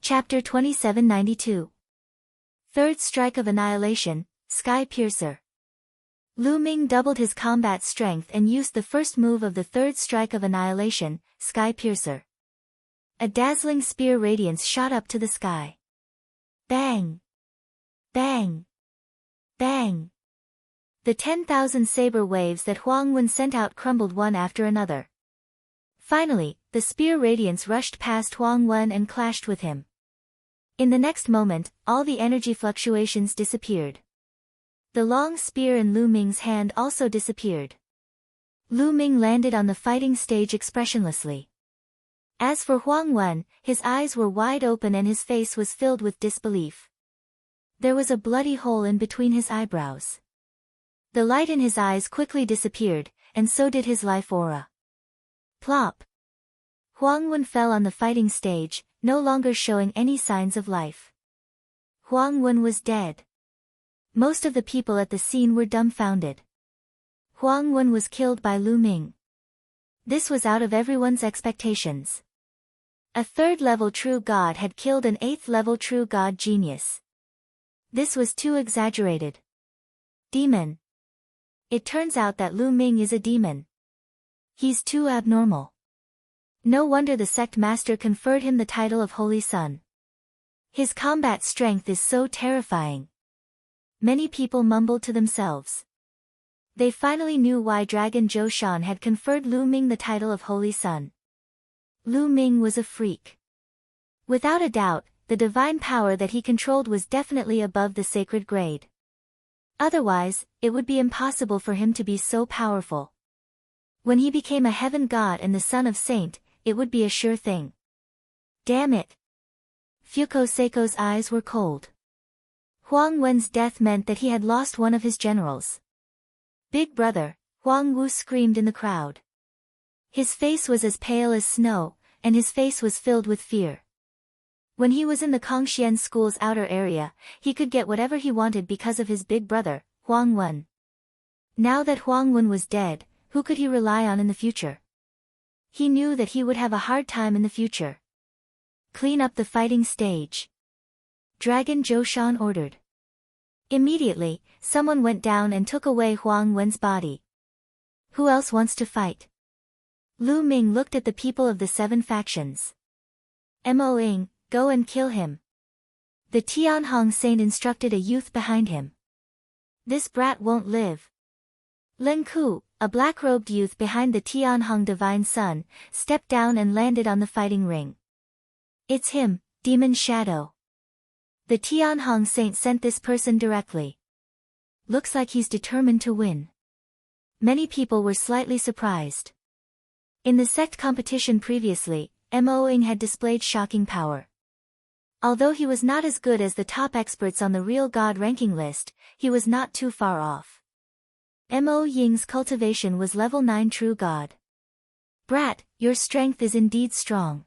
Chapter 2792. Third Strike of Annihilation, Sky Piercer. Lu Ming doubled his combat strength and used the first move of the Third Strike of Annihilation, Sky Piercer. A dazzling spear radiance shot up to the sky. Bang! Bang! Bang! The 10,000 saber waves that Huang Wen sent out crumbled one after another. Finally, the spear radiance rushed past Huang Wen and clashed with him. In the next moment, all the energy fluctuations disappeared. The long spear in Lu Ming's hand also disappeared. Lu Ming landed on the fighting stage expressionlessly. As for Huang Wen, his eyes were wide open and his face was filled with disbelief. There was a bloody hole in between his eyebrows. The light in his eyes quickly disappeared, and so did his life aura. Plop! Huang Wen fell on the fighting stage, no longer showing any signs of life. Huang Wen was dead. Most of the people at the scene were dumbfounded. Huang Wen was killed by Lu Ming. This was out of everyone's expectations. A third-level true god had killed an eighth-level true god genius. This was too exaggerated. Demon. It turns out that Lu Ming is a demon. He's too abnormal. No wonder the sect master conferred him the title of Holy Son. His combat strength is so terrifying. Many people mumbled to themselves. They finally knew why Dragon Zhou Shan had conferred Lu Ming the title of Holy Son. Lu Ming was a freak. Without a doubt, the divine power that he controlled was definitely above the sacred grade. Otherwise, it would be impossible for him to be so powerful. When he became a heaven god and the son of saint, it would be a sure thing. Damn it! Fuko Seiko's eyes were cold. Huang Wen's death meant that he had lost one of his generals. Big brother, Huang Wu screamed in the crowd. His face was as pale as snow, and his face was filled with fear. When he was in the Kongxian school's outer area, he could get whatever he wanted because of his big brother, Huang Wen. Now that Huang Wen was dead, who could he rely on in the future? He knew that he would have a hard time in the future. Clean up the fighting stage. Dragon Zhou Shan ordered. Immediately, someone went down and took away Huang Wen's body. Who else wants to fight? Lu Ming looked at the people of the 7 factions. Mo Ying, go and kill him. The Tianhong saint instructed a youth behind him. This brat won't live. Len Ku, a black-robed youth behind the Tianhong divine son, stepped down and landed on the fighting ring. It's him, Demon Shadow. The Tianhong saint sent this person directly. Looks like he's determined to win. Many people were slightly surprised. In the sect competition previously, Mo Ying had displayed shocking power. Although he was not as good as the top experts on the real god ranking list, he was not too far off. Mo Ying's cultivation was level 9 true god. Brat, your strength is indeed strong.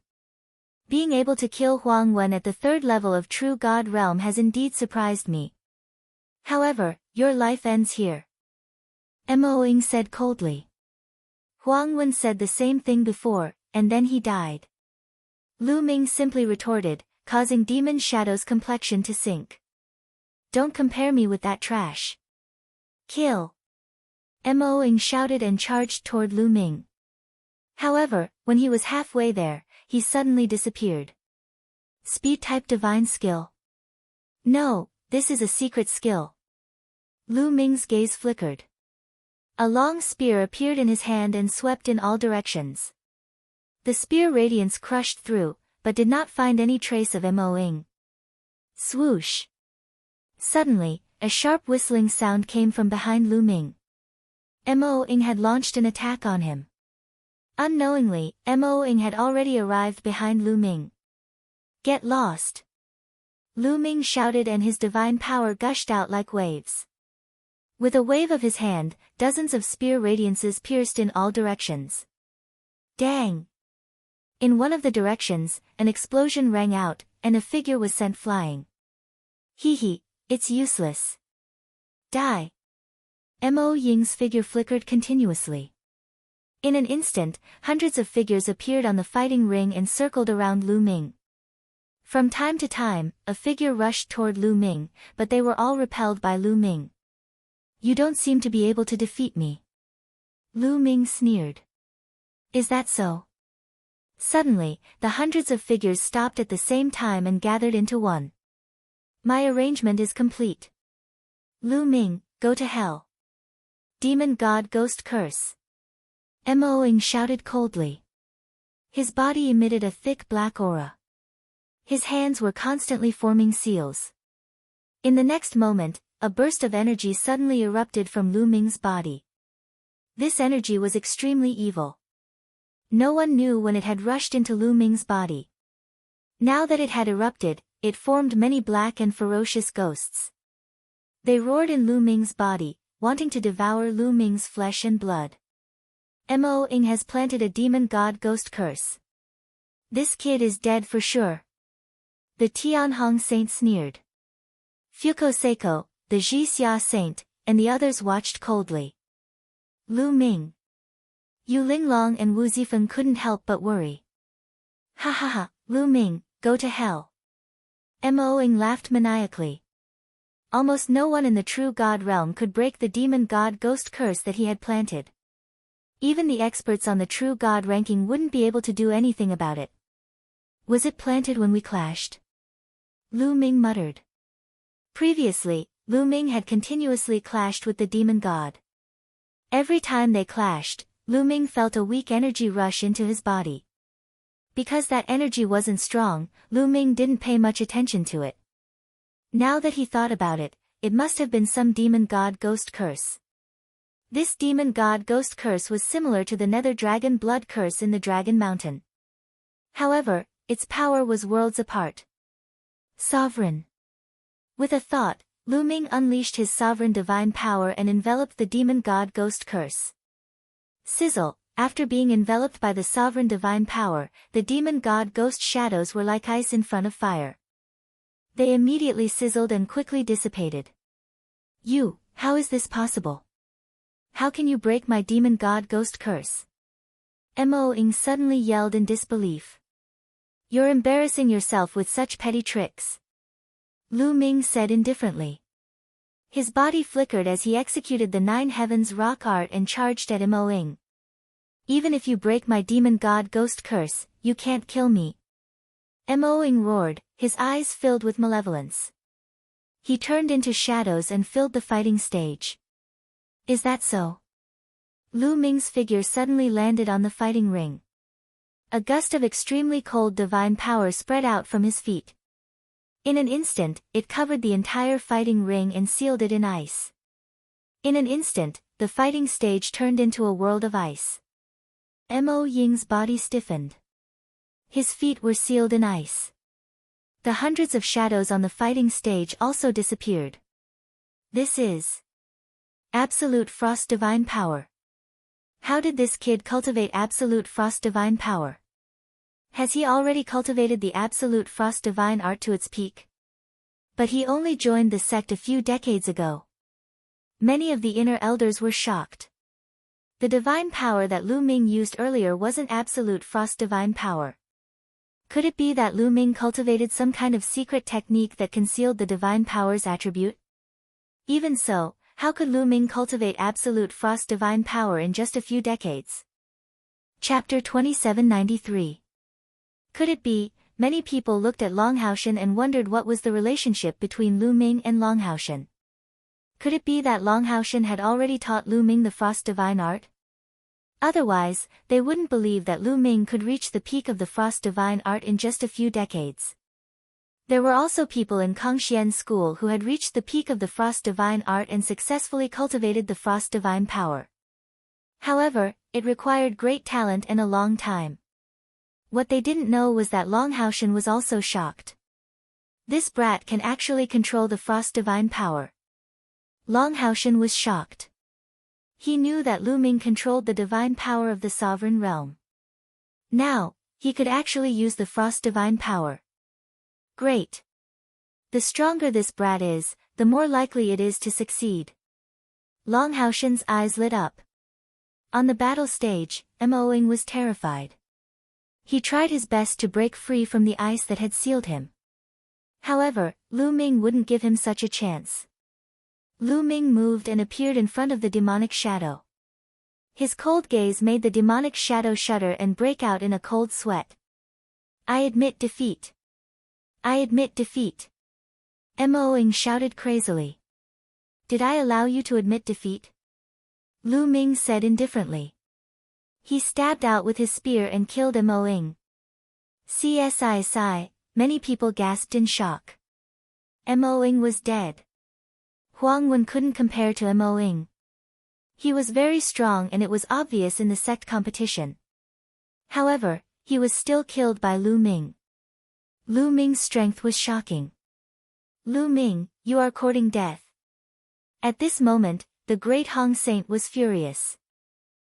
Being able to kill Huang Wen at the 3rd level of true god realm has indeed surprised me. However, your life ends here. Mo Ying said coldly. Huang Wen said the same thing before, and then he died. Lu Ming simply retorted, causing Demon Shadow's complexion to sink. Don't compare me with that trash. Kill! Mo Ying shouted and charged toward Lu Ming. However, when he was halfway there, he suddenly disappeared. Speed-type divine skill. No, this is a secret skill. Lu Ming's gaze flickered. A long spear appeared in his hand and swept in all directions. The spear radiance crushed through, but did not find any trace of Mo Ying. Swoosh! Suddenly, a sharp whistling sound came from behind Lu Ming. Mo Ying had launched an attack on him. Unknowingly, Mo Ying had already arrived behind Lu Ming. Get lost! Lu Ming shouted and his divine power gushed out like waves. With a wave of his hand, dozens of spear radiances pierced in all directions. Dang! In one of the directions, an explosion rang out, and a figure was sent flying. Hee hee, it's useless. Die! Mo Ying's figure flickered continuously. In an instant, hundreds of figures appeared on the fighting ring and circled around Lu Ming. From time to time, a figure rushed toward Lu Ming, but they were all repelled by Lu Ming. You don't seem to be able to defeat me. Lu Ming sneered. Is that so? Suddenly, the hundreds of figures stopped at the same time and gathered into one. My arrangement is complete. Lu Ming, go to hell. Demon God Ghost Curse. Moing shouted coldly. His body emitted a thick black aura. His hands were constantly forming seals. In the next moment, a burst of energy suddenly erupted from Lu Ming's body. This energy was extremely evil. No one knew when it had rushed into Lu Ming's body. Now that it had erupted, it formed many black and ferocious ghosts. They roared in Lu Ming's body, wanting to devour Lu Ming's flesh and blood. Mo Ying has planted a demon god ghost curse. This kid is dead for sure. The Tianhong saint sneered. Fuko Seiko, the Jixia saint, and the others watched coldly. Lu Ming. Yu Linglong and Wu Zifeng couldn't help but worry. Ha ha ha, Lu Ming, go to hell. Mo Ying laughed maniacally. Almost no one in the true god realm could break the demon god ghost curse that he had planted. Even the experts on the true god ranking wouldn't be able to do anything about it. Was it planted when we clashed? Lu Ming muttered. Previously, Lu Ming had continuously clashed with the demon god. Every time they clashed, Lu Ming felt a weak energy rush into his body. Because that energy wasn't strong, Lu Ming didn't pay much attention to it. Now that he thought about it, it must have been some demon god ghost curse. This demon god ghost curse was similar to the nether dragon blood curse in the Dragon Mountain. However, its power was worlds apart. Sovereign. With a thought, Lu Ming unleashed his sovereign divine power and enveloped the demon god ghost curse. Sizzle, after being enveloped by the sovereign divine power, the demon god ghost shadows were like ice in front of fire. They immediately sizzled and quickly dissipated. You, how is this possible? How can you break my demon god ghost curse? Mo Ying suddenly yelled in disbelief. You're embarrassing yourself with such petty tricks. Lu Ming said indifferently. His body flickered as he executed the Nine Heavens rock art and charged at Mo Ying. Even if you break my demon god ghost curse, you can't kill me. Mo Ying roared, his eyes filled with malevolence. He turned into shadows and filled the fighting stage. Is that so? Lu Ming's figure suddenly landed on the fighting ring. A gust of extremely cold divine power spread out from his feet. In an instant, it covered the entire fighting ring and sealed it in ice. In an instant, the fighting stage turned into a world of ice. Mo Ying's body stiffened. His feet were sealed in ice. The hundreds of shadows on the fighting stage also disappeared. This is absolute frost divine power. How did this kid cultivate absolute frost divine power? Has he already cultivated the absolute frost divine art to its peak? But he only joined the sect a few decades ago. Many of the inner elders were shocked. The divine power that Lu Ming used earlier wasn't absolute frost divine power. Could it be that Lu Ming cultivated some kind of secret technique that concealed the divine power's attribute? Even so, how could Lu Ming cultivate absolute frost divine power in just a few decades? Chapter 2793. Could it be? Many people looked at Longhaoshan and wondered what was the relationship between Lu Ming and Longhaoshan. Could it be that Longhaoshan had already taught Lu Ming the frost divine art? Otherwise, they wouldn't believe that Lu Ming could reach the peak of the frost divine art in just a few decades. There were also people in Kangxian school who had reached the peak of the frost divine art and successfully cultivated the frost divine power. However, it required great talent and a long time. What they didn't know was that Longhaoshan was also shocked. This brat can actually control the frost divine power. Longhaoshan was shocked. He knew that Lu Ming controlled the divine power of the sovereign realm. Now, he could actually use the frost divine power. Great. The stronger this brat is, the more likely it is to succeed. Longhaoshan's eyes lit up. On the battle stage, Mo Ying was terrified. He tried his best to break free from the ice that had sealed him. However, Lu Ming wouldn't give him such a chance. Lu Ming moved and appeared in front of the demonic shadow. His cold gaze made the demonic shadow shudder and break out in a cold sweat. I admit defeat. I admit defeat. Mo-ing shouted crazily. Did I allow you to admit defeat? Lu Ming said indifferently. He stabbed out with his spear and killed Mo-ing. Sigh, many people gasped in shock. Mo-ing was dead. Huang Wen couldn't compare to Mo-ing. He was very strong and it was obvious in the sect competition. However, he was still killed by Lu Ming. Lu Ming's strength was shocking. Lu Ming, you are courting death. At this moment, the great Hong Saint was furious.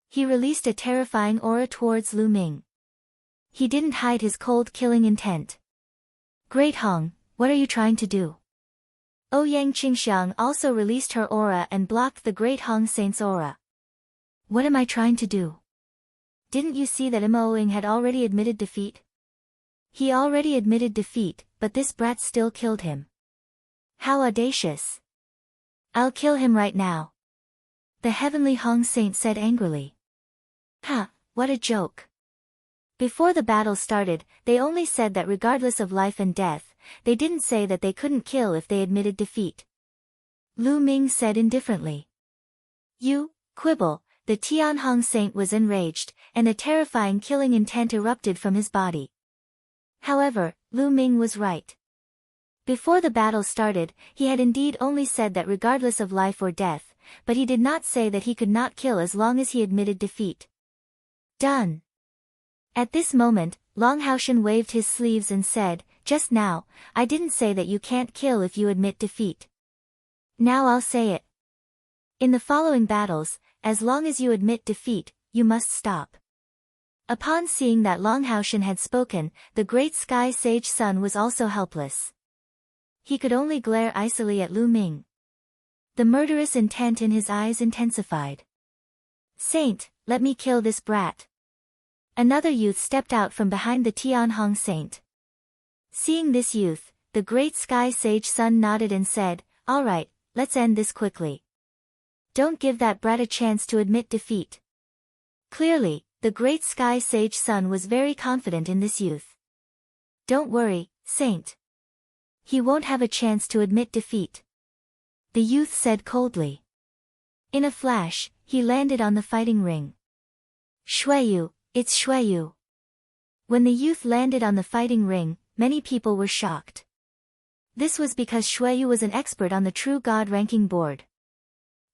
He released a terrifying aura towards Lu Ming. He didn't hide his cold killing intent. Great Hong, what are you trying to do? Ouyang Qingxiang also released her aura and blocked the great Hong Saint's aura. What am I trying to do? Didn't you see that Mo-ing had already admitted defeat? He already admitted defeat, but this brat still killed him. How audacious! I'll kill him right now. The heavenly Hong Saint said angrily. Ha, what a joke. Before the battle started, they only said that regardless of life and death, they didn't say that they couldn't kill if they admitted defeat. Lu Ming said indifferently. You, quibble, the Tian Hong Saint was enraged, and a terrifying killing intent erupted from his body. However, Lu Ming was right. Before the battle started, he had indeed only said that regardless of life or death, but he did not say that he could not kill as long as he admitted defeat. Done. At this moment, Long Haoshan waved his sleeves and said, just now, I didn't say that you can't kill if you admit defeat. Now I'll say it. In the following battles, as long as you admit defeat, you must stop. Upon seeing that Long Haoshan had spoken, the great sky sage Sun was also helpless. He could only glare icily at Lu Ming. The murderous intent in his eyes intensified. Saint, let me kill this brat. Another youth stepped out from behind the Tian Hong Saint. Seeing this youth, the great sky sage Sun nodded and said, all right, let's end this quickly. Don't give that brat a chance to admit defeat. Clearly, the great sky sage Sun was very confident in this youth. Don't worry, Saint. He won't have a chance to admit defeat. The youth said coldly. In a flash, he landed on the fighting ring. Shuiyu, it's Shuiyu. When the youth landed on the fighting ring, many people were shocked. This was because Shuiyu was an expert on the True God ranking board.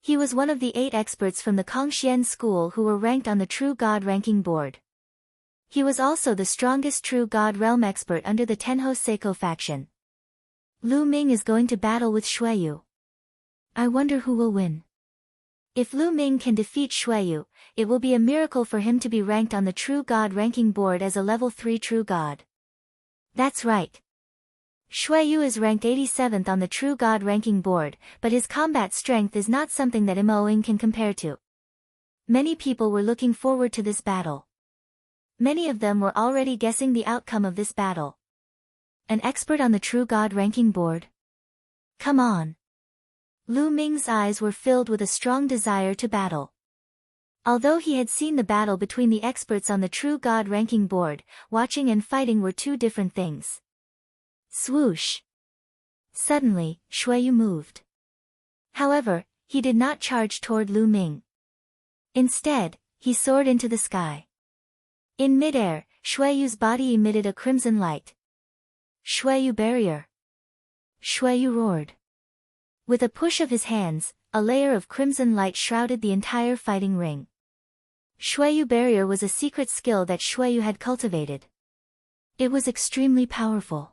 He was one of the 8 experts from the Kongxian school who were ranked on the True God ranking board. He was also the strongest True God realm expert under the Tenho Seiko faction. Lu Ming is going to battle with Shuiyu. I wonder who will win. If Lu Ming can defeat Shuiyu, it will be a miracle for him to be ranked on the True God ranking board as a level 3 True God. That's right. Shuiyu is ranked 87th on the True God ranking board, but his combat strength is not something that Mo-ing can compare to. Many people were looking forward to this battle. Many of them were already guessing the outcome of this battle. An expert on the True God ranking board? Come on. Lu Ming's eyes were filled with a strong desire to battle. Although he had seen the battle between the experts on the True God ranking board, watching and fighting were two different things. Swoosh! Suddenly, Shuiyu moved. However, he did not charge toward Lu Ming. Instead, he soared into the sky. In midair, Shuiyu's body emitted a crimson light. Shuiyu barrier! Shuiyu roared. With a push of his hands, a layer of crimson light shrouded the entire fighting ring. Shuiyu barrier was a secret skill that Shuiyu had cultivated. It was extremely powerful.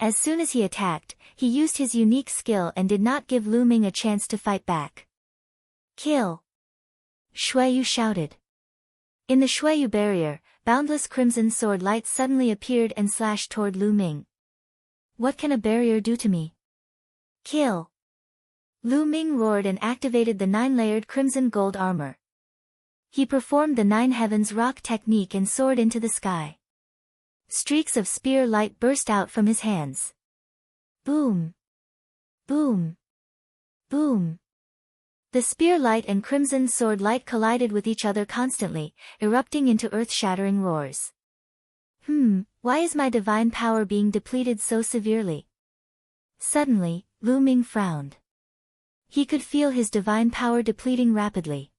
As soon as he attacked, he used his unique skill and did not give Lu Ming a chance to fight back. Kill! Shuiyu shouted. In the Shuiyu barrier, boundless crimson sword light suddenly appeared and slashed toward Lu Ming. What can a barrier do to me? Kill! Lu Ming roared and activated the 9-layered crimson gold armor. He performed the 9 heavens rock technique and soared into the sky. Streaks of spear light burst out from his hands. Boom! Boom! Boom! The spear light and crimson sword light collided with each other constantly, erupting into earth-shattering roars. Why is my divine power being depleted so severely? Suddenly, Lu Ming frowned. He could feel his divine power depleting rapidly.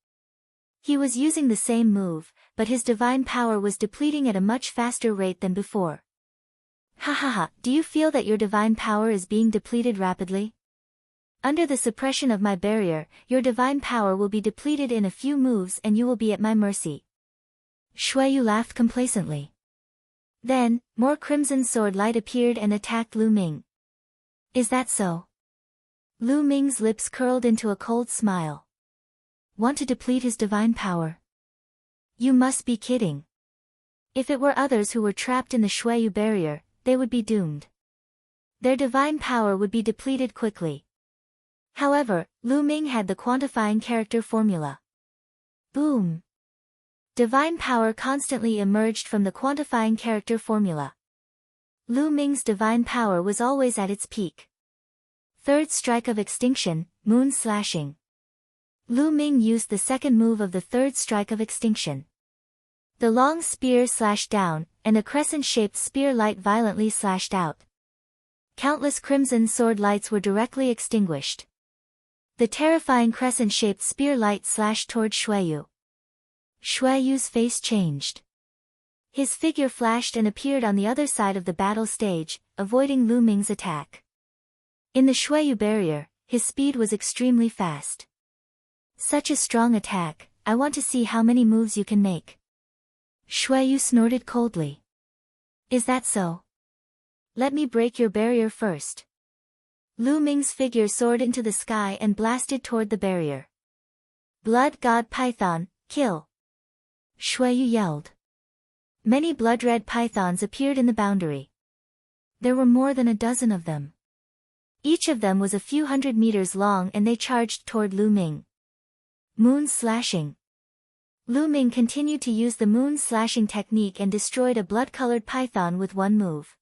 He was using the same move, but his divine power was depleting at a much faster rate than before. Ha ha ha, do you feel that your divine power is being depleted rapidly? Under the suppression of my barrier, your divine power will be depleted in a few moves and you will be at my mercy. Shuayu laughed complacently. Then, more crimson sword light appeared and attacked Lu Ming. Is that so? Lu Ming's lips curled into a cold smile. Want to deplete his divine power? You must be kidding. If it were others who were trapped in the Shuayu barrier, they would be doomed. Their divine power would be depleted quickly. However, Lu Ming had the quantifying character formula. Boom! Divine power constantly emerged from the quantifying character formula. Lu Ming's divine power was always at its peak. Third strike of extinction, moon slashing. Lu Ming used the second move of the third strike of extinction. The long spear slashed down, and a crescent-shaped spear light violently slashed out. Countless crimson sword lights were directly extinguished. The terrifying crescent-shaped spear light slashed toward Shuayu. Shuayu's face changed. His figure flashed and appeared on the other side of the battle stage, avoiding Lu Ming's attack. In the Shuayu barrier, his speed was extremely fast. Such a strong attack, I want to see how many moves you can make. Shuayu snorted coldly. Is that so? Let me break your barrier first. Lu Ming's figure soared into the sky and blasted toward the barrier. Blood God Python, kill! Shuayu yelled. Many blood-red pythons appeared in the boundary. There were more than a dozen of them. Each of them was a few hundred meters long and they charged toward Lu Ming. Moon slashing. Lu Ming continued to use the moon slashing technique and destroyed a blood-colored python with one move.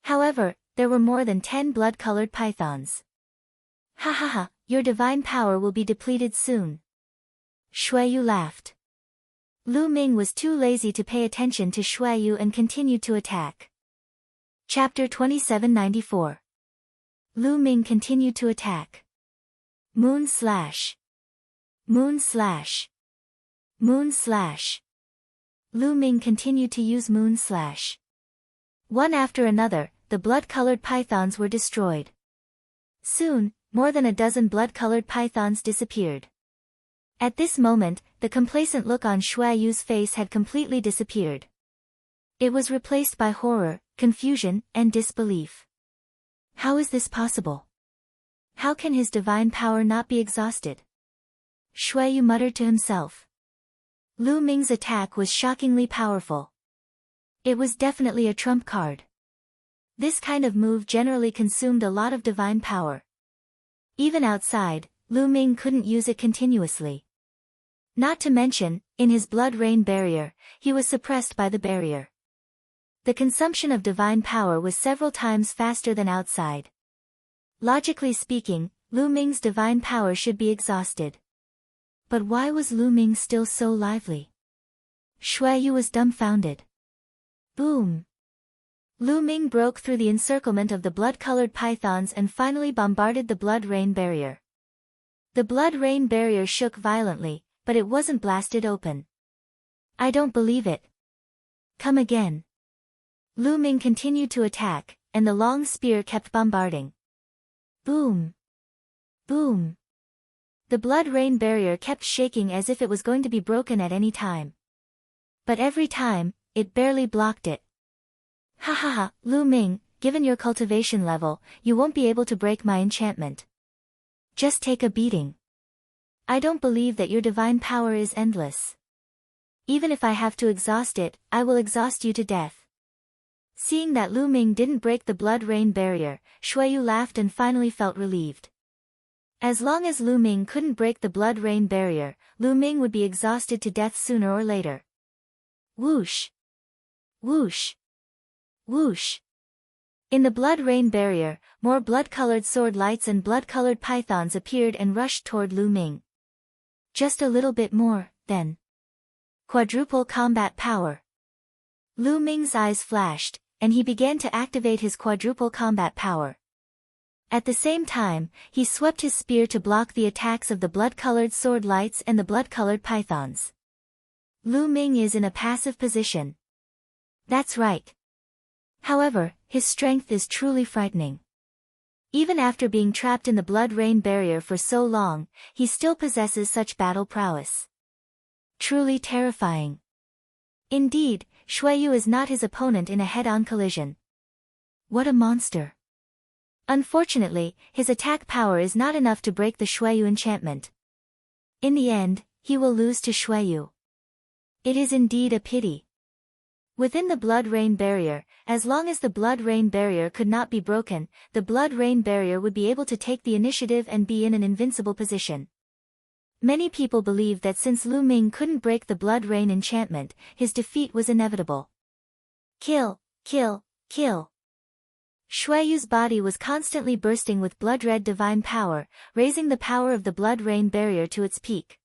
However, there were more than 10 blood-colored pythons. Ha ha ha, your divine power will be depleted soon. Shuayu laughed. Lu Ming was too lazy to pay attention to Shuayu and continued to attack. Chapter 2794. Lu Ming continued to attack. Moon slash. Moon slash. Moon slash. Lu Ming continued to use moon slash. One after another, the blood-colored pythons were destroyed. Soon, more than a dozen blood-colored pythons disappeared. At this moment, the complacent look on Shuayu's face had completely disappeared. It was replaced by horror, confusion, and disbelief. How is this possible? How can his divine power not be exhausted? Shuayu muttered to himself. Lu Ming's attack was shockingly powerful. It was definitely a trump card. This kind of move generally consumed a lot of divine power. Even outside, Lu Ming couldn't use it continuously. Not to mention, in his blood rain barrier, he was suppressed by the barrier. The consumption of divine power was several times faster than outside. Logically speaking, Lu Ming's divine power should be exhausted. But why was Lu Ming still so lively? Shuayu was dumbfounded. Boom! Lu Ming broke through the encirclement of the blood-colored pythons and finally bombarded the blood rain barrier. The blood rain barrier shook violently, but it wasn't blasted open. I don't believe it. Come again. Lu Ming continued to attack, and the long spear kept bombarding. Boom! Boom! The blood rain barrier kept shaking as if it was going to be broken at any time. But every time, it barely blocked it. Ha ha ha, Lu Ming, given your cultivation level, you won't be able to break my enchantment. Just take a beating. I don't believe that your divine power is endless. Even if I have to exhaust it, I will exhaust you to death. Seeing that Lu Ming didn't break the blood rain barrier, Shuayu laughed and finally felt relieved. As long as Lu Ming couldn't break the blood rain barrier, Lu Ming would be exhausted to death sooner or later. Whoosh! Whoosh! Whoosh! In the blood rain barrier, more blood-colored sword lights and blood-colored pythons appeared and rushed toward Lu Ming. Just a little bit more, then. Quadruple combat power. Lu Ming's eyes flashed, and he began to activate his quadruple combat power. At the same time, he swept his spear to block the attacks of the blood-colored sword lights and the blood-colored pythons. Lu Ming is in a passive position. That's right. However, his strength is truly frightening. Even after being trapped in the blood rain barrier for so long, he still possesses such battle prowess. Truly terrifying. Indeed, Xueyu is not his opponent in a head-on collision. What a monster. Unfortunately, his attack power is not enough to break the Xueyu enchantment. In the end, he will lose to Xueyu. It is indeed a pity. Within the blood rain barrier, as long as the blood rain barrier could not be broken, the blood rain barrier would be able to take the initiative and be in an invincible position. Many people believed that since Lu Ming couldn't break the blood rain enchantment, his defeat was inevitable. Kill, kill, kill. Xueyu's body was constantly bursting with blood-red divine power, raising the power of the blood rain barrier to its peak.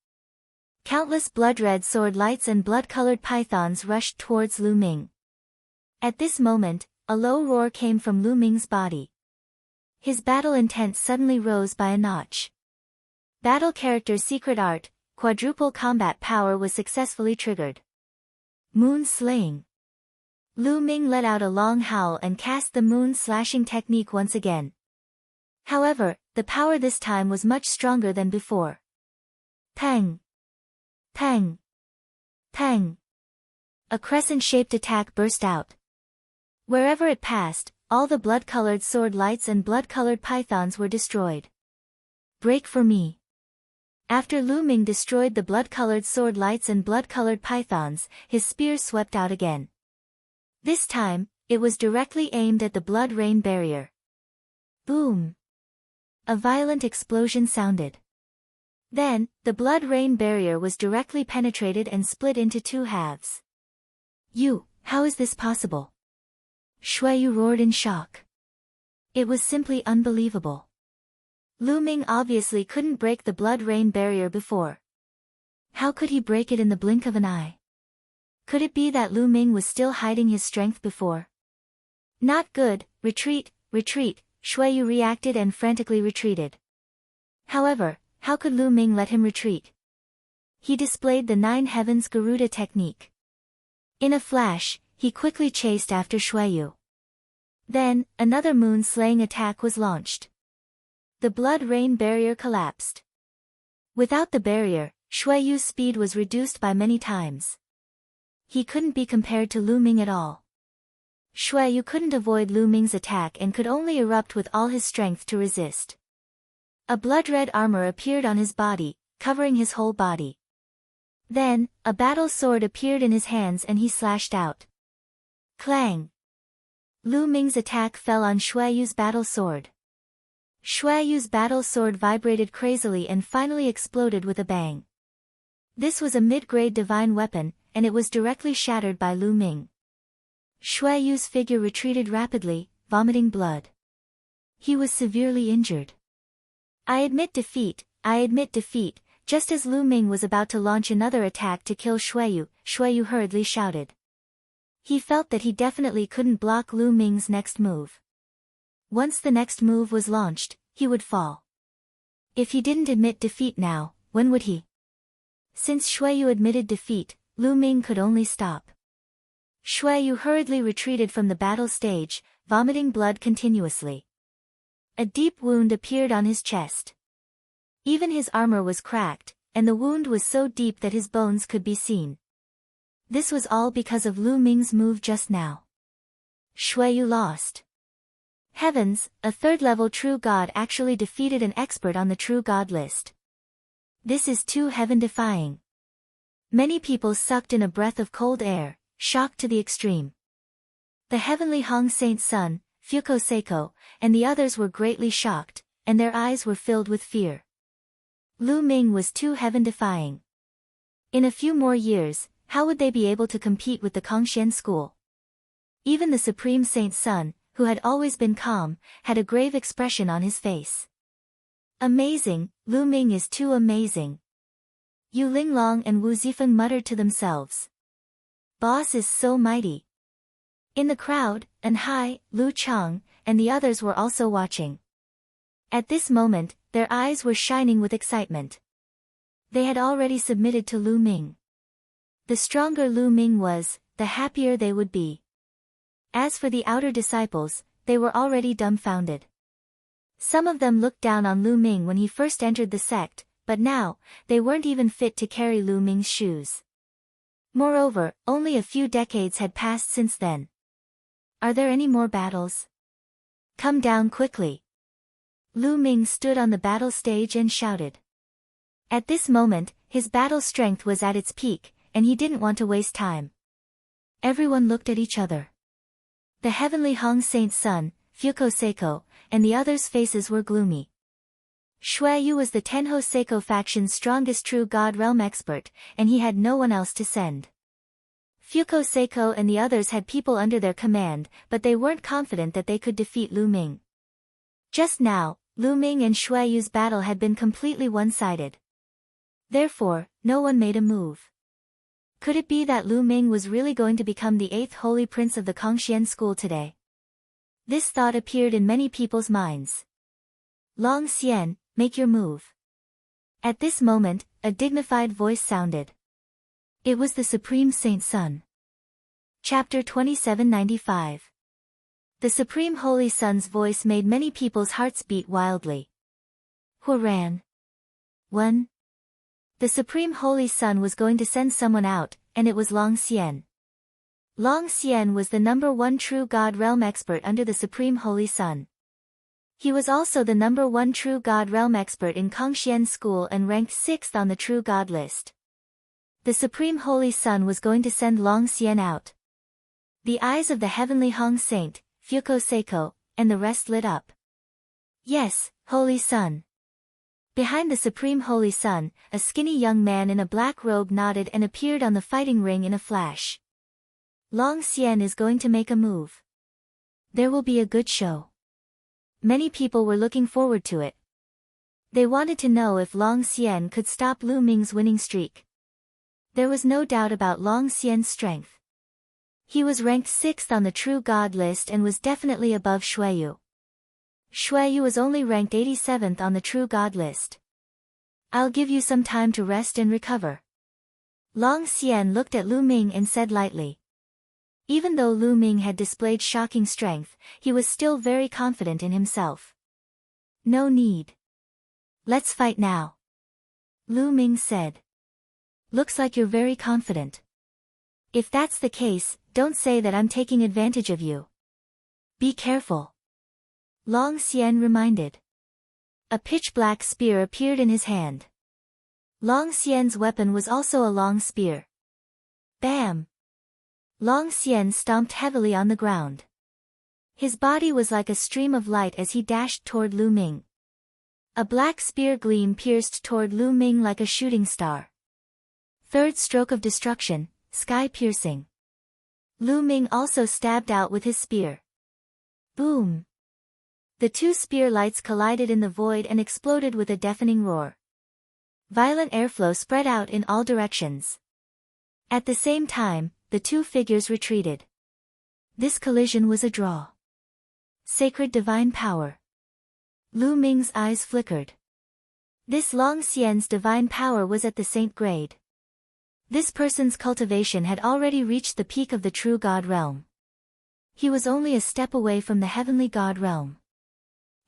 Countless blood-red sword lights and blood-colored pythons rushed towards Lu Ming. At this moment, a low roar came from Lu Ming's body. His battle intent suddenly rose by a notch. Battle character secret art, quadruple combat power was successfully triggered. Moon slaying. Lu Ming let out a long howl and cast the moon slashing technique once again. However, the power this time was much stronger than before. Pang! Pang! Pang! A crescent-shaped attack burst out. Wherever it passed, all the blood-colored sword lights and blood-colored pythons were destroyed. Break for me. After Lu Ming destroyed the blood-colored sword lights and blood-colored pythons, his spear swept out again. This time, it was directly aimed at the blood rain barrier. Boom! A violent explosion sounded. Then, the blood rain barrier was directly penetrated and split into two halves. How is this possible? Xueyu roared in shock. It was simply unbelievable. Lu Ming obviously couldn't break the blood rain barrier before. How could he break it in the blink of an eye? Could it be that Lu Ming was still hiding his strength before? Not good, retreat, retreat, Xueyu reacted and frantically retreated. However, how could Lu Ming let him retreat? He displayed the Nine Heavens Garuda technique. In a flash, he quickly chased after Xueyu. Then, another moon-slaying attack was launched. The blood rain barrier collapsed. Without the barrier, Xueyu's speed was reduced by many times. He couldn't be compared to Lu Ming at all. Xueyu couldn't avoid Lu Ming's attack and could only erupt with all his strength to resist. A blood-red armor appeared on his body, covering his whole body. Then, a battle sword appeared in his hands and he slashed out. Clang! Lu Ming's attack fell on Xueyu's battle sword. Xueyu's battle sword vibrated crazily and finally exploded with a bang. This was a mid-grade divine weapon, and it was directly shattered by Lu Ming. Xueyu's figure retreated rapidly, vomiting blood. He was severely injured. I admit defeat, just as Lu Ming was about to launch another attack to kill Xueyu, Xueyu hurriedly shouted. He felt that he definitely couldn't block Lu Ming's next move. Once the next move was launched, he would fall. If he didn't admit defeat now, when would he? Since Xueyu admitted defeat, Lu Ming could only stop. Xueyu hurriedly retreated from the battle stage, vomiting blood continuously. A deep wound appeared on his chest. Even his armor was cracked, and the wound was so deep that his bones could be seen. This was all because of Lu Ming's move just now. Xueyu lost. Heavens, a third-level true god actually defeated an expert on the true god list. This is too heaven-defying. Many people sucked in a breath of cold air, shocked to the extreme. The heavenly Hong Saint Sun, Fuko Seiko, and the others were greatly shocked, and their eyes were filled with fear. Lu Ming was too heaven-defying. In a few more years, how would they be able to compete with the Kongxian school? Even the Supreme Saint Sun, who had always been calm, had a grave expression on his face. Amazing, Lu Ming is too amazing. Yu Linglong and Wu Zifeng muttered to themselves. Boss is so mighty. In the crowd, An Hai, Lu Chang, and the others were also watching. At this moment, their eyes were shining with excitement. They had already submitted to Lu Ming. The stronger Lu Ming was, the happier they would be. As for the outer disciples, they were already dumbfounded. Some of them looked down on Lu Ming when he first entered the sect, but now, they weren't even fit to carry Lu Ming's shoes. Moreover, only a few decades had passed since then. Are there any more battles? Come down quickly. Lu Ming stood on the battle stage and shouted. At this moment, his battle strength was at its peak, and he didn't want to waste time. Everyone looked at each other. The heavenly Hong Saint's son, Fuko Seiko, and the others' faces were gloomy. Shui Yu was the Tenho Seiko faction's strongest true God realm expert, and he had no one else to send. Fuko Seiko and the others had people under their command, but they weren't confident that they could defeat Lu Ming. Just now, Lu Ming and Shui Yu's battle had been completely one-sided. Therefore, no one made a move. Could it be that Lu Ming was really going to become the 8th holy prince of the Kongxian school today? This thought appeared in many people's minds. Long Xian, make your move. At this moment, a dignified voice sounded. It was the Supreme Saint's son. Chapter 2795. The Supreme Holy Son's voice made many people's hearts beat wildly. Huran. 1. The Supreme Holy Son was going to send someone out, and it was Long Xian. Long Xian was the #1 true God realm expert under the Supreme Holy Son. He was also the #1 true God realm expert in Kongxian school and ranked 6th on the true God list. The Supreme Holy Son was going to send Long Xian out. The eyes of the heavenly Hong Saint, Fuko Seiko, and the rest lit up. Yes, Holy Son. Behind the Supreme Holy Son, a skinny young man in a black robe nodded and appeared on the fighting ring in a flash. Long Xian is going to make a move. There will be a good show. Many people were looking forward to it. They wanted to know if Long Xian could stop Lu Ming's winning streak. There was no doubt about Long Xian's strength. He was ranked 6th on the True God list and was definitely above Shui Yu. Shui Yu was only ranked 87th on the True God list. I'll give you some time to rest and recover. Long Xian looked at Lu Ming and said lightly. Even though Lu Ming had displayed shocking strength, he was still very confident in himself. No need. Let's fight now. Lu Ming said. Looks like you're very confident. If that's the case, don't say that I'm taking advantage of you. Be careful. Long Xian reminded. A pitch-black spear appeared in his hand. Long Xian's weapon was also a long spear. Bam! Long Xian stomped heavily on the ground. His body was like a stream of light as he dashed toward Lu Ming. A black spear gleam pierced toward Lu Ming like a shooting star. Third stroke of destruction, sky-piercing. Lu Ming also stabbed out with his spear. Boom! The two spear lights collided in the void and exploded with a deafening roar. Violent airflow spread out in all directions. At the same time, the two figures retreated. This collision was a draw. Sacred divine power. Lu Ming's eyes flickered. This Long Xian's divine power was at the saint grade. This person's cultivation had already reached the peak of the true God realm. He was only a step away from the heavenly God realm.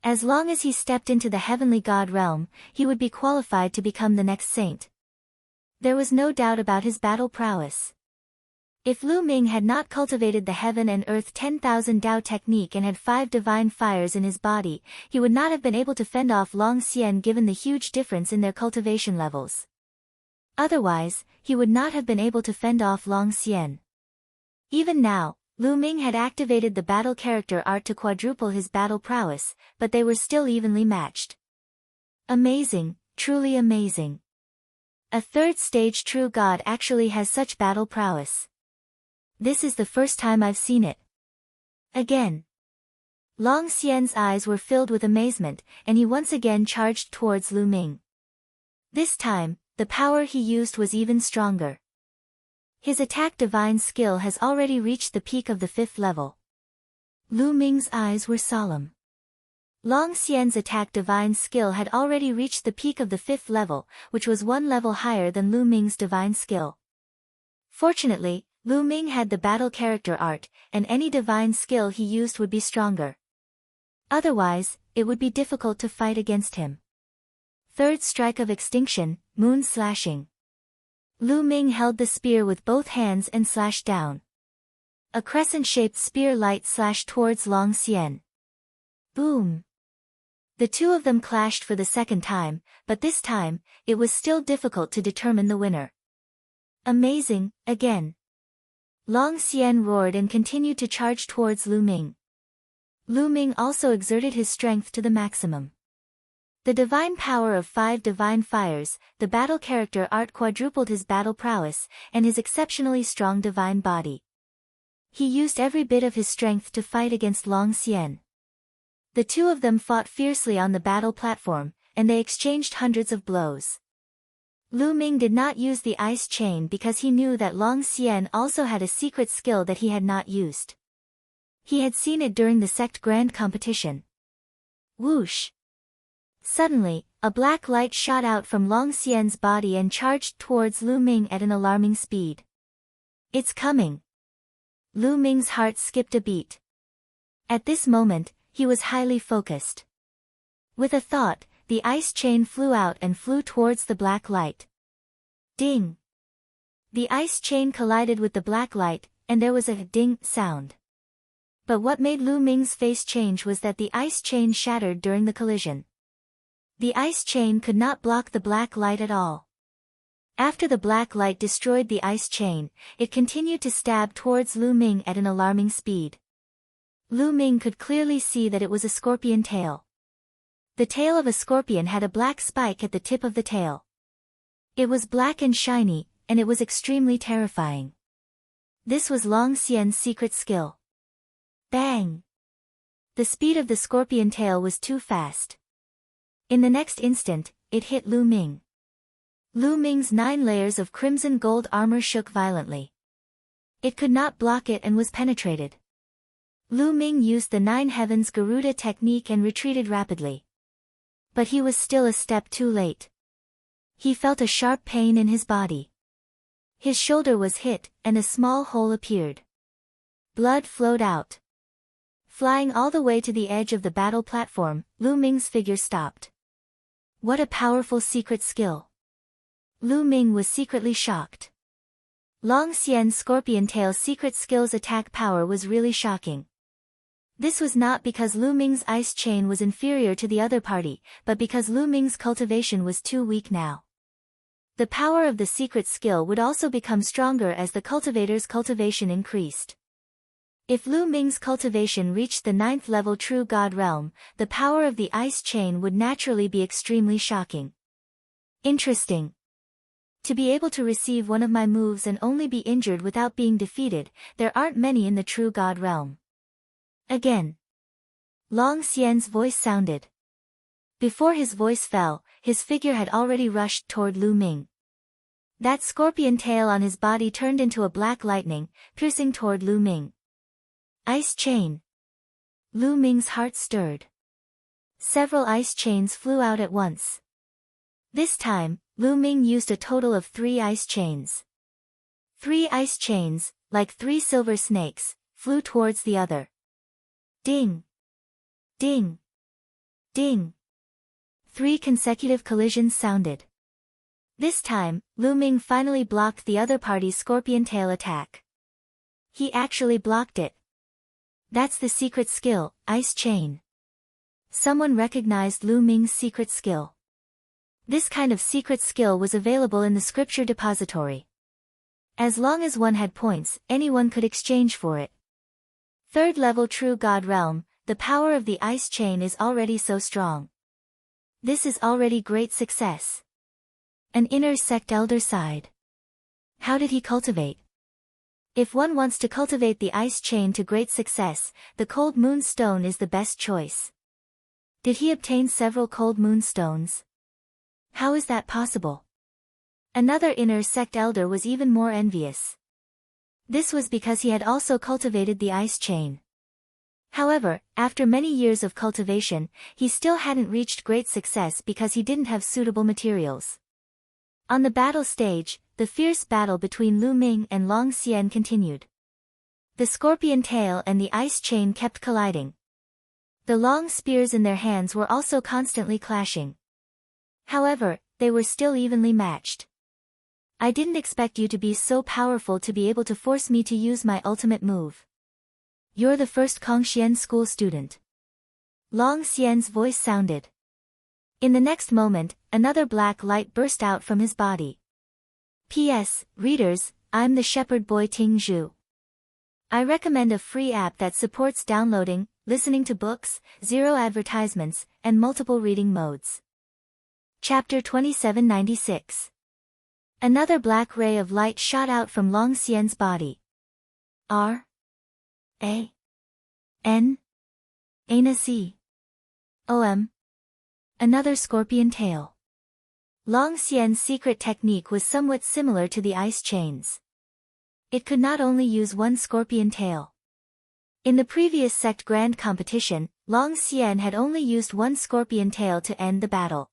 As long as he stepped into the heavenly God realm, he would be qualified to become the next saint. There was no doubt about his battle prowess. If Lu Ming had not cultivated the heaven and earth 10,000 Dao technique and had 5 divine fires in his body, he would not have been able to fend off Long Xian given the huge difference in their cultivation levels. Otherwise, he would not have been able to fend off Long Xian. Even now, Lu Ming had activated the battle character art to quadruple his battle prowess, but they were still evenly matched. Amazing, truly amazing. A third stage true God actually has such battle prowess. This is the first time I've seen it. Again. Long Xian's eyes were filled with amazement, and he once again charged towards Lu Ming. This time, the power he used was even stronger. His attack divine skill has already reached the peak of the 5th level. Lu Ming's eyes were solemn. Long Xian's attack divine skill had already reached the peak of the 5th level, which was 1 level higher than Lu Ming's divine skill. Fortunately, Lu Ming had the battle character art, and any divine skill he used would be stronger. Otherwise, it would be difficult to fight against him. 3rd strike of extinction, moon slashing. Lu Ming held the spear with both hands and slashed down. A crescent-shaped spear light slashed towards Long Xian. Boom! The two of them clashed for the 2nd time, but this time, it was still difficult to determine the winner. Amazing, again. Long Xian roared and continued to charge towards Lu Ming. Lu Ming also exerted his strength to the maximum. The divine power of 5 divine fires, the battle character art quadrupled his battle prowess, and his exceptionally strong divine body. He used every bit of his strength to fight against Long Xian. The two of them fought fiercely on the battle platform, and they exchanged hundreds of blows. Lu Ming did not use the ice chain because he knew that Long Xian also had a secret skill that he had not used. He had seen it during the sect grand competition. Whoosh! Suddenly, a black light shot out from Long Xian's body and charged towards Lu Ming at an alarming speed. It's coming! Lu Ming's heart skipped a beat. At this moment, he was highly focused. With a thought, the ice chain flew out and flew towards the black light. Ding! The ice chain collided with the black light, and there was a ding sound. But what made Lu Ming's face change was that the ice chain shattered during the collision. The ice chain could not block the black light at all. After the black light destroyed the ice chain, it continued to stab towards Lu Ming at an alarming speed. Lu Ming could clearly see that it was a scorpion tail. The tail of a scorpion had a black spike at the tip of the tail. It was black and shiny, and it was extremely terrifying. This was Long Xian's secret skill. Bang! The speed of the scorpion tail was too fast. In the next instant, it hit Lu Ming. Lu Ming's 9 layers of crimson gold armor shook violently. It could not block it and was penetrated. Lu Ming used the 9 heavens Garuda technique and retreated rapidly. But he was still a step too late. He felt a sharp pain in his body. His shoulder was hit, and a small hole appeared. Blood flowed out. Flying all the way to the edge of the battle platform, Lu Ming's figure stopped. What a powerful secret skill! Lu Ming was secretly shocked. Long Xian's scorpion tail's secret skill's attack power was really shocking. This was not because Lu Ming's ice chain was inferior to the other party, but because Lu Ming's cultivation was too weak now. The power of the secret skill would also become stronger as the cultivator's cultivation increased. If Lu Ming's cultivation reached the 9th level True God realm, the power of the ice chain would naturally be extremely shocking. Interesting. To be able to receive one of my moves and only be injured without being defeated, there aren't many in the True God realm. Again. Long Xian's voice sounded. Before his voice fell, his figure had already rushed toward Lu Ming. That scorpion tail on his body turned into a black lightning, piercing toward Lu Ming. Ice chain. Lu Ming's heart stirred. Several ice chains flew out at once. This time, Lu Ming used a total of 3 ice chains. 3 ice chains, like 3 silver snakes, flew towards the other. Ding! Ding! Ding! 3 consecutive collisions sounded. This time, Lu Ming finally blocked the other party's scorpion tail attack. He actually blocked it. That's the secret skill, Ice Chain. Someone recognized Lu Ming's secret skill. This kind of secret skill was available in the scripture depository. As long as one had points, anyone could exchange for it. 3rd level True God realm, the power of the Ice Chain is already so strong. This is already great success. An inner sect elder sighed. How did he cultivate? If one wants to cultivate the ice chain to great success, the cold moon stone is the best choice. Did he obtain several cold moon stones? How is that possible? Another inner sect elder was even more envious. This was because he had also cultivated the ice chain. However, after many years of cultivation, he still hadn't reached great success because he didn't have suitable materials. On the battle stage, the fierce battle between Lu Ming and Long Xian continued. The scorpion tail and the ice chain kept colliding. The long spears in their hands were also constantly clashing. However, they were still evenly matched. I didn't expect you to be so powerful to be able to force me to use my ultimate move. You're the first Kongxian school student. Long Xian's voice sounded. In the next moment, another black light burst out from his body. P.S. Readers, I'm the shepherd boy Ting Zhu. I recommend a free app that supports downloading, listening to books, zero advertisements, and multiple reading modes. Chapter 2796. Another black ray of light shot out from Long Xian's body. R-A-N-A-C-O-M. Another scorpion tail. Long Xian's secret technique was somewhat similar to the ice chains. It could not only use one scorpion tail. In the previous sect grand competition, Long Xian had only used one scorpion tail to end the battle.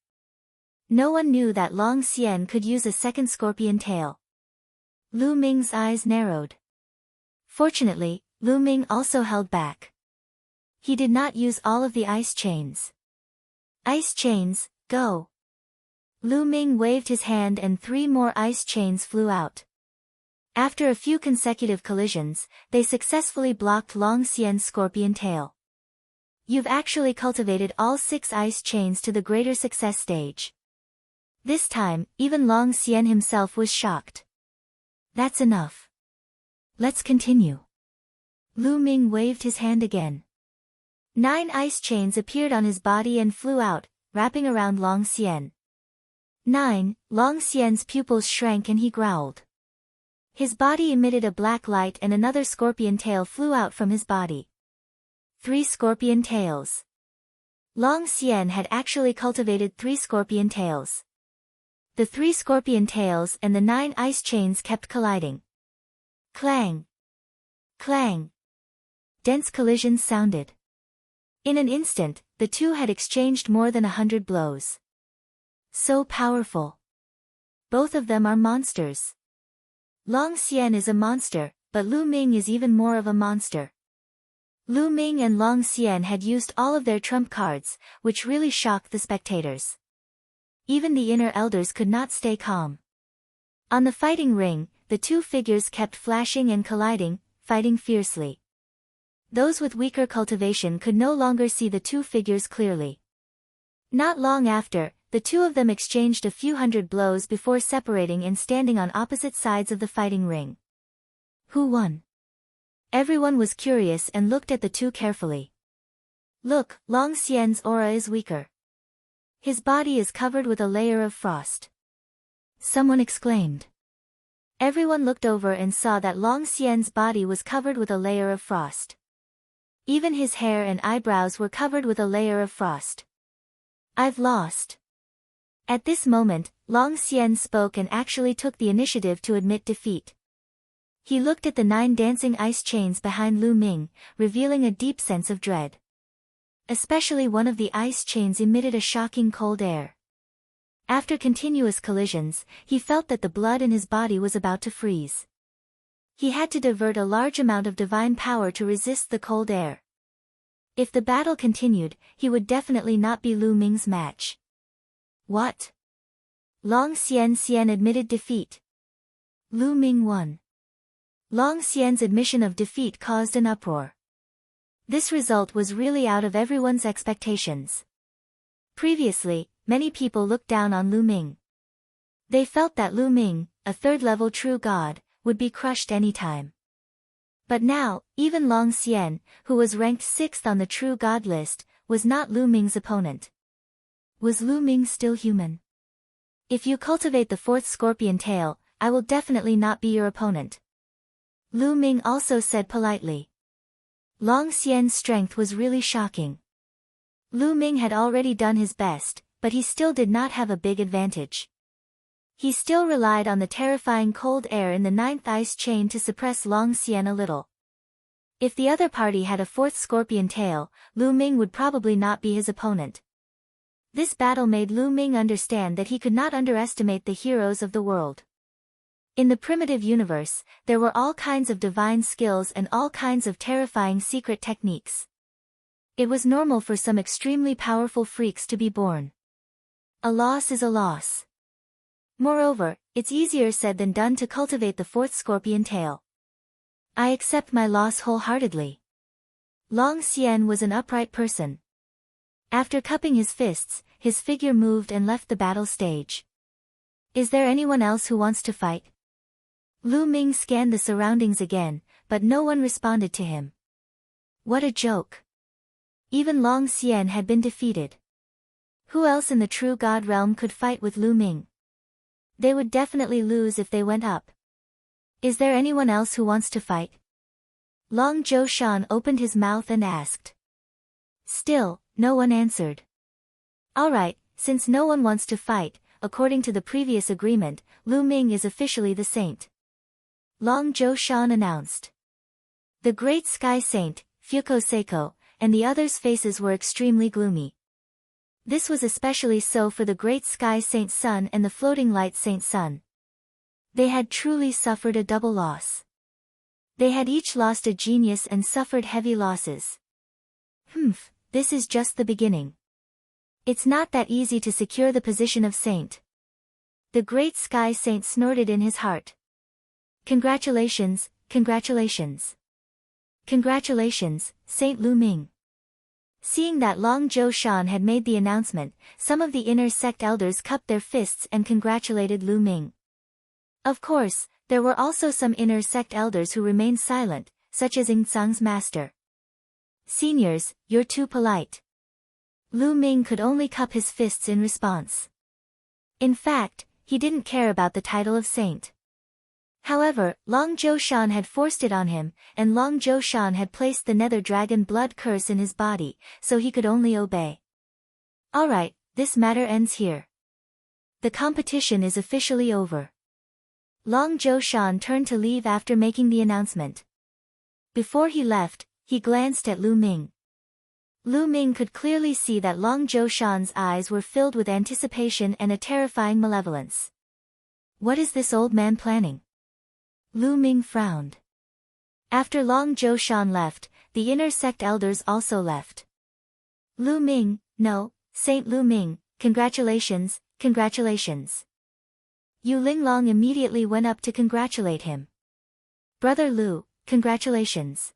No one knew that Long Xian could use a second scorpion tail. Lu Ming's eyes narrowed. Fortunately, Lu Ming also held back. He did not use all of the ice chains. Ice chains, go! Lu Ming waved his hand and 3 more ice chains flew out. After a few consecutive collisions, they successfully blocked Long Xian's scorpion tail. You've actually cultivated all 6 ice chains to the greater success stage. This time, even Long Xian himself was shocked. That's enough. Let's continue. Lu Ming waved his hand again. 9 ice chains appeared on his body and flew out, wrapping around Long Xian. 9, Long Xian's pupils shrank and he growled. His body emitted a black light and another scorpion tail flew out from his body. 3 scorpion tails. Long Xian had actually cultivated 3 scorpion tails. The 3 scorpion tails and the 9 ice chains kept colliding. Clang! Clang! Dense collisions sounded. In an instant, the two had exchanged more than 100 blows. So powerful. Both of them are monsters. Long Xian is a monster, but Lu Ming is even more of a monster. Lu Ming and Long Xian had used all of their trump cards, which really shocked the spectators. Even the inner elders could not stay calm. On the fighting ring, the two figures kept flashing and colliding, fighting fiercely. Those with weaker cultivation could no longer see the two figures clearly. Not long after, the two of them exchanged a few hundred blows before separating and standing on opposite sides of the fighting ring. Who won? Everyone was curious and looked at the two carefully. Look, Long Xian's aura is weaker. His body is covered with a layer of frost. Someone exclaimed. Everyone looked over and saw that Long Xian's body was covered with a layer of frost. Even his hair and eyebrows were covered with a layer of frost. I've lost. At this moment, Long Xian spoke and actually took the initiative to admit defeat. He looked at the 9 dancing ice chains behind Lu Ming, revealing a deep sense of dread. Especially one of the ice chains emitted a shocking cold air. After continuous collisions, he felt that the blood in his body was about to freeze. He had to divert a large amount of divine power to resist the cold air. If the battle continued, he would definitely not be Lu Ming's match. What? Long Xian admitted defeat. Lu Ming won. Long Xian's admission of defeat caused an uproar. This result was really out of everyone's expectations. Previously, many people looked down on Lu Ming. They felt that Lu Ming, a third-level true god, would be crushed anytime. But now, even Long Xian, who was ranked 6th on the true god list, was not Lu Ming's opponent. Was Lu Ming still human? If you cultivate the 4th scorpion tail, I will definitely not be your opponent. Lu Ming also said politely. Long Xian's strength was really shocking. Lu Ming had already done his best, but he still did not have a big advantage. He still relied on the terrifying cold air in the ninth ice chain to suppress Long Xian a little. If the other party had a fourth scorpion tail, Lu Ming would probably not be his opponent. This battle made Lu Ming understand that he could not underestimate the heroes of the world. In the primitive universe, there were all kinds of divine skills and all kinds of terrifying secret techniques. It was normal for some extremely powerful freaks to be born. A loss is a loss. Moreover, it's easier said than done to cultivate the fourth scorpion tail. I accept my loss wholeheartedly. Long Xian was an upright person. After cupping his fists, his figure moved and left the battle stage. Is there anyone else who wants to fight? Lu Ming scanned the surroundings again, but no one responded to him. What a joke. Even Long Xian had been defeated. Who else in the true God realm could fight with Lu Ming? They would definitely lose if they went up. Is there anyone else who wants to fight? Long Zhou Shan opened his mouth and asked. Still, no one answered. Alright, since no one wants to fight, according to the previous agreement, Lu Ming is officially the saint. Long Zhou Shan announced. The great sky saint, Fuko Seiko, and the others' faces were extremely gloomy. This was especially so for the great sky saint Sun and the floating light saint Sun. They had truly suffered a double loss. They had each lost a genius and suffered heavy losses. This is just the beginning. It's not that easy to secure the position of saint. The great sky saint snorted in his heart. Congratulations, congratulations. Congratulations, Saint Lu Ming. Seeing that Long Zhou Shan had made the announcement, some of the inner sect elders cupped their fists and congratulated Lu Ming. Of course, there were also some inner sect elders who remained silent, such as Ying Tsang's master. Seniors, you're too polite. Lu Ming could only cup his fists in response. In fact, he didn't care about the title of saint. However, Long Zhou Shan had forced it on him, and Long Zhou Shan had placed the nether dragon blood curse in his body, so he could only obey. Alright, this matter ends here. The competition is officially over. Long Zhou Shan turned to leave after making the announcement. Before he left, he glanced at Lu Ming. Lu Ming could clearly see that Long Zhou Shan's eyes were filled with anticipation and a terrifying malevolence. What is this old man planning? Lu Ming frowned. After Long Zhou Shan left, the inner sect elders also left. Lu Ming, no, Saint Lu Ming, congratulations, congratulations. Yu Linglong immediately went up to congratulate him. Brother Lu, congratulations.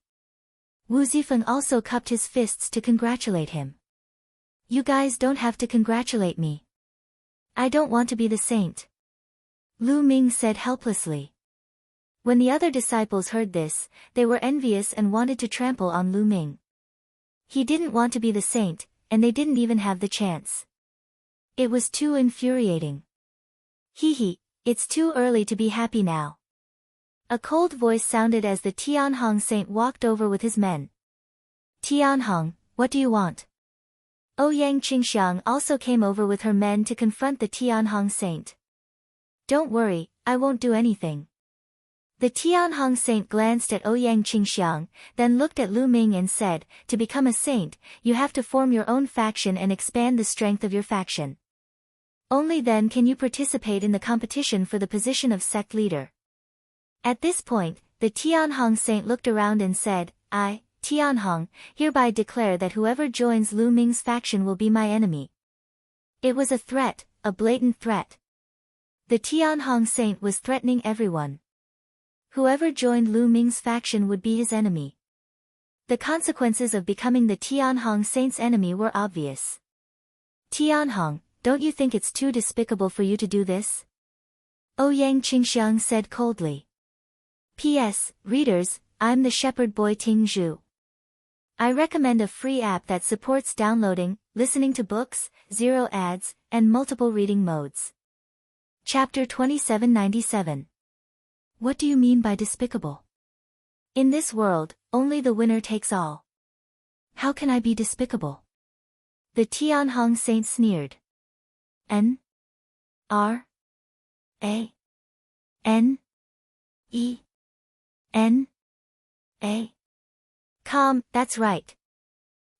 Wu Zifeng also cupped his fists to congratulate him. You guys don't have to congratulate me. I don't want to be the saint. Lu Ming said helplessly. When the other disciples heard this, they were envious and wanted to trample on Lu Ming. He didn't want to be the saint, and they didn't even have the chance. It was too infuriating. Hee, it's too early to be happy now. A cold voice sounded as the Tianhong saint walked over with his men. Tianhong, what do you want? Ouyang Qingxiang also came over with her men to confront the Tianhong saint. Don't worry, I won't do anything. The Tianhong saint glanced at Ouyang Qingxiang, then looked at Lu Ming and said, to become a saint, you have to form your own faction and expand the strength of your faction. Only then can you participate in the competition for the position of sect leader. At this point, the Tianhong saint looked around and said, I, Tianhong, hereby declare that whoever joins Lu Ming's faction will be my enemy. It was a threat, a blatant threat. The Tianhong saint was threatening everyone. Whoever joined Lu Ming's faction would be his enemy. The consequences of becoming the Tianhong saint's enemy were obvious. Tianhong, don't you think it's too despicable for you to do this? Ouyang Qingxiang said coldly. P.S. Readers, I'm the shepherd boy Ting Zhu. I recommend a free app that supports downloading, listening to books, zero ads, and multiple reading modes. Chapter 2797. What do you mean by despicable? In this world, only the winner takes all. How can I be despicable? The Tianhong saint sneered. N. R. A. N. E. N. A. Calm, that's right.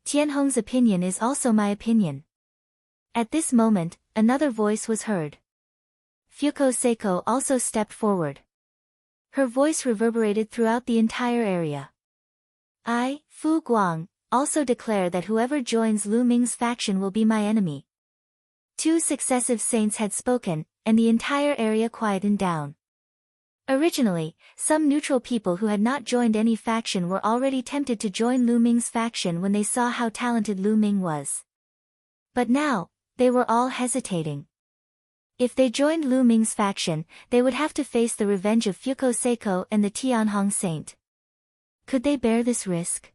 Tianhong's opinion is also my opinion. At this moment, another voice was heard. Fuko Seiko also stepped forward. Her voice reverberated throughout the entire area. I, Fu Guang, also declare that whoever joins Lu Ming's faction will be my enemy. 2 successive saints had spoken, and the entire area quietened down. Originally, some neutral people who had not joined any faction were already tempted to join Lu Ming's faction when they saw how talented Lu Ming was. But now, they were all hesitating. If they joined Lu Ming's faction, they would have to face the revenge of Fuko Seiko and the Tianhong saint. Could they bear this risk?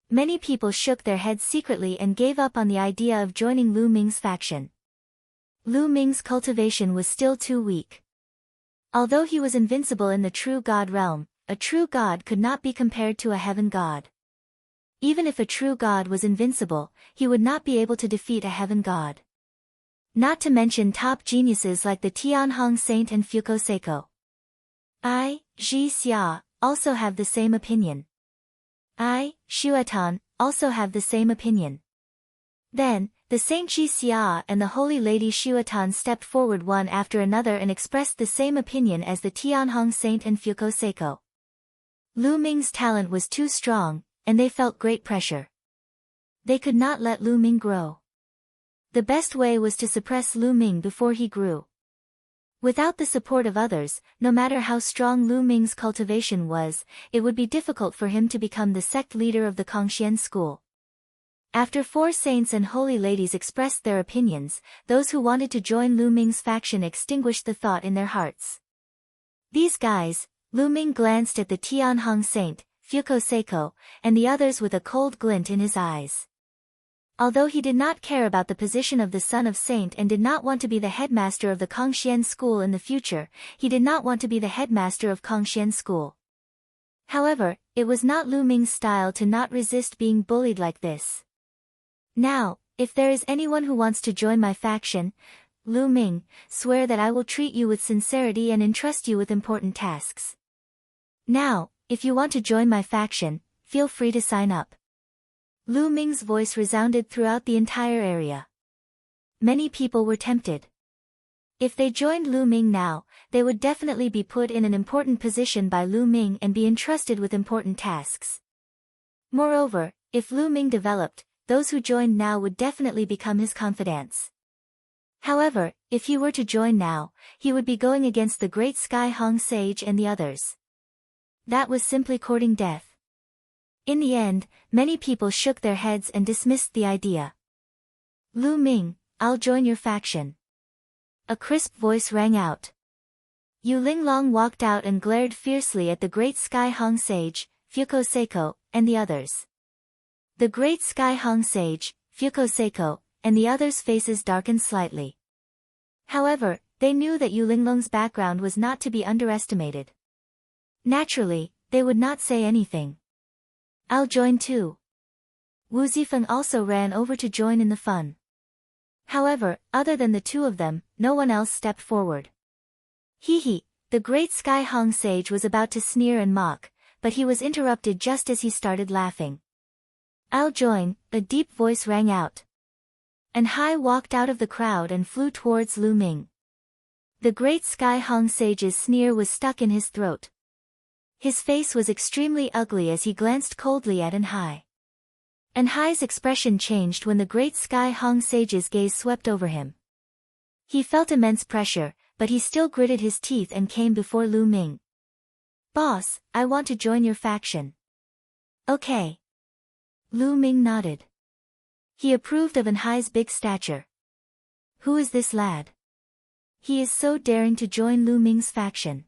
Many people shook their heads secretly and gave up on the idea of joining Lu Ming's faction. Lu Ming's cultivation was still too weak. Although he was invincible in the true god realm, a true god could not be compared to a heaven god. Even if a true god was invincible, he would not be able to defeat a heaven god. Not to mention top geniuses like the Tianhong saint and Fuko Seiko. I, Ji Xia, also have the same opinion. I, Xuetan, also have the same opinion. Then, the Saint Ji Xia and the Holy Lady Xuetan stepped forward one after another and expressed the same opinion as the Tianhong saint and Fuko Seiko. Lu Ming's talent was too strong, and they felt great pressure. They could not let Lu Ming grow. The best way was to suppress Lu Ming before he grew. Without the support of others, no matter how strong Lu Ming's cultivation was, it would be difficult for him to become the sect leader of the Kongxian school. After 4 saints and holy ladies expressed their opinions, those who wanted to join Lu Ming's faction extinguished the thought in their hearts. These guys, Lu Ming glanced at the Tianhong saint, Fuko Seiko, and the others with a cold glint in his eyes. Although he did not care about the position of the son of saint and did not want to be the headmaster of the Kongxian school in the future, he did not want to be the headmaster of Kongxian school. However, it was not Lu Ming's style to not resist being bullied like this. Now, if there is anyone who wants to join my faction, Lu Ming, swear that I will treat you with sincerity and entrust you with important tasks. Now, if you want to join my faction, feel free to sign up. Lu Ming's voice resounded throughout the entire area. Many people were tempted. If they joined Lu Ming now, they would definitely be put in an important position by Lu Ming and be entrusted with important tasks. Moreover, if Lu Ming developed, those who joined now would definitely become his confidants. However, if he were to join now, he would be going against the great Sky Hong sage and the others. That was simply courting death. In the end, many people shook their heads and dismissed the idea. Lu Ming, I'll join your faction. A crisp voice rang out. Yu Linglong walked out and glared fiercely at the great Sky Hong sage, Fuko Seiko, and the others. The great Sky Hong sage, Fuko Seiko, and the others' faces darkened slightly. However, they knew that Yu Linglong's background was not to be underestimated. Naturally, they would not say anything. I'll join too. Wu Zifeng also ran over to join in the fun. However, other than the 2 of them, no one else stepped forward. Hee, the great Sky Hong sage was about to sneer and mock, but he was interrupted just as he started laughing. I'll join, a deep voice rang out. And Hai walked out of the crowd and flew towards Lu Ming. The great Sky Hong sage's sneer was stuck in his throat. His face was extremely ugly as he glanced coldly at Anhai. Anhai's expression changed when the great Sky Hong sage's gaze swept over him. He felt immense pressure, but he still gritted his teeth and came before Lu Ming. Boss, I want to join your faction. Okay. Lu Ming nodded. He approved of Anhai's big stature. Who is this lad? He is so daring to join Lu Ming's faction.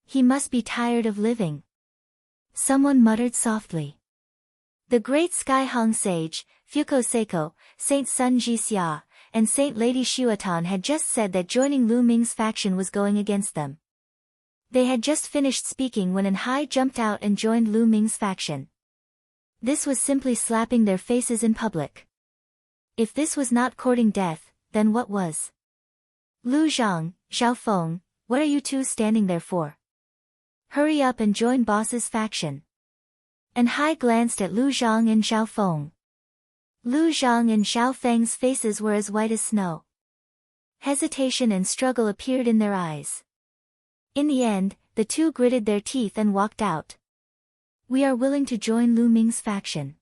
He must be tired of living. Someone muttered softly. The great Sky Hong sage, Fuko Seiko, Saint Sun Ji Xia, and Saint Lady Xuetan had just said that joining Lu Ming's faction was going against them. They had just finished speaking when Hai jumped out and joined Lu Ming's faction. This was simply slapping their faces in public. If this was not courting death, then what was? Lu Zhang, Xiaofeng, what are you two standing there for? Hurry up and join boss's faction. Hai glanced at Lu Zhang and Xiaofeng. Lu Zhang and Xiaofeng's faces were as white as snow. Hesitation and struggle appeared in their eyes. In the end, the two gritted their teeth and walked out. We are willing to join Lu Ming's faction.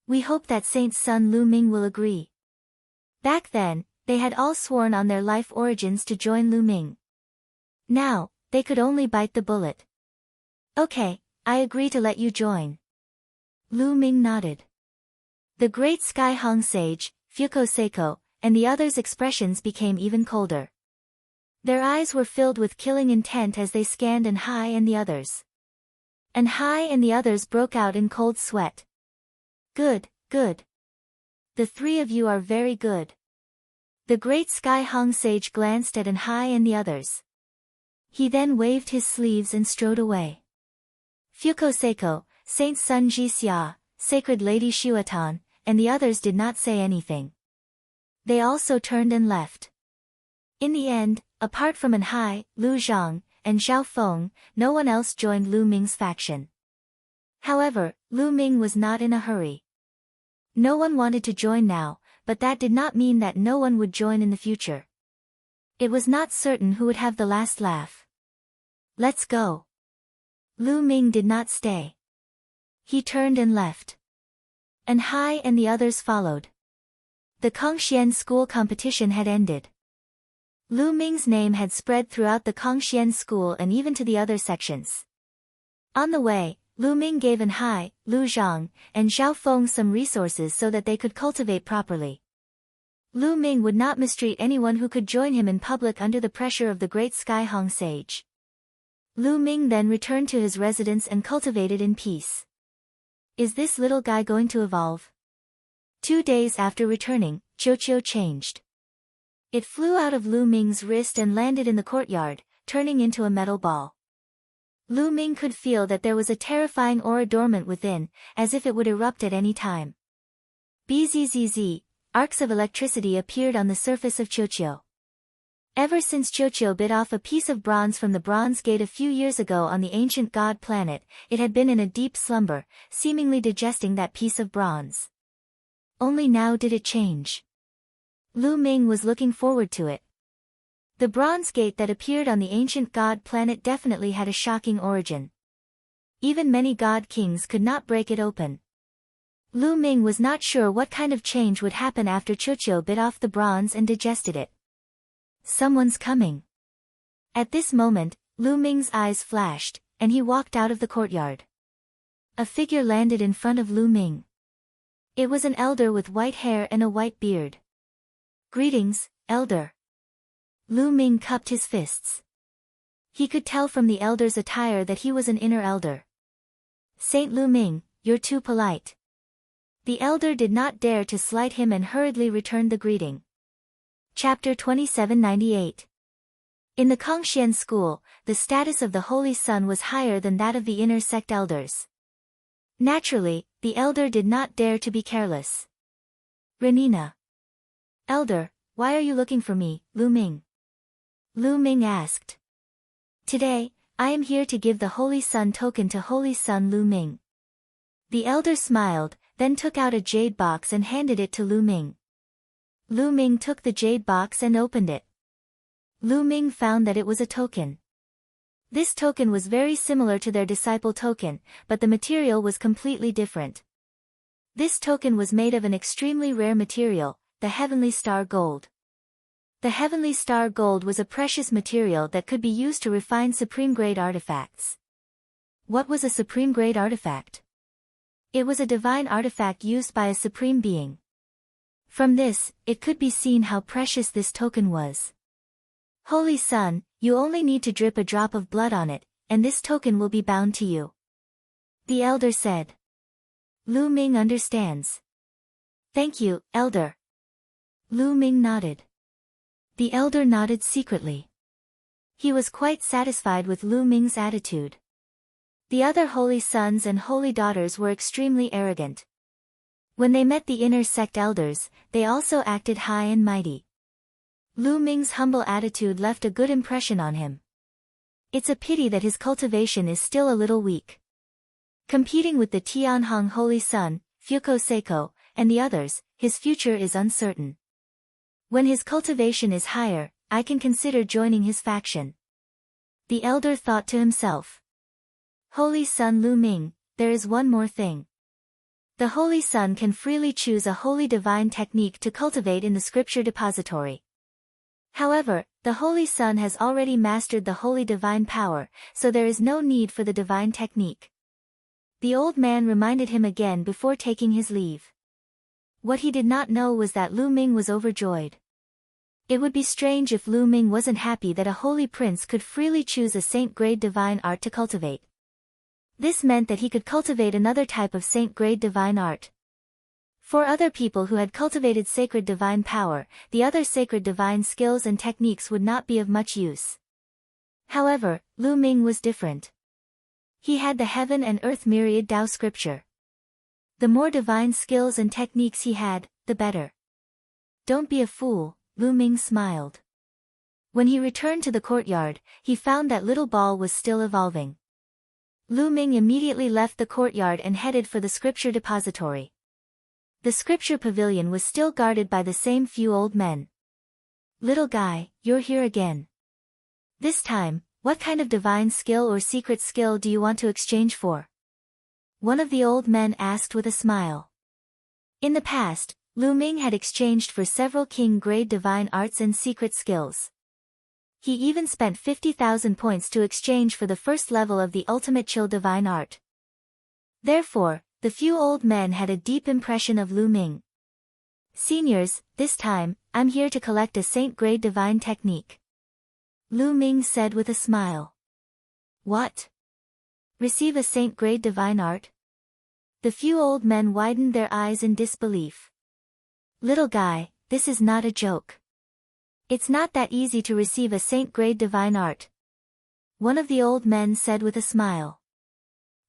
We hope that Saint's son Lu Ming will agree. Back then, they had all sworn on their life origins to join Lu Ming. Now, they could only bite the bullet. Okay, I agree to let you join. Lu Ming nodded. The great Sky Hong sage, Fuko Seiko, and the others' expressions became even colder. Their eyes were filled with killing intent as they scanned Hai and the others. Hai and the others broke out in cold sweat. Good, good. The three of you are very good. The great Sky Hong sage glanced at Hai and the others. He then waved his sleeves and strode away. Fuko Seiko, Saint Sun Jixia, Sacred Lady Xuatan, and the others did not say anything. They also turned and left. In the end, apart from Hai, Lu Zhang, and Xiaofeng, no one else joined Lu Ming's faction. However, Lu Ming was not in a hurry. No one wanted to join now, but that did not mean that no one would join in the future. It was not certain who would have the last laugh. Let's go. Lu Ming did not stay. He turned and left. Hai and the others followed. The Kongxian school competition had ended. Lu Ming's name had spread throughout the Kongxian school and even to the other sections. On the way, Lu Ming gave Hai, Lu Zhang, and Xiaofeng some resources so that they could cultivate properly. Lu Ming would not mistreat anyone who could join him in public under the pressure of the great Sky Hong sage. Lu Ming then returned to his residence and cultivated in peace. Is this little guy going to evolve? 2 days after returning, Qiuqiu changed. It flew out of Lu Ming's wrist and landed in the courtyard, turning into a metal ball. Lu Ming could feel that there was a terrifying aura dormant within, as if it would erupt at any time. Bzzz, arcs of electricity appeared on the surface of Qiuqiu. Ever since Qiuqiu bit off a piece of bronze from the Bronze Gate a few years ago on the ancient god planet, it had been in a deep slumber, seemingly digesting that piece of bronze. Only now did it change. Lu Ming was looking forward to it. The Bronze Gate that appeared on the ancient god planet definitely had a shocking origin. Even many god kings could not break it open. Lu Ming was not sure what kind of change would happen after Qiuqiu bit off the bronze and digested it. Someone's coming. At this moment, Lu Ming's eyes flashed, and he walked out of the courtyard. A figure landed in front of Lu Ming. It was an elder with white hair and a white beard. Greetings, elder. Lu Ming cupped his fists. He could tell from the elder's attire that he was an inner elder. Saint Lu Ming, you're too polite. The elder did not dare to slight him and hurriedly returned the greeting. Chapter 2798. In the Kongxian school, the status of the Holy Son was higher than that of the inner sect elders. Naturally, the elder did not dare to be careless. Renina. Elder, why are you looking for me, Lu Ming? Lu Ming asked. Today, I am here to give the Holy Son token to Holy Son Lu Ming. The elder smiled, then took out a jade box and handed it to Lu Ming. Lu Ming took the jade box and opened it. Lu Ming found that it was a token. This token was very similar to their disciple token, but the material was completely different. This token was made of an extremely rare material, the heavenly star gold. The heavenly star gold was a precious material that could be used to refine supreme-grade artifacts. What was a supreme-grade artifact? It was a divine artifact used by a supreme being. From this, it could be seen how precious this token was. Holy Son, you only need to drip a drop of blood on it, and this token will be bound to you. The elder said. Lu Ming understands. Thank you, elder. Lu Ming nodded. The elder nodded secretly. He was quite satisfied with Lu Ming's attitude. The other holy sons and holy daughters were extremely arrogant. When they met the inner sect elders, they also acted high and mighty. Lu Ming's humble attitude left a good impression on him. It's a pity that his cultivation is still a little weak. Competing with the Tianhong Holy Son, Fuko Seiko, and the others, his future is uncertain. When his cultivation is higher, I can consider joining his faction. The elder thought to himself. Holy Son Lu Ming, there is one more thing. The Holy Son can freely choose a holy divine technique to cultivate in the scripture depository. However, the Holy Son has already mastered the holy divine power, so there is no need for the divine technique. The old man reminded him again before taking his leave. What he did not know was that Lu Ming was overjoyed. It would be strange if Lu Ming wasn't happy that a holy prince could freely choose a saint-grade divine art to cultivate. This meant that he could cultivate another type of saint-grade divine art. For other people who had cultivated sacred divine power, the other sacred divine skills and techniques would not be of much use. However, Lu Ming was different. He had the heaven and earth myriad Tao scripture. The more divine skills and techniques he had, the better. Don't be a fool, Lu Ming smiled. When he returned to the courtyard, he found that little ball was still evolving. Lu Ming immediately left the courtyard and headed for the scripture depository. The scripture pavilion was still guarded by the same few old men. Little guy, you're here again. This time, what kind of divine skill or secret skill do you want to exchange for? One of the old men asked with a smile. In the past, Lu Ming had exchanged for several king-grade divine arts and secret skills. He even spent 50,000 points to exchange for the first level of the ultimate chill divine art. Therefore, the few old men had a deep impression of Lu Ming. Seniors, this time, I'm here to collect a saint-grade divine technique. Lu Ming said with a smile. What? Receive a saint-grade divine art? The few old men widened their eyes in disbelief. Little guy, this is not a joke. It's not that easy to receive a saint-grade divine art. One of the old men said with a smile.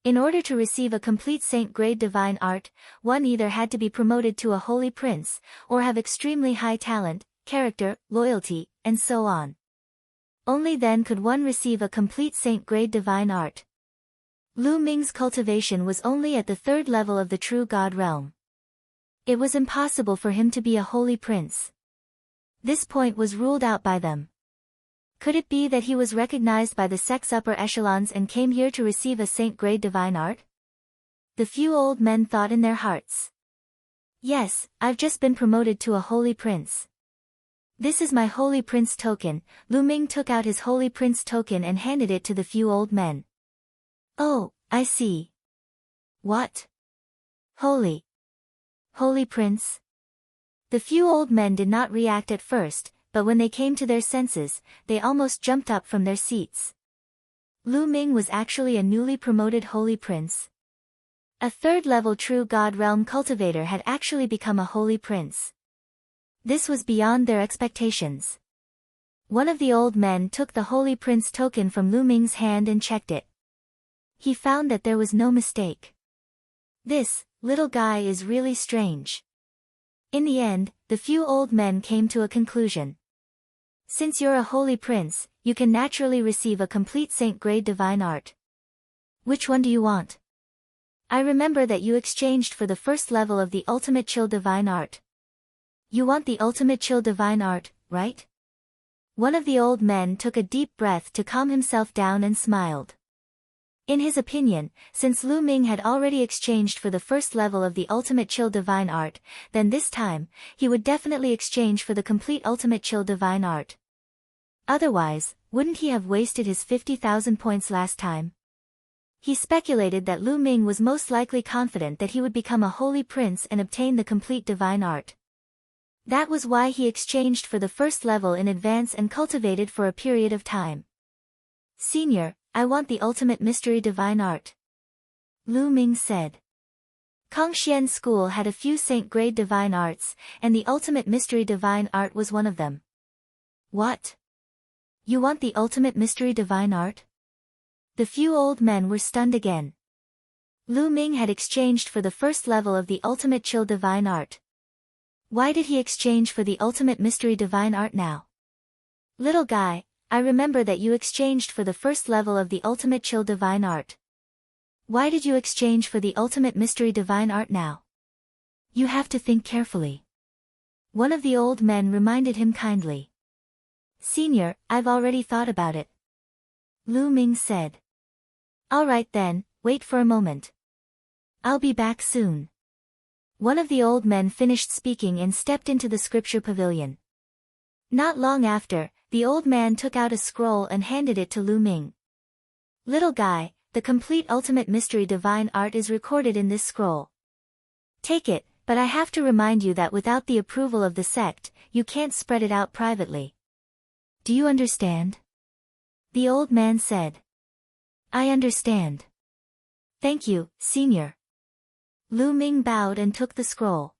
In order to receive a complete saint-grade divine art, one either had to be promoted to a holy prince, or have extremely high talent, character, loyalty, and so on. Only then could one receive a complete saint-grade divine art. Lu Ming's cultivation was only at the third level of the true God realm. It was impossible for him to be a holy prince. This point was ruled out by them. Could it be that he was recognized by the sect's upper echelons and came here to receive a saint-grade divine art? The few old men thought in their hearts. Yes, I've just been promoted to a holy prince. This is my holy prince token. Lu Ming took out his holy prince token and handed it to the few old men. Oh, I see. What? Holy prince? The few old men did not react at first, but when they came to their senses, they almost jumped up from their seats. Lu Ming was actually a newly promoted holy prince. A third-level true God realm cultivator had actually become a holy prince. This was beyond their expectations. One of the old men took the holy prince token from Lu Ming's hand and checked it. He found that there was no mistake. This little guy is really strange. In the end, the few old men came to a conclusion. Since you're a holy prince, you can naturally receive a complete saint-grade divine art. Which one do you want? I remember that you exchanged for the first level of the ultimate chill divine art. You want the ultimate chill divine art, right? One of the old men took a deep breath to calm himself down and smiled. In his opinion, since Lu Ming had already exchanged for the first level of the ultimate chill divine art, then this time, he would definitely exchange for the complete ultimate chill divine art. Otherwise, wouldn't he have wasted his 50,000 points last time? He speculated that Lu Ming was most likely confident that he would become a holy prince and obtain the complete divine art. That was why he exchanged for the first level in advance and cultivated for a period of time. Senior, I want the ultimate mystery divine art. Lu Ming said. Kongxian School had a few saint-grade divine arts, and the ultimate mystery divine art was one of them. What? You want the ultimate mystery divine art? The few old men were stunned again. Lu Ming had exchanged for the first level of the ultimate chill divine art. Why did he exchange for the ultimate mystery divine art now? Little guy, I remember that you exchanged for the first level of the ultimate chill divine art. Why did you exchange for the ultimate mystery divine art now? You have to think carefully. One of the old men reminded him kindly. Senior, I've already thought about it. Lu Ming said. All right then, wait for a moment. I'll be back soon. One of the old men finished speaking and stepped into the scripture pavilion. Not long after, the old man took out a scroll and handed it to Lu Ming. Little guy, the complete ultimate mystery divine art is recorded in this scroll. Take it, but I have to remind you that without the approval of the sect, you can't spread it out privately. Do you understand? The old man said. I understand. Thank you, Senior. Lu Ming bowed and took the scroll.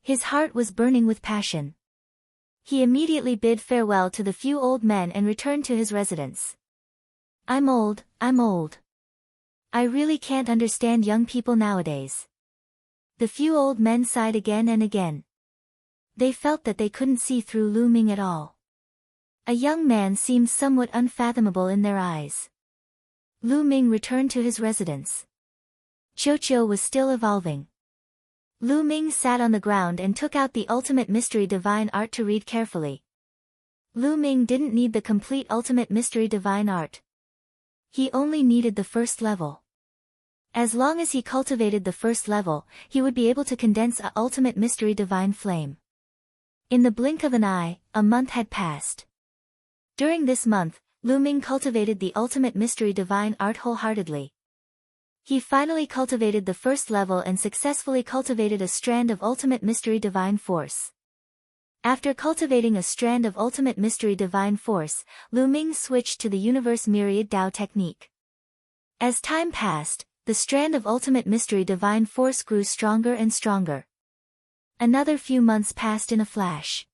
His heart was burning with passion. He immediately bid farewell to the few old men and returned to his residence. I'm old. I really can't understand young people nowadays. The few old men sighed again and again. They felt that they couldn't see through Lu Ming at all. A young man seemed somewhat unfathomable in their eyes. Lu Ming returned to his residence. Qiu was still evolving. Lu Ming sat on the ground and took out the ultimate mystery divine art to read carefully. Lu Ming didn't need the complete ultimate mystery divine art. He only needed the first level. As long as he cultivated the first level, he would be able to condense a ultimate mystery divine flame. In the blink of an eye, a month had passed. During this month, Lu Ming cultivated the ultimate mystery divine art wholeheartedly. He finally cultivated the first level and successfully cultivated a strand of ultimate mystery divine force. After cultivating a strand of ultimate mystery divine force, Lu Ming switched to the universe myriad Dao technique. As time passed, the strand of ultimate mystery divine force grew stronger and stronger. Another few months passed in a flash.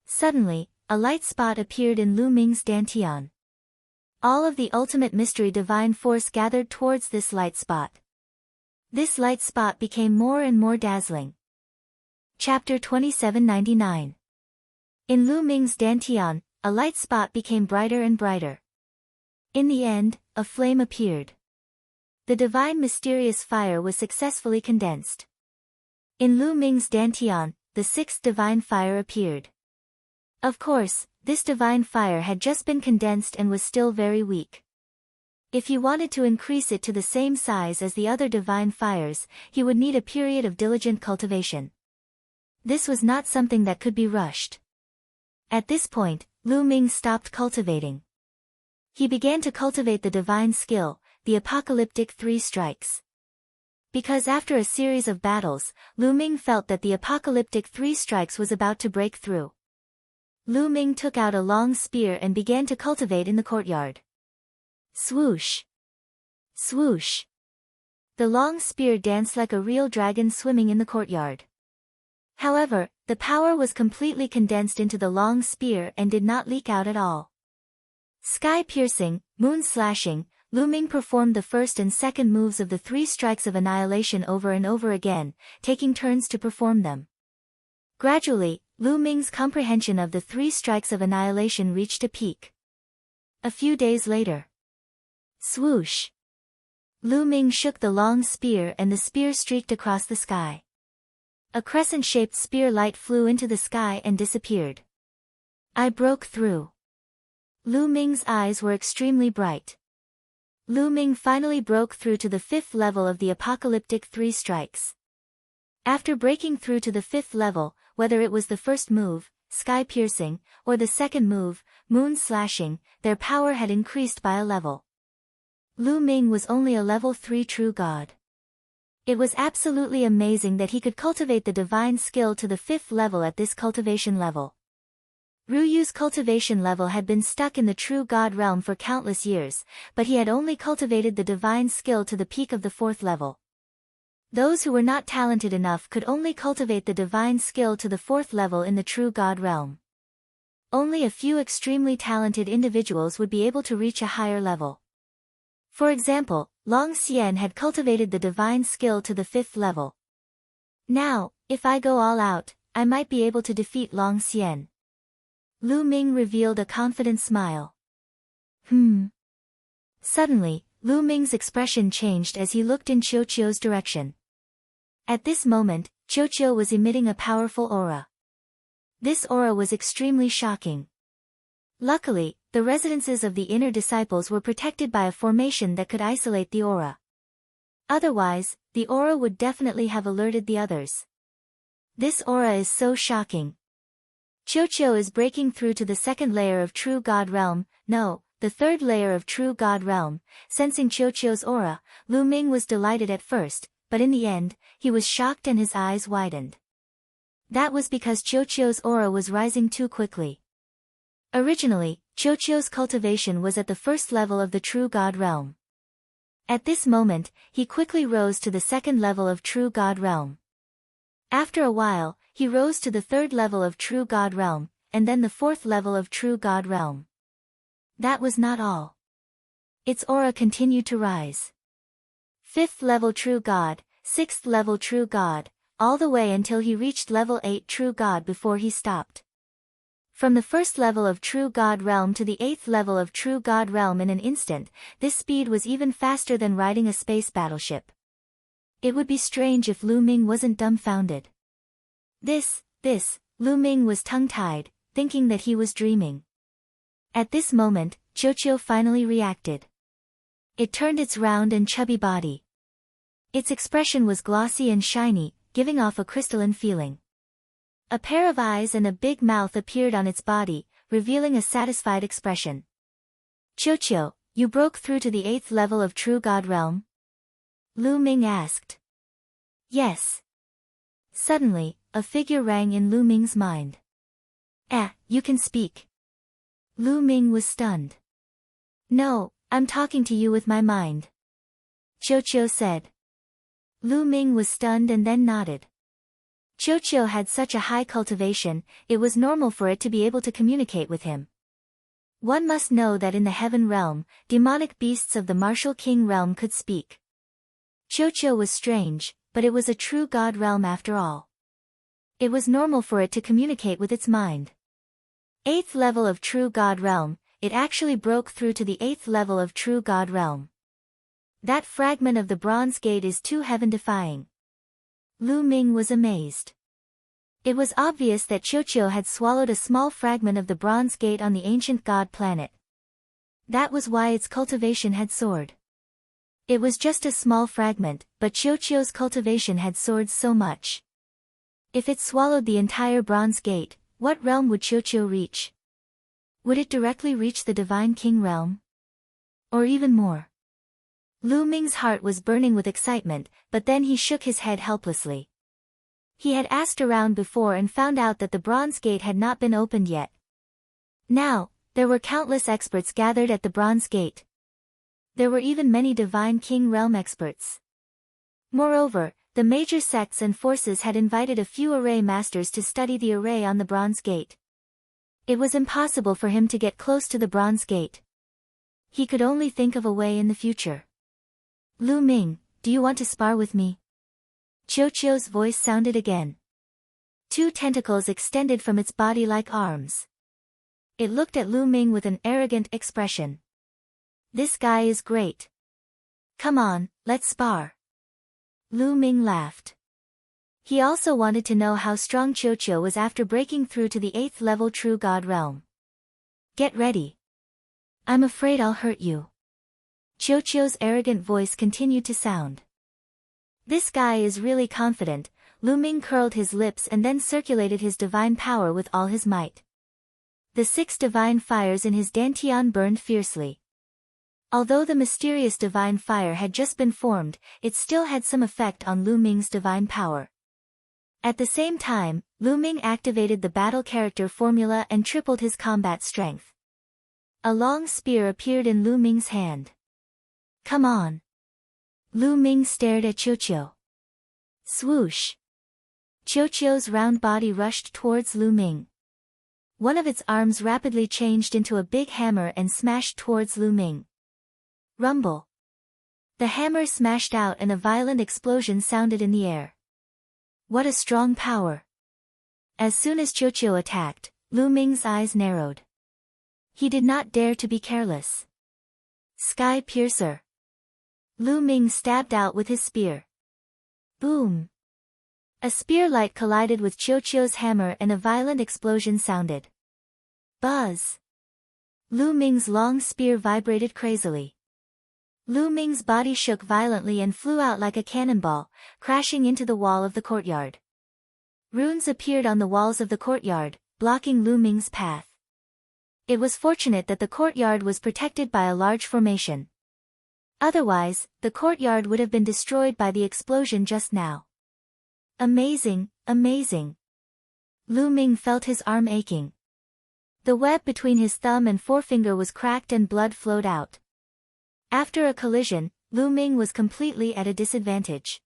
Suddenly, a light spot appeared in Lu Ming's dantian. All of the ultimate mystery divine force gathered towards this light spot. This light spot became more and more dazzling. Chapter 2799. In Lu Ming's dantian, a light spot became brighter and brighter. In the end, a flame appeared. The divine mysterious fire was successfully condensed. In Lu Ming's dantian, the sixth divine fire appeared. Of course, this divine fire had just been condensed and was still very weak. If he wanted to increase it to the same size as the other divine fires, he would need a period of diligent cultivation. This was not something that could be rushed. At this point, Lu Ming stopped cultivating. He began to cultivate the divine skill, the apocalyptic 3 strikes. Because after a series of battles, Lu Ming felt that the apocalyptic 3 strikes was about to break through. Lu Ming took out a long spear and began to cultivate in the courtyard. Swoosh! Swoosh! The long spear danced like a real dragon swimming in the courtyard. However, the power was completely condensed into the long spear and did not leak out at all. Sky-piercing, moon-slashing, Lu Ming performed the first and second moves of the 3 strikes of annihilation over and over again, taking turns to perform them. Gradually, Lu Ming's comprehension of the 3 strikes of annihilation reached a peak. A few days later. Swoosh! Lu Ming shook the long spear and the spear streaked across the sky. A crescent-shaped spear light flew into the sky and disappeared. I broke through. Lu Ming's eyes were extremely bright. Lu Ming finally broke through to the 5th level of the apocalyptic 3 strikes. After breaking through to the 5th level, whether it was the first move, sky-piercing, or the second move, moon-slashing, their power had increased by a level. Lu Ming was only a level 3 true god. It was absolutely amazing that he could cultivate the divine skill to the 5th level at this cultivation level. Ryu's cultivation level had been stuck in the true god realm for countless years, but he had only cultivated the divine skill to the peak of the 4th level. Those who were not talented enough could only cultivate the divine skill to the 4th level in the true god realm. only a few extremely talented individuals would be able to reach a higher level. For example, Long Xian had cultivated the divine skill to the 5th level. Now, if I go all out, I might be able to defeat Long Xian. Lu Ming revealed a confident smile. Suddenly, Lu Ming's expression changed as he looked in Qiuqiu's direction. At this moment, Qiuqiu was emitting a powerful aura. This aura was extremely shocking. Luckily, the residences of the inner disciples were protected by a formation that could isolate the aura. Otherwise, the aura would definitely have alerted the others. This aura is so shocking. Qiuqiu is breaking through to the 2nd layer of True God Realm, no, the 3rd layer of True God Realm. Sensing Qiuqiu's aura, Lu Ming was delighted at first, but in the end, he was shocked and his eyes widened. That was because Qiuqiu's aura was rising too quickly. Originally, Qiuqiu's cultivation was at the 1st level of the True God Realm. At this moment, he quickly rose to the 2nd level of True God Realm. After a while, he rose to the 3rd level of True God Realm, and then the 4th level of True God Realm. That was not all. Its aura continued to rise. 5th level True God, 6th level True God, all the way until he reached level 8 True God before he stopped. From the 1st level of True God Realm to the 8th level of True God Realm in an instant, this speed was even faster than riding a space battleship. It would be strange if Lu Ming wasn't dumbfounded. Lu Ming was tongue-tied, thinking that he was dreaming. At this moment, Qiuqiu finally reacted. It turned its round and chubby body. Its expression was glossy and shiny, giving off a crystalline feeling. A pair of eyes and a big mouth appeared on its body, revealing a satisfied expression. Qiuqiu, you broke through to the 8th level of True God Realm? Lu Ming asked. Yes. Suddenly, a figure rang in Lu Ming's mind. You can speak. Lu Ming was stunned. No, I'm talking to you with my mind. Qiuqiu said. Lu Ming was stunned and then nodded. Qiuqiu had such a high cultivation, it was normal for it to be able to communicate with him. One must know that in the heaven realm, demonic beasts of the martial king realm could speak. Qiuqiu was strange, but it was a true god realm after all. It was normal for it to communicate with its mind. 8th level of True God Realm, it actually broke through to the 8th level of True God Realm. That fragment of the Bronze Gate is too heaven-defying. Lu Ming was amazed. It was obvious that Qiuqiu had swallowed a small fragment of the Bronze Gate on the ancient god planet. That was why its cultivation had soared. It was just a small fragment, but Qiuqiu's cultivation had soared so much. If it swallowed the entire Bronze Gate, what realm would Qiuqiu reach? Would it directly reach the Divine King realm? Or even more? Lu Ming's heart was burning with excitement, but then he shook his head helplessly. He had asked around before and found out that the Bronze Gate had not been opened yet. Now, there were countless experts gathered at the Bronze Gate. There were even many Divine King realm experts. Moreover, the major sects and forces had invited a few array masters to study the array on the Bronze Gate. It was impossible for him to get close to the Bronze Gate. He could only think of a way in the future. Lu Ming, do you want to spar with me? Qiuqiu's voice sounded again. 2 tentacles extended from its body like arms. It looked at Lu Ming with an arrogant expression. This guy is great. Come on, let's spar. Lu Ming laughed. He also wanted to know how strong Qiuqiu was after breaking through to the 8th level True God Realm. Get ready. I'm afraid I'll hurt you. Qiuqiu's arrogant voice continued to sound. This guy is really confident. Lu Ming curled his lips and then circulated his divine power with all his might. The 6 divine fires in his dantian burned fiercely. Although the mysterious divine fire had just been formed, it still had some effect on Lu Ming's divine power. At the same time, Lu Ming activated the battle character formula and tripled his combat strength. A long spear appeared in Lu Ming's hand. Come on. Lu Ming stared at Qiuqiu. Swoosh. Qiuqiu's round body rushed towards Lu Ming. One of its arms rapidly changed into a big hammer and smashed towards Lu Ming. Rumble. The hammer smashed out and a violent explosion sounded in the air. What a strong power! As soon as Qiu attacked, Lu Ming's eyes narrowed. He did not dare to be careless. Sky Piercer. Lu Ming stabbed out with his spear. Boom! A spear light collided with Qiu's hammer and a violent explosion sounded. Buzz! Lu Ming's long spear vibrated crazily. Lu Ming's body shook violently and flew out like a cannonball, crashing into the wall of the courtyard. Runes appeared on the walls of the courtyard, blocking Lu Ming's path. It was fortunate that the courtyard was protected by a large formation. Otherwise, the courtyard would have been destroyed by the explosion just now. Amazing, amazing. Lu Ming felt his arm aching. The web between his thumb and forefinger was cracked and blood flowed out. After a collision, Lu Ming was completely at a disadvantage.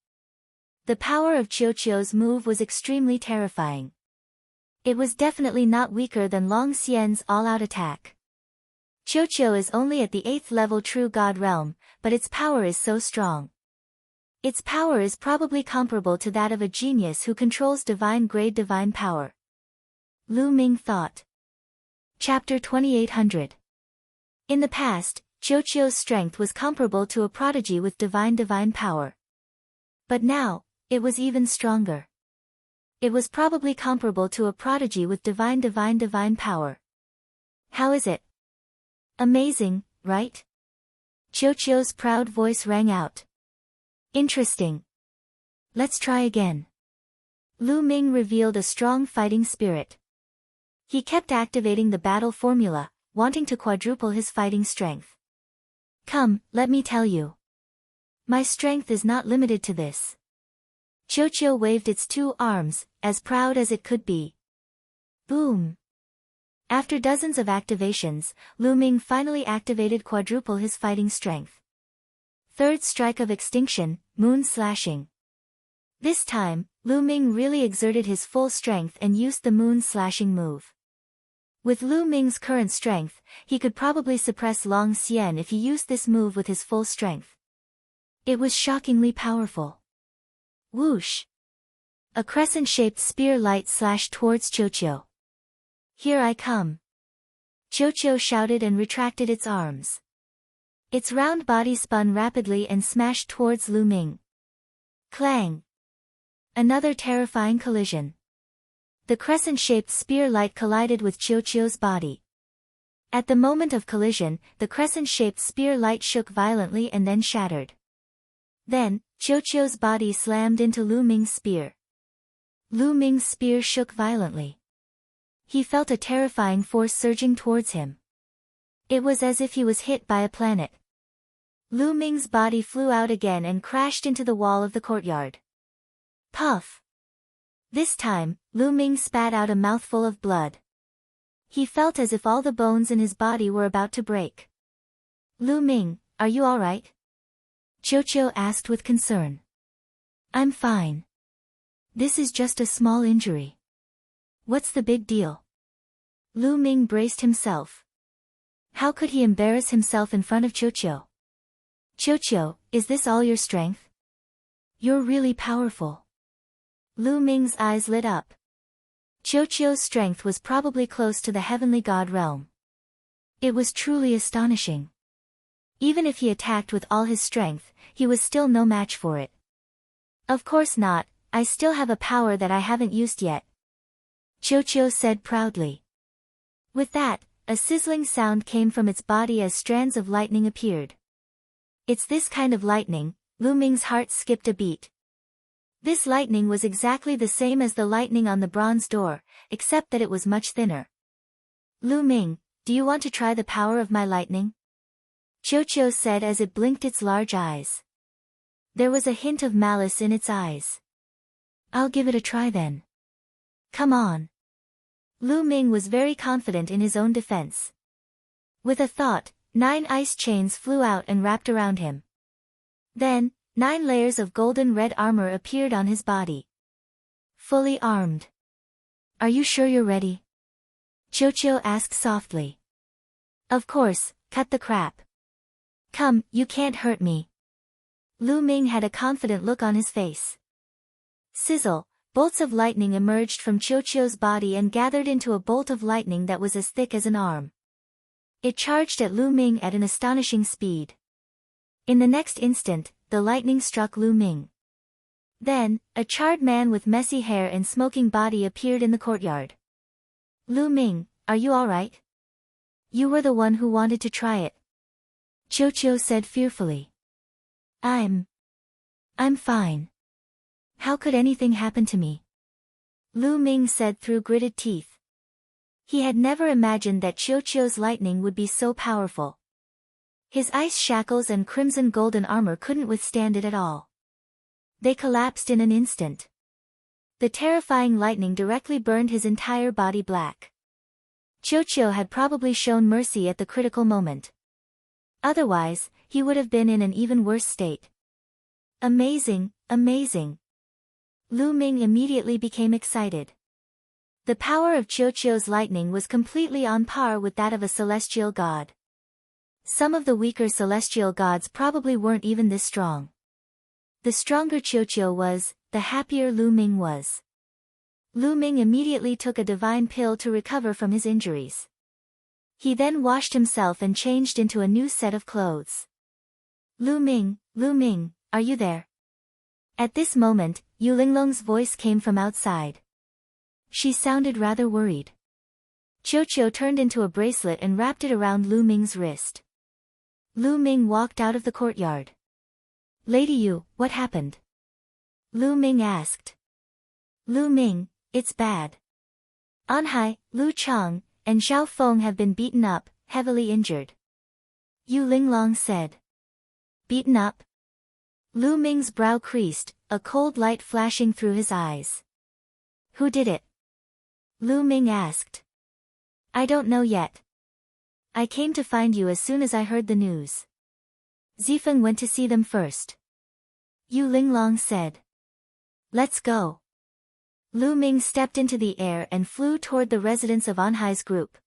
The power of Qiu's move was extremely terrifying. It was definitely not weaker than Long Xian's all-out attack. Qiu is only at the 8th level True God realm, but its power is so strong. Its power is probably comparable to that of a genius who controls divine-grade divine power. Lu Ming thought. Chapter 2800. In the past, Qiu's strength was comparable to a prodigy with divine power. But now, it was even stronger. It was probably comparable to a prodigy with divine power. How is it? Amazing, right? Qiu's proud voice rang out. Interesting. Let's try again. Lu Ming revealed a strong fighting spirit. He kept activating the battle formula, wanting to quadruple his fighting strength. Come, let me tell you. My strength is not limited to this. Qiu waved its 2 arms, as proud as it could be. Boom! After dozens of activations, Lu Ming finally activated quadruple his fighting strength. 3rd strike of extinction, moon slashing. This time, Lu Ming really exerted his full strength and used the moon slashing move. With Lu Ming's current strength, he could probably suppress Long Xian if he used this move with his full strength. It was shockingly powerful. Whoosh! A crescent-shaped spear light slashed towards Qiu. Here I come. Qiu shouted and retracted its arms. Its round body spun rapidly and smashed towards Lu Ming. Clang! Another terrifying collision. The crescent-shaped spear light collided with Qiu's body. At the moment of collision, the crescent-shaped spear light shook violently and then shattered. Then, Qiu's body slammed into Lu Ming's spear. Lu Ming's spear shook violently. He felt a terrifying force surging towards him. It was as if he was hit by a planet. Lu Ming's body flew out again and crashed into the wall of the courtyard. Puff! This time, Lu Ming spat out a mouthful of blood. He felt as if all the bones in his body were about to break. Lu Ming, are you alright? Qiu asked with concern. I'm fine. This is just a small injury. What's the big deal? Lu Ming braced himself. How could he embarrass himself in front of Qiu? Qiu, is this all your strength? You're really powerful. Lu Ming's eyes lit up. Qiu's strength was probably close to the heavenly god realm. It was truly astonishing. Even if he attacked with all his strength, he was still no match for it. Of course not, I still have a power that I haven't used yet. Qiu said proudly. With that, a sizzling sound came from its body as strands of lightning appeared. It's this kind of lightning, Lu Ming's heart skipped a beat. This lightning was exactly the same as the lightning on the bronze door, except that it was much thinner. Lu Ming, do you want to try the power of my lightning? Qiu said as it blinked its large eyes. There was a hint of malice in its eyes. I'll give it a try then. Come on. Lu Ming was very confident in his own defense. With a thought, 9 ice chains flew out and wrapped around him. Then, 9 layers of golden red armor appeared on his body. Fully armed. Are you sure you're ready? Chocho asked softly. Of course, cut the crap. Come, you can't hurt me. Lu Ming had a confident look on his face. Sizzle, bolts of lightning emerged from Chocho's body and gathered into a bolt of lightning that was as thick as an arm. It charged at Lu Ming at an astonishing speed. In the next instant, the lightning struck Lu Ming. Then, a charred man with messy hair and smoking body appeared in the courtyard. Lu Ming, are you alright? You were the one who wanted to try it. Chocho said fearfully. I'm fine. How could anything happen to me? Lu Ming said through gritted teeth. He had never imagined that Chocho's lightning would be so powerful. His ice shackles and crimson golden armor couldn't withstand it at all. They collapsed in an instant. The terrifying lightning directly burned his entire body black. Chocho had probably shown mercy at the critical moment. Otherwise, he would have been in an even worse state. Amazing, amazing. Lu Ming immediately became excited. The power of Chocho's lightning was completely on par with that of a celestial god. Some of the weaker celestial gods probably weren't even this strong. The stronger Chocho was, the happier Lu Ming was. Lu Ming immediately took a divine pill to recover from his injuries. He then washed himself and changed into a new set of clothes. Lu Ming, are you there? At this moment, Yu Linglong's voice came from outside. She sounded rather worried. Chocho turned into a bracelet and wrapped it around Lu Ming's wrist. Lu Ming walked out of the courtyard. Lady Yu, what happened? Lu Ming asked. Lu Ming, it's bad. Anhai, Lu Chang, and Xiao Feng have been beaten up, heavily injured. Yu Linglong said. Beaten up? Lu Ming's brow creased, a cold light flashing through his eyes. Who did it? Lu Ming asked. I don't know yet. I came to find you as soon as I heard the news. Zifeng went to see them first. Yu Linglong said. Let's go. Lu Ming stepped into the air and flew toward the residence of Anhai's group.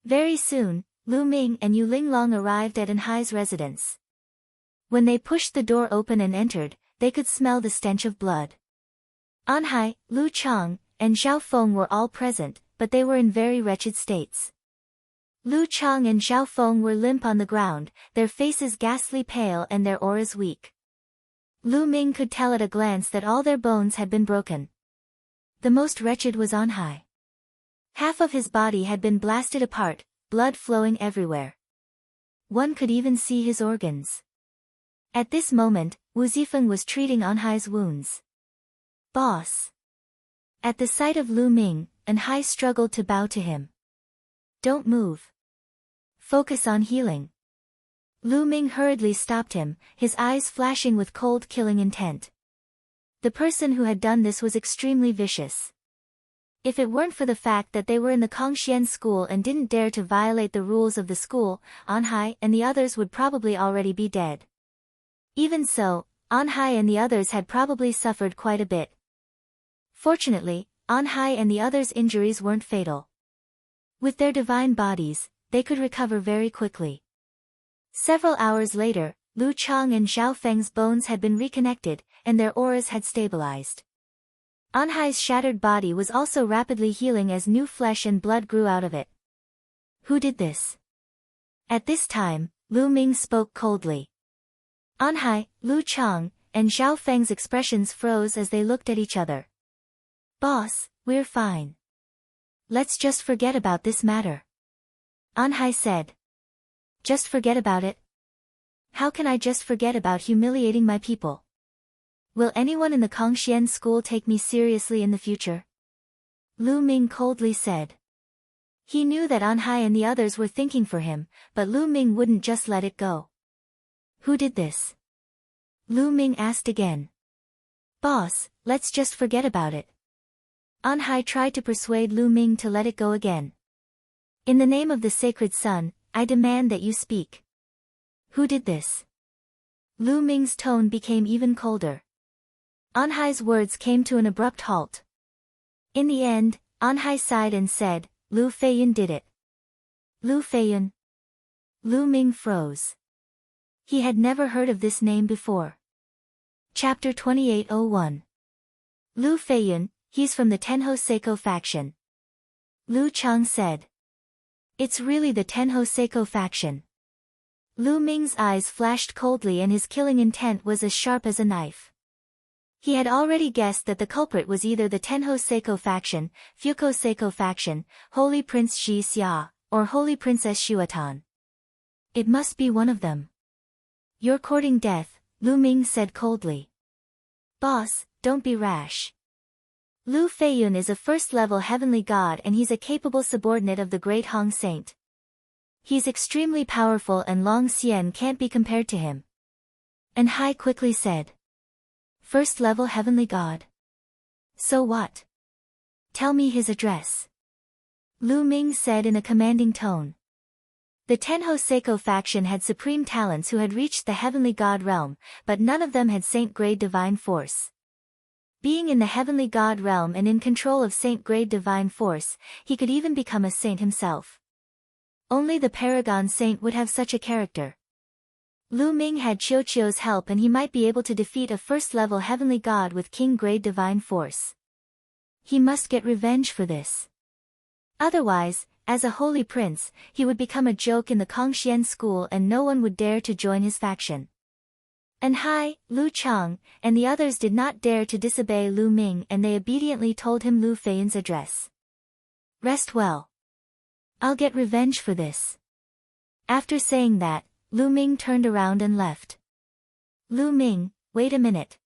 Very soon, Lu Ming and Yu Linglong arrived at Anhai's residence. When they pushed the door open and entered, they could smell the stench of blood. Anhai, Lu Chang, and Xiao Feng were all present, but they were in very wretched states. Lu Chang and Xiao Feng were limp on the ground, their faces ghastly pale and their auras weak. Lu Ming could tell at a glance that all their bones had been broken. The most wretched was Anhai. Half of his body had been blasted apart, blood flowing everywhere. One could even see his organs. At this moment, Wu Zifeng was treating Anhai's wounds. Boss. At the sight of Lu Ming, Anhai struggled to bow to him. Don't move. Focus on healing. Lu Ming hurriedly stopped him, his eyes flashing with cold killing intent. The person who had done this was extremely vicious. If it weren't for the fact that they were in the Kongxian school and didn't dare to violate the rules of the school, Anhai and the others would probably already be dead. Even so, Anhai and the others had probably suffered quite a bit. Fortunately, Anhai and the others' injuries weren't fatal. With their divine bodies, they could recover very quickly. Several hours later, Lu Chang and Xiao Feng's bones had been reconnected, and their auras had stabilized. Anhai's shattered body was also rapidly healing as new flesh and blood grew out of it. Who did this? At this time, Lu Ming spoke coldly. Anhai, Lu Chang, and Xiao Feng's expressions froze as they looked at each other. Boss, we're fine. Let's just forget about this matter. Anhai said. Just forget about it? How can I just forget about humiliating my people? Will anyone in the Kongxian school take me seriously in the future? Lu Ming coldly said. He knew that Anhai and the others were thinking for him, but Lu Ming wouldn't just let it go. Who did this? Lu Ming asked again. Boss, let's just forget about it. Anhai tried to persuade Lu Ming to let it go again. In the name of the sacred sun, I demand that you speak. Who did this? Lu Ming's tone became even colder. Anhai's words came to an abrupt halt. In the end, Anhai sighed and said, Lu Feiyun did it. Lu Feiyun. Lu Ming froze. He had never heard of this name before. Chapter 2801. Lu Feiyun, he's from the Tenho Seiko faction. Lu Chang said. It's really the Tenho Seiko faction. Lu Ming's eyes flashed coldly and his killing intent was as sharp as a knife. He had already guessed that the culprit was either the Tenho Seiko faction, Fuko Seiko faction, Holy Prince Shi Xia, or Holy Princess Xuatan. It must be one of them. You're courting death, Lu Ming said coldly. Boss, don't be rash. Lu Feiyun is a first-level heavenly god and he's a capable subordinate of the great Hong Saint. He's extremely powerful and Long Xian can't be compared to him. And Hai quickly said. First-level heavenly god? So what? Tell me his address. Lu Ming said in a commanding tone. The Tenho Seiko faction had supreme talents who had reached the heavenly god realm, but none of them had saint-grade divine force. Being in the heavenly god realm and in control of saint-grade divine force, he could even become a saint himself. Only the Paragon Saint would have such a character. Lu Ming had Qiuqiu's help and he might be able to defeat a first-level heavenly god with king-grade divine force. He must get revenge for this. Otherwise, as a holy prince, he would become a joke in the Kongxian school and no one would dare to join his faction. And Hai, Lu Chang, and the others did not dare to disobey Lu Ming and they obediently told him Lu Feiyun's address. Rest well. I'll get revenge for this. After saying that, Lu Ming turned around and left. Lu Ming, wait a minute.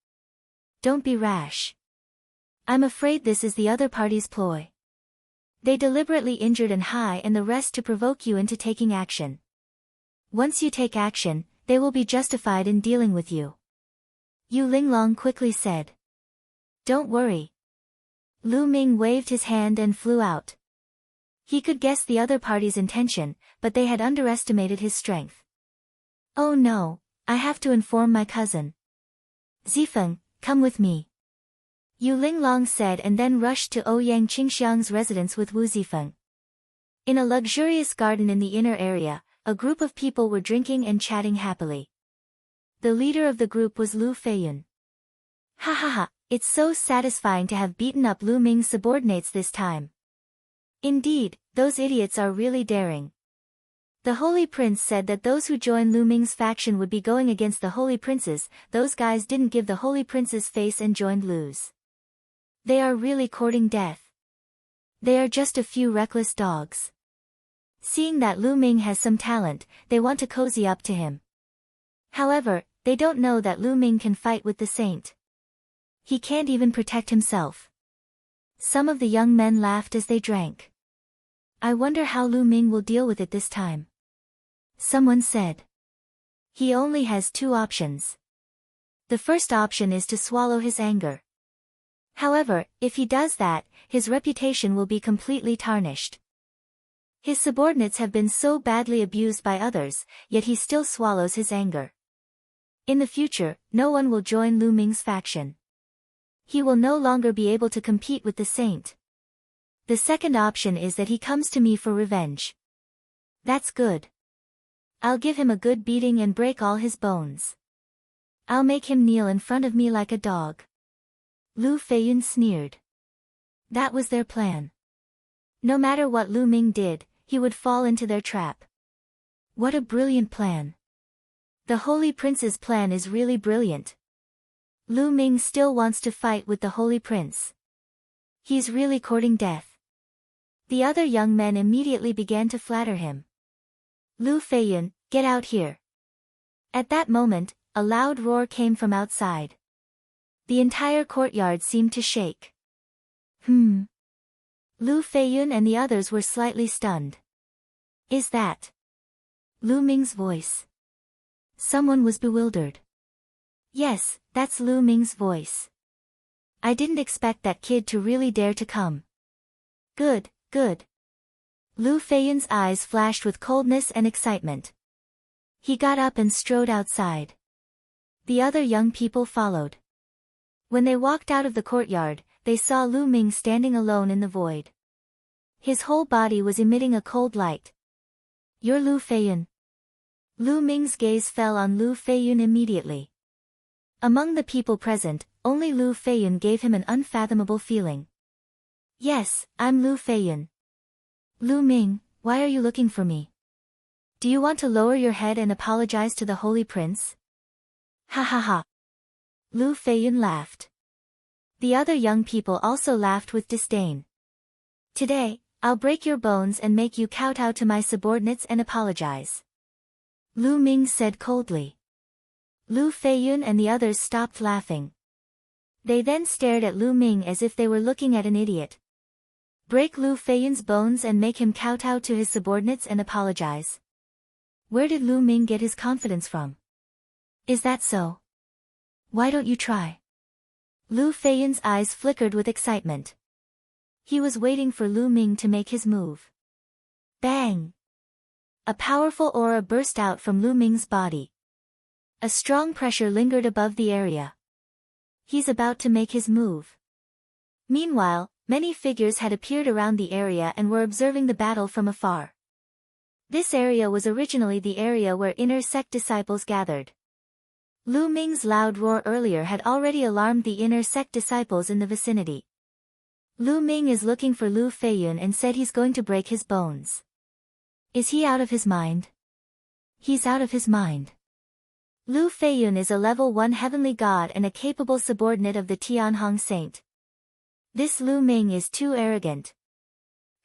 Don't be rash. I'm afraid this is the other party's ploy. They deliberately injured An Hai and the rest to provoke you into taking action. Once you take action, they will be justified in dealing with you. Yu Linglong quickly said. Don't worry. Lu Ming waved his hand and flew out. He could guess the other party's intention, but they had underestimated his strength. Oh no, I have to inform my cousin. Zifeng, come with me. Yu Linglong said and then rushed to Ouyang Qingxiang's residence with Wu Zifeng. In a luxurious garden in the inner area, a group of people were drinking and chatting happily. The leader of the group was Lu Feiyun. Ha ha ha, it's so satisfying to have beaten up Lu Ming's subordinates this time. Indeed, those idiots are really daring. The Holy Prince said that those who join Lu Ming's faction would be going against the Holy Princes. Those guys didn't give the Holy Prince's face and joined Lu's. They are really courting death. They are just a few reckless dogs. Seeing that Lu Ming has some talent, they want to cozy up to him. However, they don't know that Lu Ming can fight with the saint. He can't even protect himself. Some of the young men laughed as they drank. I wonder how Lu Ming will deal with it this time. Someone said. He only has two options. The first option is to swallow his anger. However, if he does that, his reputation will be completely tarnished. His subordinates have been so badly abused by others, yet he still swallows his anger. In the future, no one will join Lu Ming's faction. He will no longer be able to compete with the saint. The second option is that he comes to me for revenge. That's good. I'll give him a good beating and break all his bones. I'll make him kneel in front of me like a dog. Lu Feiyun sneered. That was their plan. No matter what Lu Ming did, he would fall into their trap. What a brilliant plan. The Holy Prince's plan is really brilliant. Lu Ming still wants to fight with the Holy Prince. He's really courting death. The other young men immediately began to flatter him. Lu Feiyun, get out here. At that moment, a loud roar came from outside. The entire courtyard seemed to shake. Lu Feiyun and the others were slightly stunned. Is that Lu Ming's voice? Someone was bewildered. Yes, that's Lu Ming's voice. I didn't expect that kid to really dare to come. Good, good. Lu Feiyun's eyes flashed with coldness and excitement. He got up and strode outside. The other young people followed. When they walked out of the courtyard, they saw Lu Ming standing alone in the void. His whole body was emitting a cold light. "You're Lu Feiyun." Lu Ming's gaze fell on Lu Feiyun immediately. Among the people present, only Lu Feiyun gave him an unfathomable feeling. "Yes, I'm Lu Feiyun." "Lu Ming, why are you looking for me? Do you want to lower your head and apologize to the Holy Prince?" "Ha ha ha." Lu Feiyun laughed. The other young people also laughed with disdain. "Today, I'll break your bones and make you kowtow to my subordinates and apologize." Lu Ming said coldly. Lu Feiyun and the others stopped laughing. They then stared at Lu Ming as if they were looking at an idiot. Break Lu Feiyun's bones and make him kowtow to his subordinates and apologize. Where did Lu Ming get his confidence from? Is that so? Why don't you try? Lu Feiyun's eyes flickered with excitement. He was waiting for Lu Ming to make his move. Bang! A powerful aura burst out from Lu Ming's body. A strong pressure lingered above the area. He's about to make his move. Meanwhile, many figures had appeared around the area and were observing the battle from afar. This area was originally the area where inner sect disciples gathered. Lu Ming's loud roar earlier had already alarmed the inner sect disciples in the vicinity. Lu Ming is looking for Lu Feiyun and said he's going to break his bones. Is he out of his mind? He's out of his mind. Lu Feiyun is a level 1 heavenly god and a capable subordinate of the Tianhong saint. This Lu Ming is too arrogant.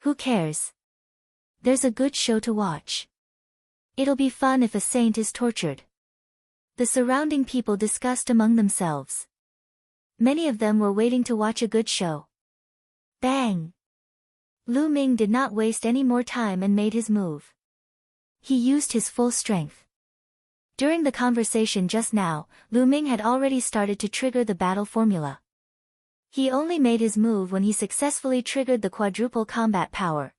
Who cares? There's a good show to watch. It'll be fun if a saint is tortured. The surrounding people discussed among themselves. Many of them were waiting to watch a good show. Bang! Lu Ming did not waste any more time and made his move. He used his full strength. During the conversation just now, Lu Ming had already started to trigger the battle formula. He only made his move when he successfully triggered the quadruple combat power.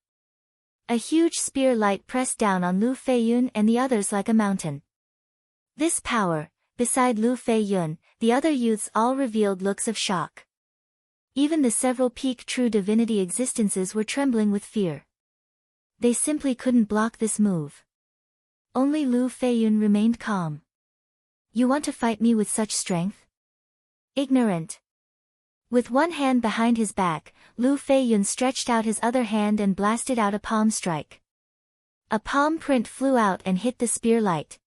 A huge spear light pressed down on Lu Feiyun and the others like a mountain. This power, beside Lu Feiyun, the other youths all revealed looks of shock. Even the several peak true divinity existences were trembling with fear. They simply couldn't block this move. Only Lu Feiyun remained calm. You want to fight me with such strength? Ignorant. With one hand behind his back, Lu Feiyun stretched out his other hand and blasted out a palm strike. A palm print flew out and hit the spear light.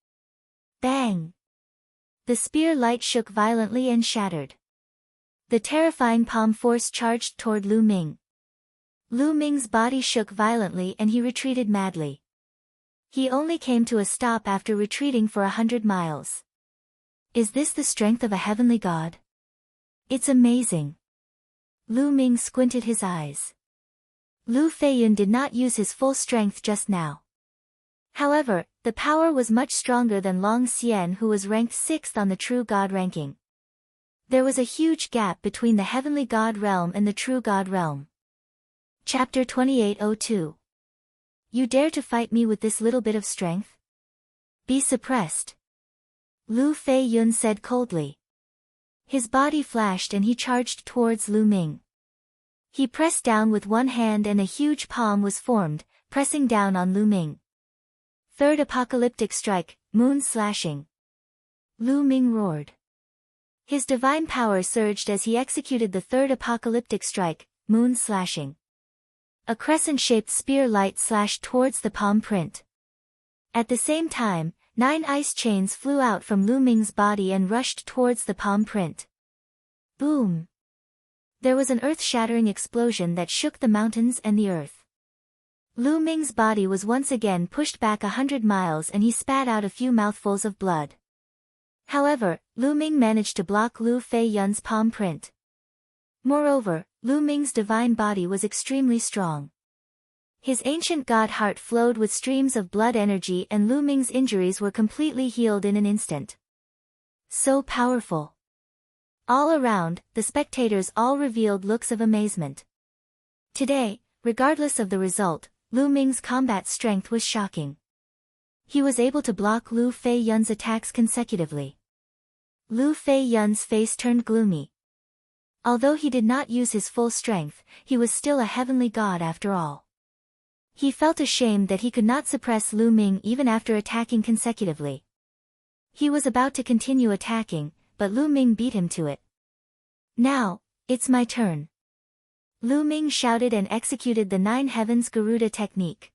Bang! The spear light shook violently and shattered. The terrifying palm force charged toward Lu Ming. Lu Ming's body shook violently and he retreated madly. He only came to a stop after retreating for 100 miles. Is this the strength of a heavenly god? It's amazing. Lu Ming squinted his eyes. Lu Feiyun did not use his full strength just now. However, the power was much stronger than Long Xian, who was ranked 6th on the true god ranking. There was a huge gap between the heavenly god realm and the true god realm. Chapter 2802. You dare to fight me with this little bit of strength? Be suppressed. Lu Feiyun said coldly. His body flashed and he charged towards Lu Ming. He pressed down with one hand and a huge palm was formed, pressing down on Lu Ming. Third apocalyptic strike, moon slashing. Lu Ming roared. His divine power surged as he executed the third apocalyptic strike, moon slashing. A crescent-shaped spear light slashed towards the palm print. At the same time, 9 ice chains flew out from Lu Ming's body and rushed towards the palm print. Boom! There was an earth-shattering explosion that shook the mountains and the earth. Lu Ming's body was once again pushed back 100 miles and he spat out a few mouthfuls of blood. However, Lu Ming managed to block Lu Feiyun's palm print. Moreover, Lu Ming's divine body was extremely strong. His ancient god heart flowed with streams of blood energy and Lu Ming's injuries were completely healed in an instant. So powerful. All around, the spectators all revealed looks of amazement. Today, regardless of the result, Lu Ming's combat strength was shocking. He was able to block Lu Feiyun's attacks consecutively. Lu Feiyun's face turned gloomy. Although he did not use his full strength, he was still a heavenly god after all. He felt ashamed that he could not suppress Lu Ming even after attacking consecutively. He was about to continue attacking, but Lu Ming beat him to it. "Now, it's my turn." Lu Ming shouted and executed the Nine Heavens Garuda technique.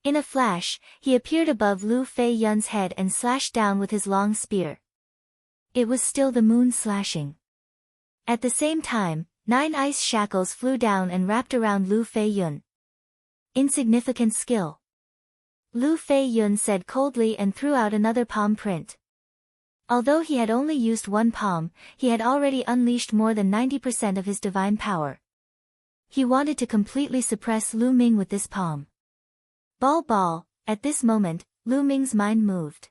In a flash, he appeared above Lu Feiyun's head and slashed down with his long spear. It was still the moon slashing. At the same time, 9 ice shackles flew down and wrapped around Lu Feiyun. "Insignificant skill," Lu Feiyun said coldly and threw out another palm print. Although he had only used one palm, he had already unleashed more than 90% of his divine power. He wanted to completely suppress Lu Ming with this palm. Ball. At this moment, Lu Ming's mind moved.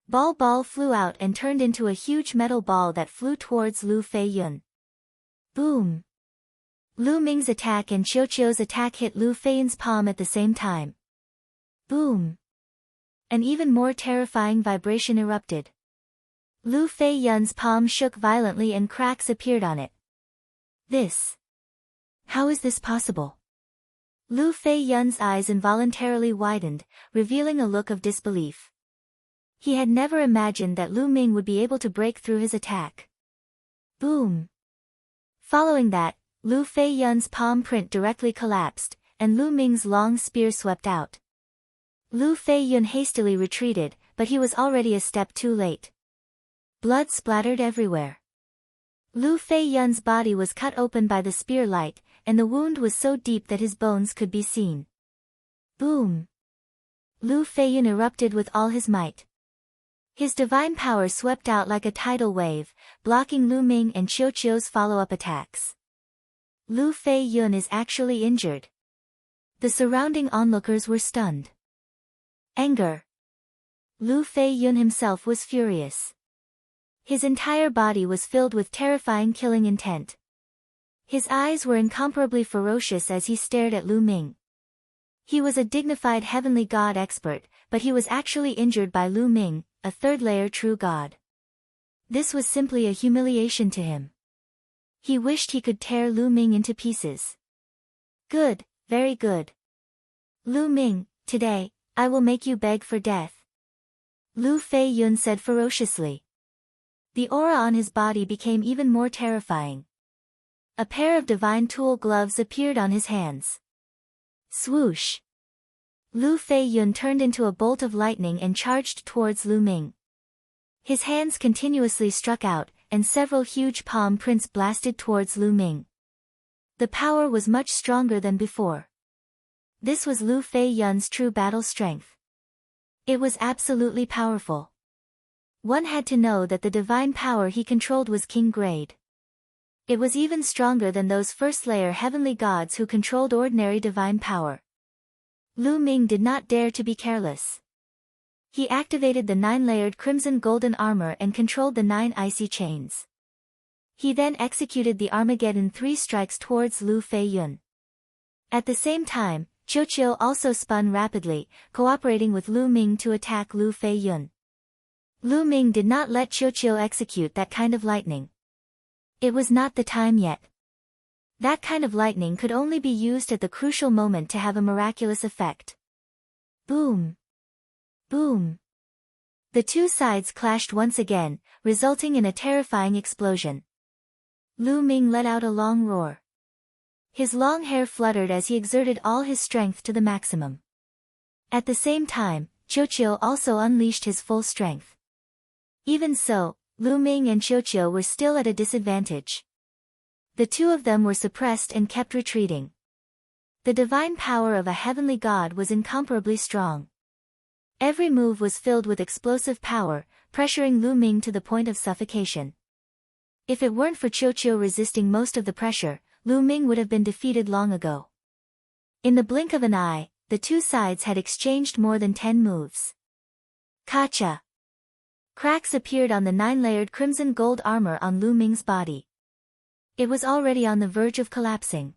Ball flew out and turned into a huge metal ball that flew towards Lu Feiyun. Boom! Lu Ming's attack and Qiuqiu's attack hit Lu Feiyun's palm at the same time. Boom! An even more terrifying vibration erupted. Lu Feiyun's palm shook violently and cracks appeared on it. How is this possible? Lu Feiyun's eyes involuntarily widened, revealing a look of disbelief. He had never imagined that Lu Ming would be able to break through his attack. Boom! Following that, Lu Feiyun's palm print directly collapsed, and Lu Ming's long spear swept out. Lu Feiyun hastily retreated, but he was already a step too late. Blood splattered everywhere. Lu Feiyun's body was cut open by the spear light, and the wound was so deep that his bones could be seen. Boom! Lu Feiyun erupted with all his might. His divine power swept out like a tidal wave, blocking Lu Ming and Qiuqiu's follow-up attacks. Lu Feiyun is actually injured. The surrounding onlookers were stunned. Anger. Lu Feiyun himself was furious. His entire body was filled with terrifying killing intent. His eyes were incomparably ferocious as he stared at Lu Ming. He was a dignified heavenly god expert, but he was actually injured by Lu Ming, a third-layer true god. This was simply a humiliation to him. He wished he could tear Lu Ming into pieces. Good, very good. Lu Ming, today, I will make you beg for death. Lu Feiyun said ferociously. The aura on his body became even more terrifying. A pair of divine tool gloves appeared on his hands. Swoosh! Lu Feiyun turned into a bolt of lightning and charged towards Lu Ming. His hands continuously struck out, and several huge palm prints blasted towards Lu Ming. The power was much stronger than before. This was Lu Feiyun's true battle strength. It was absolutely powerful. One had to know that the divine power he controlled was king grade. It was even stronger than those first-layer heavenly gods who controlled ordinary divine power. Lu Ming did not dare to be careless. He activated the 9-layered crimson golden armor and controlled the 9 icy chains. He then executed the Armageddon 3 strikes towards Lu Feiyun. At the same time, Qiuqiu also spun rapidly, cooperating with Lu Ming to attack Lu Feiyun. Lu Ming did not let Qiuqiu execute that kind of lightning. It was not the time yet. That kind of lightning could only be used at the crucial moment to have a miraculous effect. Boom! Boom! The two sides clashed once again, resulting in a terrifying explosion. Lu Ming let out a long roar. His long hair fluttered as he exerted all his strength to the maximum. At the same time, Qiuqiu also unleashed his full strength. Even so, Lu Ming and Qiuqiu were still at a disadvantage. The two of them were suppressed and kept retreating. The divine power of a heavenly god was incomparably strong. Every move was filled with explosive power, pressuring Lu Ming to the point of suffocation. If it weren't for Qiuqiu resisting most of the pressure, Lu Ming would have been defeated long ago. In the blink of an eye, the two sides had exchanged more than 10 moves. Kacha! Cracks appeared on the 9-layered crimson gold armor on Lu Ming's body. It was already on the verge of collapsing.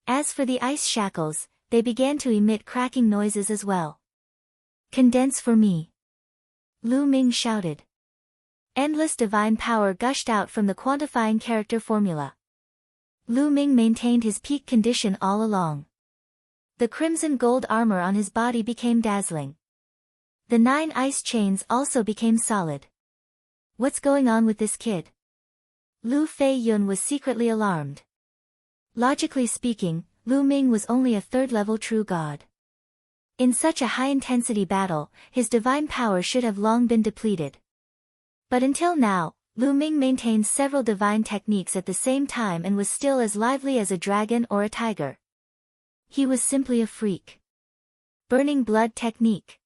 As for the ice shackles, they began to emit cracking noises as well. Condense for me! Lu Ming shouted. Endless divine power gushed out from the quantifying character formula. Lu Ming maintained his peak condition all along. The crimson gold armor on his body became dazzling. The 9 ice chains also became solid. What's going on with this kid? Lu Feiyun was secretly alarmed. Logically speaking, Lu Ming was only a 3rd-level true god. In such a high-intensity battle, his divine power should have long been depleted. But until now, Lu Ming maintained several divine techniques at the same time and was still as lively as a dragon or a tiger. He was simply a freak. Burning blood technique.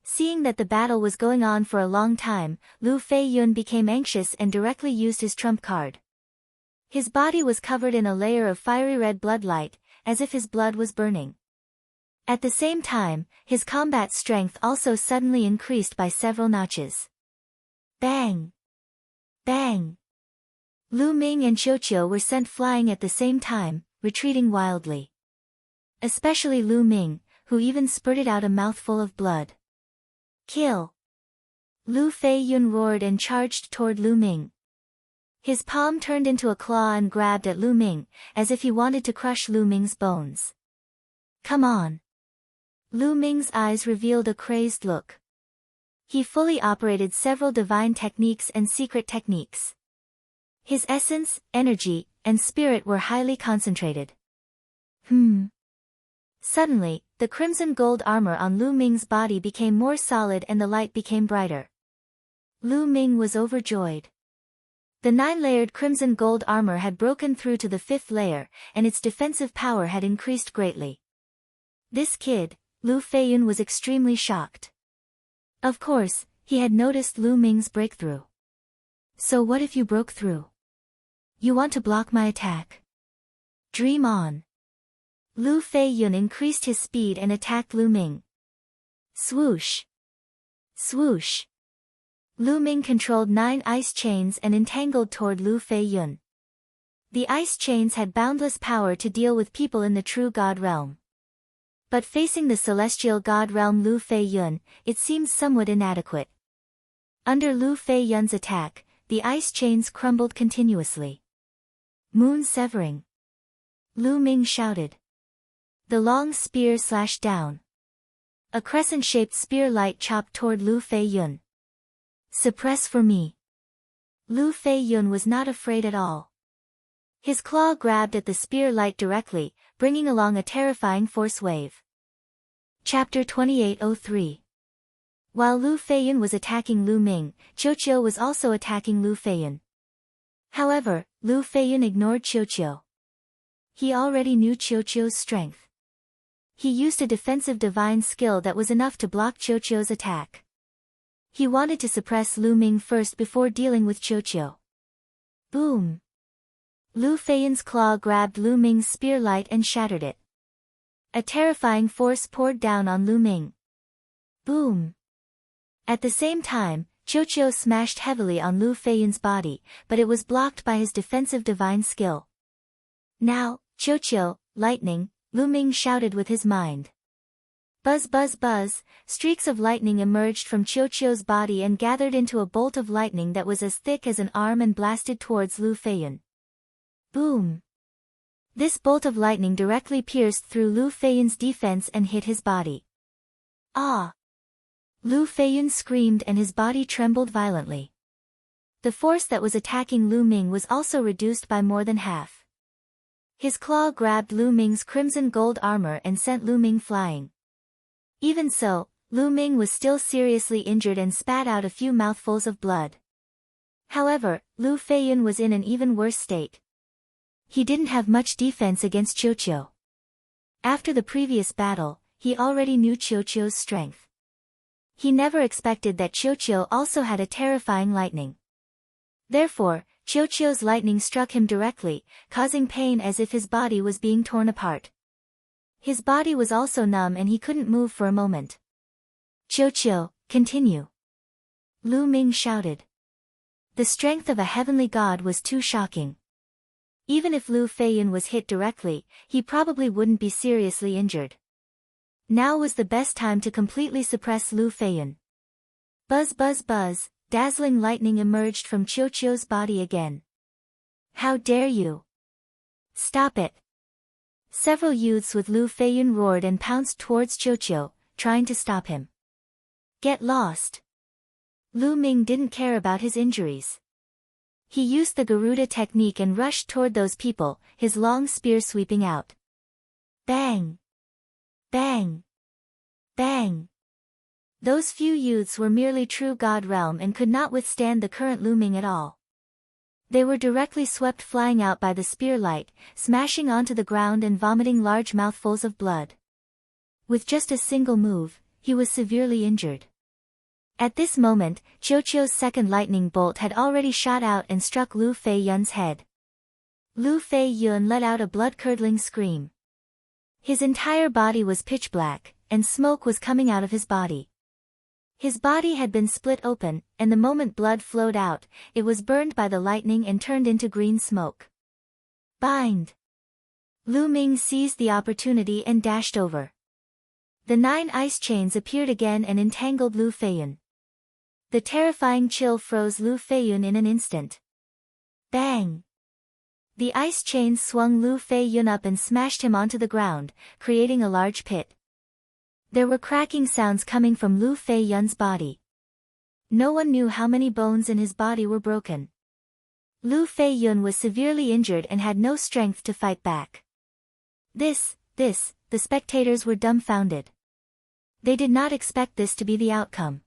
Seeing that the battle was going on for a long time, Lu Feiyun became anxious and directly used his trump card. His body was covered in a layer of fiery red blood light, as if his blood was burning. At the same time, his combat strength also suddenly increased by several notches. Bang! Bang! Lu Ming and Qiuqiu were sent flying at the same time, retreating wildly. Especially Lu Ming, who even spurted out a mouthful of blood. Kill! Lu Feiyun roared and charged toward Lu Ming. His palm turned into a claw and grabbed at Lu Ming, as if he wanted to crush Lu Ming's bones. Come on! Lu Ming's eyes revealed a crazed look. He fully operated several divine techniques and secret techniques. His essence, energy, and spirit were highly concentrated. Suddenly, the crimson gold armor on Lu Ming's body became more solid and the light became brighter. Lu Ming was overjoyed. The 9-layered crimson gold armor had broken through to the 5th layer, and its defensive power had increased greatly. This kid, Lu Feiyun, was extremely shocked. Of course, he had noticed Lu Ming's breakthrough. So what if you broke through? You want to block my attack? Dream on. Lu Feiyun increased his speed and attacked Lu Ming. Swoosh! Swoosh! Lu Ming controlled 9 ice chains and entangled toward Lu Feiyun. The ice chains had boundless power to deal with people in the true god realm. But facing the celestial god realm Lu Feiyun, it seemed somewhat inadequate. Under Lu Feiyun's attack, the ice chains crumbled continuously. Moon severing! Lu Ming shouted. The long spear slashed down. A crescent-shaped spear light chopped toward Lu Feiyun. Suppress for me. Lu Feiyun was not afraid at all. His claw grabbed at the spear light directly, bringing along a terrifying force wave. Chapter 2803. While Lu Feiyun was attacking Lu Ming, Qiuqiu was also attacking Lu Feiyun. However, Lu Feiyun ignored Qiuqiu. He already knew Qiuqiu's strength. He used a defensive divine skill that was enough to block Qiuqiu's attack. He wanted to suppress Lu Ming first before dealing with Qiuqiu. Boom! Lu Feiyun's claw grabbed Lu Ming's spear light and shattered it. A terrifying force poured down on Lu Ming. Boom! At the same time, Qiuqiu smashed heavily on Lu Feiyun's body, but it was blocked by his defensive divine skill. Now, Qiuqiu, lightning, Lu Ming shouted with his mind. Buzz buzz buzz, streaks of lightning emerged from Qiuqiu's body and gathered into a bolt of lightning that was as thick as an arm and blasted towards Lu Feiyun. Boom! This bolt of lightning directly pierced through Lu Feiyun's defense and hit his body. Ah! Lu Feiyun screamed and his body trembled violently. The force that was attacking Lu Ming was also reduced by more than half. His claw grabbed Lu Ming's crimson gold armor and sent Lu Ming flying. Even so, Lu Ming was still seriously injured and spat out a few mouthfuls of blood. However, Lu Feiyun was in an even worse state. He didn't have much defense against Qiuqiu. After the previous battle, he already knew Qiuqiu's strength. He never expected that Qiuqiu also had a terrifying lightning. Therefore, Qiuqiu's lightning struck him directly, causing pain as if his body was being torn apart. His body was also numb and he couldn't move for a moment. Qiuqiu, continue. Lu Ming shouted. The strength of a heavenly god was too shocking. Even if Lu Feiyun was hit directly, he probably wouldn't be seriously injured. Now was the best time to completely suppress Lu Feiyun. Buzz buzz buzz, dazzling lightning emerged from Qiuqiu's body again. How dare you! Stop it! Several youths with Lu Feiyun roared and pounced towards Qiuqiu, trying to stop him. Get lost! Lu Ming didn't care about his injuries. He used the Garuda technique and rushed toward those people, his long spear sweeping out. Bang! Bang! Bang! Those few youths were merely true god realm and could not withstand the current Lu Ming at all. They were directly swept flying out by the spear light, smashing onto the ground and vomiting large mouthfuls of blood. With just a single move, he was severely injured. At this moment, Qiuqiu's second lightning bolt had already shot out and struck Lu Feiyun's head. Lu Feiyun let out a blood-curdling scream. His entire body was pitch black, and smoke was coming out of his body. His body had been split open, and the moment blood flowed out, it was burned by the lightning and turned into green smoke. Bind! Lu Ming seized the opportunity and dashed over. The 9 ice chains appeared again and entangled Lu Feiyun. The terrifying chill froze Lu Feiyun in an instant. Bang! The ice chains swung Lu Feiyun up and smashed him onto the ground, creating a large pit. There were cracking sounds coming from Lu Feiyun's body. No one knew how many bones in his body were broken. Lu Feiyun was severely injured and had no strength to fight back. The spectators were dumbfounded. They did not expect this to be the outcome.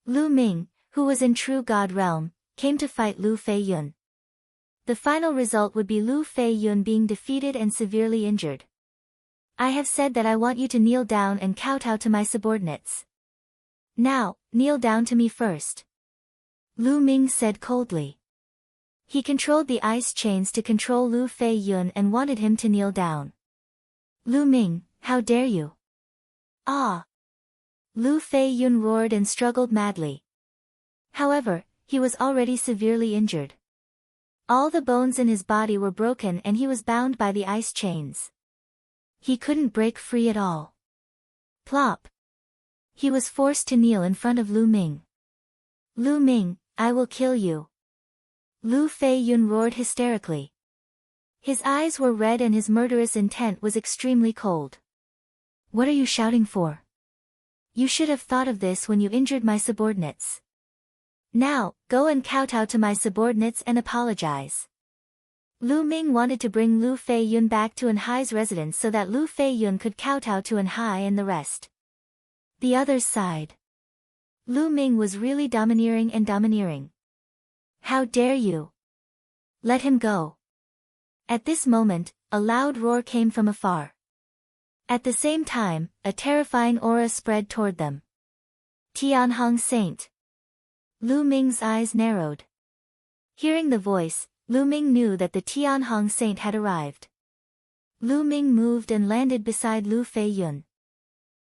Lu Ming, who was in true god realm, came to fight Lu Feiyun. The final result would be Lu Feiyun being defeated and severely injured. I have said that I want you to kneel down and kowtow to my subordinates. Now, kneel down to me first. Lu Ming said coldly. He controlled the ice chains to control Lu Feiyun and wanted him to kneel down. Lu Ming, how dare you? Ah! Lu Feiyun roared and struggled madly. However, he was already severely injured. All the bones in his body were broken and he was bound by the ice chains. He couldn't break free at all. Plop! He was forced to kneel in front of Lu Ming. Lu Ming, I will kill you. Lu Feiyun roared hysterically. His eyes were red and his murderous intent was extremely cold. What are you shouting for? You should have thought of this when you injured my subordinates. Now, go and kowtow to my subordinates and apologize. Lu Ming wanted to bring Lu Feiyun back to Anhai's residence so that Lu Feiyun could kowtow to Anhai and the rest. The others sighed. Lu Ming was really domineering. How dare you? Let him go. At this moment, a loud roar came from afar. At the same time, a terrifying aura spread toward them. Tianhong Saint. Lu Ming's eyes narrowed. Hearing the voice, Lu Ming knew that the Tianhong Saint had arrived. Lu Ming moved and landed beside Lu Feiyun.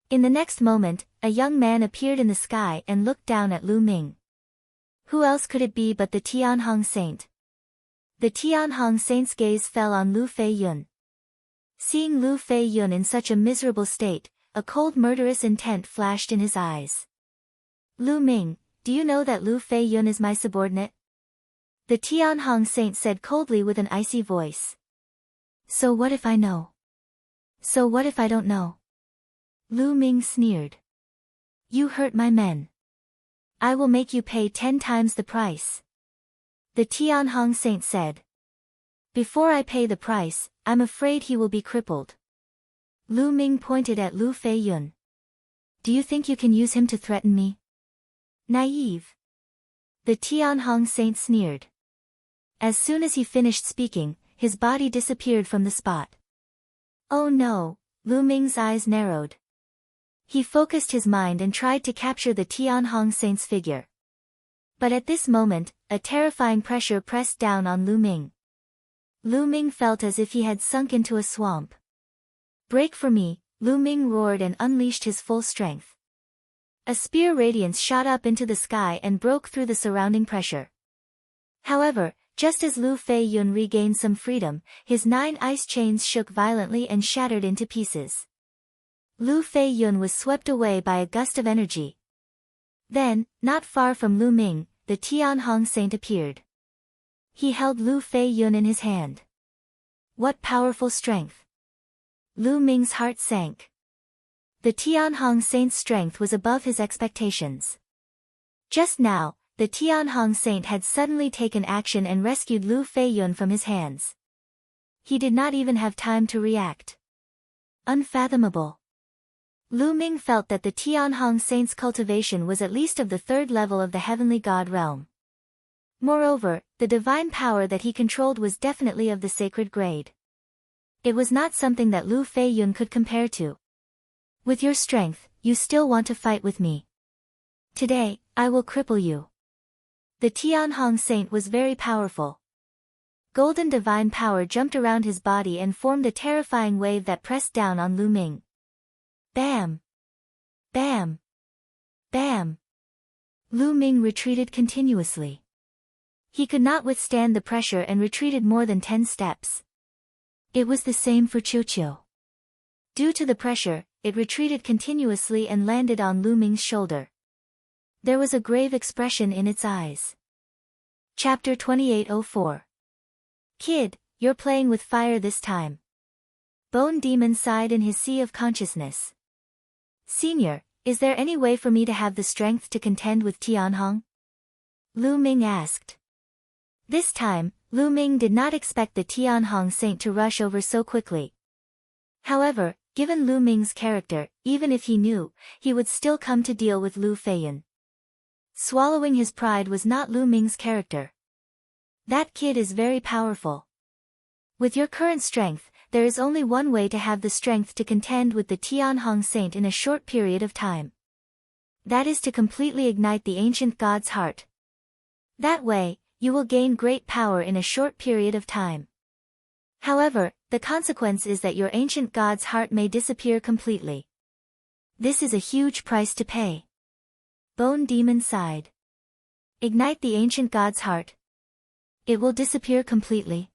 In the next moment, a young man appeared in the sky and looked down at Lu Ming. Who else could it be but the Tianhong Saint? The Tianhong Saint's gaze fell on Lu Feiyun. Seeing Lu Feiyun in such a miserable state, a cold murderous intent flashed in his eyes. Lu Ming, do you know that Lu Feiyun is my subordinate? The Tianhong Saint said coldly with an icy voice. So what if I know? So what if I don't know? Lu Ming sneered. You hurt my men. I will make you pay 10 times the price. The Tianhong Saint said. Before I pay the price, I'm afraid he will be crippled. Lu Ming pointed at Lu Feiyun. Do you think you can use him to threaten me? Naive. The Tianhong Saint sneered. As soon as he finished speaking, his body disappeared from the spot. Oh no, Lu Ming's eyes narrowed. He focused his mind and tried to capture the Tianhong Saint's figure. But at this moment, a terrifying pressure pressed down on Lu Ming. Lu Ming felt as if he had sunk into a swamp. Break for me, Lu Ming roared and unleashed his full strength. A spear radiance shot up into the sky and broke through the surrounding pressure. However, just as Lu Feiyun regained some freedom, his 9 ice chains shook violently and shattered into pieces. Lu Feiyun was swept away by a gust of energy. Then, not far from Lu Ming, the Tianhong Saint appeared. He held Lu Feiyun in his hand. What powerful strength! Lu Ming's heart sank. The Tianhong Saint's strength was above his expectations. Just now, the Tianhong Saint had suddenly taken action and rescued Lu Feiyun from his hands. He did not even have time to react. Unfathomable. Lu Ming felt that the Tianhong Saint's cultivation was at least of the third level of the heavenly god realm. Moreover, the divine power that he controlled was definitely of the sacred grade. It was not something that Lu Feiyun could compare to. With your strength, you still want to fight with me. Today, I will cripple you. The Tianhong Saint was very powerful. Golden divine power jumped around his body and formed a terrifying wave that pressed down on Lu Ming. Bam! Bam! Bam! Lu Ming retreated continuously. He could not withstand the pressure and retreated more than 10 steps. It was the same for Qiuqiu. Due to the pressure, it retreated continuously and landed on Lu Ming's shoulder. There was a grave expression in its eyes. Chapter 2804. Kid, you're playing with fire this time. Bone Demon sighed in his sea of consciousness. Senior, is there any way for me to have the strength to contend with Tianhong? Lu Ming asked. This time, Lu Ming did not expect the Tianhong Saint to rush over so quickly. However, given Lu Ming's character, even if he knew, he would still come to deal with Lu Feiyun. Swallowing his pride was not Lu Ming's character. That kid is very powerful. With your current strength, there is only one way to have the strength to contend with the Tianhong Saint in a short period of time. That is to completely ignite the ancient god's heart. That way, you will gain great power in a short period of time. However, the consequence is that your ancient god's heart may disappear completely. This is a huge price to pay. Bone Demon sighed. Ignite the ancient god's heart. It will disappear completely.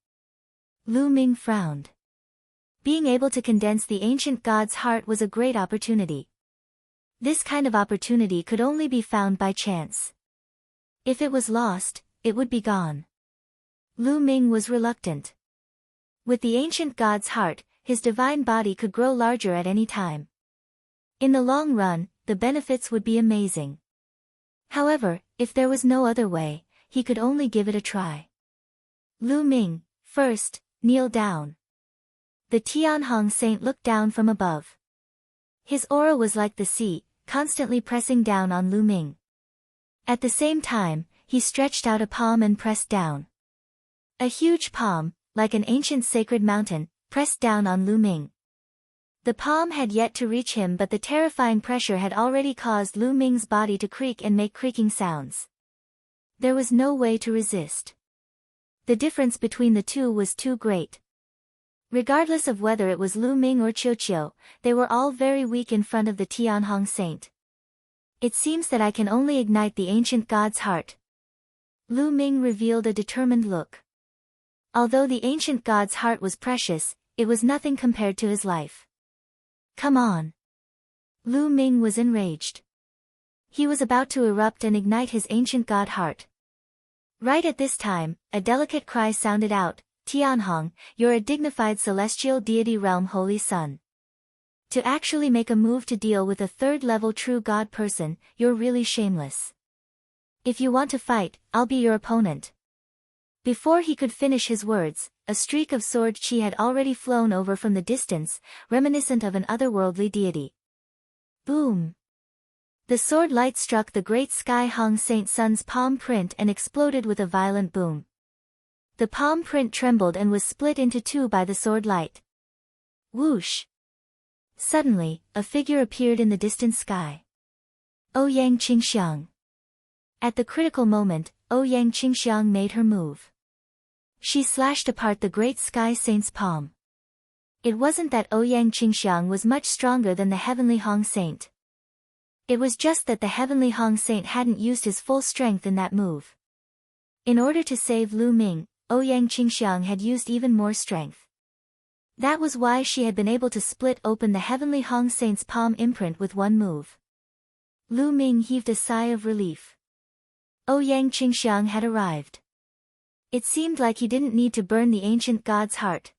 Lu Ming frowned. Being able to condense the ancient god's heart was a great opportunity. This kind of opportunity could only be found by chance. If it was lost, it would be gone. Lu Ming was reluctant. With the ancient god's heart, his divine body could grow larger at any time. In the long run, the benefits would be amazing. However, if there was no other way, he could only give it a try. Lu Ming, first, kneel down. The Tianhong Saint looked down from above. His aura was like the sea, constantly pressing down on Lu Ming. At the same time, he stretched out a palm and pressed down. A huge palm, like an ancient sacred mountain, pressed down on Lu Ming. The palm had yet to reach him, but the terrifying pressure had already caused Lu Ming's body to creak and make creaking sounds. There was no way to resist. The difference between the two was too great. Regardless of whether it was Lu Ming or Qiuqiu, they were all very weak in front of the Tianhong Saint. It seems that I can only ignite the ancient god's heart. Lu Ming revealed a determined look. Although the ancient god's heart was precious, it was nothing compared to his life. Come on. Lu Ming was enraged. He was about to erupt and ignite his ancient god heart. Right at this time, a delicate cry sounded out, Tianhong, you're a dignified celestial deity realm holy son. To actually make a move to deal with a third-level true god person, you're really shameless. If you want to fight, I'll be your opponent. Before he could finish his words, a streak of sword chi had already flown over from the distance, reminiscent of an otherworldly deity. Boom! The sword light struck the great Sky Hong Saint Sun's palm print and exploded with a violent boom. The palm print trembled and was split into two by the sword light. Whoosh! Suddenly, a figure appeared in the distant sky. Ouyang Qingxiang. At the critical moment, Ouyang Qingxiang made her move. She slashed apart the great Sky Saint's palm. It wasn't that Ouyang Qingxiang was much stronger than the Heavenly Hong Saint. It was just that the Heavenly Hong Saint hadn't used his full strength in that move. In order to save Lu Ming, Ouyang Qingxiang had used even more strength. That was why she had been able to split open the Heavenly Hong Saint's palm imprint with one move. Lu Ming heaved a sigh of relief. Ouyang Qingxiang had arrived. It seemed like he didn't need to burn the ancient god's heart.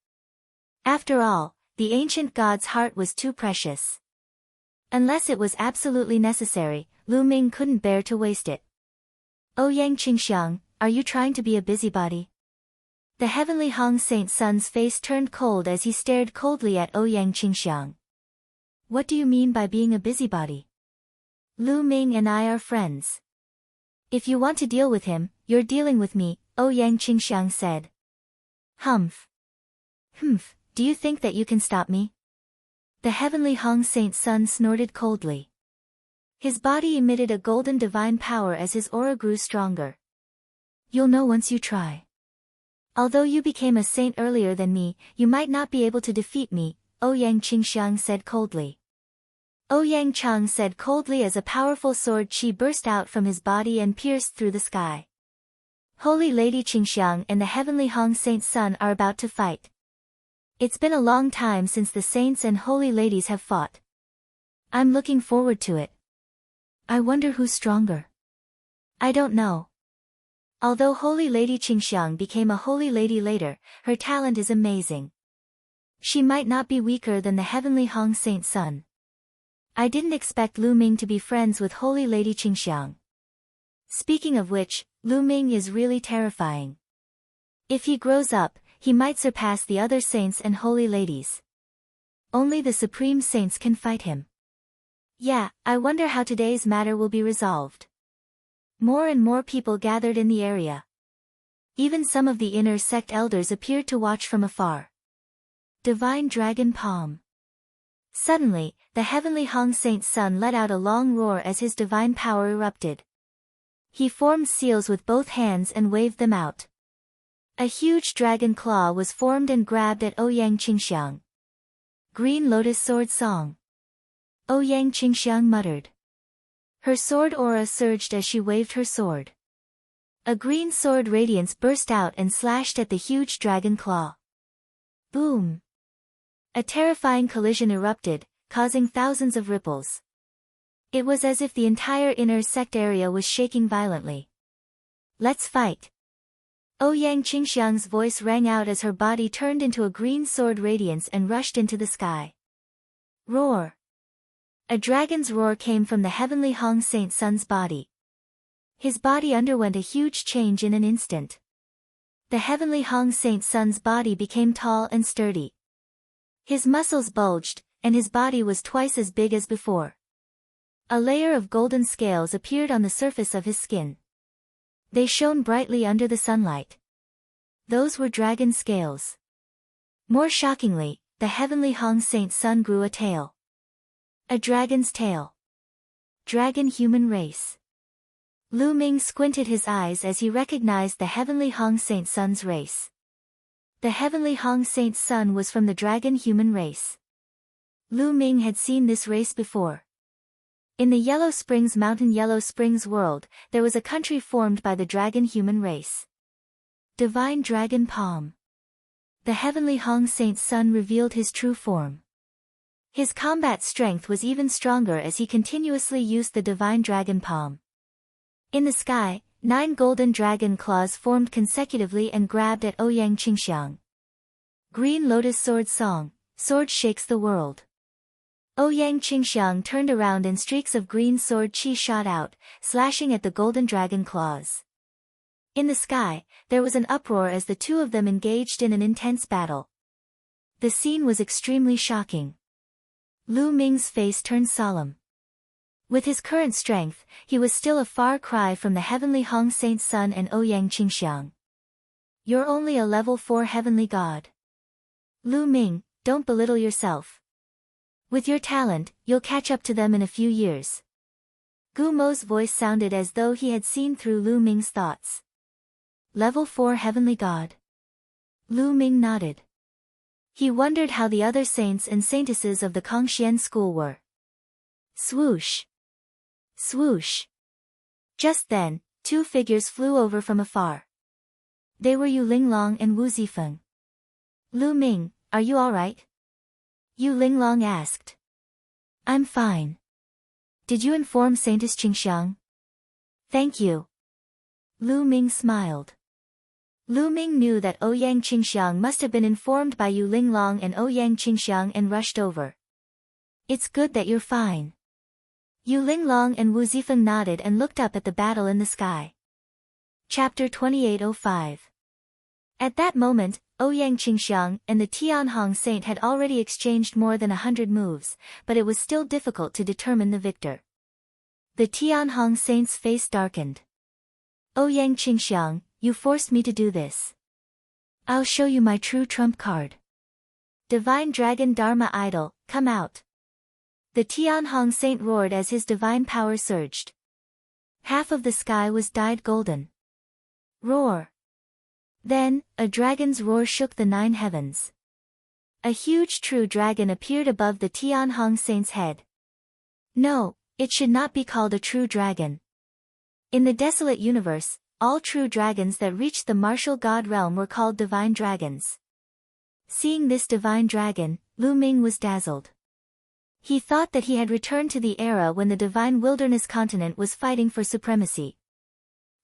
After all, the ancient god's heart was too precious. Unless it was absolutely necessary, Lu Ming couldn't bear to waste it. Ouyang Qingxiang, are you trying to be a busybody? The heavenly Hong Saint Sun's face turned cold as he stared coldly at Ouyang Qingxiang. What do you mean by being a busybody? Lu Ming and I are friends. If you want to deal with him, you're dealing with me, Ouyang Qingxiang said. Humph. Do you think that you can stop me? The heavenly Hong Saint Sun snorted coldly. His body emitted a golden divine power as his aura grew stronger. You'll know once you try. Although you became a saint earlier than me, you might not be able to defeat me, Ouyang Qingxiang said coldly. Ouyang Chang said coldly as a powerful sword chi burst out from his body and pierced through the sky. Holy Lady Qingxiang and the heavenly Hong Saint Sun are about to fight. It's been a long time since the saints and holy ladies have fought. I'm looking forward to it. I wonder who's stronger. I don't know. Although Holy Lady Qingxiang became a holy lady later, her talent is amazing. She might not be weaker than the heavenly Hong Saint Sun. I didn't expect Lu Ming to be friends with Holy Lady Qingxiang. Speaking of which, Lu Ming is really terrifying. If he grows up, he might surpass the other saints and holy ladies. Only the supreme saints can fight him. Yeah, I wonder how today's matter will be resolved. More and more people gathered in the area. Even some of the inner sect elders appeared to watch from afar. Divine Dragon Palm. Suddenly, the heavenly Hong Saint Sun let out a long roar as his divine power erupted. He formed seals with both hands and waved them out. A huge dragon claw was formed and grabbed at Ouyang Qingxiang. Green Lotus Sword Song. Ouyang Qingxiang muttered. Her sword aura surged as she waved her sword. A green sword radiance burst out and slashed at the huge dragon claw. Boom! A terrifying collision erupted, causing thousands of ripples. It was as if the entire inner sect area was shaking violently. Let's fight! Ouyang Qingxiang's voice rang out as her body turned into a green sword radiance and rushed into the sky. Roar! A dragon's roar came from the heavenly Hong Saint Sun's body. His body underwent a huge change in an instant. The heavenly Hong Saint Sun's body became tall and sturdy. His muscles bulged, and his body was twice as big as before. A layer of golden scales appeared on the surface of his skin. They shone brightly under the sunlight. Those were dragon scales. More shockingly, the heavenly Hong Saint Sun grew a tail. A dragon's tail. Dragon human race. Lu Ming squinted his eyes as he recognized the heavenly Hong Saint Sun's race. The heavenly Hong Saint Sun was from the dragon human race. Lu Ming had seen this race before. In the Yellow Springs Mountain Yellow Springs world, there was a country formed by the dragon human race. Divine Dragon Palm. The heavenly Hong Saint Sun revealed his true form. His combat strength was even stronger as he continuously used the Divine Dragon Palm. In the sky, 9 golden dragon claws formed consecutively and grabbed at Ouyang Qingxiang. Green Lotus Sword Song, Sword Shakes the World. Ouyang Qingxiang turned around and streaks of green sword chi shot out, slashing at the golden dragon claws. In the sky, there was an uproar as the two of them engaged in an intense battle. The scene was extremely shocking. Lu Ming's face turned solemn. With his current strength, he was still a far cry from the heavenly Hong Saint Sun and Ouyang Qingxiang. You're only a level 4 heavenly god. Lu Ming, don't belittle yourself. With your talent, you'll catch up to them in a few years. Gu Mo's voice sounded as though he had seen through Lu Ming's thoughts. Level 4 heavenly god. Lu Ming nodded. He wondered how the other saints and saintesses of the Kongxian school were. Swoosh! Swoosh! Just then, 2 figures flew over from afar. They were Yu Linglong and Wu Zifeng. Lu Ming, are you alright? Yu Linglong asked. I'm fine. Did you inform Saintess Qingxiang? Thank you. Lu Ming smiled. Lu Ming knew that Ouyang Qingxiang must have been informed by Yu Linglong and Ouyang Qingxiang and rushed over. It's good that you're fine. Yu Linglong and Wu Zifeng nodded and looked up at the battle in the sky. Chapter 2805. At that moment, Ouyang Qingxiang and the Tianhong Saint had already exchanged more than 100 moves, but it was still difficult to determine the victor. The Tianhong Saint's face darkened. Ouyang Qingxiang, you forced me to do this. I'll show you my true trump card. Divine Dragon Dharma Idol, come out. The Tianhong Saint roared as his divine power surged. Half of the sky was dyed golden. Roar. Then, a dragon's roar shook the 9 heavens. A huge true dragon appeared above the Tianhong Saint's head. No, it should not be called a true dragon. In the desolate universe, all true dragons that reached the martial god realm were called divine dragons. Seeing this divine dragon, Lu Ming was dazzled. He thought that he had returned to the era when the divine wilderness continent was fighting for supremacy.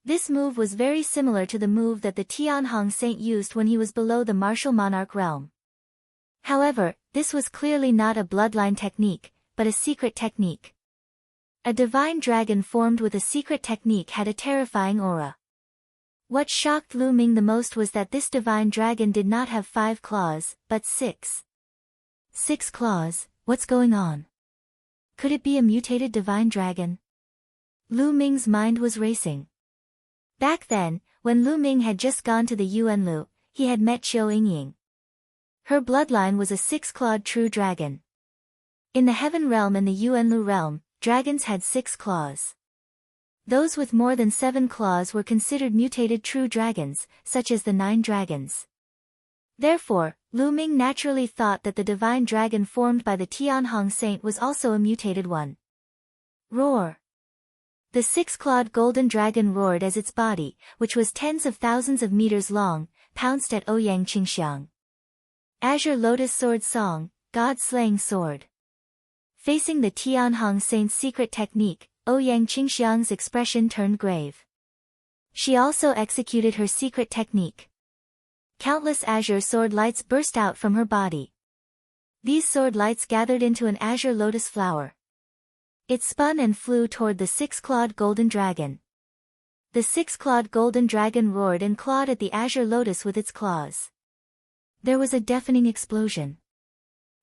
This move was very similar to the move that the Tianhong Saint used when he was below the martial monarch realm. However, this was clearly not a bloodline technique, but a secret technique. A divine dragon formed with a secret technique had a terrifying aura. What shocked Lu Ming the most was that this divine dragon did not have 5 claws, but 6. 6 claws, what's going on? Could it be a mutated divine dragon? Lu Ming's mind was racing. Back then, when Lu Ming had just gone to the Yuanlu, he had met Qiu Yingying. Her bloodline was a 6-clawed true dragon. In the Heaven Realm and the Yuanlu Realm, dragons had 6 claws. Those with more than 7 claws were considered mutated true dragons, such as the 9 dragons. Therefore, Lu Ming naturally thought that the divine dragon formed by the Tianhong Saint was also a mutated one. Roar. The 6-clawed golden dragon roared as its body, which was tens of thousands of meters long, pounced at Ouyang Qingxiang. Azure Lotus Sword Song, God-slaying sword. Facing the Tianhong Saint's secret technique, Ouyang Qingxiang's expression turned grave. She also executed her secret technique. Countless azure sword lights burst out from her body. These sword lights gathered into an azure lotus flower. It spun and flew toward the 6-clawed golden dragon. The 6-clawed golden dragon roared and clawed at the azure lotus with its claws. There was a deafening explosion.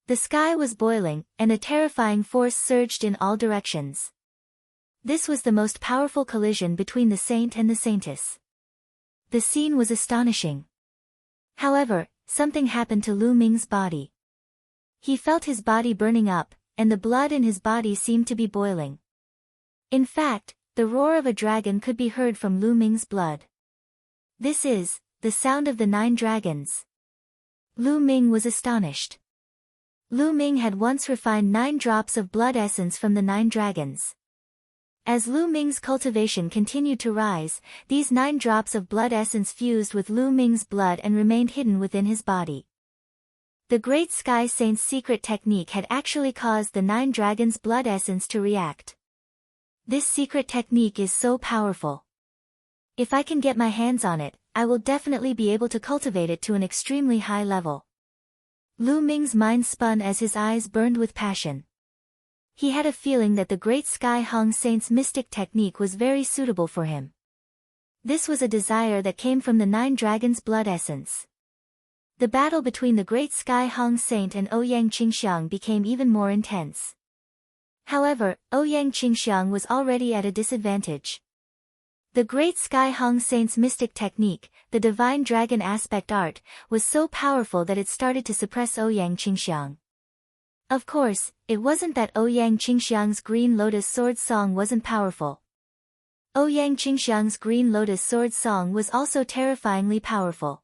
The sky was boiling, and a terrifying force surged in all directions. This was the most powerful collision between the saint and the saintess. The scene was astonishing. However, something happened to Lu Ming's body. He felt his body burning up, and the blood in his body seemed to be boiling. In fact, the roar of a dragon could be heard from Lu Ming's blood. This is the sound of the 9 dragons. Lu Ming was astonished. Lu Ming had once refined 9 drops of blood essence from the 9 dragons. As Lu Ming's cultivation continued to rise, these 9 drops of blood essence fused with Lu Ming's blood and remained hidden within his body. The Great Sky Saint's secret technique had actually caused the 9 dragons' blood essence to react. This secret technique is so powerful. If I can get my hands on it, I will definitely be able to cultivate it to an extremely high level. Lu Ming's mind spun as his eyes burned with passion. He had a feeling that the Great Sky Hong Saint's mystic technique was very suitable for him. This was a desire that came from the 9 dragons' blood essence. The battle between the Great Sky Hong Saint and Ouyang Qingxiang became even more intense. However, Ouyang Qingxiang was already at a disadvantage. The Great Sky Hong Saint's mystic technique, the Divine Dragon Aspect Art, was so powerful that it started to suppress Ouyang Qingxiang. Of course, it wasn't that Ouyang Qingxiang's Green Lotus Sword Song wasn't powerful. Ouyang Qingxiang's Green Lotus Sword Song was also terrifyingly powerful.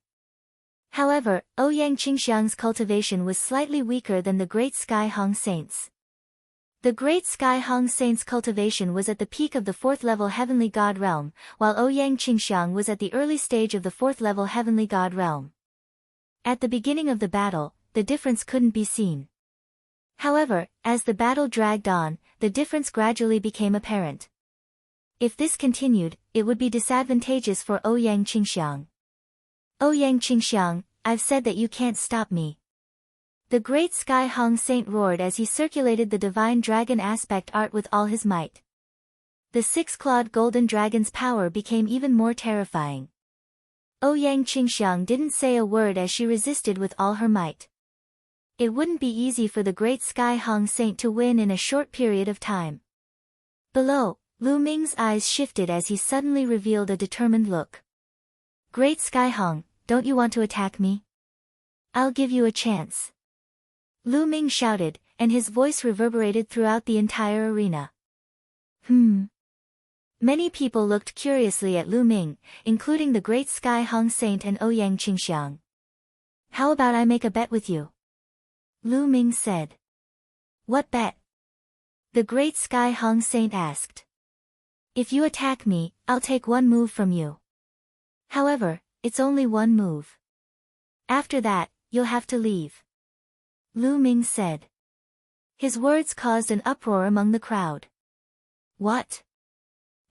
However, Ouyang Qingxiang's cultivation was slightly weaker than the Great Sky Hong Saint's. The Great Sky Hong Saint's cultivation was at the peak of the 4th level Heavenly God Realm, while Ouyang Qingxiang was at the early stage of the 4th level Heavenly God Realm. At the beginning of the battle, the difference couldn't be seen. However, as the battle dragged on, the difference gradually became apparent. If this continued, it would be disadvantageous for Ouyang Qingxiang. "Oh Yang Qingxiang, I've said that you can't stop me." The great Sky Hong Saint roared as he circulated the divine dragon aspect art with all his might. The six-clawed golden dragon's power became even more terrifying. Ouyang Qingxiang didn't say a word as she resisted with all her might. It wouldn't be easy for the great Sky Hong Saint to win in a short period of time. Below, Lu Ming's eyes shifted as he suddenly revealed a determined look. "Great Sky Hong, don't you want to attack me? I'll give you a chance." Lu Ming shouted, and his voice reverberated throughout the entire arena. Many people looked curiously at Lu Ming, including the great Sky Hong Saint and Ouyang Qingxiang. "How about I make a bet with you?" Lu Ming said. "What bet?" the great Sky Hong Saint asked. "If you attack me, I'll take one move from you. However, it's only one move. After that, you'll have to leave," Lu Ming said. His words caused an uproar among the crowd. "What?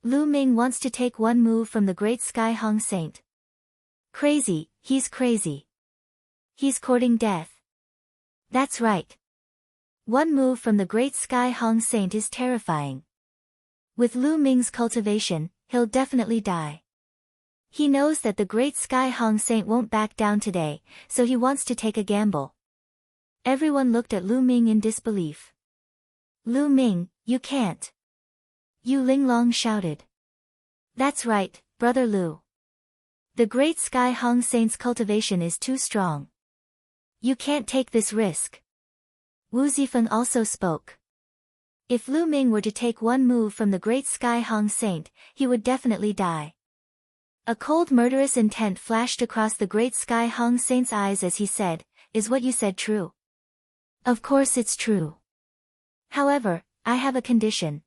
Lu Ming wants to take one move from the great Sky Hong Saint? Crazy, he's crazy. He's courting death." "That's right. One move from the great Sky Hong Saint is terrifying. With Lu Ming's cultivation, he'll definitely die. He knows that the great Sky Hong Saint won't back down today, so he wants to take a gamble." Everyone looked at Lu Ming in disbelief. "Lu Ming, you can't." Yu Linglong shouted. "That's right, Brother Lu. The great Sky Hong Saint's cultivation is too strong. You can't take this risk." Wu Zifeng also spoke. If Lu Ming were to take one move from the great Sky Hong Saint, he would definitely die. A cold murderous intent flashed across the great Sky Hong Saint's eyes as he said, "Is what you said true?" "Of course it's true. However, I have a condition.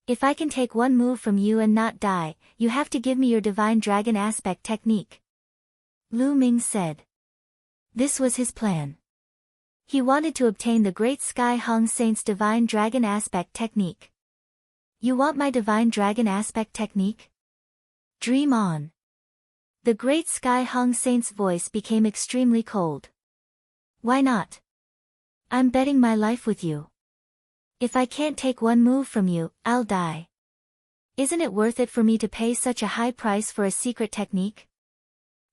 If I can take one move from you and not die, you have to give me your divine dragon aspect technique," Lu Ming said. This was his plan. He wanted to obtain the great Sky Hong Saint's divine dragon aspect technique. "You want my divine dragon aspect technique? Dream on." The great Sky Hong Saint's voice became extremely cold. "Why not? I'm betting my life with you. If I can't take one move from you, I'll die. Isn't it worth it for me to pay such a high price for a secret technique?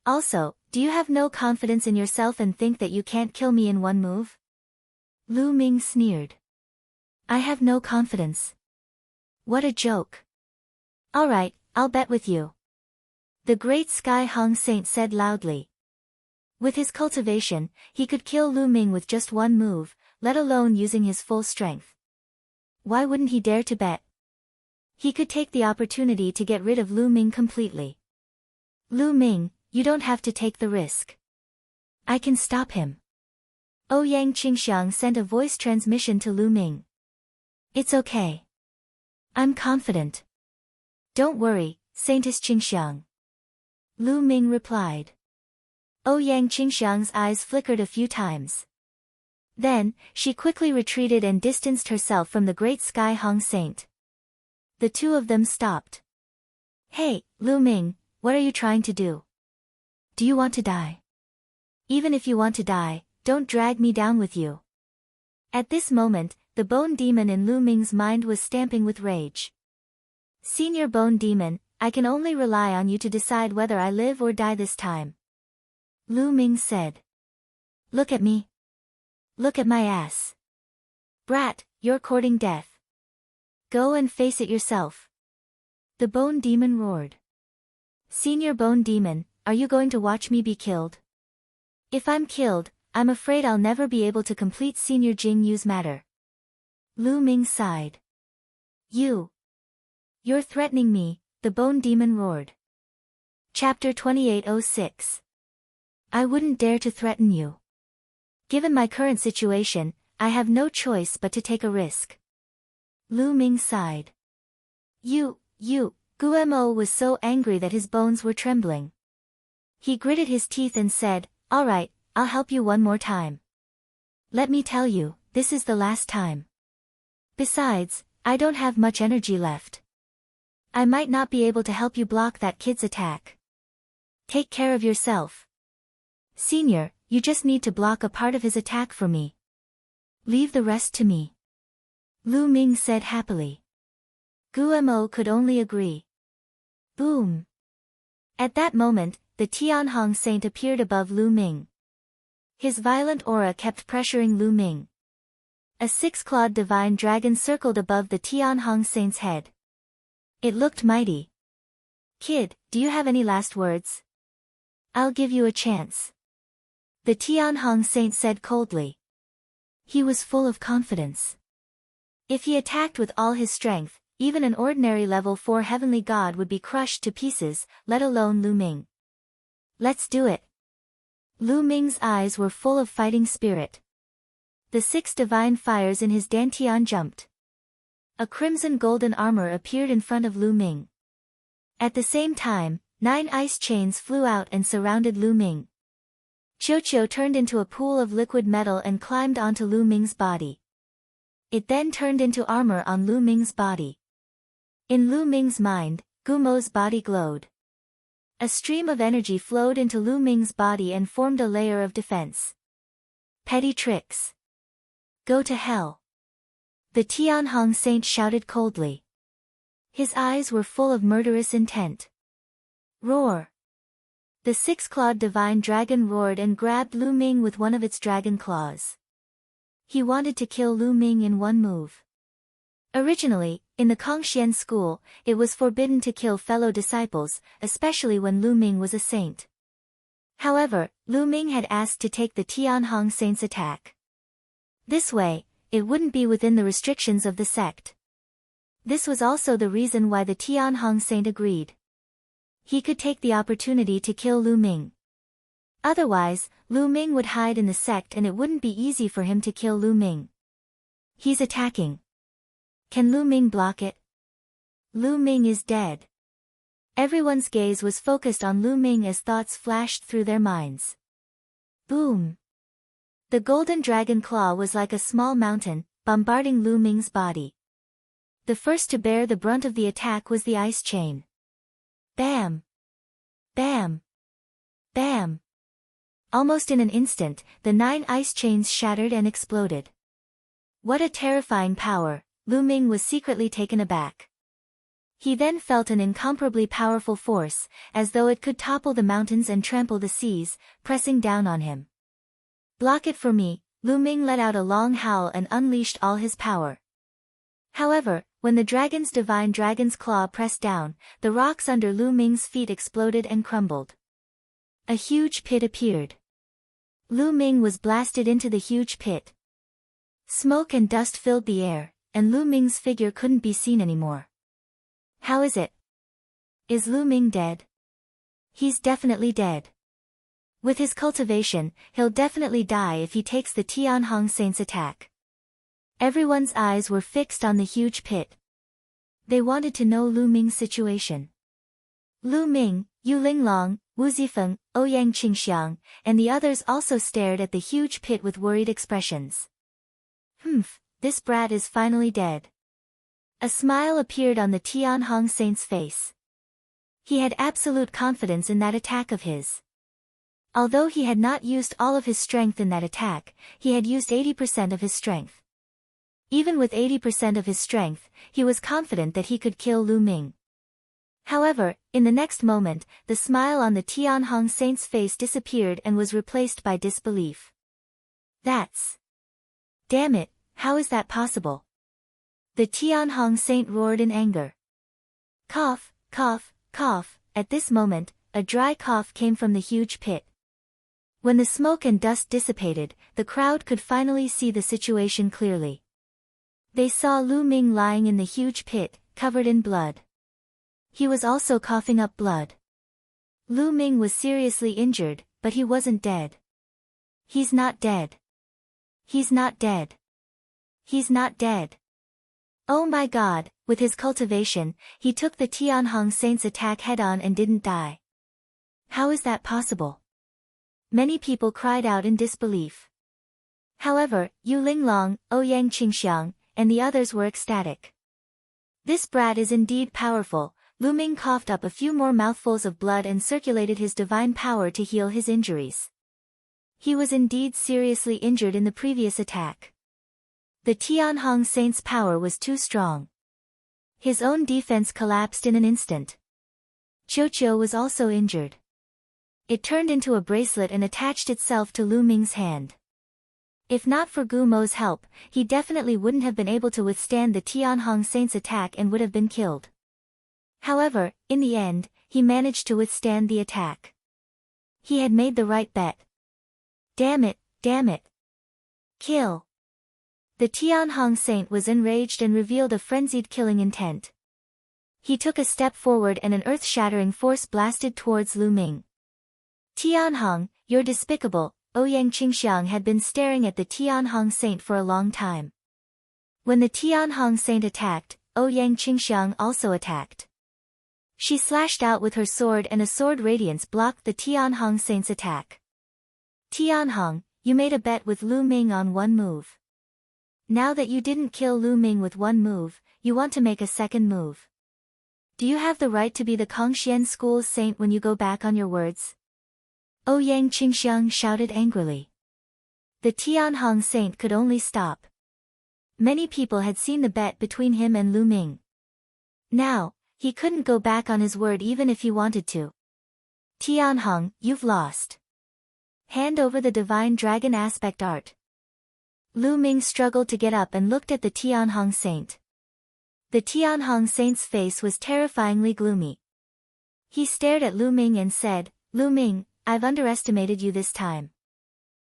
Also, do you have no confidence in yourself and think that you can't kill me in one move?" Lu Ming sneered. "I have no confidence. What a joke. All right, I'll bet with you," the great Sky Hong Saint said loudly. With his cultivation, he could kill Lu Ming with just one move, let alone using his full strength. Why wouldn't he dare to bet? He could take the opportunity to get rid of Lu Ming completely. "Lu Ming, you don't have to take the risk. I can stop him." Ouyang Qingxiang sent a voice transmission to Lu Ming. "It's okay. I'm confident. Don't worry, Saintess Qingxiang," Lu Ming replied. Ouyang Qingxiang's eyes flickered a few times. Then, she quickly retreated and distanced herself from the great Sky Hong Saint. The two of them stopped. "Hey, Lu Ming, what are you trying to do? Do you want to die? Even if you want to die, don't drag me down with you." At this moment, the bone demon in Lu Ming's mind was stamping with rage. "Senior bone demon, I can only rely on you to decide whether I live or die this time," Lu Ming said. "Look at me. Look at my ass. Brat, you're courting death. Go and face it yourself," the bone demon roared. "Senior bone demon, are you going to watch me be killed? If I'm killed, I'm afraid I'll never be able to complete Senior Jing Yu's matter." Lu Ming sighed. You're threatening me," the bone demon roared. Chapter 2806. I wouldn't dare to threaten you. Given my current situation, I have no choice but to take a risk. Lu Ming sighed. Guemo was so angry that his bones were trembling. He gritted his teeth and said, "All right, I'll help you one more time. Let me tell you, this is the last time. Besides, I don't have much energy left. I might not be able to help you block that kid's attack." Take care of yourself. Senior, you just need to block a part of his attack for me. Leave the rest to me. Lu Ming said happily. Guo could only agree. Boom. At that moment, the Tianhong Saint appeared above Lu Ming. His violent aura kept pressuring Lu Ming. A six-clawed divine dragon circled above the Tianhong Saint's head. It looked mighty. Kid, do you have any last words? I'll give you a chance. The Tianhong Saint said coldly. He was full of confidence. If he attacked with all his strength, even an ordinary level 4 heavenly god would be crushed to pieces, let alone Lu Ming. Let's do it. Lu Ming's eyes were full of fighting spirit. The 6 divine fires in his dantian jumped. A crimson golden armor appeared in front of Lu Ming. At the same time, 9 ice chains flew out and surrounded Lu Ming. Qiuqiu turned into a pool of liquid metal and climbed onto Lu Ming's body. It then turned into armor on Lu Ming's body. In Lu Ming's mind, Gumo's body glowed. A stream of energy flowed into Lu Ming's body and formed a layer of defense. Petty tricks. Go to hell. The Tianhong Saint shouted coldly. His eyes were full of murderous intent. Roar. The 6-clawed divine dragon roared and grabbed Lu Ming with one of its dragon claws. He wanted to kill Lu Ming in one move. Originally, in the Kongxian school, it was forbidden to kill fellow disciples, especially when Lu Ming was a saint. However, Lu Ming had asked to take the Tianhong Saint's attack. This way, it wouldn't be within the restrictions of the sect. This was also the reason why the Tianhong Saint agreed. He could take the opportunity to kill Lu Ming. Otherwise, Lu Ming would hide in the sect and it wouldn't be easy for him to kill Lu Ming. He's attacking. Can Lu Ming block it? Lu Ming is dead. Everyone's gaze was focused on Lu Ming as thoughts flashed through their minds. Boom. The golden dragon claw was like a small mountain, bombarding Lu Ming's body. The first to bear the brunt of the attack was the ice chain. Bam! Bam! Bam! Almost in an instant, the 9 ice chains shattered and exploded. What a terrifying power! Lu Ming was secretly taken aback. He then felt an incomparably powerful force, as though it could topple the mountains and trample the seas, pressing down on him. Block it for me, Lu Ming let out a long howl and unleashed all his power. However, when the dragon's claw pressed down, the rocks under Lu Ming's feet exploded and crumbled. A huge pit appeared. Lu Ming was blasted into the huge pit. Smoke and dust filled the air, and Lu Ming's figure couldn't be seen anymore. How is it? Is Lu Ming dead? He's definitely dead. With his cultivation, he'll definitely die if he takes the Tianhong Saint's attack. Everyone's eyes were fixed on the huge pit. They wanted to know Lu Ming's situation. Lu Ming, Yu Linglong, Wu Zifeng, Ouyang Qingxiang, and the others also stared at the huge pit with worried expressions. This brat is finally dead. A smile appeared on the Tianhong Saint's face. He had absolute confidence in that attack of his. Although he had not used all of his strength in that attack, he had used 80% of his strength. Even with 80% of his strength, he was confident that he could kill Lu Ming. However, in the next moment, the smile on the Tianhong Saint's face disappeared and was replaced by disbelief. That's... Damn it, how is that possible? The Tianhong Saint roared in anger. Cough, cough, cough. At this moment, a dry cough came from the huge pit. When the smoke and dust dissipated, the crowd could finally see the situation clearly. They saw Lu Ming lying in the huge pit, covered in blood. He was also coughing up blood. Lu Ming was seriously injured, but he wasn't dead. He's not dead. He's not dead. He's not dead. Oh my God, with his cultivation, he took the Tianhong Saint's attack head-on and didn't die. How is that possible? Many people cried out in disbelief. However, Yu Linglong, Ouyang Qingxiang, and the others were ecstatic. This brat is indeed powerful, Lu Ming coughed up a few more mouthfuls of blood and circulated his divine power to heal his injuries. He was indeed seriously injured in the previous attack. The Tianhong Saint's power was too strong. His own defense collapsed in an instant. Qiu was also injured. It turned into a bracelet and attached itself to Lu Ming's hand. If not for Gu Mo's help, he definitely wouldn't have been able to withstand the Tianhong Saint's attack and would have been killed. However, in the end, he managed to withstand the attack. He had made the right bet. Damn it, damn it. Kill. The Tianhong Saint was enraged and revealed a frenzied killing intent. He took a step forward and an earth-shattering force blasted towards Lu Ming. Tianhong, you're despicable. Ouyang Qingxiang had been staring at the Tianhong Saint for a long time. When the Tianhong Saint attacked, Ouyang Qingxiang also attacked. She slashed out with her sword and a sword radiance blocked the Tianhong Saint's attack. Tianhong, you made a bet with Lu Ming on one move. Now that you didn't kill Lu Ming with one move, you want to make a second move. Do you have the right to be the Kongxian School's saint when you go back on your words? Ouyang Qingxiang shouted angrily. The Tianhong Saint could only stop. Many people had seen the bet between him and Lu Ming. Now, he couldn't go back on his word even if he wanted to. Tianhong, you've lost. Hand over the Divine Dragon Aspect Art. Lu Ming struggled to get up and looked at the Tianhong Saint. The Tianhong Saint's face was terrifyingly gloomy. He stared at Lu Ming and said, Lu Ming, I've underestimated you this time.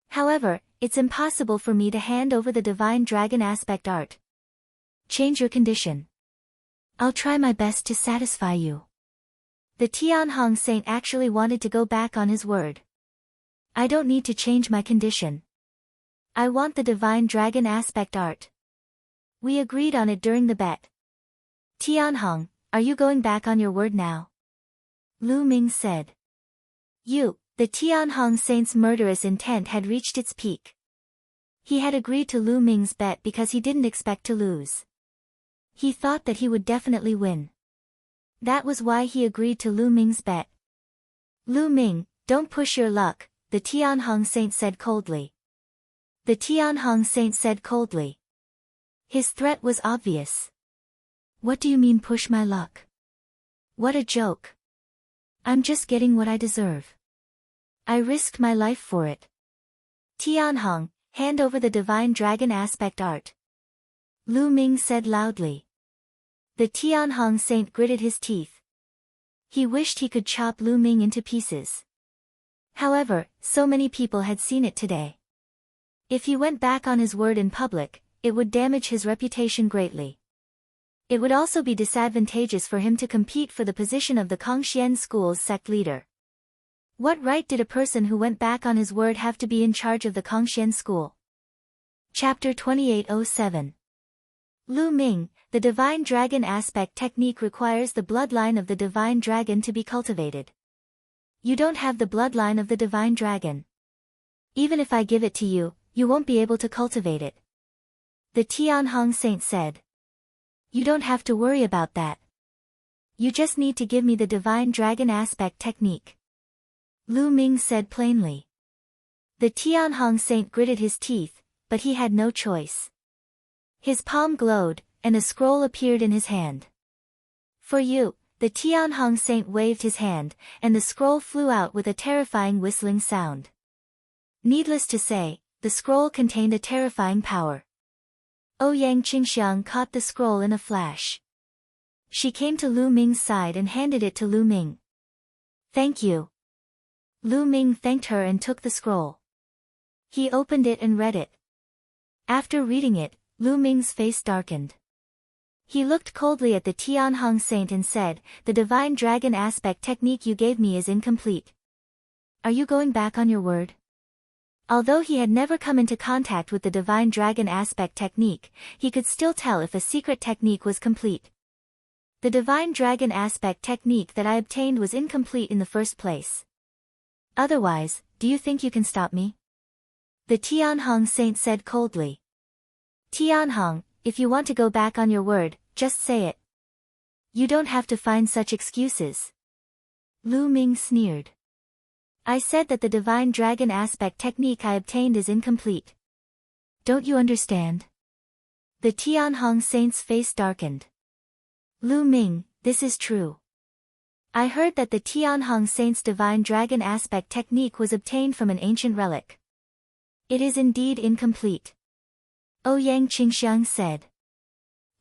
However, it's impossible for me to hand over the Divine Dragon Aspect Art. Change your condition. I'll try my best to satisfy you. The Tianhong Saint actually wanted to go back on his word. I don't need to change my condition. I want the Divine Dragon Aspect Art. We agreed on it during the bet. Tianhong, are you going back on your word now? Lu Ming said. The Tianhong Saint's murderous intent had reached its peak. He had agreed to Lu Ming's bet because he didn't expect to lose. He thought that he would definitely win. That was why he agreed to Lu Ming's bet. Lu Ming, don't push your luck, the Tianhong Saint said coldly. The Tianhong Saint said coldly. His threat was obvious. What do you mean push my luck? What a joke. I'm just getting what I deserve. I risked my life for it. Tianhong, hand over the Divine Dragon Aspect Art. Lu Ming said loudly. The Tianhong Saint gritted his teeth. He wished he could chop Lu Ming into pieces. However, so many people had seen it today. If he went back on his word in public, it would damage his reputation greatly. It would also be disadvantageous for him to compete for the position of the Kongxian School's sect leader. What right did a person who went back on his word have to be in charge of the Kongxian School? Chapter 2807. Lu Ming, the Divine Dragon Aspect Technique requires the bloodline of the Divine Dragon to be cultivated. You don't have the bloodline of the Divine Dragon. Even if I give it to you, you won't be able to cultivate it. The Tianhong Saint said. You don't have to worry about that. You just need to give me the Divine Dragon Aspect Technique. Lu Ming said plainly. The Tianhong Saint gritted his teeth, but he had no choice. His palm glowed, and a scroll appeared in his hand. For you, the Tianhong Saint waved his hand, and the scroll flew out with a terrifying whistling sound. Needless to say, the scroll contained a terrifying power. Ouyang Qingxiang caught the scroll in a flash. She came to Lu Ming's side and handed it to Lu Ming. Thank you. Lu Ming thanked her and took the scroll. He opened it and read it. After reading it, Lu Ming's face darkened. He looked coldly at the Tianhong Saint and said, the Divine Dragon Aspect Technique you gave me is incomplete. Are you going back on your word? Although he had never come into contact with the Divine Dragon Aspect Technique, he could still tell if a secret technique was complete. The Divine Dragon Aspect Technique that I obtained was incomplete in the first place. Otherwise, do you think you can stop me? The Tianhong Saint said coldly. Tianhong, if you want to go back on your word, just say it. You don't have to find such excuses. Lu Ming sneered. I said that the divine dragon aspect technique I obtained is incomplete. Don't you understand? The Tianhong saint's face darkened. Lu Ming, this is true. I heard that the Tianhong saint's divine dragon aspect technique was obtained from an ancient relic. It is indeed incomplete. Ouyang Qingxiang said.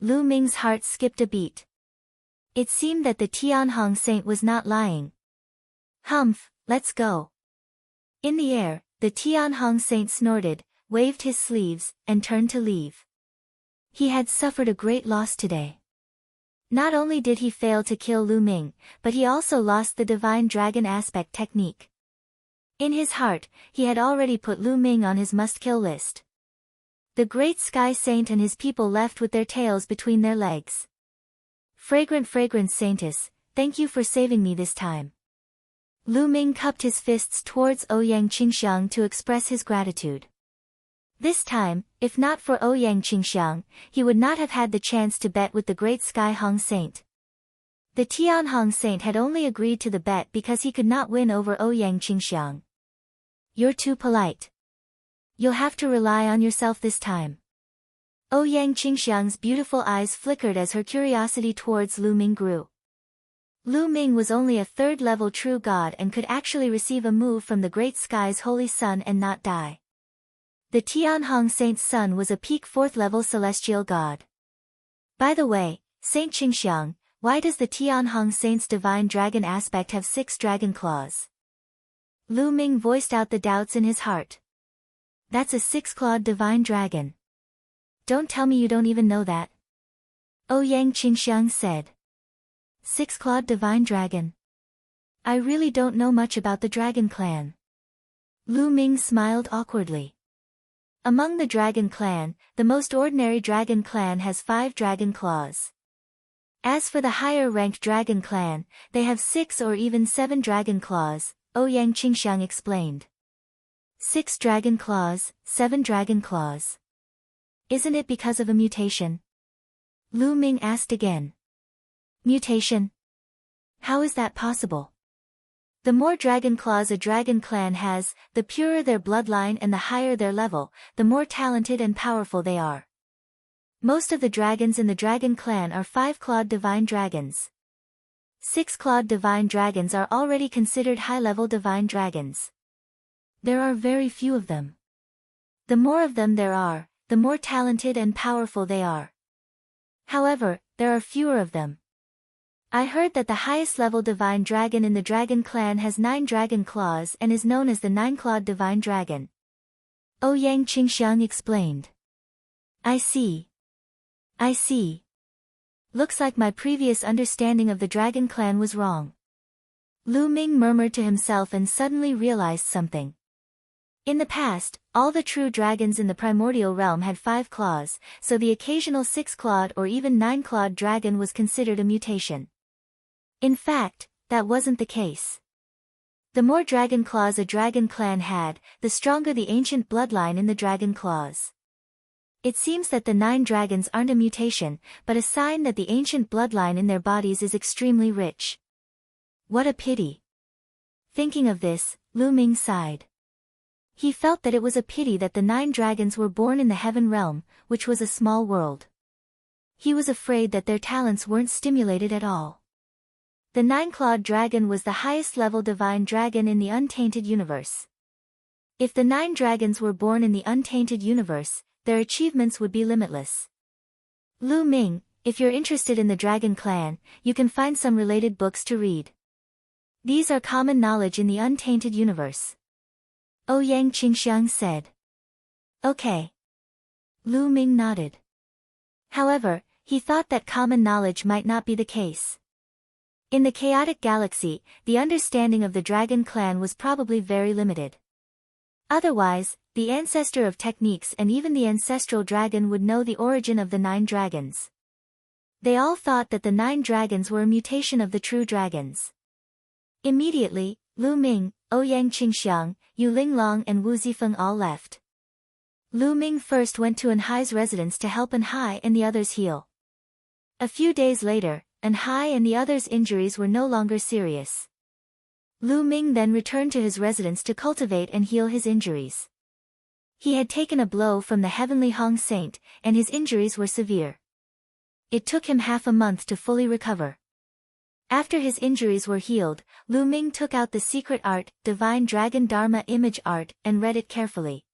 Lu Ming's heart skipped a beat. It seemed that the Tianhong saint was not lying. Humph, let's go. In the air, the Tianhong saint snorted, waved his sleeves, and turned to leave. He had suffered a great loss today. Not only did he fail to kill Lu Ming, but he also lost the divine dragon aspect technique. In his heart, he had already put Lu Ming on his must-kill list. The great sky saint and his people left with their tails between their legs. Fragrant saintess, thank you for saving me this time. Lu Ming cupped his fists towards Ouyang Qingxiang to express his gratitude. This time, if not for Ouyang Qingxiang, he would not have had the chance to bet with the great Sky Hong Saint. The Tianhong Saint had only agreed to the bet because he could not win over Ouyang Qingxiang. You're too polite. You'll have to rely on yourself this time. Ouyang Qingxiang's beautiful eyes flickered as her curiosity towards Lu Ming grew. Lu Ming was only a third-level true god and could actually receive a move from the great sky's holy sun and not die. The Tianhong Saint's son was a peak fourth-level celestial god. By the way, Saint Qingxiang, why does the Tianhong Saint's divine dragon aspect have 6 dragon claws? Lu Ming voiced out the doubts in his heart. That's a 6-clawed divine dragon. Don't tell me you don't even know that. Ouyang Qingxiang said. 6-clawed divine dragon. I really don't know much about the dragon clan. Lu Ming smiled awkwardly. Among the dragon clan, the most ordinary dragon clan has 5 dragon claws. As for the higher-ranked dragon clan, they have 6 or even 7 dragon claws, Ouyang Qingxiang explained. 6 dragon claws, 7 dragon claws. Isn't it because of a mutation? Lu Ming asked again. Mutation? How is that possible? The more dragon claws a dragon clan has, the purer their bloodline and the higher their level, the more talented and powerful they are. Most of the dragons in the dragon clan are 5-clawed divine dragons. 6-clawed divine dragons are already considered high-level divine dragons. There are very few of them. The more of them there are, the more talented and powerful they are. However, there are fewer of them. I heard that the highest level divine dragon in the dragon clan has 9 dragon claws and is known as the 9-clawed divine dragon. Ouyang Qingxiang explained. I see. Looks like my previous understanding of the dragon clan was wrong. Lu Ming murmured to himself and suddenly realized something. In the past, all the true dragons in the primordial realm had 5 claws, so the occasional 6-clawed or even 9-clawed dragon was considered a mutation. In fact, that wasn't the case. The more dragon claws a dragon clan had, the stronger the ancient bloodline in the dragon claws. It seems that the 9 dragons aren't a mutation, but a sign that the ancient bloodline in their bodies is extremely rich. What a pity. Thinking of this, Lu Ming sighed. He felt that it was a pity that the 9 dragons were born in the heaven realm, which was a small world. He was afraid that their talents weren't stimulated at all. The 9-clawed dragon was the highest-level divine dragon in the untainted universe. If the 9 dragons were born in the untainted universe, their achievements would be limitless. Lu Ming, if you're interested in the dragon clan, you can find some related books to read. These are common knowledge in the untainted universe. Ouyang Qingxiang said. Okay. Lu Ming nodded. However, he thought that common knowledge might not be the case. In the chaotic galaxy, the understanding of the dragon clan was probably very limited. Otherwise, the ancestor of techniques and even the ancestral dragon would know the origin of the 9 dragons. They all thought that the 9 dragons were a mutation of the true dragons. Immediately, Lu Ming, Ouyang Qingxiang, Yu Linglong and Wu Zifeng all left. Lu Ming first went to Anhai's residence to help Anhai and the others heal. A few days later, and Hai and the others' injuries were no longer serious. Lu Ming then returned to his residence to cultivate and heal his injuries. He had taken a blow from the heavenly Hong Saint, and his injuries were severe. It took him half a month to fully recover. After his injuries were healed, Lu Ming took out the secret art, Divine Dragon Dharma Image Art, and read it carefully.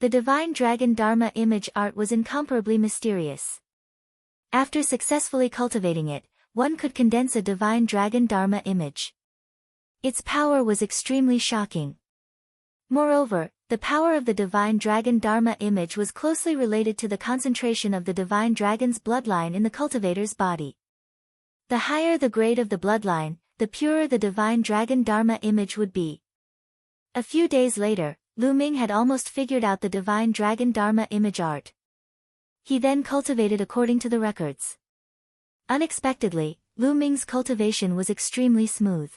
The Divine Dragon Dharma Image Art was incomparably mysterious. After successfully cultivating it, one could condense a Divine Dragon Dharma image. Its power was extremely shocking. Moreover, the power of the Divine Dragon Dharma image was closely related to the concentration of the Divine Dragon's bloodline in the cultivator's body. The higher the grade of the bloodline, the purer the Divine Dragon Dharma image would be. A few days later, Lu Ming had almost figured out the Divine Dragon Dharma image art. He then cultivated according to the records. Unexpectedly, Lu Ming's cultivation was extremely smooth.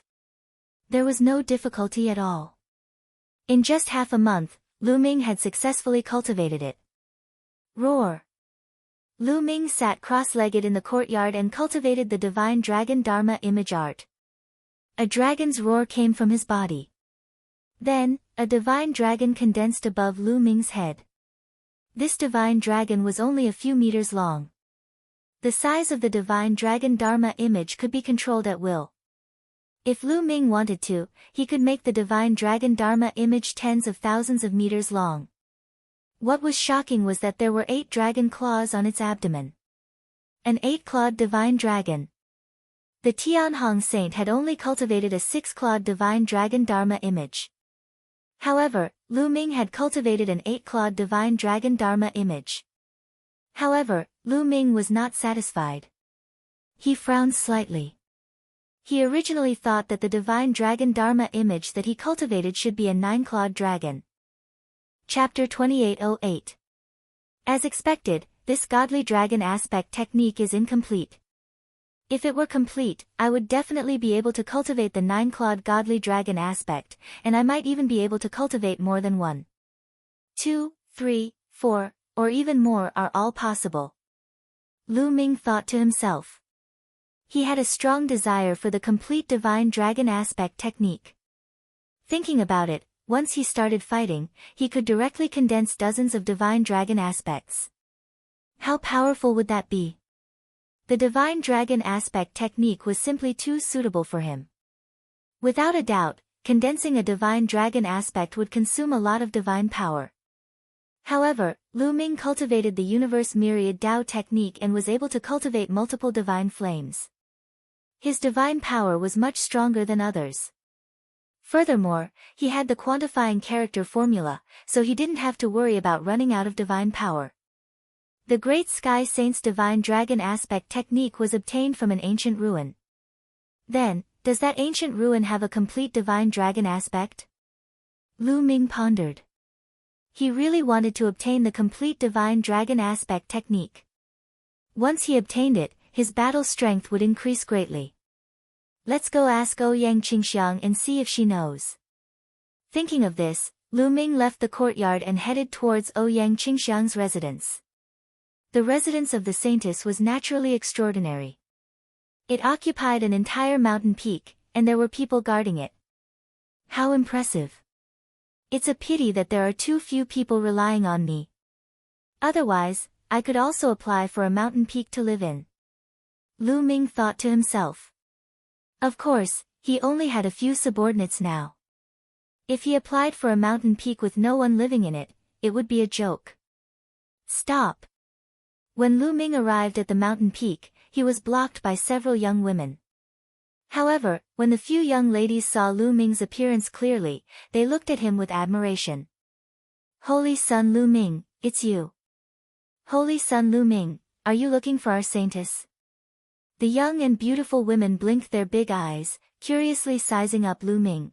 There was no difficulty at all. In just half a month, Lu Ming had successfully cultivated it. Roar! Lu Ming sat cross-legged in the courtyard and cultivated the Divine Dragon Dharma image art. A dragon's roar came from his body. Then, a divine dragon condensed above Lu Ming's head. This divine dragon was only a few meters long. The size of the Divine Dragon Dharma image could be controlled at will. If Lu Ming wanted to, he could make the Divine Dragon Dharma image tens of thousands of meters long. What was shocking was that there were 8 dragon claws on its abdomen. An 8-clawed divine dragon. The Tianhong Saint had only cultivated a 6-clawed Divine Dragon Dharma image. However, Lu Ming had cultivated an 8-clawed Divine Dragon Dharma image. However, Lu Ming was not satisfied. He frowned slightly. He originally thought that the Divine Dragon Dharma image that he cultivated should be a 9-clawed dragon. Chapter 2808. As expected, this godly dragon aspect technique is incomplete. If it were complete, I would definitely be able to cultivate the 9-clawed godly dragon aspect, and I might even be able to cultivate more than 1, 2, 3, 4, or even more are all possible. Lu Ming thought to himself. He had a strong desire for the complete divine dragon aspect technique. Thinking about it, once he started fighting, he could directly condense dozens of divine dragon aspects. How powerful would that be? The divine dragon aspect technique was simply too suitable for him. Without a doubt, condensing a divine dragon aspect would consume a lot of divine power. However, Lu Ming cultivated the universe myriad Dao technique and was able to cultivate multiple divine flames. His divine power was much stronger than others. Furthermore, he had the quantifying character formula, so he didn't have to worry about running out of divine power. The Great Sky Saint's Divine Dragon Aspect technique was obtained from an ancient ruin. Then, does that ancient ruin have a complete Divine Dragon Aspect? Lu Ming pondered. He really wanted to obtain the complete Divine Dragon Aspect technique. Once he obtained it, his battle strength would increase greatly. Let's go ask Ouyang Qingxiang and see if she knows. Thinking of this, Lu Ming left the courtyard and headed towards Ouyang Qingxiang's residence. The residence of the saintess was naturally extraordinary. It occupied an entire mountain peak, and there were people guarding it. How impressive. It's a pity that there are too few people relying on me. Otherwise, I could also apply for a mountain peak to live in. Lu Ming thought to himself. Of course, he only had a few subordinates now. If he applied for a mountain peak with no one living in it, it would be a joke. Stop! When Lu Ming arrived at the mountain peak, he was blocked by several young women. However, when the few young ladies saw Lu Ming's appearance clearly, they looked at him with admiration. Holy Sun Lu Ming, it's you. Holy Sun Lu Ming, are you looking for our saintess? The young and beautiful women blinked their big eyes, curiously sizing up Lu Ming.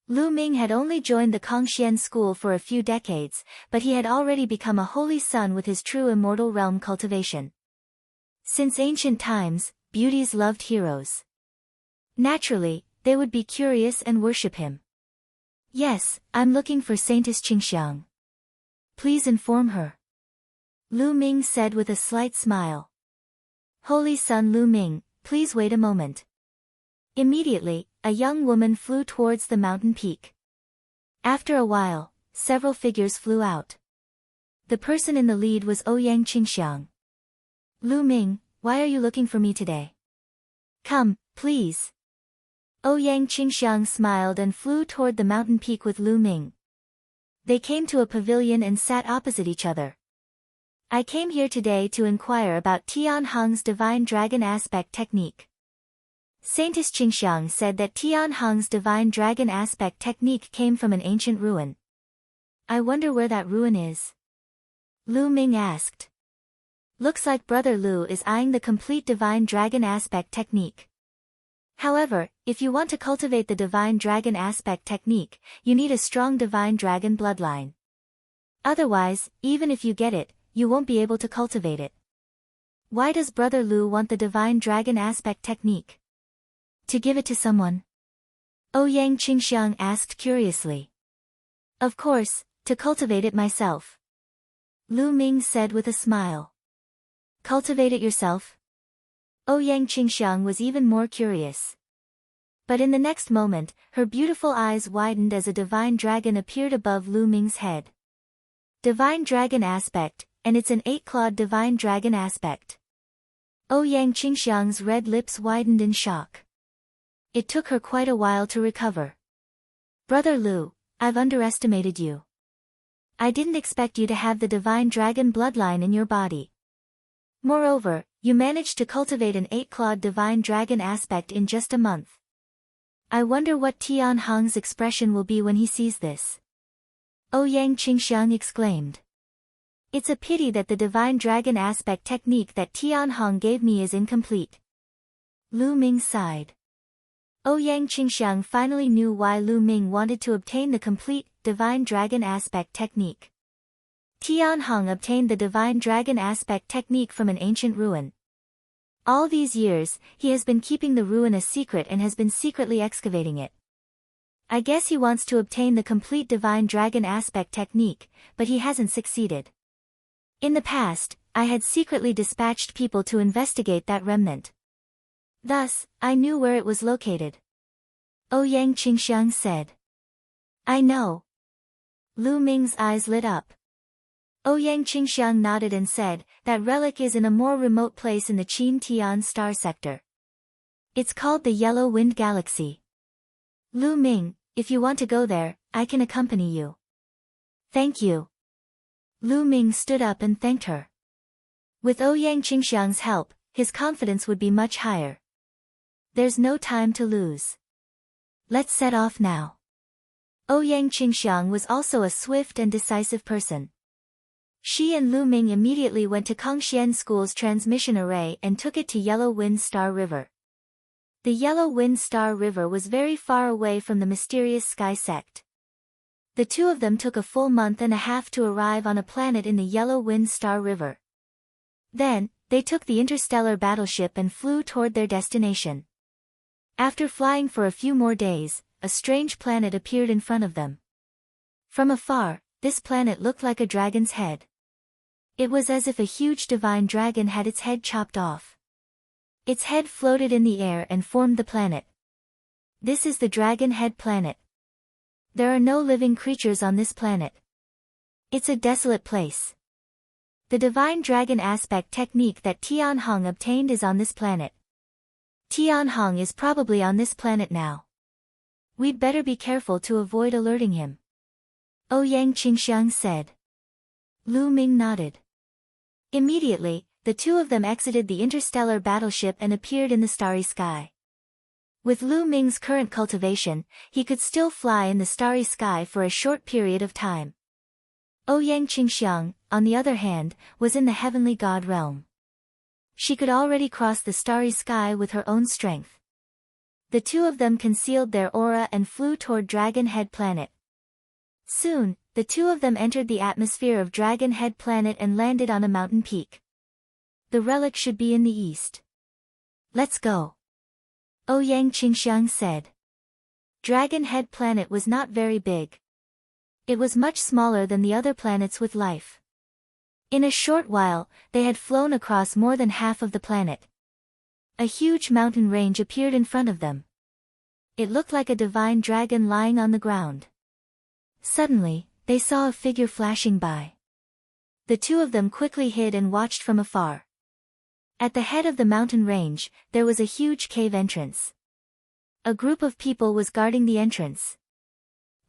Lu Ming had only joined the Kongxian school for a few decades, but he had already become a holy sun with his true immortal realm cultivation. Since ancient times, beauties loved heroes. Naturally, they would be curious and worship him. Yes, I'm looking for Saintess Qingxiang. Please inform her. Lu Ming said with a slight smile. Holy Sun Lu Ming, please wait a moment. Immediately, a young woman flew towards the mountain peak. After a while, several figures flew out. The person in the lead was Ouyang Qingxiang. Lu Ming, why are you looking for me today? Come, please. Ouyang Qingxiang smiled and flew toward the mountain peak with Lu Ming. They came to a pavilion and sat opposite each other. I came here today to inquire about Tian Hong's divine dragon aspect technique. Saintess Qingxiang said that Tian Hong's divine dragon aspect technique came from an ancient ruin. I wonder where that ruin is. Lu Ming asked. Looks like Brother Lu is eyeing the complete divine dragon aspect technique. However, if you want to cultivate the divine dragon aspect technique, you need a strong divine dragon bloodline. Otherwise, even if you get it, you won't be able to cultivate it. Why does Brother Lu want the divine dragon aspect technique? To give it to someone? Ouyang Qingxiang asked curiously. Of course, to cultivate it myself. Lu Ming said with a smile. Cultivate it yourself? Ouyang Qingxiang was even more curious. But in the next moment, her beautiful eyes widened as a divine dragon appeared above Lu Ming's head. Divine dragon aspect, and it's an 8-clawed divine dragon aspect. Ouyang Qingxiang's red lips widened in shock. It took her quite a while to recover. Brother Lu, I've underestimated you. I didn't expect you to have the divine dragon bloodline in your body. Moreover, you managed to cultivate an 8-clawed divine dragon aspect in just a month. I wonder what Tian Hong's expression will be when he sees this. Ouyang Qingxiang exclaimed. It's a pity that the divine dragon aspect technique that Tian Hong gave me is incomplete. Lu Ming sighed. Ouyang Qingxiang finally knew why Lu Ming wanted to obtain the complete divine dragon aspect technique. Tian Hong obtained the divine dragon aspect technique from an ancient ruin. All these years, he has been keeping the ruin a secret and has been secretly excavating it. I guess he wants to obtain the complete divine dragon aspect technique, but he hasn't succeeded. In the past, I had secretly dispatched people to investigate that remnant. Thus, I knew where it was located. Ouyang Qingxiang said. I know. Lu Ming's eyes lit up. Ouyang Qingxiang nodded and said, that relic is in a more remote place in the Qin Tian star sector. It's called the Yellow Wind Galaxy. Lu Ming, if you want to go there, I can accompany you. Thank you. Lu Ming stood up and thanked her. With Ouyang Qingxiang's help, his confidence would be much higher. There's no time to lose. Let's set off now. Ouyang Qingxiang was also a swift and decisive person. She and Lu Ming immediately went to Kongxian School's transmission array and took it to Yellow Wind Star River. The Yellow Wind Star River was very far away from the mysterious sky sect. The two of them took a full month and a half to arrive on a planet in the Yellow Wind Star River. Then, they took the interstellar battleship and flew toward their destination. After flying for a few more days, a strange planet appeared in front of them. From afar, this planet looked like a dragon's head. It was as if a huge divine dragon had its head chopped off. Its head floated in the air and formed the planet. This is the Dragon Head Planet. There are no living creatures on this planet. It's a desolate place. The divine dragon aspect technique that Tian Hong obtained is on this planet. Tian Hong is probably on this planet now. We'd better be careful to avoid alerting him. Ouyang Qingxiang said. Lu Ming nodded. Immediately, the two of them exited the interstellar battleship and appeared in the starry sky. With Lu Ming's current cultivation, he could still fly in the starry sky for a short period of time. Ouyang Qingxiang, on the other hand, was in the heavenly god realm. She could already cross the starry sky with her own strength. The two of them concealed their aura and flew toward Dragon Head Planet. Soon, the two of them entered the atmosphere of Dragon Head Planet and landed on a mountain peak. The relic should be in the east. Let's go. Ouyang Qingxiang said. Dragon Head Planet was not very big. It was much smaller than the other planets with life. In a short while, they had flown across more than half of the planet. A huge mountain range appeared in front of them. It looked like a divine dragon lying on the ground. Suddenly, they saw a figure flashing by. The two of them quickly hid and watched from afar. At the head of the mountain range, there was a huge cave entrance. A group of people was guarding the entrance.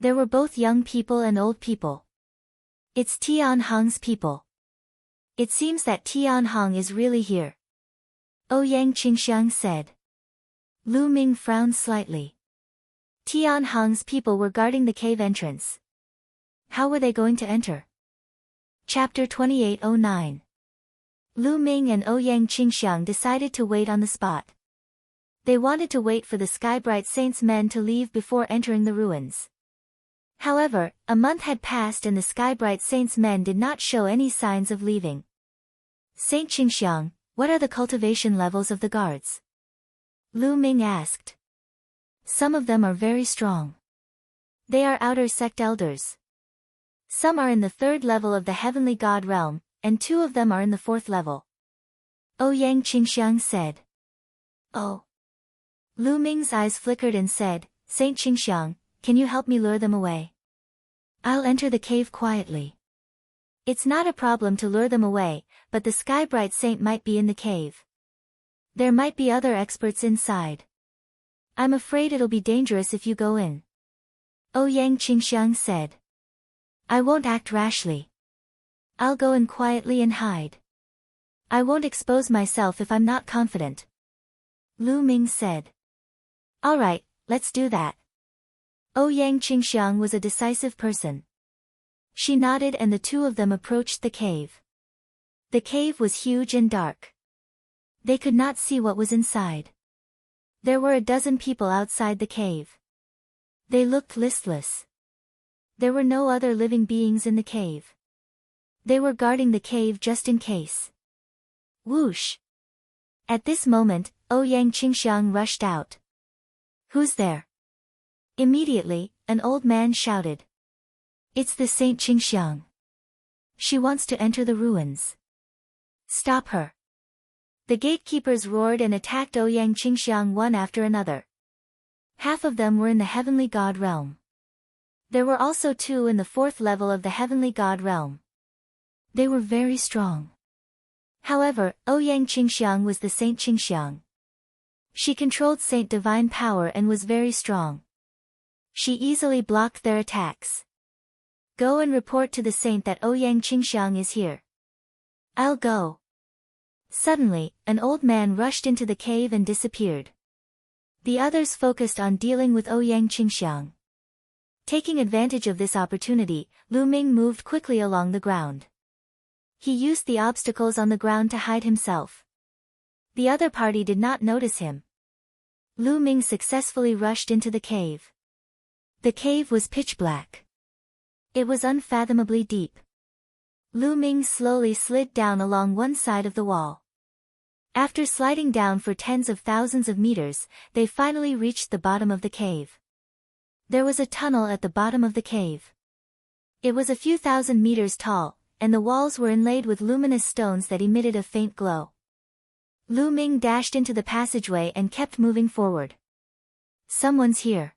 There were both young people and old people. It's Tianhong's people. It seems that Tianhong is really here. Ouyang Qingxiang said. Lu Ming frowned slightly. Tianhong's people were guarding the cave entrance. How were they going to enter? Chapter 2809. Lu Ming and Ouyang Qingxiang decided to wait on the spot. They wanted to wait for the Skybright Saint's men to leave before entering the ruins. However, a month had passed and the Skybright Saint's men did not show any signs of leaving. Saint Qingxiang, what are the cultivation levels of the guards? Lu Ming asked. Some of them are very strong. They are outer sect elders. Some are in the 3rd level of the heavenly god realm, and 2 of them are in the 4th level. Ouyang Qingxiang said. Oh. Lu Ming's eyes flickered and said, Saint Qingxiang, can you help me lure them away? I'll enter the cave quietly. It's not a problem to lure them away, but the Skybright Saint might be in the cave. There might be other experts inside. I'm afraid it'll be dangerous if you go in. Ouyang Qingxiang said. I won't act rashly. I'll go in quietly and hide. I won't expose myself if I'm not confident. Lu Ming said. All right, let's do that. Ouyang Qingxiang was a decisive person. She nodded and the two of them approached the cave. The cave was huge and dark. They could not see what was inside. There were a dozen people outside the cave. They looked listless. There were no other living beings in the cave. They were guarding the cave just in case. Whoosh! At this moment, Ouyang Qingxiang rushed out. Who's there? Immediately, an old man shouted. It's the Saint Qingxiang. She wants to enter the ruins. Stop her. The gatekeepers roared and attacked Ouyang Qingxiang one after another. Half of them were in the heavenly god realm. There were also 2 in the 4th level of the heavenly god realm. They were very strong. However, Ouyang Qingxiang was the Saint Qingxiang. She controlled Saint Divine Power and was very strong. She easily blocked their attacks. Go and report to the saint that Ouyang Qingxiang is here. I'll go. Suddenly, an old man rushed into the cave and disappeared. The others focused on dealing with Ouyang Qingxiang. Taking advantage of this opportunity, Lu Ming moved quickly along the ground. He used the obstacles on the ground to hide himself. The other party did not notice him. Lu Ming successfully rushed into the cave. The cave was pitch black. It was unfathomably deep. Lu Ming slowly slid down along one side of the wall. After sliding down for tens of thousands of meters, they finally reached the bottom of the cave. There was a tunnel at the bottom of the cave. It was a few thousand meters tall, and the walls were inlaid with luminous stones that emitted a faint glow. Lu Ming dashed into the passageway and kept moving forward. Someone's here.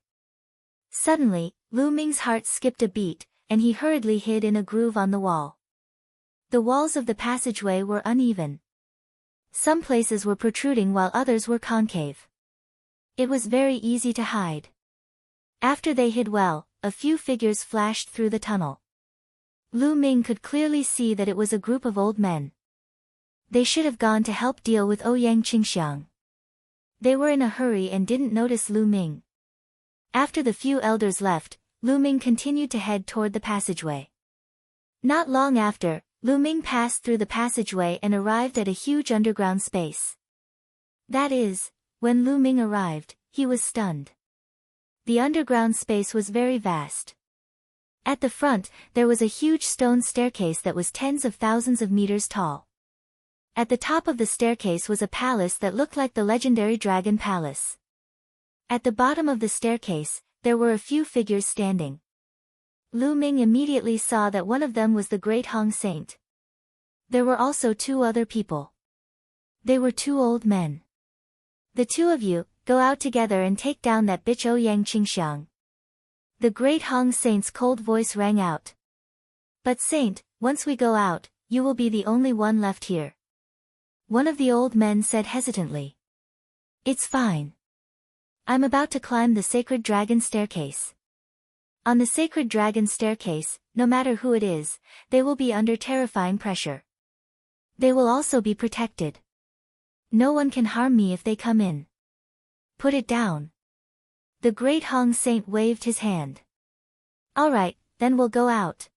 Suddenly, Lu Ming's heart skipped a beat, and he hurriedly hid in a groove on the wall. The walls of the passageway were uneven. Some places were protruding while others were concave. It was very easy to hide. After they hid well, a few figures flashed through the tunnel. Lu Ming could clearly see that it was a group of old men. They should have gone to help deal with Ouyang Qingxiang. They were in a hurry and didn't notice Lu Ming. After the few elders left, Lu Ming continued to head toward the passageway. Not long after, Lu Ming passed through the passageway and arrived at a huge underground space. That is, when Lu Ming arrived, he was stunned. The underground space was very vast. At the front, there was a huge stone staircase that was tens of thousands of meters tall. At the top of the staircase was a palace that looked like the legendary Dragon Palace. At the bottom of the staircase, there were a few figures standing. Lu Ming immediately saw that one of them was the Great Hong Saint. There were also 2 other people. They were 2 old men. The two of you, go out together and take down that bitch Ouyang Qingxiang. The great Hong Saint's cold voice rang out. But Saint, once we go out, you will be the only one left here. One of the old men said hesitantly. It's fine. I'm about to climb the sacred dragon staircase. On the sacred dragon staircase, no matter who it is, they will be under terrifying pressure. They will also be protected. No one can harm me if they come in. Put it down. The great Hong Saint waved his hand. All right, then we'll go out.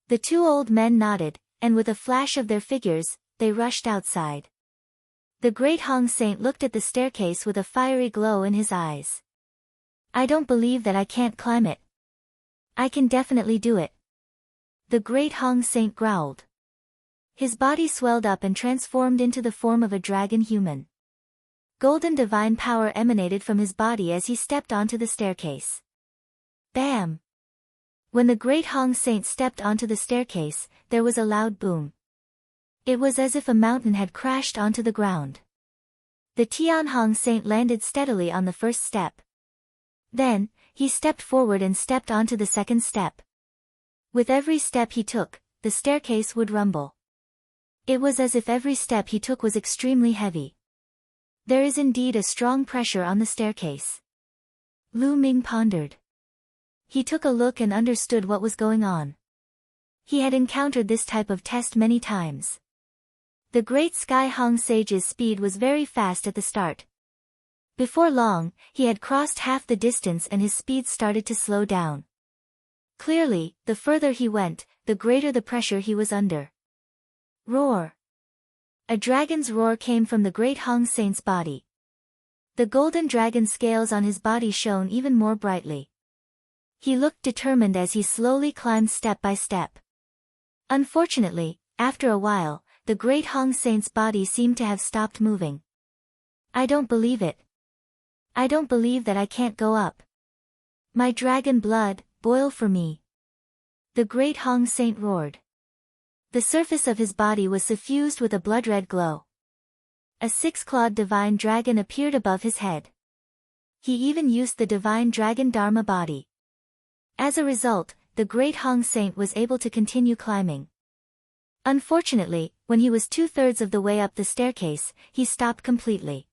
The two old men nodded, and with a flash of their figures, they rushed outside. The great Hong Saint looked at the staircase with a fiery glow in his eyes. I don't believe that I can't climb it. I can definitely do it. The great Hong Saint growled. His body swelled up and transformed into the form of a dragon human. Golden divine power emanated from his body as he stepped onto the staircase. Bam! When the great Hong Saint stepped onto the staircase, there was a loud boom. It was as if a mountain had crashed onto the ground. The Tian Hong Saint landed steadily on the first step. Then, he stepped forward and stepped onto the second step. With every step he took, the staircase would rumble. It was as if every step he took was extremely heavy. There is indeed a strong pressure on the staircase. Lu Ming pondered. He took a look and understood what was going on. He had encountered this type of test many times. The great Sky Hong Sage's speed was very fast at the start. Before long, he had crossed half the distance and his speed started to slow down. Clearly, the further he went, the greater the pressure he was under. Roar! A dragon's roar came from the great Hong Saint's body. The golden dragon scales on his body shone even more brightly. He looked determined as he slowly climbed step by step. Unfortunately, after a while, the great Hong Saint's body seemed to have stopped moving. I don't believe it. I don't believe that I can't go up. My dragon blood, boil for me. The great Hong Saint roared. The surface of his body was suffused with a blood-red glow. A six-clawed divine dragon appeared above his head. He even used the divine dragon Dharma body. As a result, the great Hong Saint was able to continue climbing. Unfortunately, when he was 2/3 of the way up the staircase, he stopped completely.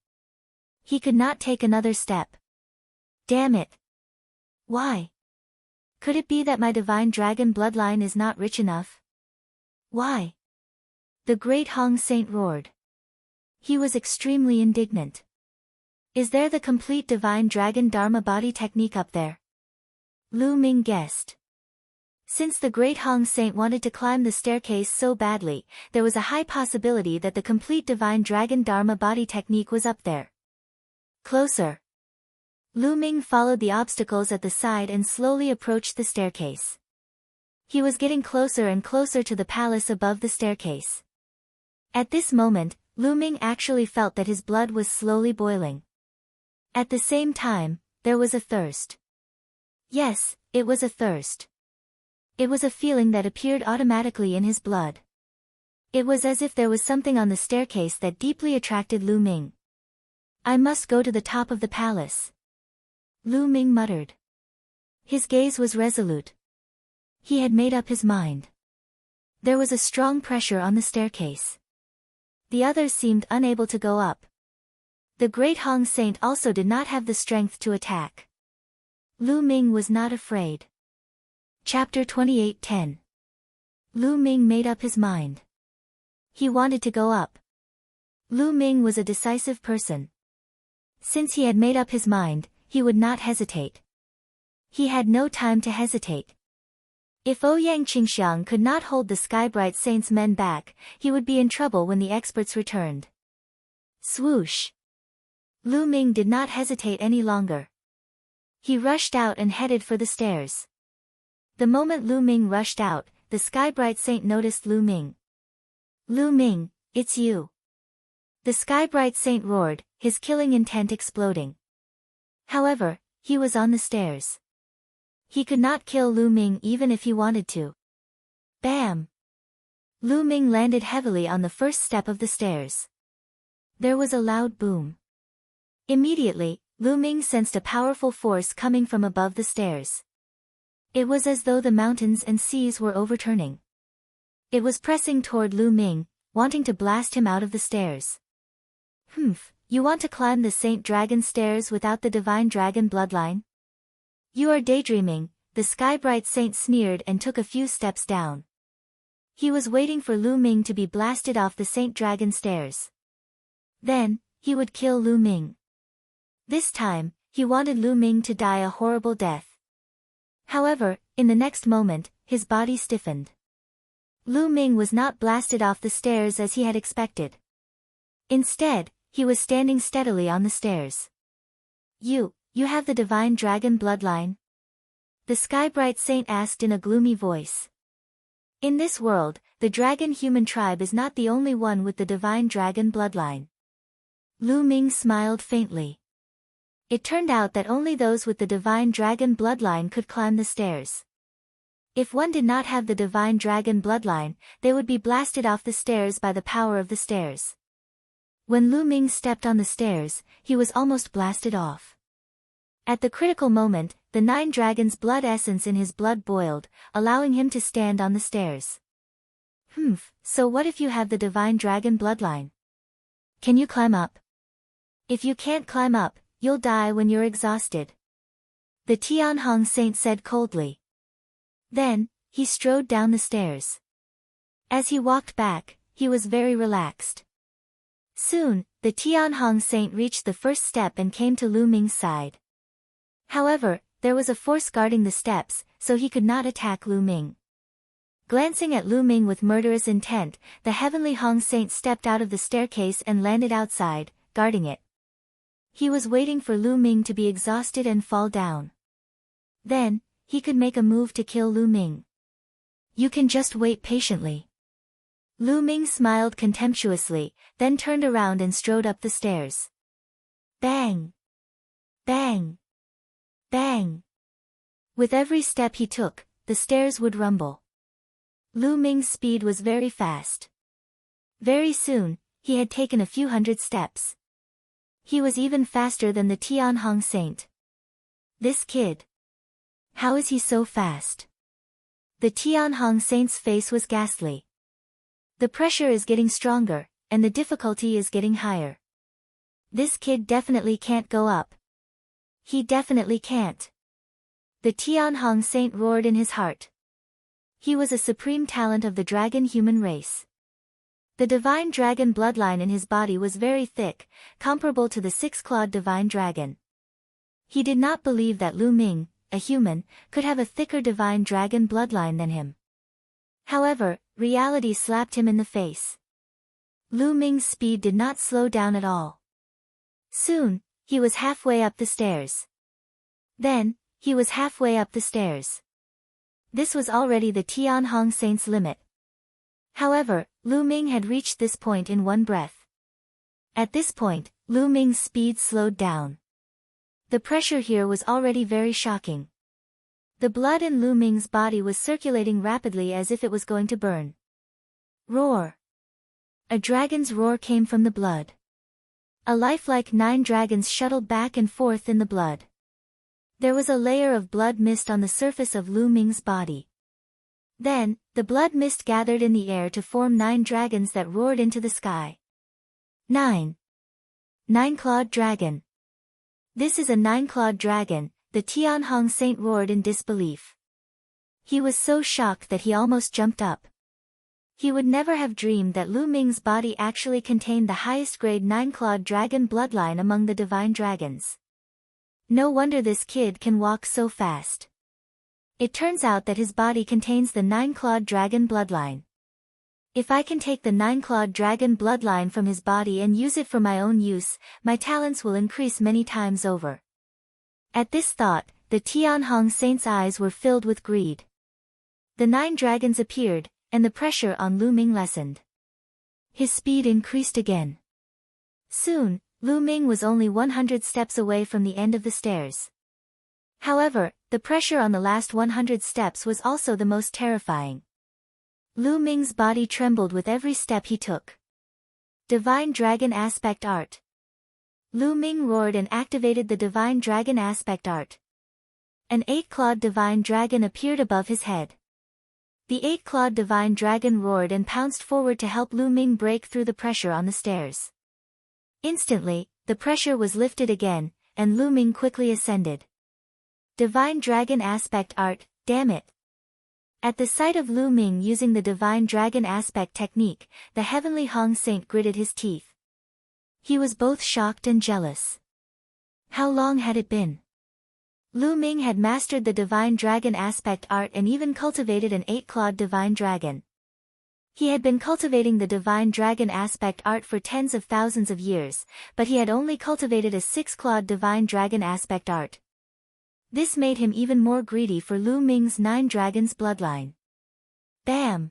He could not take another step. Damn it! Why? Could it be that my divine dragon bloodline is not rich enough? Why? The great Hong Saint roared. He was extremely indignant. Is there the complete divine dragon Dharma body technique up there? Lu Ming guessed. Since the great Hong Saint wanted to climb the staircase so badly, there was a high possibility that the complete divine dragon Dharma body technique was up there. Closer. Lu Ming followed the obstacles at the side and slowly approached the staircase. He was getting closer and closer to the palace above the staircase. At this moment, Lu Ming actually felt that his blood was slowly boiling. At the same time, there was a thirst. Yes, it was a thirst. It was a feeling that appeared automatically in his blood. It was as if there was something on the staircase that deeply attracted Lu Ming. I must go to the top of the palace. Lu Ming muttered. His gaze was resolute. He had made up his mind. There was a strong pressure on the staircase. The others seemed unable to go up. The great Hong Saint also did not have the strength to attack. Lu Ming was not afraid. Chapter 28:10. Lu Ming made up his mind. He wanted to go up. Lu Ming was a decisive person. Since he had made up his mind, he would not hesitate. He had no time to hesitate. If Ouyang Qingxiang could not hold the Skybright Saint's men back, he would be in trouble when the experts returned. Swoosh! Lu Ming did not hesitate any longer. He rushed out and headed for the stairs. The moment Lu Ming rushed out, the Skybright Saint noticed Lu Ming. Lu Ming, it's you. The Skybright Saint roared, his killing intent exploding. However, he was on the stairs. He could not kill Lu Ming even if he wanted to. Bam! Lu Ming landed heavily on the first step of the stairs. There was a loud boom. Immediately, Lu Ming sensed a powerful force coming from above the stairs. It was as though the mountains and seas were overturning. It was pressing toward Lu Ming, wanting to blast him out of the stairs. You want to climb the Saint Dragon stairs without the Divine Dragon bloodline? You are daydreaming, the Sky-Bright Saint sneered and took a few steps down. He was waiting for Lu Ming to be blasted off the Saint Dragon stairs. Then, he would kill Lu Ming. This time, he wanted Lu Ming to die a horrible death. However, in the next moment, his body stiffened. Lu Ming was not blasted off the stairs as he had expected. Instead, he was standing steadily on the stairs. You have the Divine Dragon bloodline? The Sky-Bright Saint asked in a gloomy voice. In this world, the dragon-human tribe is not the only one with the Divine Dragon bloodline. Lu Ming smiled faintly. It turned out that only those with the Divine Dragon bloodline could climb the stairs. If one did not have the Divine Dragon bloodline, they would be blasted off the stairs by the power of the stairs. When Lu Ming stepped on the stairs, he was almost blasted off. At the critical moment, the 9 dragons' blood essence in his blood boiled, allowing him to stand on the stairs. So what if you have the Divine Dragon bloodline? Can you climb up? If you can't climb up, you'll die when you're exhausted. The Tianhong Saint said coldly. Then, he strode down the stairs. As he walked back, he was very relaxed. Soon, the Tianhong Saint reached the first step and came to Lu Ming's side. However, there was a force guarding the steps, so he could not attack Lu Ming. Glancing at Lu Ming with murderous intent, the Heavenly Hong Saint stepped out of the staircase and landed outside, guarding it. He was waiting for Lu Ming to be exhausted and fall down. Then, he could make a move to kill Lu Ming. You can just wait patiently. Lu Ming smiled contemptuously, then turned around and strode up the stairs. Bang! Bang! Bang! With every step he took, the stairs would rumble. Lu Ming's speed was very fast. Very soon, he had taken a few hundred steps. He was even faster than the Tianhong Saint. This kid. How is he so fast? The Tianhong Saint's face was ghastly. The pressure is getting stronger, and the difficulty is getting higher. This kid definitely can't go up. He definitely can't. The Tianhong Saint roared in his heart. He was a supreme talent of the dragon human race. The Divine Dragon bloodline in his body was very thick, comparable to the 6-clawed Divine Dragon. He did not believe that Lu Ming, a human, could have a thicker Divine Dragon bloodline than him. However, reality slapped him in the face. Lu Ming's speed did not slow down at all. Soon, he was halfway up the stairs. Then, he was halfway up the stairs. This was already the Tianhong Saint's limit. However, Lu Ming had reached this point in one breath. At this point, Lu Ming's speed slowed down. The pressure here was already very shocking. The blood in Lu Ming's body was circulating rapidly as if it was going to burn. Roar! A dragon's roar came from the blood. A lifelike 9 dragons shuttled back and forth in the blood. There was a layer of blood mist on the surface of Lu Ming's body. Then, the blood mist gathered in the air to form 9 dragons that roared into the sky. 9. 9-clawed dragon. This is a 9-clawed dragon, the Tianhong Saint roared in disbelief. He was so shocked that he almost jumped up. He would never have dreamed that Lu Ming's body actually contained the highest grade 9-clawed dragon bloodline among the divine dragons. No wonder this kid can walk so fast. It turns out that his body contains the 9-clawed dragon bloodline. If I can take the 9-clawed dragon bloodline from his body and use it for my own use, my talents will increase many times over. At this thought, the Tianhong Saint's eyes were filled with greed. The 9 dragons appeared, and the pressure on Lu Ming lessened. His speed increased again. Soon, Lu Ming was only 100 steps away from the end of the stairs. However, the pressure on the last 100 steps was also the most terrifying. Lu Ming's body trembled with every step he took. Divine Dragon Aspect Art. Lu Ming roared and activated the Divine Dragon Aspect Art. An 8-clawed Divine Dragon appeared above his head. The 8-clawed Divine Dragon roared and pounced forward to help Lu Ming break through the pressure on the stairs. Instantly, the pressure was lifted again, and Lu Ming quickly ascended. Divine Dragon Aspect Art, damn it! At the sight of Lu Ming using the Divine Dragon Aspect technique, the Heavenly Hong Saint gritted his teeth. He was both shocked and jealous. How long had it been? Lu Ming had mastered the Divine Dragon Aspect Art and even cultivated an 8-clawed Divine Dragon. He had been cultivating the Divine Dragon Aspect Art for tens of thousands of years, but he had only cultivated a 6-clawed Divine Dragon Aspect Art. This made him even more greedy for Lu Ming's 9 dragons bloodline. Bam!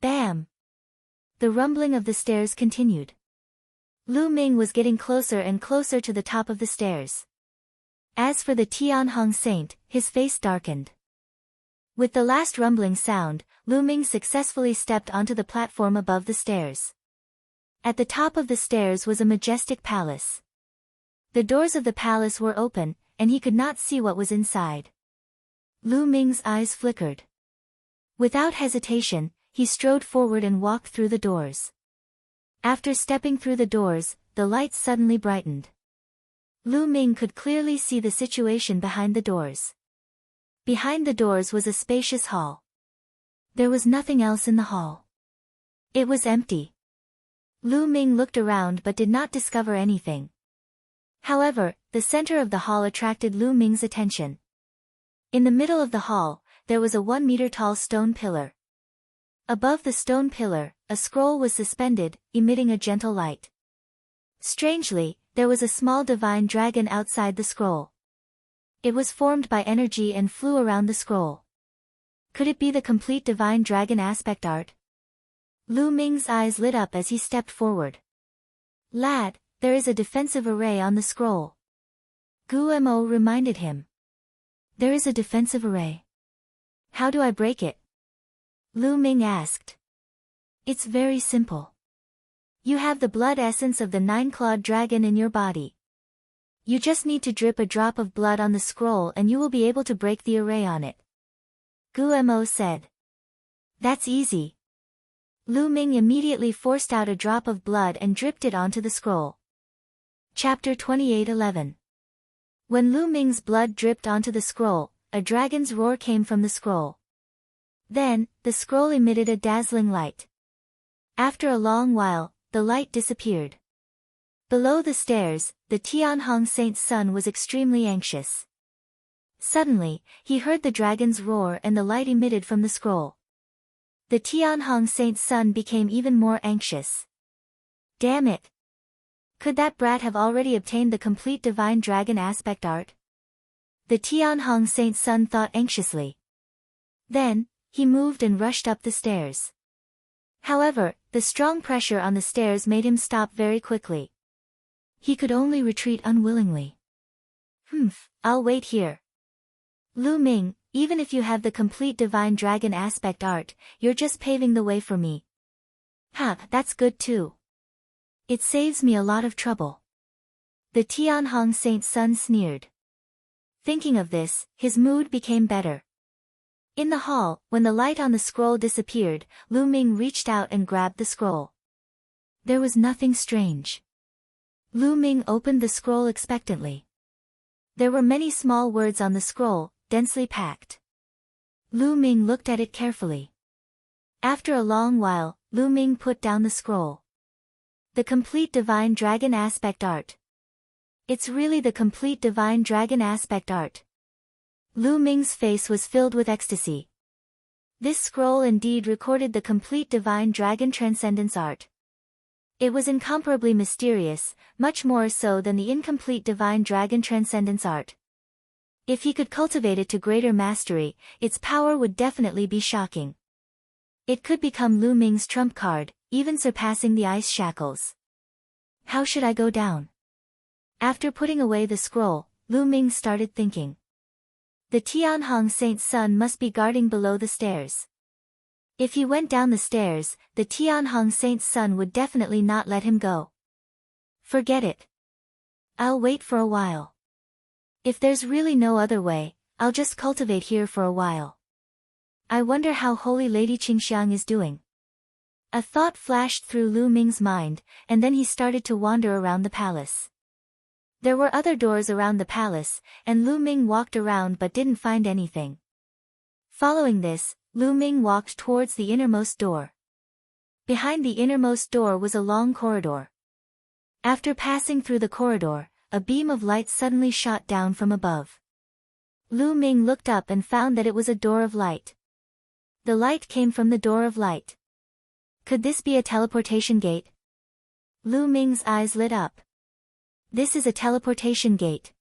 Bam! The rumbling of the stairs continued. Lu Ming was getting closer and closer to the top of the stairs. As for the Tianhong Saint, his face darkened. With the last rumbling sound, Lu Ming successfully stepped onto the platform above the stairs. At the top of the stairs was a majestic palace. The doors of the palace were open, and he could not see what was inside. Lu Ming's eyes flickered. Without hesitation, he strode forward and walked through the doors. After stepping through the doors, the lights suddenly brightened. Lu Ming could clearly see the situation behind the doors. Behind the doors was a spacious hall. There was nothing else in the hall. It was empty. Lu Ming looked around but did not discover anything. However, the center of the hall attracted Lu Ming's attention. In the middle of the hall, there was a 1-meter-tall stone pillar. Above the stone pillar, a scroll was suspended, emitting a gentle light. Strangely, there was a small divine dragon outside the scroll. It was formed by energy and flew around the scroll. Could it be the complete Divine Dragon Aspect Art? Lu Ming's eyes lit up as he stepped forward. Lad, there is a defensive array on the scroll. Gu Mo reminded him. There is a defensive array. How do I break it? Lu Ming asked. It's very simple. You have the blood essence of the 9-clawed dragon in your body. You just need to drip a drop of blood on the scroll and you will be able to break the array on it. Gu Mo said. That's easy. Lu Ming immediately forced out a drop of blood and dripped it onto the scroll. Chapter 28:11. When Lu Ming's blood dripped onto the scroll, a dragon's roar came from the scroll. Then, the scroll emitted a dazzling light. After a long while, the light disappeared. Below the stairs, the Tianhong Saint's son was extremely anxious. Suddenly, he heard the dragon's roar and the light emitted from the scroll. The Tianhong Saint's son became even more anxious. Damn it! Could that brat have already obtained the complete Divine Dragon Aspect Art? The Tianhong Saint's son thought anxiously. Then, he moved and rushed up the stairs. However, the strong pressure on the stairs made him stop very quickly. He could only retreat unwillingly. I'll wait here. Lu Ming, even if you have the complete Divine Dragon Aspect Art, you're just paving the way for me. That's good too. It saves me a lot of trouble. The Tianhong Saint's son sneered. Thinking of this, his mood became better. In the hall, when the light on the scroll disappeared, Lu Ming reached out and grabbed the scroll. There was nothing strange. Lu Ming opened the scroll expectantly. There were many small words on the scroll, densely packed. Lu Ming looked at it carefully. After a long while, Lu Ming put down the scroll. The complete Divine Dragon Aspect Art. It's really the complete Divine Dragon Aspect Art. Lu Ming's face was filled with ecstasy. This scroll indeed recorded the complete Divine Dragon Transcendence Art. It was incomparably mysterious, much more so than the incomplete Divine Dragon Transcendence Art. If he could cultivate it to greater mastery, its power would definitely be shocking. It could become Lu Ming's trump card, even surpassing the ice shackles. How should I go down? After putting away the scroll, Lu Ming started thinking. The Tianhong Saint's son must be guarding below the stairs. If he went down the stairs, the Tianhong Saint's son would definitely not let him go. Forget it. I'll wait for a while. If there's really no other way, I'll just cultivate here for a while. I wonder how Holy Lady Qingxiang is doing. A thought flashed through Lu Ming's mind, and then he started to wander around the palace. There were other doors around the palace, and Lu Ming walked around but didn't find anything. Following this, Lu Ming walked towards the innermost door. Behind the innermost door was a long corridor. After passing through the corridor, a beam of light suddenly shot down from above. Lu Ming looked up and found that it was a door of light. The light came from the door of light. Could this be a teleportation gate? Lu Ming's eyes lit up. This is a teleportation gate.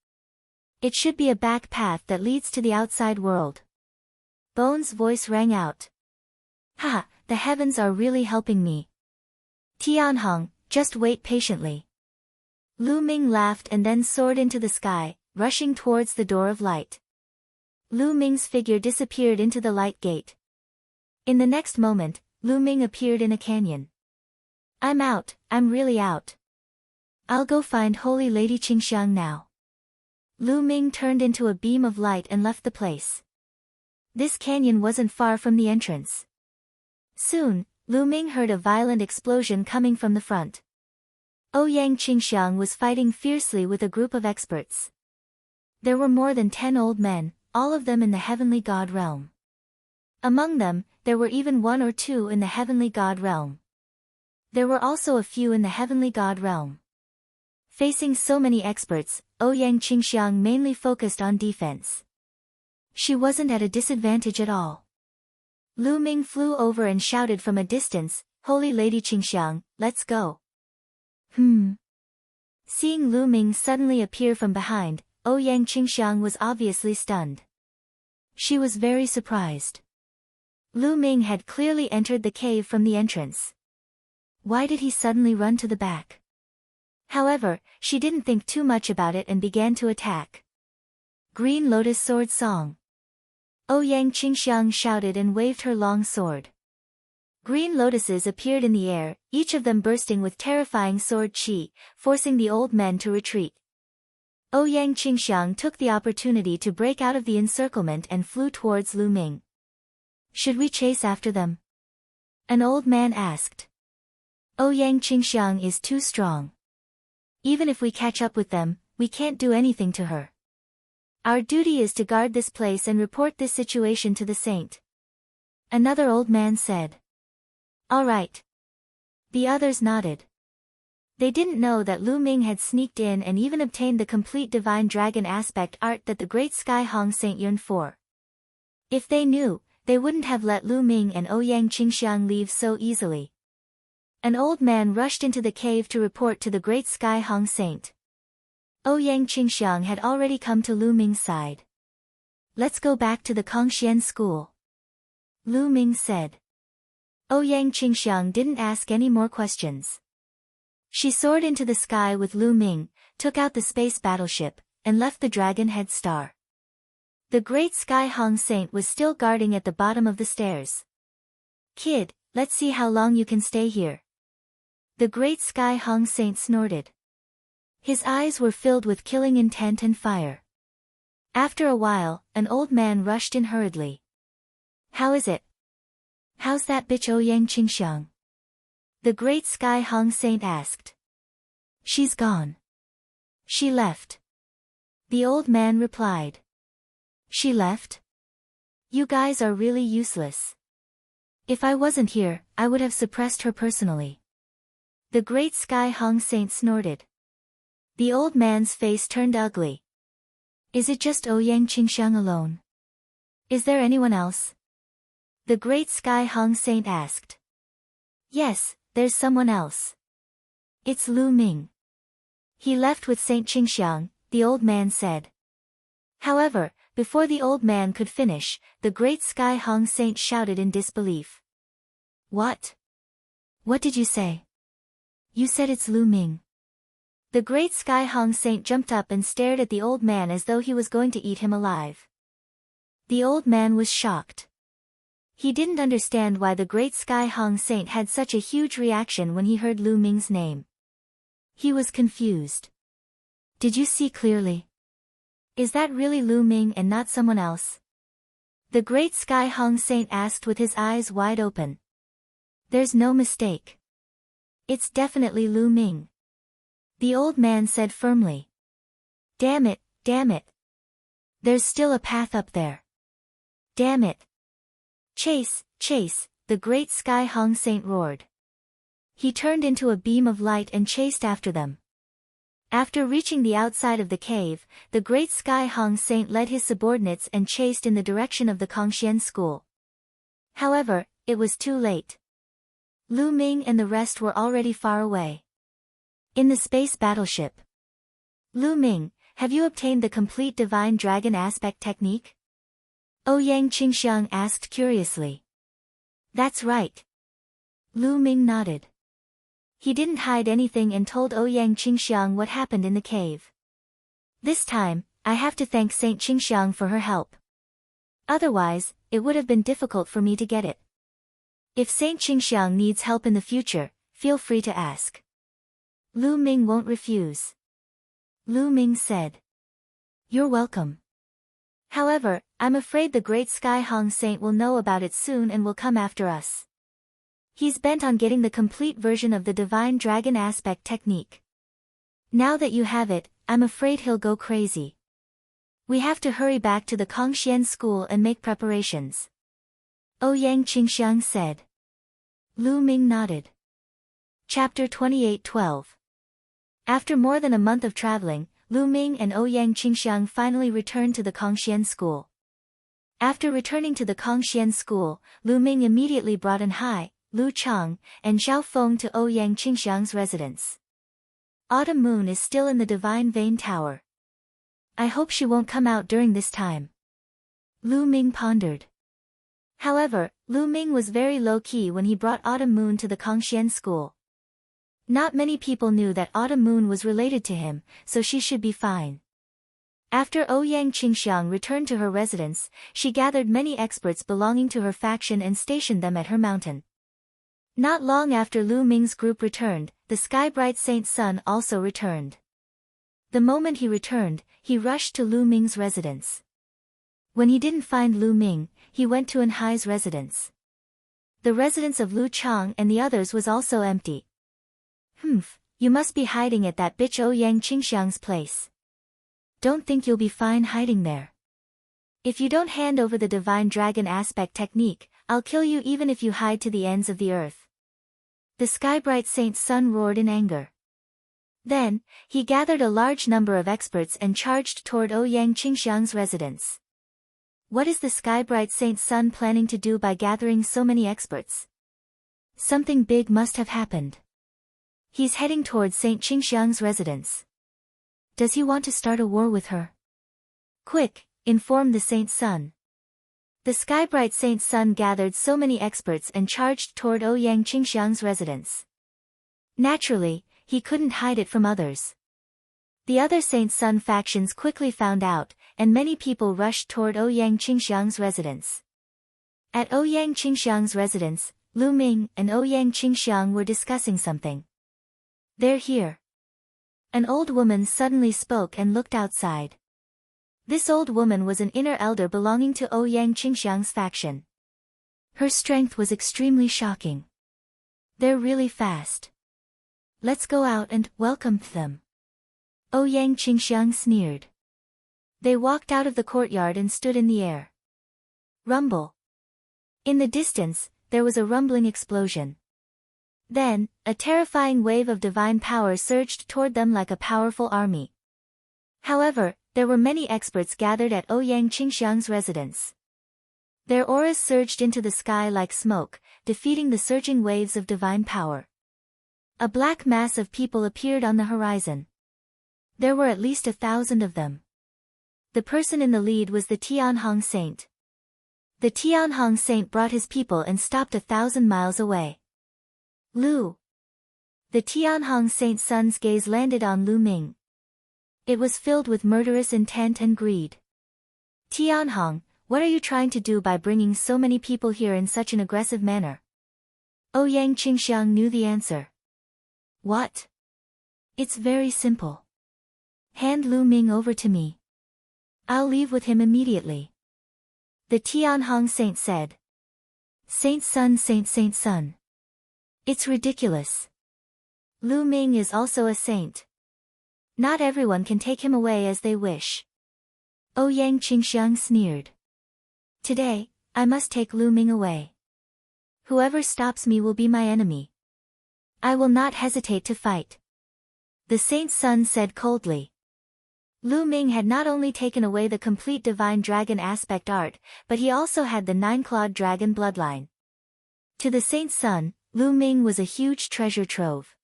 It should be a back path that leads to the outside world. Bones' voice rang out. Ha, the heavens are really helping me. Tianheng, just wait patiently. Lu Ming laughed and then soared into the sky, rushing towards the door of light. Lu Ming's figure disappeared into the light gate. In the next moment, Lu Ming appeared in a canyon. I'm out, I'm really out. I'll go find Holy Lady Qingxiang now. Lu Ming turned into a beam of light and left the place. This canyon wasn't far from the entrance. Soon, Lu Ming heard a violent explosion coming from the front. Ouyang Qingxiang was fighting fiercely with a group of experts. There were more than 10 old men, all of them in the heavenly god realm. Among them, there were even 1 or 2 in the heavenly god realm. There were also a few in the heavenly god realm. Facing so many experts, Ouyang Qingxiang mainly focused on defense. She wasn't at a disadvantage at all. Lu Ming flew over and shouted from a distance, Holy Lady Qingxiang, let's go. Seeing Lu Ming suddenly appear from behind, Ouyang Qingxiang was obviously stunned. She was very surprised. Lu Ming had clearly entered the cave from the entrance. Why did he suddenly run to the back? However, she didn't think too much about it and began to attack. Green Lotus Sword Song. Ouyang Qingxiang shouted and waved her long sword. Green lotuses appeared in the air, each of them bursting with terrifying sword chi, forcing the old men to retreat. Ouyang Qingxiang took the opportunity to break out of the encirclement and flew towards Lu Ming. Should we chase after them? An old man asked. Ouyang Qingxiang is too strong. Even if we catch up with them, we can't do anything to her. Our duty is to guard this place and report this situation to the saint. Another old man said. All right. The others nodded. They didn't know that Lu Ming had sneaked in and even obtained the complete divine dragon aspect art that the great Sky Hong Saint yearned for. If they knew, they wouldn't have let Lu Ming and Ouyang Qingxiang leave so easily. An old man rushed into the cave to report to the great Sky Hong Saint. Ouyang Qingxiang had already come to Lu Ming's side. Let's go back to the Kongxian school. Lu Ming said. Ouyang Qingxiang didn't ask any more questions. She soared into the sky with Lu Ming, took out the space battleship, and left the Dragon Head Star. The great Sky Hong Saint was still guarding at the bottom of the stairs. Kid, let's see how long you can stay here. The great Sky Hong Saint snorted. His eyes were filled with killing intent and fire. After a while, an old man rushed in hurriedly. How is it? How's that bitch Ouyang Qingxiang? The great Sky Hong Saint asked. She's gone. She left. The old man replied. She left? You guys are really useless. If I wasn't here, I would have suppressed her personally. The great Sky Hong Saint snorted. The old man's face turned ugly. Is it just Ouyang Qingxiang alone? Is there anyone else? The great Sky Hong Saint asked. Yes, there's someone else. It's Lu Ming. He left with Saint Qingxiang, the old man said. However, before the old man could finish, the great Sky Hong Saint shouted in disbelief. What? What did you say? You said it's Lu Ming. The great Sky Hong Saint jumped up and stared at the old man as though he was going to eat him alive. The old man was shocked. He didn't understand why the great Sky Hong Saint had such a huge reaction when he heard Lu Ming's name. He was confused. Did you see clearly? Is that really Lu Ming and not someone else? The great Sky Hong Saint asked with his eyes wide open. There's no mistake. It's definitely Lu Ming. The old man said firmly. Damn it, damn it. There's still a path up there. Damn it. Chase, chase, the great Sky Hong Saint roared. He turned into a beam of light and chased after them. After reaching the outside of the cave, the great Sky Hong Saint led his subordinates and chased in the direction of the Kongxian school. However, it was too late. Lu Ming and the rest were already far away. In the space battleship. Lu Ming, have you obtained the complete divine dragon aspect technique? Ouyang Qingxiang asked curiously. That's right. Lu Ming nodded. He didn't hide anything and told Ouyang Qingxiang what happened in the cave. This time, I have to thank Saint Qingxiang for her help. Otherwise, it would have been difficult for me to get it. If Saint Qingxiang needs help in the future, feel free to ask. Lu Ming won't refuse. Lu Ming said. You're welcome. However, I'm afraid the great Sky Hong Saint will know about it soon and will come after us. He's bent on getting the complete version of the divine dragon aspect technique. Now that you have it, I'm afraid he'll go crazy. We have to hurry back to the Kongxian school and make preparations. Ouyang Qingxiang said. Lu Ming nodded. Chapter 28:12. After more than a month of traveling, Lu Ming and Ouyang Qingxiang finally returned to the Kongxian school. After returning to the Kongxian school, Lu Ming immediately brought in Hai, Lu Chang, and Zhao Feng to Ouyang Qingxiang's residence. Autumn Moon is still in the Divine Vein Tower. I hope she won't come out during this time. Lu Ming pondered. However, Lu Ming was very low-key when he brought Autumn Moon to the Kongxian school. Not many people knew that Autumn Moon was related to him, so she should be fine. After Ouyang Qingxiang returned to her residence, she gathered many experts belonging to her faction and stationed them at her mountain. Not long after Lu Ming's group returned, the sky-bright Saint Sun also returned. The moment he returned, he rushed to Lu Ming's residence. When he didn't find Lu Ming, he went to Hai's residence. The residence of Lu Chang and the others was also empty. Humph, you must be hiding at that bitch Ouyang Qingxiang's place. Don't think you'll be fine hiding there. If you don't hand over the divine dragon aspect technique, I'll kill you even if you hide to the ends of the earth. The sky-bright Saint Sun roared in anger. Then, he gathered a large number of experts and charged toward Ouyang Qingxiang's residence. What is the sky-bright Saint Sun planning to do by gathering so many experts? Something big must have happened. He's heading toward Saint Qingxiang's residence. Does he want to start a war with her? Quick, inform the Saint Sun. The sky-bright Saint Sun gathered so many experts and charged toward Ouyang Qingxiang's residence. Naturally, he couldn't hide it from others. The other Saint Sun factions quickly found out, and many people rushed toward Ouyang Qingxiang's residence. At Ouyang Qingxiang's residence, Lu Ming and Ouyang Qingxiang were discussing something. They're here. An old woman suddenly spoke and looked outside. This old woman was an inner elder belonging to Ouyang Qingxiang's faction. Her strength was extremely shocking. They're really fast. Let's go out and welcome them. Ouyang Qingxiang sneered. They walked out of the courtyard and stood in the air. Rumble. In the distance, there was a rumbling explosion. Then, a terrifying wave of divine power surged toward them like a powerful army. However, there were many experts gathered at Ouyang Qingxiang's residence. Their auras surged into the sky like smoke, defeating the surging waves of divine power. A black mass of people appeared on the horizon. There were at least 1,000 of them. The person in the lead was the Tianhong Saint. The Tianhong Saint brought his people and stopped 1,000 miles away. Lu. The Tianhong Saint's son's gaze landed on Lu Ming. It was filled with murderous intent and greed. Tianhong, what are you trying to do by bringing so many people here in such an aggressive manner? Ouyang Qingxiang knew the answer. What? It's very simple. Hand Lu Ming over to me. I'll leave with him immediately. The Tianhong saint said. Saint Sun. It's ridiculous. Lu Ming is also a saint. Not everyone can take him away as they wish. Ouyang Qingxiang sneered. Today, I must take Lu Ming away. Whoever stops me will be my enemy. I will not hesitate to fight. The saint's son said coldly. Lu Ming had not only taken away the complete divine dragon aspect art, but he also had the 9-clawed dragon bloodline. To the saint's son, Lu Ming was a huge treasure trove.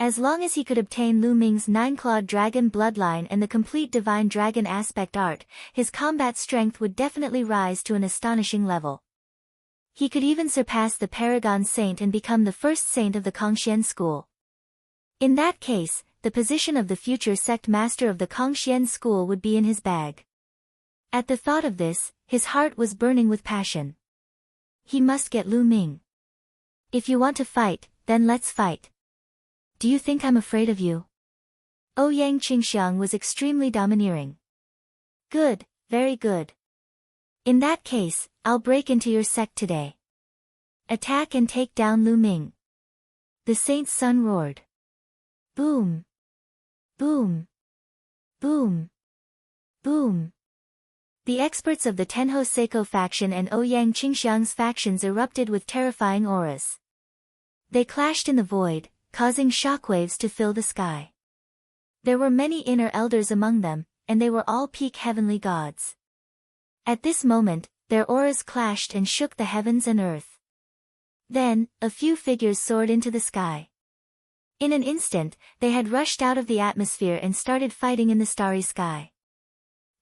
As long as he could obtain Lu Ming's 9-clawed dragon bloodline and the complete divine dragon aspect art, his combat strength would definitely rise to an astonishing level. He could even surpass the Paragon Saint and become the first saint of the Kongxian school. In that case, the position of the future sect master of the Kongxian school would be in his bag. At the thought of this, his heart was burning with passion. He must get Lu Ming. If you want to fight, then let's fight. Do you think I'm afraid of you? Ouyang Qingxiang was extremely domineering. Good, very good. In that case, I'll break into your sect today. Attack and take down Lu Ming. The saint's son roared. Boom. Boom. Boom. Boom. The experts of the Tenho Seiko faction and Ouyang Qingxiang's factions erupted with terrifying auras. They clashed in the void, causing shockwaves to fill the sky. There were many inner elders among them, and they were all peak heavenly gods. At this moment, their auras clashed and shook the heavens and earth. Then, a few figures soared into the sky. In an instant, they had rushed out of the atmosphere and started fighting in the starry sky.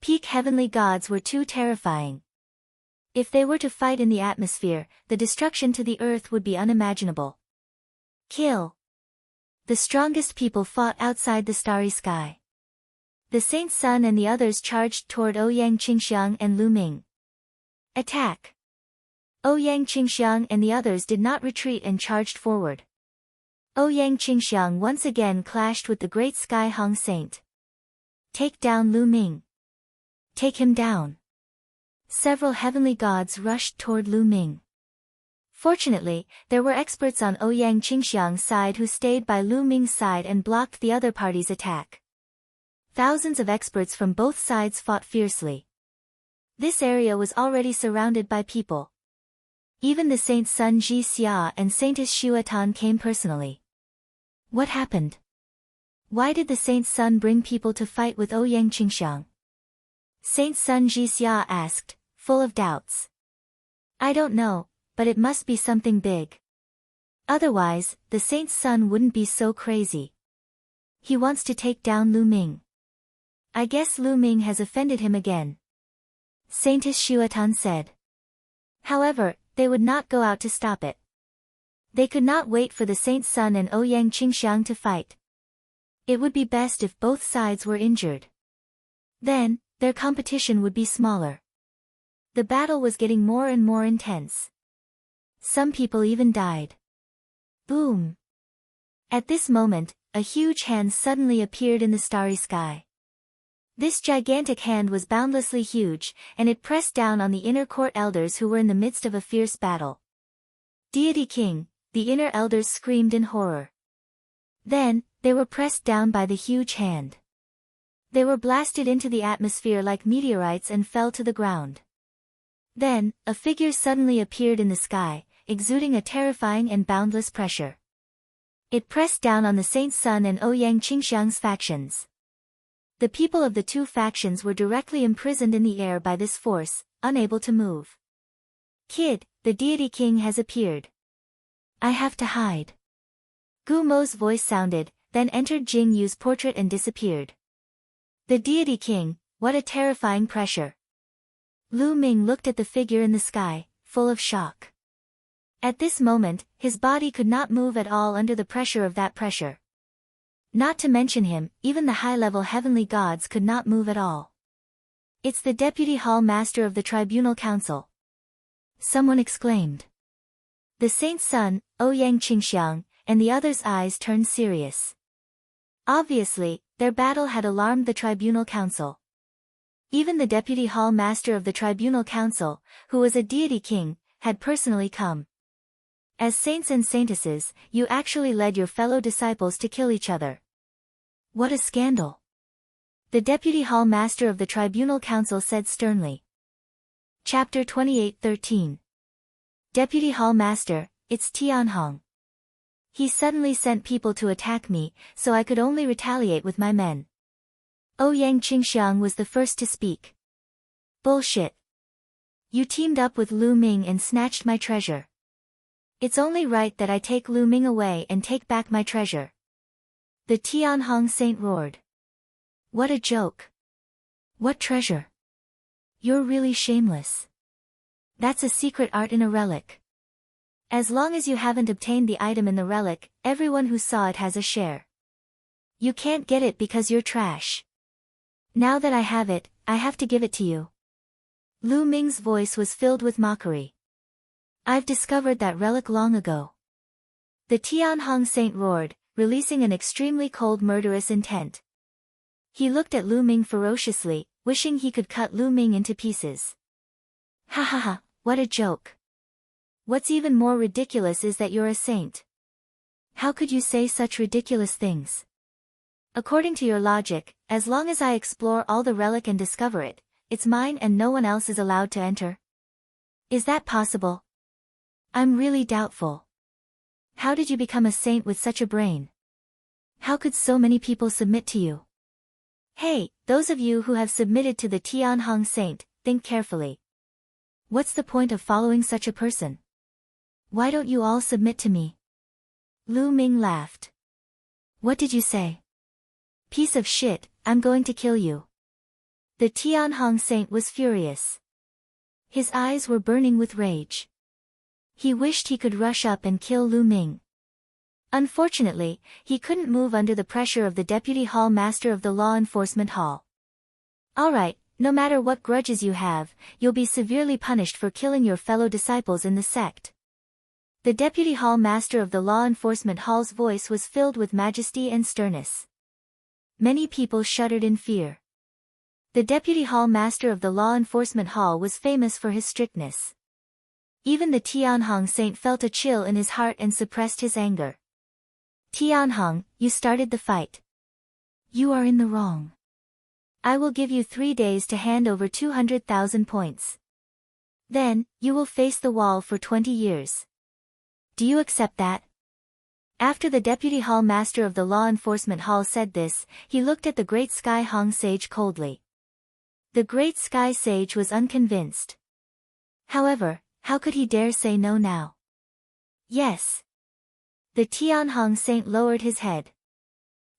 Peak heavenly gods were too terrifying. If they were to fight in the atmosphere, the destruction to the earth would be unimaginable. Kill. The strongest people fought outside the starry sky. The saint's son and the others charged toward Ouyang Qingxiang and Lu Ming. Attack. Ouyang Qingxiang and the others did not retreat and charged forward. Ouyang Qingxiang once again clashed with the great Sky Hong Saint. Take down Lu Ming. Take him down. Several heavenly gods rushed toward Lu Ming. Fortunately, there were experts on Ouyang Qingxiang's side who stayed by Lu Ming's side and blocked the other party's attack. Thousands of experts from both sides fought fiercely. This area was already surrounded by people. Even the saint's son Ji Xia and saintess Xuetan came personally. What happened? Why did the saint's son bring people to fight with Ouyang Qingxiang? Saint's son Ji Xia asked, full of doubts. I don't know, but it must be something big. Otherwise, the saint's son wouldn't be so crazy. He wants to take down Lu Ming. I guess Lu Ming has offended him again. Saintess Xuetan said. However, they would not go out to stop it. They could not wait for the saint's son and Ouyang Qingxiang to fight. It would be best if both sides were injured. Then, their competition would be smaller. The battle was getting more and more intense. Some people even died. Boom. At this moment, a huge hand suddenly appeared in the starry sky. This gigantic hand was boundlessly huge, and it pressed down on the inner court elders who were in the midst of a fierce battle. Deity King, the inner elders screamed in horror. Then, they were pressed down by the huge hand. They were blasted into the atmosphere like meteorites and fell to the ground. Then, a figure suddenly appeared in the sky, exuding a terrifying and boundless pressure. It pressed down on the saint's son and Ouyang Qingxiang's factions. The people of the two factions were directly imprisoned in the air by this force, unable to move. Kid, the deity king has appeared. I have to hide. Gu Mo's voice sounded, then entered Jing Yu's portrait and disappeared. The deity king, what a terrifying pressure. Lu Ming looked at the figure in the sky, full of shock. At this moment, his body could not move at all under the pressure of that pressure. Not to mention him, even the high-level heavenly gods could not move at all. It's the Deputy Hall Master of the Tribunal Council. Someone exclaimed. The saint's son, Ouyang Qingxiang, and the others' eyes turned serious. Obviously, their battle had alarmed the Tribunal Council. Even the Deputy Hall Master of the Tribunal Council, who was a deity king, had personally come. As saints and saintesses, you actually led your fellow disciples to kill each other. What a scandal! The Deputy Hall Master of the Tribunal Council said sternly. Chapter 28:13. Deputy Hall Master, it's Tianhong. He suddenly sent people to attack me, so I could only retaliate with my men. Ouyang Qingxiang was the first to speak. Bullshit. You teamed up with Lu Ming and snatched my treasure. It's only right that I take Lu Ming away and take back my treasure. The Tianhong saint roared. What a joke. What treasure? You're really shameless. That's a secret art in a relic. As long as you haven't obtained the item in the relic, everyone who saw it has a share. You can't get it because you're trash. Now that I have it, I have to give it to you. Lu Ming's voice was filled with mockery. I've discovered that relic long ago. The Tianhong saint roared, releasing an extremely cold murderous intent. He looked at Lu Ming ferociously, wishing he could cut Lu Ming into pieces. Ha ha ha, what a joke. What's even more ridiculous is that you're a saint. How could you say such ridiculous things? According to your logic, as long as I explore all the relic and discover it, it's mine and no one else is allowed to enter. Is that possible? I'm really doubtful. How did you become a saint with such a brain? How could so many people submit to you? Hey, those of you who have submitted to the Tianhong saint, think carefully. What's the point of following such a person? Why don't you all submit to me? Lu Ming laughed. What did you say? Piece of shit, I'm going to kill you. The Tianhong saint was furious. His eyes were burning with rage. He wished he could rush up and kill Lu Ming. Unfortunately, he couldn't move under the pressure of the Deputy Hall Master of the Law Enforcement Hall. Alright, no matter what grudges you have, you'll be severely punished for killing your fellow disciples in the sect. The Deputy Hall Master of the Law Enforcement Hall's voice was filled with majesty and sternness. Many people shuddered in fear. The Deputy Hall Master of the Law Enforcement Hall was famous for his strictness. Even the Tianhong saint felt a chill in his heart and suppressed his anger. Tianhong, you started the fight. You are in the wrong. I will give you 3 days to hand over 200,000 points. Then, you will face the wall for 20 years. Do you accept that? After the Deputy Hall Master of the Law Enforcement Hall said this, he looked at the Great Sky Hong Sage coldly. The Great Sky Sage was unconvinced. However, how could he dare say no now? Yes. The Tianhong saint lowered his head.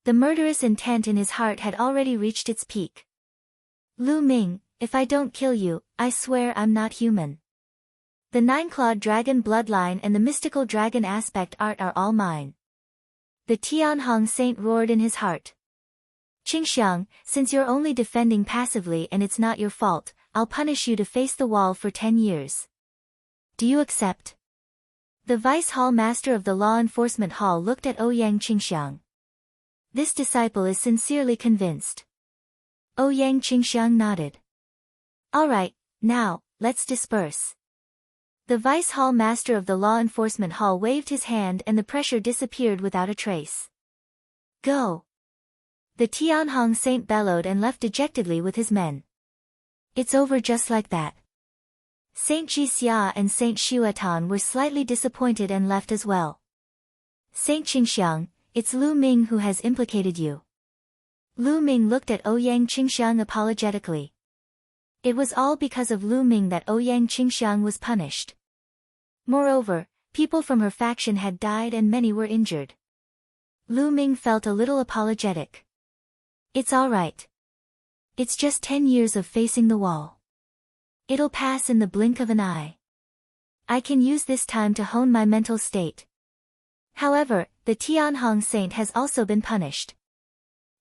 The murderous intent in his heart had already reached its peak. Lu Ming, if I don't kill you, I swear I'm not human. The 9-clawed dragon bloodline and the mystical dragon aspect art are all mine. The Tianhong saint roared in his heart. Qingxiang, since you're only defending passively and it's not your fault, I'll punish you to face the wall for 10 years. Do you accept? The Vice Hall Master of the Law Enforcement Hall looked at Ouyang Qingxiang. This disciple is sincerely convinced. Ouyang Qingxiang nodded. Alright, now, let's disperse. The Vice Hall Master of the Law Enforcement Hall waved his hand and the pressure disappeared without a trace. Go! The Tianhong saint bellowed and left dejectedly with his men. It's over just like that. Saint Jixia and Saint Xuetan were slightly disappointed and left as well. Saint Qingxiang, it's Lu Ming who has implicated you. Lu Ming looked at Ouyang Qingxiang apologetically. It was all because of Lu Ming that Ouyang Qingxiang was punished. Moreover, people from her faction had died and many were injured. Lu Ming felt a little apologetic. It's alright. It's just 10 years of facing the wall. It'll pass in the blink of an eye. I can use this time to hone my mental state. However, the Tianhong saint has also been punished.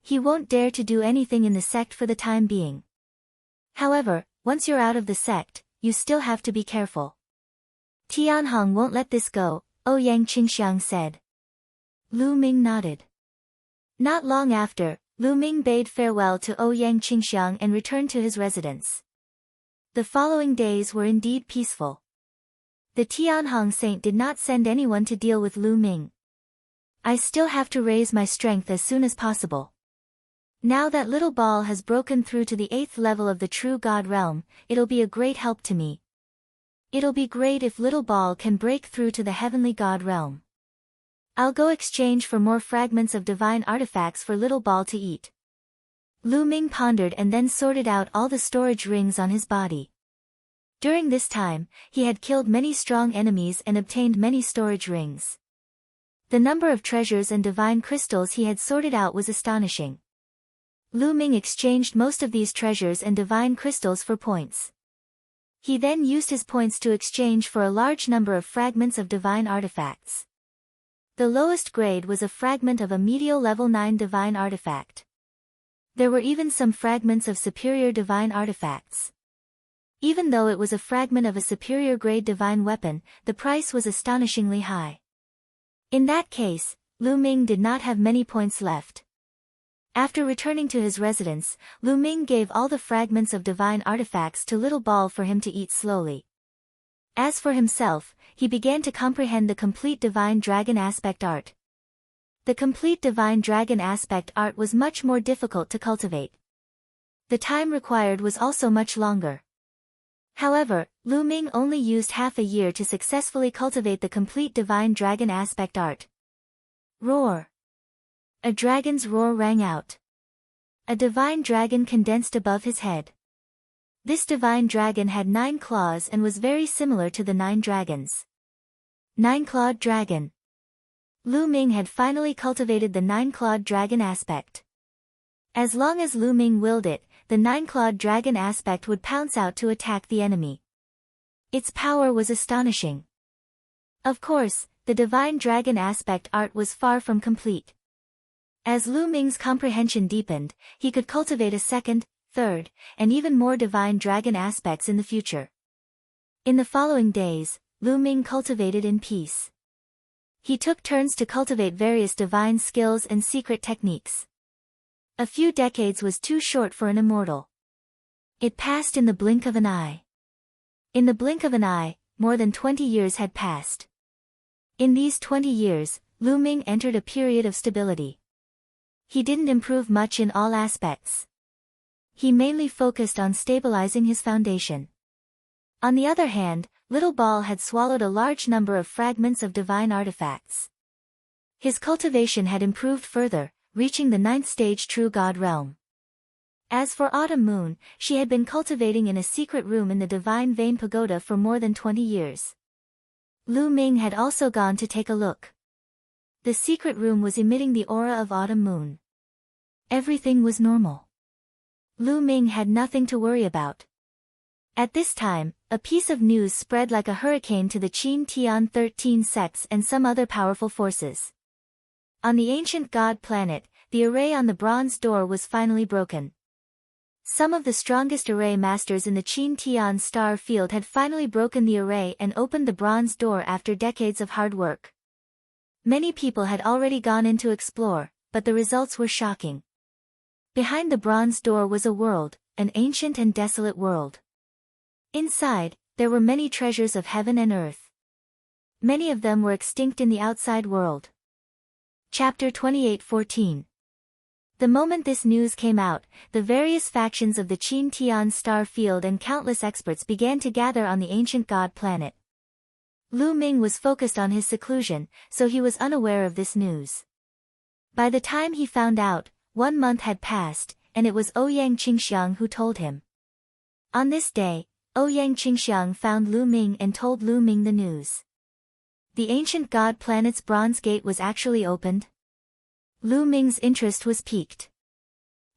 He won't dare to do anything in the sect for the time being. However, once you're out of the sect, you still have to be careful. Tianhong won't let this go, Ouyang Qingxiang said. Lu Ming nodded. Not long after, Lu Ming bade farewell to Ouyang Qingxiang and returned to his residence. The following days were indeed peaceful. The Tianhong saint did not send anyone to deal with Lu Ming. I still have to raise my strength as soon as possible. Now that little ball has broken through to the 8th level of the true God realm, it'll be a great help to me. It'll be great if little ball can break through to the heavenly God realm. I'll go exchange for more fragments of divine artifacts for little ball to eat. Lu Ming pondered and then sorted out all the storage rings on his body. During this time, he had killed many strong enemies and obtained many storage rings. The number of treasures and divine crystals he had sorted out was astonishing. Lu Ming exchanged most of these treasures and divine crystals for points. He then used his points to exchange for a large number of fragments of divine artifacts. The lowest grade was a fragment of a medial level 9 divine artifact. There were even some fragments of superior divine artifacts. Even though it was a fragment of a superior grade divine weapon, the price was astonishingly high. In that case, Lu Ming did not have many points left. After returning to his residence, Lu Ming gave all the fragments of divine artifacts to Little Ball for him to eat slowly. As for himself, he began to comprehend the complete divine dragon aspect art. The complete divine dragon aspect art was much more difficult to cultivate. The time required was also much longer. However, Lu Ming only used half a year to successfully cultivate the complete divine dragon aspect art. Roar! A dragon's roar rang out. A divine dragon condensed above his head. This divine dragon had 9 claws and was very similar to the 9 dragons. 9-clawed dragon. Lu Ming had finally cultivated the 9-clawed dragon aspect. As long as Lu Ming willed it, the 9-clawed dragon aspect would pounce out to attack the enemy. Its power was astonishing. Of course, the divine dragon aspect art was far from complete. As Lu Ming's comprehension deepened, he could cultivate a second, third, and even more divine dragon aspects in the future. In the following days, Lu Ming cultivated in peace. He took turns to cultivate various divine skills and secret techniques. A few decades was too short for an immortal. It passed in the blink of an eye. In the blink of an eye, more than 20 years had passed. In these 20 years, Lu Ming entered a period of stability. He didn't improve much in all aspects. He mainly focused on stabilizing his foundation. On the other hand, Little Ball had swallowed a large number of fragments of divine artifacts. His cultivation had improved further, reaching the 9th stage True God realm. As for Autumn Moon, she had been cultivating in a secret room in the Divine Vein Pagoda for more than 20 years. Lu Ming had also gone to take a look. The secret room was emitting the aura of Autumn Moon. Everything was normal. Lu Ming had nothing to worry about. At this time, a piece of news spread like a hurricane to the Qin Tian 13 sects and some other powerful forces. On the ancient god planet, the array on the bronze door was finally broken. Some of the strongest array masters in the Qin Tian star field had finally broken the array and opened the bronze door after decades of hard work. Many people had already gone in to explore, but the results were shocking. Behind the bronze door was a world, an ancient and desolate world. Inside, there were many treasures of heaven and earth. Many of them were extinct in the outside world. Chapter 28:14. The moment this news came out, the various factions of the Qin Tian star field and countless experts began to gather on the ancient god planet. Lu Ming was focused on his seclusion, so he was unaware of this news. By the time he found out, 1 month had passed, and it was Ouyang Qingxiang who told him. On this day, Ouyang Qingxiang found Lu Ming and told Lu Ming the news. The ancient god planet's bronze gate was actually opened. Lu Ming's interest was piqued.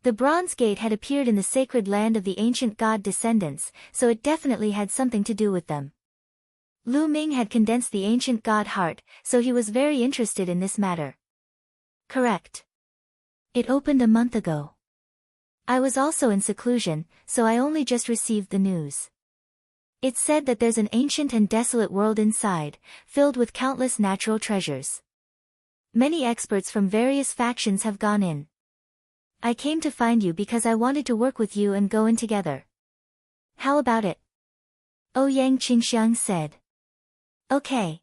The bronze gate had appeared in the sacred land of the ancient god descendants, so it definitely had something to do with them. Lu Ming had condensed the ancient god heart, so he was very interested in this matter. Correct. It opened a month ago. I was also in seclusion, so I only just received the news. It said that there's an ancient and desolate world inside, filled with countless natural treasures. Many experts from various factions have gone in. I came to find you because I wanted to work with you and go in together. How about it? Ouyang Qingxiang said. Okay.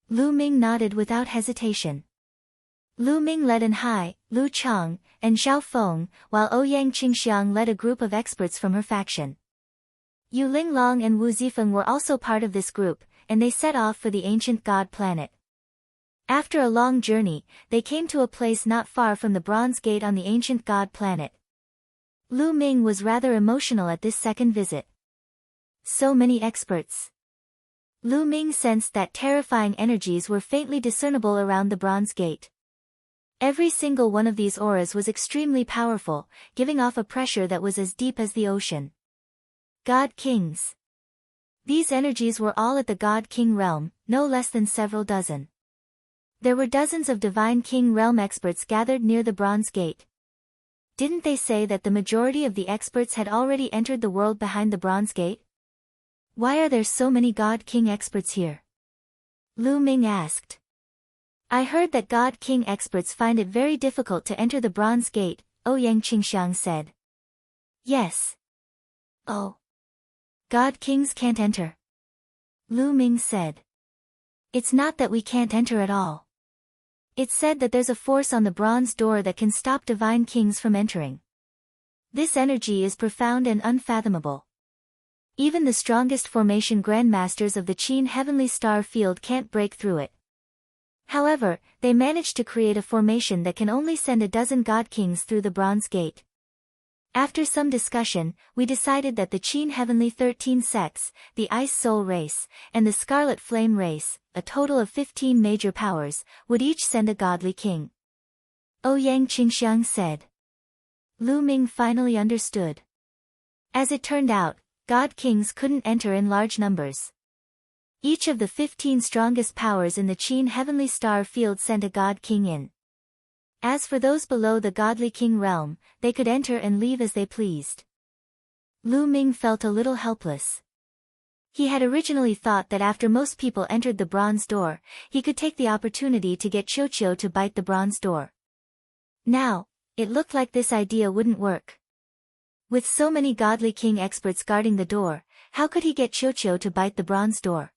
Lu Ming nodded without hesitation. Lu Ming led Hai, Lu Chang, and Zhao Feng, while Ouyang Qingxiang led a group of experts from her faction. Yu Linglong and Wu Zifeng were also part of this group, and they set off for the ancient god planet. After a long journey, they came to a place not far from the Bronze Gate on the ancient god planet. Lu Ming was rather emotional at this second visit. So many experts. Lu Ming sensed that terrifying energies were faintly discernible around the Bronze Gate. Every single one of these auras was extremely powerful, giving off a pressure that was as deep as the ocean. God Kings. These energies were all at the God King realm, no less than several dozen. There were dozens of Divine King realm experts gathered near the Bronze Gate. Didn't they say that the majority of the experts had already entered the world behind the Bronze Gate? Why are there so many God King experts here? Lu Ming asked. I heard that God King experts find it very difficult to enter the Bronze Gate, Ouyang Qingxiang said. Yes. Oh. God Kings can't enter. Lu Ming said. It's not that we can't enter at all. It's said that there's a force on the bronze door that can stop Divine Kings from entering. This energy is profound and unfathomable. Even the strongest formation grandmasters of the Qin heavenly star field can't break through it. However, they managed to create a formation that can only send a dozen God Kings through the Bronze Gate. After some discussion, we decided that the Qin Heavenly 13 sects, the Ice Soul race, and the Scarlet Flame race, a total of 15 major powers, would each send a godly king. Ouyang Qingxiang said. Lu Ming finally understood. As it turned out, God Kings couldn't enter in large numbers. Each of the 15 strongest powers in the Qin Heavenly Star field sent a God King in. As for those below the Godly King realm, they could enter and leave as they pleased. Lu Ming felt a little helpless. He had originally thought that after most people entered the bronze door, he could take the opportunity to get Qiuqiu to bite the bronze door. Now, it looked like this idea wouldn't work. With so many Godly King experts guarding the door, how could he get Qiuqiu to bite the bronze door?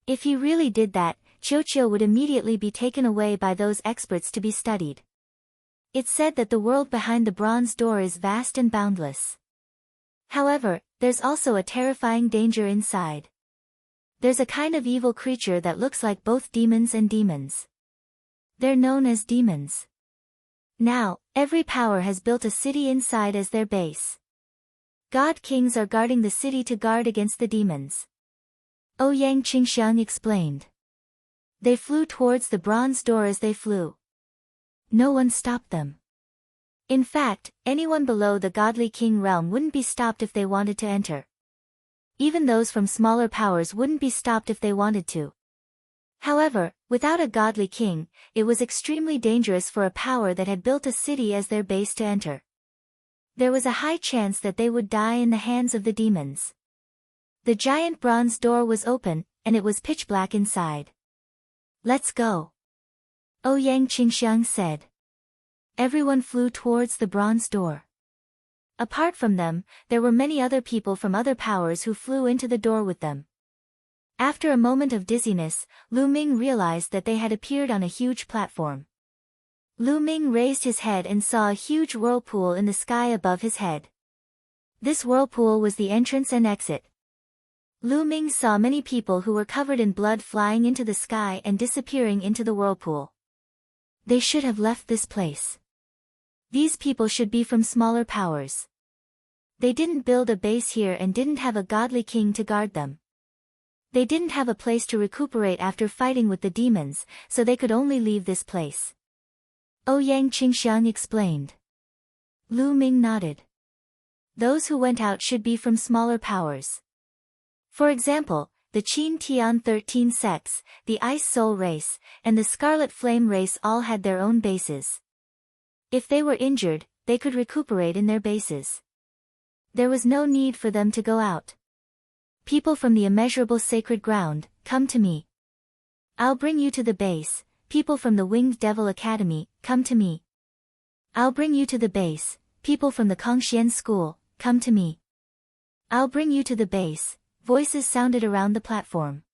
If he really did that, Qiuqiu would immediately be taken away by those experts to be studied. It's said that the world behind the bronze door is vast and boundless. However, there's also a terrifying danger inside. There's a kind of evil creature that looks like both demons and demons. They're known as demons. Now, every power has built a city inside as their base. God Kings are guarding the city to guard against the demons. Ouyang Qingxiang explained. They flew towards the bronze door as they flew. No one stopped them. In fact, anyone below the Godly King realm wouldn't be stopped if they wanted to enter. Even those from smaller powers wouldn't be stopped if they wanted to. However, without a Godly King, it was extremely dangerous for a power that had built a city as their base to enter. There was a high chance that they would die in the hands of the demons. The giant bronze door was open, and it was pitch black inside. Let's go. Ouyang Qingxiang said. Everyone flew towards the bronze door. Apart from them, there were many other people from other powers who flew into the door with them. After a moment of dizziness, Lu Ming realized that they had appeared on a huge platform. Lu Ming raised his head and saw a huge whirlpool in the sky above his head. This whirlpool was the entrance and exit. Lu Ming saw many people who were covered in blood flying into the sky and disappearing into the whirlpool. They should have left this place. These people should be from smaller powers. They didn't build a base here and didn't have a Godly King to guard them. They didn't have a place to recuperate after fighting with the demons, so they could only leave this place. Ouyang Qingxiang explained. Lu Ming nodded. Those who went out should be from smaller powers. For example, the Qin Tian 13 sects, the Ice Soul race, and the Scarlet Flame race all had their own bases. If they were injured, they could recuperate in their bases. There was no need for them to go out. People from the immeasurable sacred ground, come to me. I'll bring you to the base. People from the Winged Devil Academy, come to me. I'll bring you to the base, people from the Kongxian school, come to me. I'll bring you to the base, voices sounded around the platform.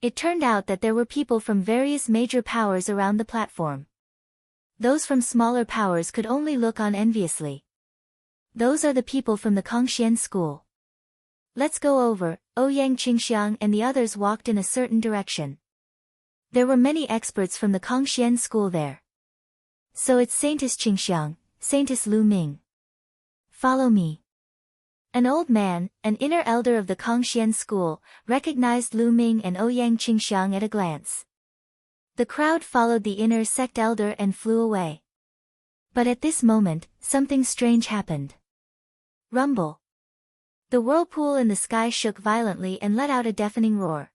It turned out that there were people from various major powers around the platform. Those from smaller powers could only look on enviously. Those are the people from the Kongxian school. Let's go over. Ouyang Qingxiang and the others walked in a certain direction. There were many experts from the Kongxian school there. So it's Saintess Qingxiang, Saintess Lu Ming. Follow me. An old man, an inner elder of the Kongxian school, recognized Lu Ming and Ouyang Qingxiang at a glance. The crowd followed the inner sect elder and flew away. But at this moment, something strange happened. Rumble. The whirlpool in the sky shook violently and let out a deafening roar.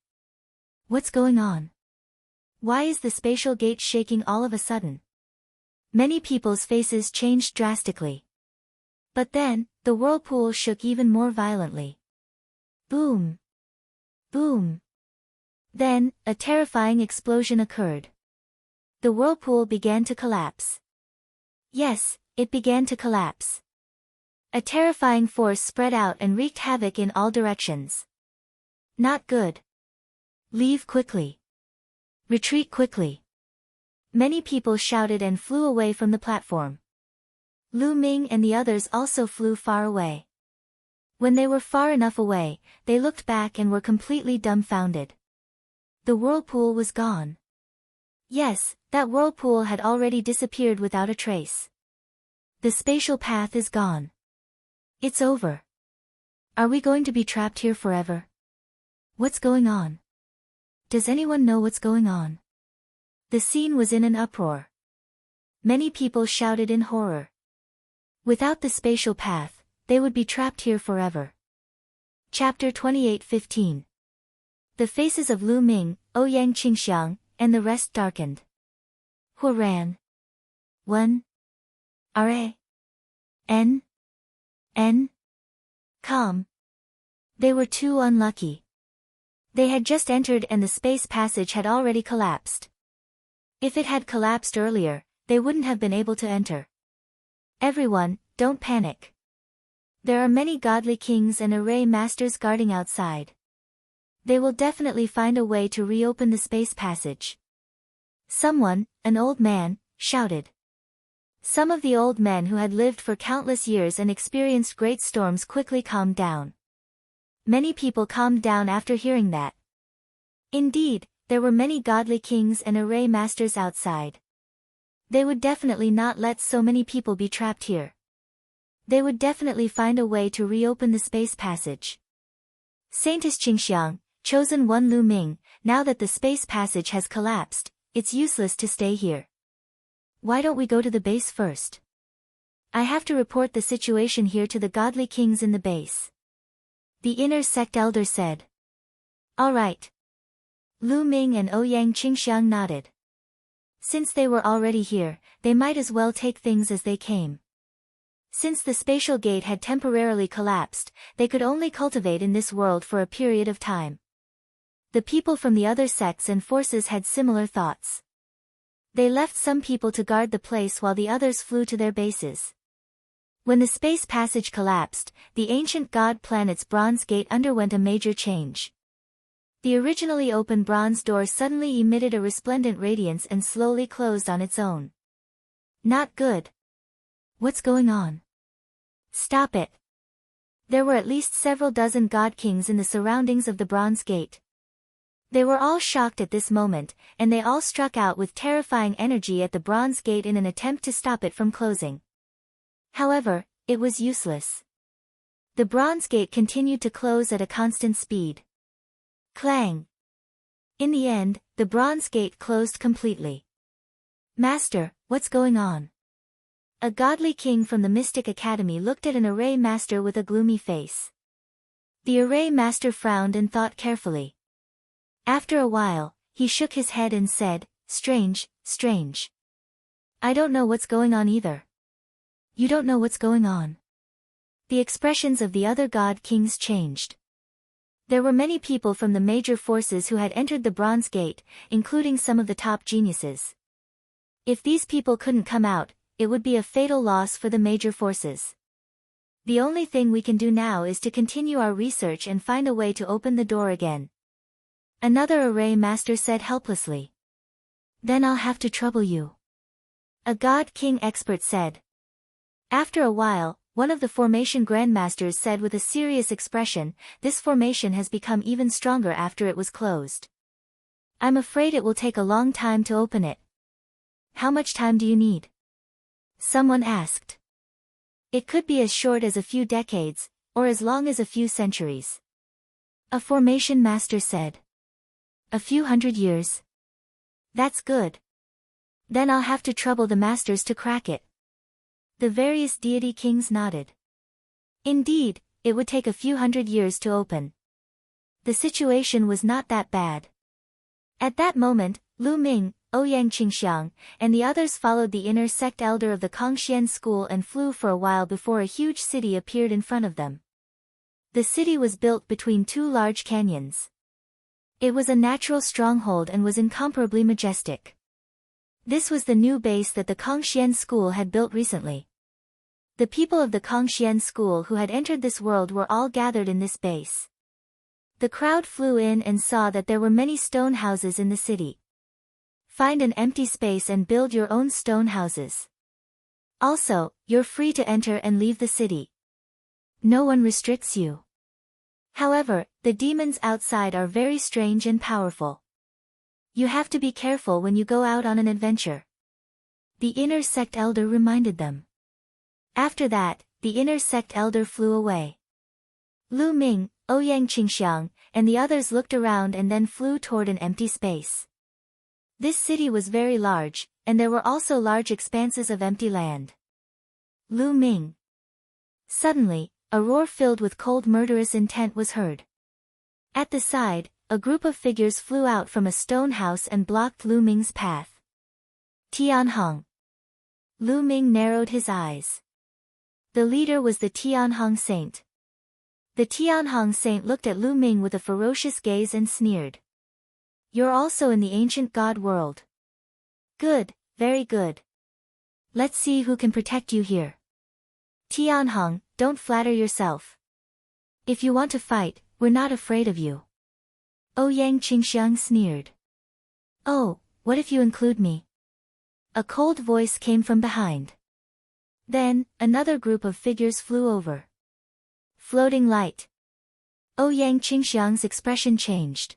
What's going on? Why is the spatial gate shaking all of a sudden? Many people's faces changed drastically. But then, the whirlpool shook even more violently. Boom! Boom! Then, a terrifying explosion occurred. The whirlpool began to collapse. Yes, it began to collapse. A terrifying force spread out and wreaked havoc in all directions. Not good. Leave quickly. Retreat quickly. Many people shouted and flew away from the platform. Lu Ming and the others also flew far away. When they were far enough away, they looked back and were completely dumbfounded. The whirlpool was gone. Yes, that whirlpool had already disappeared without a trace. The spatial path is gone. It's over. Are we going to be trapped here forever? What's going on? Does anyone know what's going on? The scene was in an uproar. Many people shouted in horror. Without the spatial path, they would be trapped here forever. Chapter 28:15. The faces of Lu Ming, Ouyang Qingxiang, and the rest darkened. Hu ran. 1. R-A-N. Calm. They were too unlucky. They had just entered and the space passage had already collapsed. If it had collapsed earlier, they wouldn't have been able to enter. Everyone, don't panic. There are many godly kings and array masters guarding outside. They will definitely find a way to reopen the space passage. Someone, an old man, shouted. Some of the old men who had lived for countless years and experienced great storms quickly calmed down. Many people calmed down after hearing that. Indeed, there were many godly kings and array masters outside. They would definitely not let so many people be trapped here. They would definitely find a way to reopen the space passage. Saintess Qingxiang, chosen one Lu Ming, now that the space passage has collapsed, it's useless to stay here. Why don't we go to the base first? I have to report the situation here to the godly kings in the base. The inner sect elder said. All right. Lu Ming and Ouyang Qingxiang nodded. Since they were already here, they might as well take things as they came. Since the spatial gate had temporarily collapsed, they could only cultivate in this world for a period of time. The people from the other sects and forces had similar thoughts. They left some people to guard the place while the others flew to their bases. When the space passage collapsed, the ancient god planet's bronze gate underwent a major change. The originally open bronze door suddenly emitted a resplendent radiance and slowly closed on its own. Not good. What's going on? Stop it. There were at least several dozen god kings in the surroundings of the bronze gate. They were all shocked at this moment, and they all struck out with terrifying energy at the bronze gate in an attempt to stop it from closing. However, it was useless. The bronze gate continued to close at a constant speed. Clang! In the end, the bronze gate closed completely. Master, what's going on? A godly king from the Mystic Academy looked at an array master with a gloomy face. The array master frowned and thought carefully. After a while, he shook his head and said, Strange, strange. I don't know what's going on either. You don't know what's going on. The expressions of the other god kings changed. There were many people from the major forces who had entered the Bronze Gate, including some of the top geniuses. If these people couldn't come out, it would be a fatal loss for the major forces. The only thing we can do now is to continue our research and find a way to open the door again. Another array master said helplessly. Then I'll have to trouble you. A God King expert said. After a while, one of the formation grandmasters said with a serious expression, this formation has become even stronger after it was closed. I'm afraid it will take a long time to open it. How much time do you need? Someone asked. It could be as short as a few decades, or as long as a few centuries. A formation master said. A few hundred years. That's good. Then I'll have to trouble the masters to crack it. The various deity kings nodded. Indeed, it would take a few hundred years to open. The situation was not that bad. At that moment, Lu Ming, Ouyang Qingxiang, and the others followed the inner sect elder of the Kangxian school and flew for a while before a huge city appeared in front of them. The city was built between two large canyons. It was a natural stronghold and was incomparably majestic. This was the new base that the Kangxian school had built recently. The people of the Kangxian school who had entered this world were all gathered in this base. The crowd flew in and saw that there were many stone houses in the city. Find an empty space and build your own stone houses. Also, you're free to enter and leave the city. No one restricts you. However, the demons outside are very strange and powerful. You have to be careful when you go out on an adventure. The inner sect elder reminded them. After that, the inner sect elder flew away. Lu Ming, Ouyang Qingxiang, and the others looked around and then flew toward an empty space. This city was very large, and there were also large expanses of empty land. Lu Ming. Suddenly, a roar filled with cold murderous intent was heard. At the side, a group of figures flew out from a stone house and blocked Lu Ming's path. Tianhong. Lu Ming narrowed his eyes. The leader was the Tianhong saint. The Tianhong saint looked at Lu Ming with a ferocious gaze and sneered. You're also in the ancient god world. Good, very good. Let's see who can protect you here. Tianhong, don't flatter yourself. If you want to fight, we're not afraid of you. Ouyang Qingxiang sneered. Oh, what if you include me? A cold voice came from behind. Then, another group of figures flew over. Floating light. Ouyang Qingxiang's expression changed.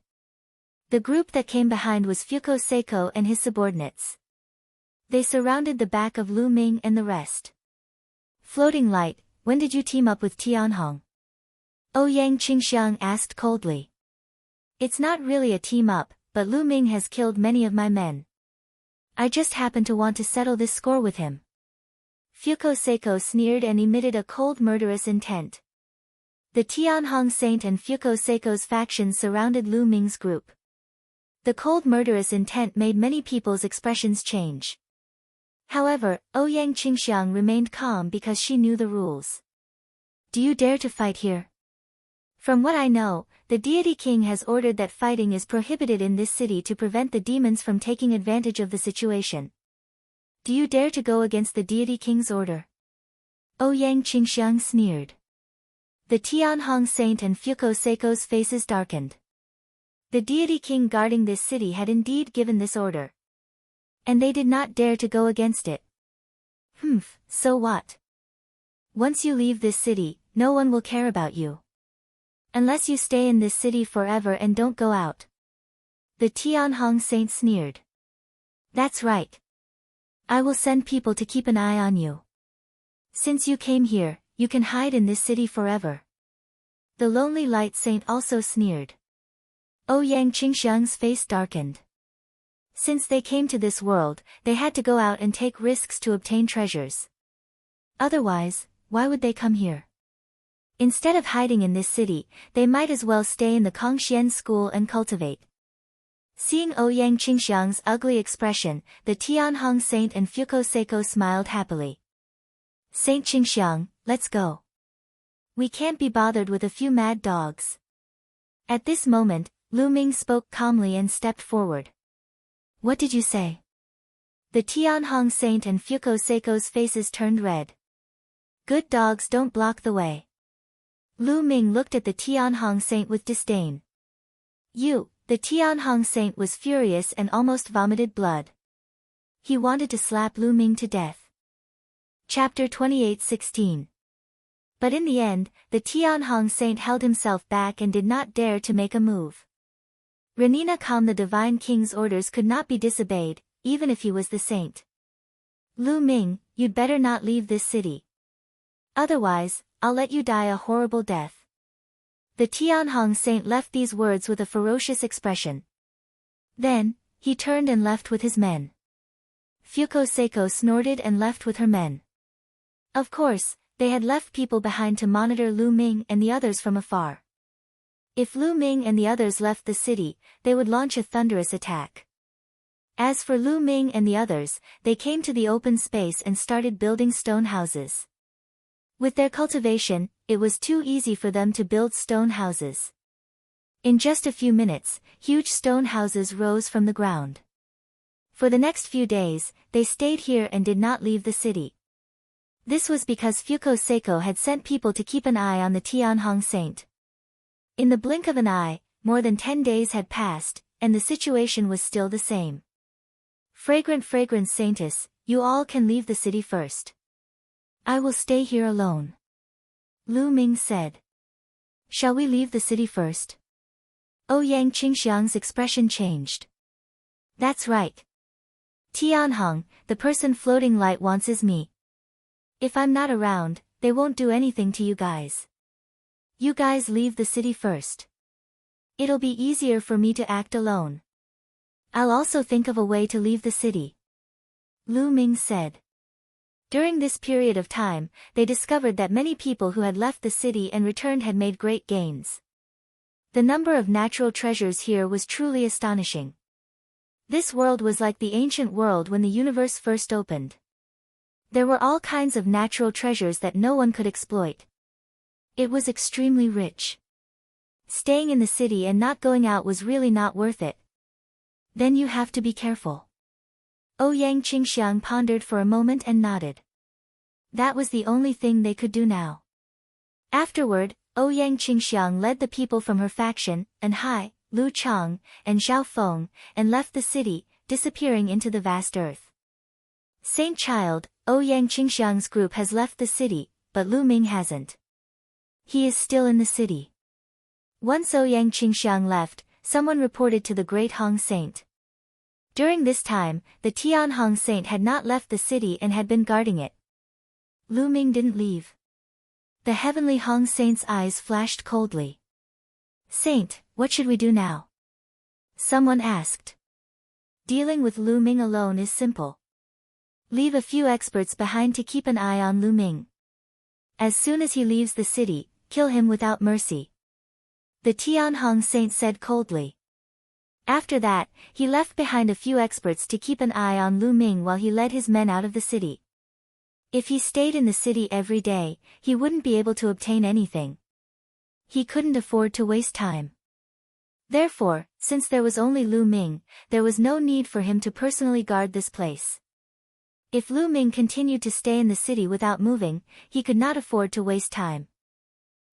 The group that came behind was Fuko Seiko and his subordinates. They surrounded the back of Lu Ming and the rest. Floating light, when did you team up with Tianhong? Ouyang Qingxiang asked coldly. It's not really a team-up, but Lu Ming has killed many of my men. I just happen to want to settle this score with him. Fuko Seiko sneered and emitted a cold murderous intent. The Tianhong Saint and Fuko Seiko's factions surrounded Lu Ming's group. The cold murderous intent made many people's expressions change. However, Ouyang Qingxiang remained calm because she knew the rules. Do you dare to fight here? From what I know, the deity king has ordered that fighting is prohibited in this city to prevent the demons from taking advantage of the situation. Do you dare to go against the deity king's order? Ouyang Qingxiang sneered. The Tianhong Saint and Fuko Seiko's faces darkened. The deity king guarding this city had indeed given this order. And they did not dare to go against it. So what? Once you leave this city, no one will care about you. Unless you stay in this city forever and don't go out. The Tianhong Saint sneered. That's right. I will send people to keep an eye on you. Since you came here, you can hide in this city forever. The Lonely Light Saint also sneered. Ouyang Qingxiang's face darkened. Since they came to this world, they had to go out and take risks to obtain treasures. Otherwise, why would they come here? Instead of hiding in this city, they might as well stay in the Kangxian school and cultivate. Seeing Ouyang Qingxiang's ugly expression, the Tianhong Saint and Fuko Seiko smiled happily. Saint Qingxiang, let's go. We can't be bothered with a few mad dogs. At this moment, Lu Ming spoke calmly and stepped forward. What did you say? The Tianhong Saint and Fuko Seiko's faces turned red. Good dogs don't block the way. Lu Ming looked at the Tianhong Saint with disdain. The Tianhong Saint was furious and almost vomited blood. He wanted to slap Lu Ming to death. Chapter 28:16. But in the end, the Tianhong Saint held himself back and did not dare to make a move. Renina Kam, the Divine King's orders could not be disobeyed, even if he was the saint. Lu Ming, you'd better not leave this city. Otherwise, I'll let you die a horrible death. The Tianhong Saint left these words with a ferocious expression. Then, he turned and left with his men. Fuko Seiko snorted and left with her men. Of course, they had left people behind to monitor Lu Ming and the others from afar. If Lu Ming and the others left the city, they would launch a thunderous attack. As for Lu Ming and the others, they came to the open space and started building stone houses. With their cultivation, it was too easy for them to build stone houses. In just a few minutes, huge stone houses rose from the ground. For the next few days, they stayed here and did not leave the city. This was because Fuko Seiko had sent people to keep an eye on the Tianhong Saint. In the blink of an eye, more than 10 days had passed, and the situation was still the same. Fragrant Saintess, you all can leave the city first. I will stay here alone. Lu Ming said. Shall we leave the city first? Ouyang Qingxiang's expression changed. That's right. Tianhong, the person floating light wants is me. If I'm not around, they won't do anything to you guys. You guys leave the city first. It'll be easier for me to act alone. I'll also think of a way to leave the city. Lu Ming said. During this period of time, they discovered that many people who had left the city and returned had made great gains. The number of natural treasures here was truly astonishing. This world was like the ancient world when the universe first opened. There were all kinds of natural treasures that no one could exploit. It was extremely rich. Staying in the city and not going out was really not worth it. Then you have to be careful. Ouyang Qingxiang pondered for a moment and nodded. That was the only thing they could do now. Afterward, Ouyang Qingxiang led the people from her faction, and Hai, Lu Chang, and Zhao Feng, and left the city, disappearing into the vast earth. Saint Child, Ouyang Qingxiang's group has left the city, but Lu Ming hasn't. He is still in the city. Once Ouyang Qingxiang left, someone reported to the Great Hong Saint. During this time, the Tianhong Saint had not left the city and had been guarding it. Lu Ming didn't leave. The heavenly Hong Saint's eyes flashed coldly. Saint, what should we do now? Someone asked. Dealing with Lu Ming alone is simple. Leave a few experts behind to keep an eye on Lu Ming. As soon as he leaves the city, kill him without mercy. The Tianhong Saint said coldly. After that, he left behind a few experts to keep an eye on Lu Ming while he led his men out of the city. If he stayed in the city every day, he wouldn't be able to obtain anything. He couldn't afford to waste time. Therefore, since there was only Lu Ming, there was no need for him to personally guard this place. If Lu Ming continued to stay in the city without moving, he could not afford to waste time.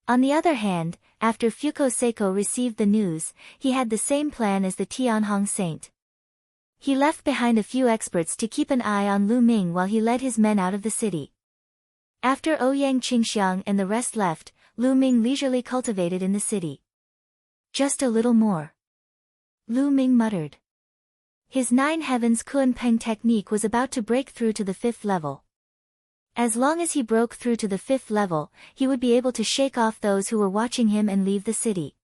On the other hand, after Fuko Seiko received the news, he had the same plan as the Tianhong Saint. He left behind a few experts to keep an eye on Lu Ming while he led his men out of the city. After Ouyang Qingxiang and the rest left, Lu Ming leisurely cultivated in the city. Just a little more. Lu Ming muttered. His 9 heavens Kunpeng technique was about to break through to the 5th level. As long as he broke through to the 5th level, he would be able to shake off those who were watching him and leave the city.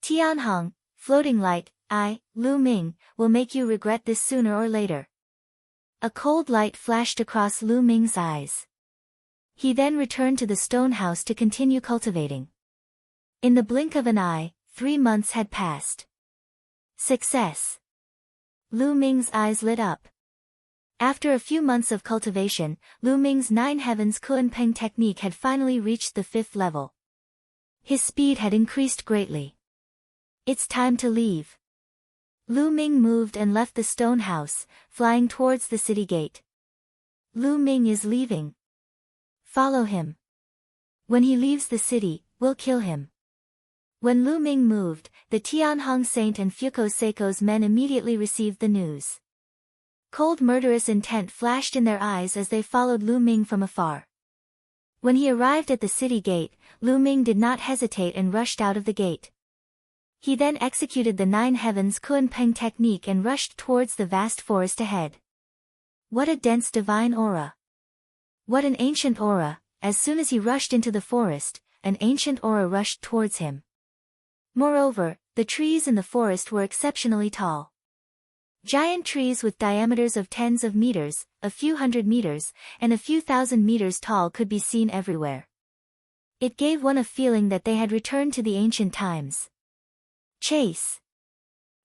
Tianhong, floating light, Lu Ming, will make you regret this sooner or later. A cold light flashed across Lu Ming's eyes. He then returned to the stone house to continue cultivating. In the blink of an eye, 3 months had passed. Success! Lu Ming's eyes lit up. After a few months of cultivation, Lu Ming's 9 heavens Kunpeng technique had finally reached the 5th level. His speed had increased greatly. It's time to leave. Lu Ming moved and left the stone house, flying towards the city gate. Lu Ming is leaving. Follow him. When he leaves the city, we'll kill him. When Lu Ming moved, the Tianhong Saint and Fuko Seiko's men immediately received the news. Cold murderous intent flashed in their eyes as they followed Lu Ming from afar. When he arrived at the city gate, Lu Ming did not hesitate and rushed out of the gate. He then executed the Nine Heavens Kunpeng technique and rushed towards the vast forest ahead. What a dense divine aura! What an ancient aura! As soon as he rushed into the forest, an ancient aura rushed towards him. Moreover, the trees in the forest were exceptionally tall. Giant trees with diameters of tens of meters, a few hundred meters, and a few thousand meters tall could be seen everywhere. It gave one a feeling that they had returned to the ancient times. Chase.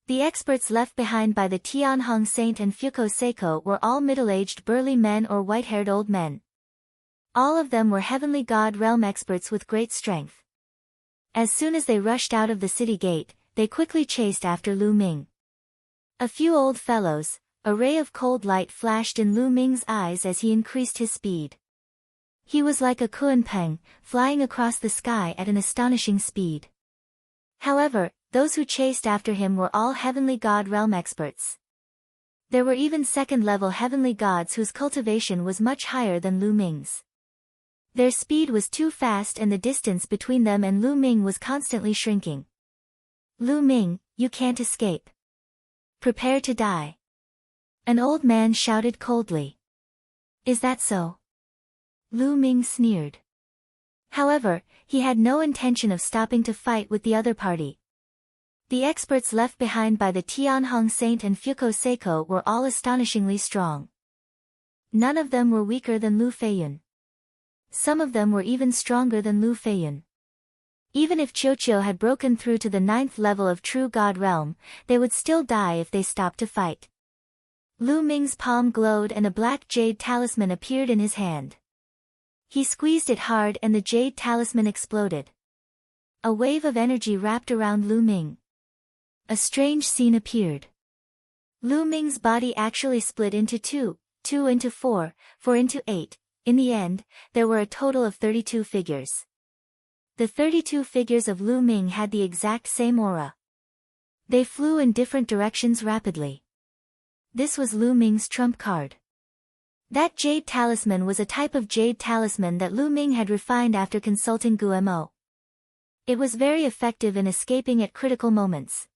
The experts left behind by the Tianhong Saint and Fuko Seiko were all middle-aged burly men or white-haired old men. All of them were heavenly god realm experts with great strength. As soon as they rushed out of the city gate, they quickly chased after Lu Ming. A few old fellows, a ray of cold light flashed in Lu Ming's eyes as he increased his speed. He was like a Kunpeng, flying across the sky at an astonishing speed. However, those who chased after him were all heavenly god realm experts. There were even second-level heavenly gods whose cultivation was much higher than Lu Ming's. Their speed was too fast and the distance between them and Lu Ming was constantly shrinking. Lu Ming, you can't escape. Prepare to die. An old man shouted coldly. Is that so? Lu Ming sneered. However, he had no intention of stopping to fight with the other party. The experts left behind by the Tianhong Saint and Fuko Seiko were all astonishingly strong. None of them were weaker than Lu Feiyun. Some of them were even stronger than Lu Feiyun. Even if Qiuqiu had broken through to the 9th level of true god realm, they would still die if they stopped to fight. Lu Ming's palm glowed and a black jade talisman appeared in his hand. He squeezed it hard and the jade talisman exploded. A wave of energy wrapped around Lu Ming. A strange scene appeared. Lu Ming's body actually split into 2, 2 into 4, 4 into 8. In the end, there were a total of 32 figures. The 32 figures of Lu Ming had the exact same aura. They flew in different directions rapidly. This was Lu Ming's trump card. That jade talisman was a type of jade talisman that Lu Ming had refined after consulting Guemo. It was very effective in escaping at critical moments.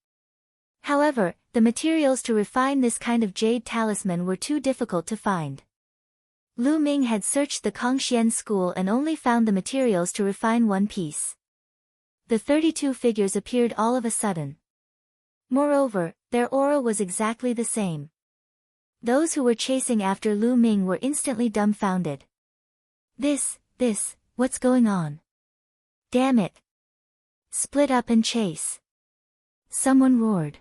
However, the materials to refine this kind of jade talisman were too difficult to find. Lu Ming had searched the Kongxian school and only found the materials to refine one piece. The 32 figures appeared all of a sudden. Moreover, their aura was exactly the same. Those who were chasing after Lu Ming were instantly dumbfounded. What's going on? Damn it! Split up and chase. Someone roared.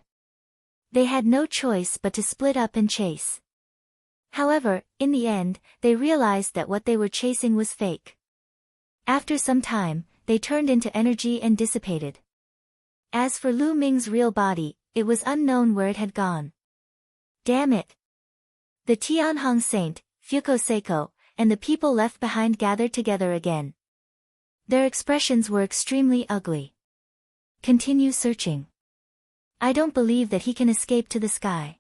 They had no choice but to split up and chase. However, in the end, they realized that what they were chasing was fake. After some time, they turned into energy and dissipated. As for Lu Ming's real body, it was unknown where it had gone. Damn it! The Tianhong Saint, Fuko Seiko, and the people left behind gathered together again. Their expressions were extremely ugly. Continue searching. I don't believe that he can escape to the sky.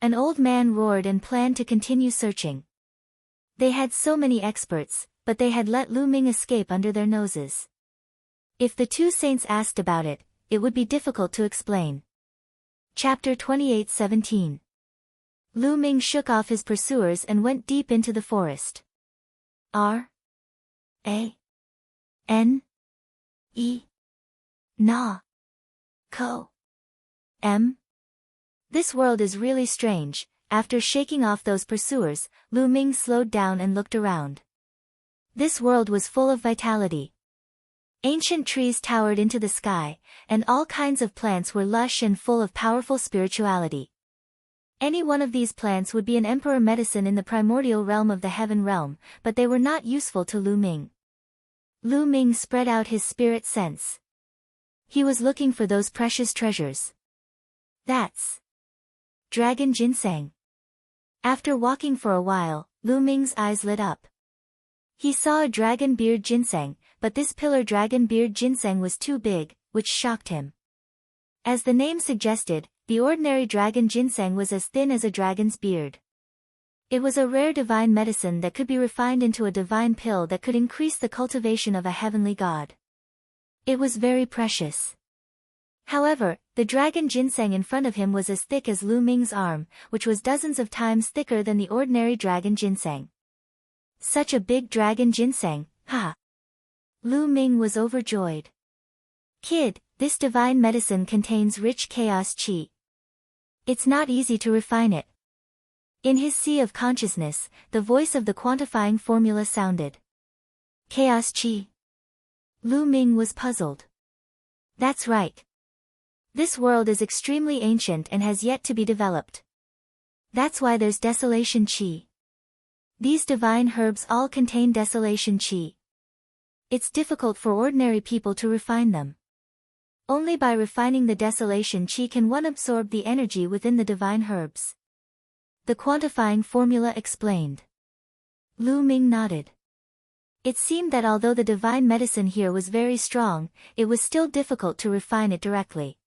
An old man roared and planned to continue searching. They had so many experts, but they had let Lu Ming escape under their noses. If the two saints asked about it, it would be difficult to explain. Chapter 28:17. Lu Ming shook off his pursuers and went deep into the forest. R-A-N-E Na Ko M. This world is really strange. After shaking off those pursuers, Lu Ming slowed down and looked around. This world was full of vitality. Ancient trees towered into the sky, and all kinds of plants were lush and full of powerful spirituality. Any one of these plants would be an emperor medicine in the primordial realm of the heaven realm, but they were not useful to Lu Ming. Lu Ming spread out his spirit sense. He was looking for those precious treasures. That's dragon ginseng. After walking for a while, Lu Ming's eyes lit up. He saw a dragon beard ginseng, but this pillar dragon beard ginseng was too big, which shocked him. As the name suggested, the ordinary dragon ginseng was as thin as a dragon's beard. It was a rare divine medicine that could be refined into a divine pill that could increase the cultivation of a heavenly god. It was very precious. However, the dragon ginseng in front of him was as thick as Lu Ming's arm, which was dozens of times thicker than the ordinary dragon ginseng. Such a big dragon ginseng, ha! Lu Ming was overjoyed. Kid, this divine medicine contains rich chaos qi. It's not easy to refine it. In his sea of consciousness, the voice of the quantifying formula sounded. Chaos qi. Lu Ming was puzzled. That's right. This world is extremely ancient and has yet to be developed. That's why there's desolation qi. These divine herbs all contain desolation qi. It's difficult for ordinary people to refine them. Only by refining the desolation qi can one absorb the energy within the divine herbs. The quantifying formula explained. Lu Ming nodded. It seemed that although the divine medicine here was very strong, it was still difficult to refine it directly.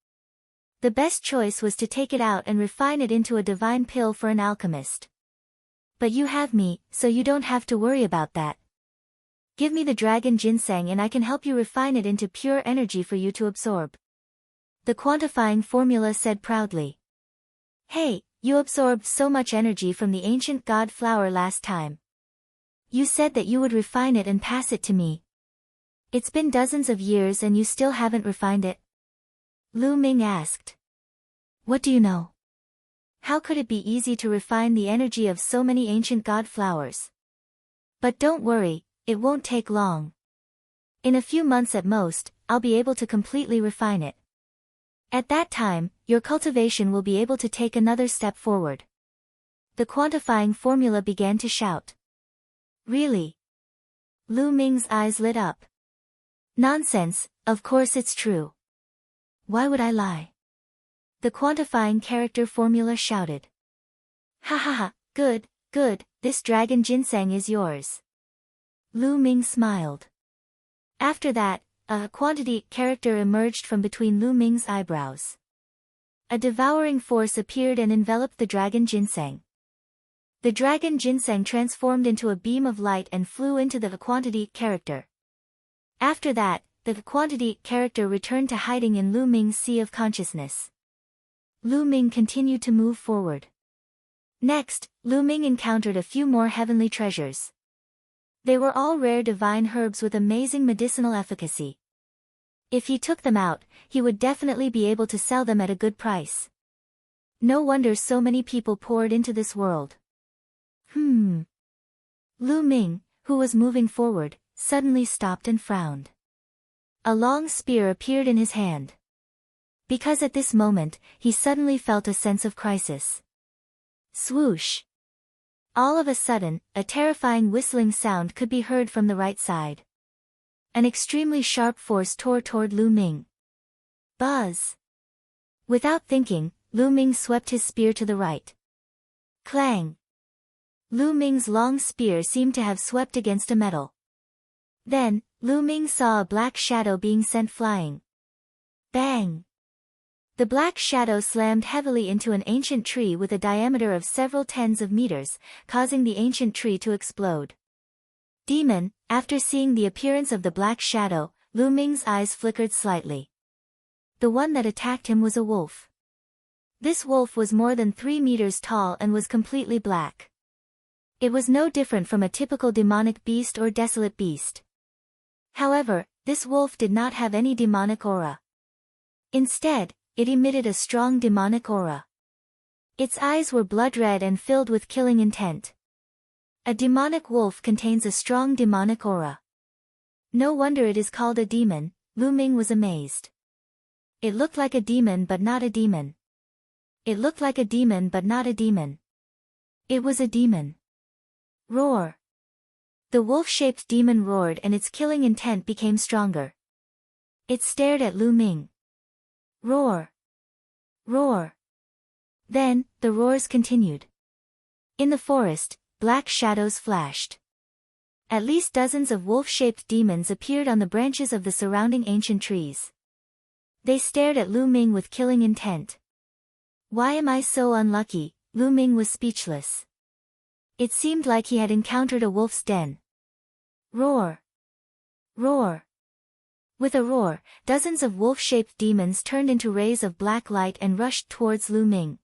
The best choice was to take it out and refine it into a divine pill for an alchemist. But you have me, so you don't have to worry about that. Give me the dragon ginseng and I can help you refine it into pure energy for you to absorb. The quantifying formula said proudly. Hey, you absorbed so much energy from the ancient god flower last time. You said that you would refine it and pass it to me. It's been dozens of years and you still haven't refined it? Lu Ming asked. What do you know? How could it be easy to refine the energy of so many ancient god flowers? But don't worry, it won't take long. In a few months at most, I'll be able to completely refine it. At that time, your cultivation will be able to take another step forward. The quantifying formula began to shout. Really? Lu Ming's eyes lit up. Nonsense, of course it's true. Why would I lie? The quantifying character formula shouted. Ha ha ha, good, good, this dragon ginseng is yours. Lu Ming smiled. After that, a quantity character emerged from between Lu Ming's eyebrows. A devouring force appeared and enveloped the dragon ginseng. The dragon ginseng transformed into a beam of light and flew into the quantity character. After that, the quantity character returned to hiding in Lu Ming's sea of consciousness. Lu Ming continued to move forward. Next, Lu Ming encountered a few more heavenly treasures. They were all rare divine herbs with amazing medicinal efficacy. If he took them out, he would definitely be able to sell them at a good price. No wonder so many people poured into this world. Lu Ming, who was moving forward, suddenly stopped and frowned. A long spear appeared in his hand. Because at this moment, he suddenly felt a sense of crisis. Swoosh! All of a sudden, a terrifying whistling sound could be heard from the right side. An extremely sharp force tore toward Lu Ming. Buzz! Without thinking, Lu Ming swept his spear to the right. Clang! Lu Ming's long spear seemed to have swept against a metal. Then, Lu Ming saw a black shadow being sent flying. Bang! The black shadow slammed heavily into an ancient tree with a diameter of several tens of meters, causing the ancient tree to explode. Demon, after seeing the appearance of the black shadow, Lu Ming's eyes flickered slightly. The one that attacked him was a wolf. This wolf was more than 3 meters tall and was completely black. It was no different from a typical demonic beast or desolate beast. However, this wolf did not have any demonic aura. Instead, it emitted a strong demonic aura. Its eyes were blood red and filled with killing intent. A demonic wolf contains a strong demonic aura. No wonder it is called a demon, Lu Ming was amazed. It looked like a demon but not a demon. It looked like a demon but not a demon. It was a demon. Roar! The wolf-shaped demon roared and its killing intent became stronger. It stared at Lu Ming. Roar! Roar! Then, the roars continued. In the forest, black shadows flashed. At least dozens of wolf-shaped demons appeared on the branches of the surrounding ancient trees. They stared at Lu Ming with killing intent. Why am I so unlucky? Lu Ming was speechless. It seemed like he had encountered a wolf's den. Roar! Roar! With a roar, dozens of wolf-shaped demons turned into rays of black light and rushed towards Lu Ming.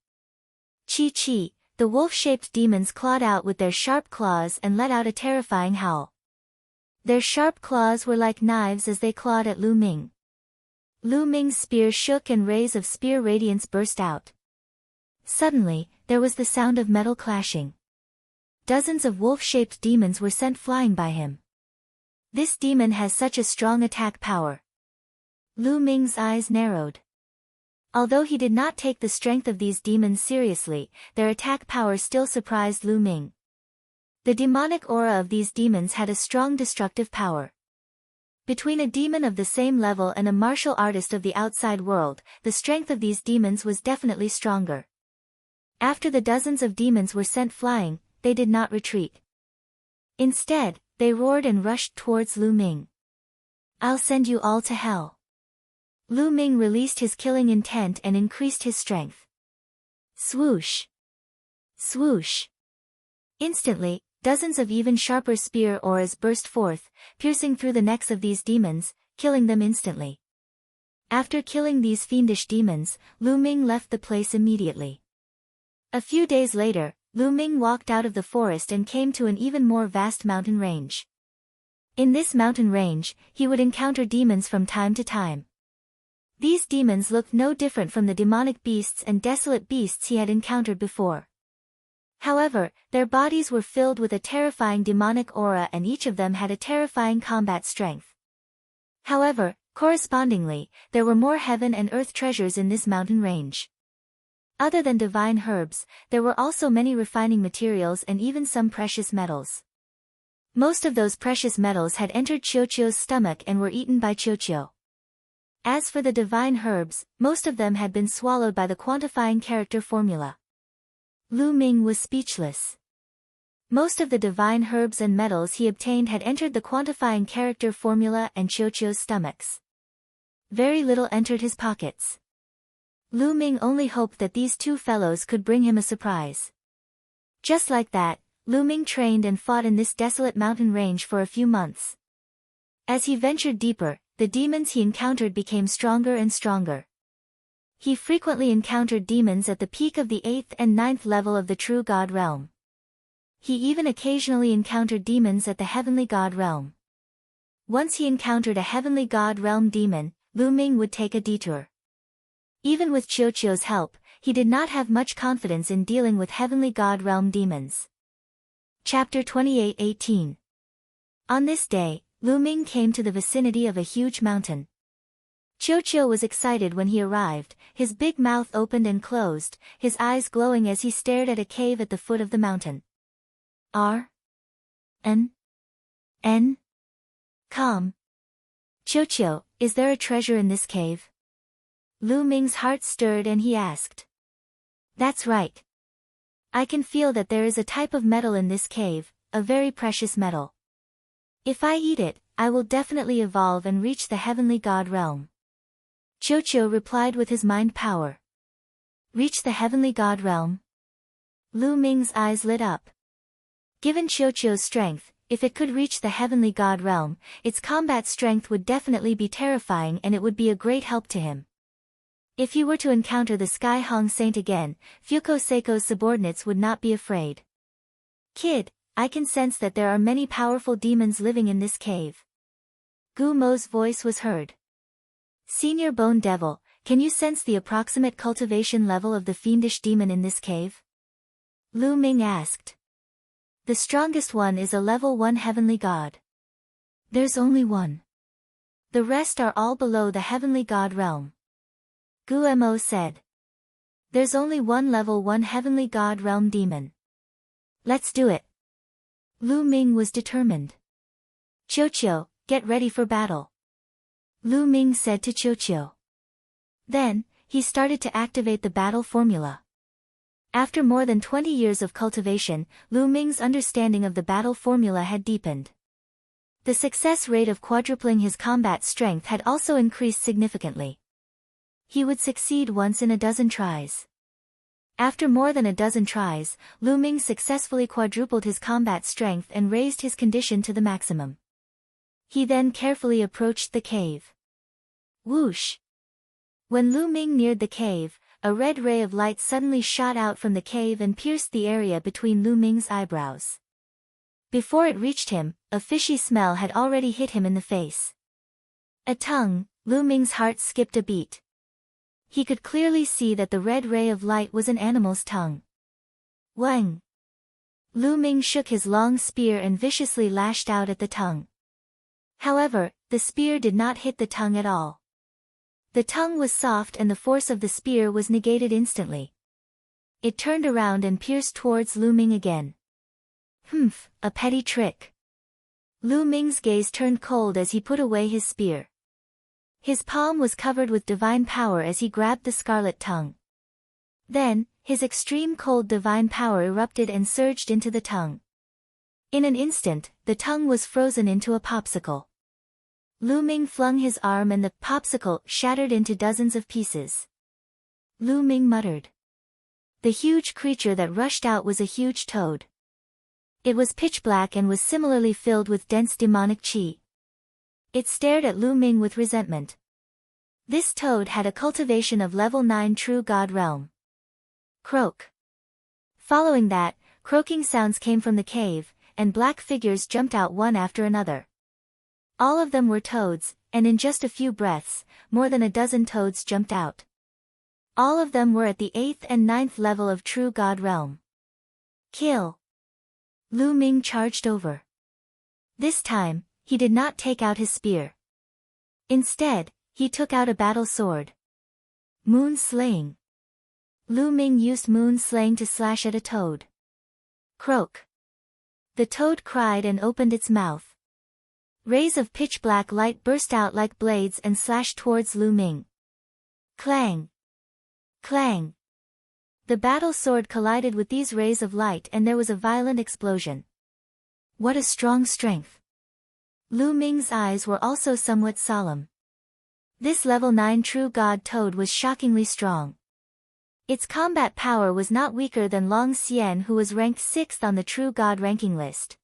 Chi-chi, the wolf-shaped demons clawed out with their sharp claws and let out a terrifying howl. Their sharp claws were like knives as they clawed at Lu Ming. Lu Ming's spear shook and rays of spear radiance burst out. Suddenly, there was the sound of metal clashing. Dozens of wolf-shaped demons were sent flying by him. This demon has such a strong attack power. Lu Ming's eyes narrowed. Although he did not take the strength of these demons seriously, their attack power still surprised Lu Ming. The demonic aura of these demons had a strong destructive power. Between a demon of the same level and a martial artist of the outside world, the strength of these demons was definitely stronger. After the dozens of demons were sent flying, they did not retreat. Instead, they roared and rushed towards Lu Ming. I'll send you all to hell. Lu Ming released his killing intent and increased his strength. Swoosh! Swoosh! Instantly, dozens of even sharper spear auras burst forth, piercing through the necks of these demons, killing them instantly. After killing these fiendish demons, Lu Ming left the place immediately. A few days later, Lu Ming walked out of the forest and came to an even more vast mountain range. In this mountain range, he would encounter demons from time to time. These demons looked no different from the demonic beasts and desolate beasts he had encountered before. However, their bodies were filled with a terrifying demonic aura and each of them had a terrifying combat strength. However, correspondingly, there were more heaven and earth treasures in this mountain range. Other than divine herbs, there were also many refining materials and even some precious metals. Most of those precious metals had entered Qiuqiu's stomach and were eaten by Qiuqiu. As for the divine herbs, most of them had been swallowed by the quantifying character formula. Lu Ming was speechless. Most of the divine herbs and metals he obtained had entered the quantifying character formula and Qiuqiu's stomachs. Very little entered his pockets. Lu Ming only hoped that these two fellows could bring him a surprise. Just like that, Lu Ming trained and fought in this desolate mountain range for a few months. As he ventured deeper, the demons he encountered became stronger and stronger. He frequently encountered demons at the peak of the 8th and 9th level of the true God realm. He even occasionally encountered demons at the heavenly God realm. Once he encountered a heavenly God realm demon, Lu Ming would take a detour. Even with Qiuqiu's help, he did not have much confidence in dealing with heavenly God realm demons. Chapter 28:18. On this day, Lu Ming came to the vicinity of a huge mountain. Qiuqiu was excited when he arrived, his big mouth opened and closed, his eyes glowing as he stared at a cave at the foot of the mountain. Calm. Qiuqiu, is there a treasure in this cave? Lu Ming's heart stirred and he asked. That's right. I can feel that there is a type of metal in this cave, a very precious metal. If I eat it, I will definitely evolve and reach the heavenly God realm. Qiuqiu replied with his mind power. Reach the heavenly God realm? Lu Ming's eyes lit up. Given Qiuqiu's strength, if it could reach the heavenly God realm, its combat strength would definitely be terrifying and it would be a great help to him. If he were to encounter the Sky Hong Saint again, Fuko Seiko's subordinates would not be afraid. Kid, I can sense that there are many powerful demons living in this cave. Gu Mo's voice was heard. Senior Bone Devil, can you sense the approximate cultivation level of the fiendish demon in this cave? Lu Ming asked. The strongest one is a level 1 heavenly god. There's only one. The rest are all below the heavenly god realm. Gu Mo said. There's only one level 1 heavenly god realm demon. Let's do it. Lu Ming was determined. Qiuqiu, get ready for battle. Lu Ming said to Qiuqiu. Then, he started to activate the battle formula. After more than 20 years of cultivation, Lu Ming's understanding of the battle formula had deepened. The success rate of quadrupling his combat strength had also increased significantly. He would succeed once in a dozen tries. After more than a dozen tries, Lu Ming successfully quadrupled his combat strength and raised his condition to the maximum. He then carefully approached the cave. Whoosh! When Lu Ming neared the cave, a red ray of light suddenly shot out from the cave and pierced the area between Lu Ming's eyebrows. Before it reached him, a fishy smell had already hit him in the face. A tongue. Lu Ming's heart skipped a beat. He could clearly see that the red ray of light was an animal's tongue. Wang! Lu Ming shook his long spear and viciously lashed out at the tongue. However, the spear did not hit the tongue at all. The tongue was soft and the force of the spear was negated instantly. It turned around and pierced towards Lu Ming again. Humph, a petty trick. Lu Ming's gaze turned cold as he put away his spear. His palm was covered with divine power as he grabbed the scarlet tongue. Then, his extreme cold divine power erupted and surged into the tongue. In an instant, the tongue was frozen into a popsicle. Lu Ming flung his arm and the popsicle shattered into dozens of pieces. Lu Ming muttered. The huge creature that rushed out was a huge toad. It was pitch black and was similarly filled with dense demonic qi. It stared at Lu Ming with resentment. This toad had a cultivation of level 9 true god realm. Croak. Following that, croaking sounds came from the cave, and black figures jumped out one after another. All of them were toads, and in just a few breaths, more than a dozen toads jumped out. All of them were at the 8th and 9th level of true god realm. Kill! Lu Ming charged over. This time, he did not take out his spear. Instead, he took out a battle sword. Moon slaying. Lu Ming used moon slaying to slash at a toad. Croak. The toad cried and opened its mouth. Rays of pitch black light burst out like blades and slashed towards Lu Ming. Clang! Clang! The battle sword collided with these rays of light and there was a violent explosion. What a strong strength! Lu Ming's eyes were also somewhat solemn. This level 9 true god toad was shockingly strong. Its combat power was not weaker than Long Xian, who was ranked 6th on the true god ranking list.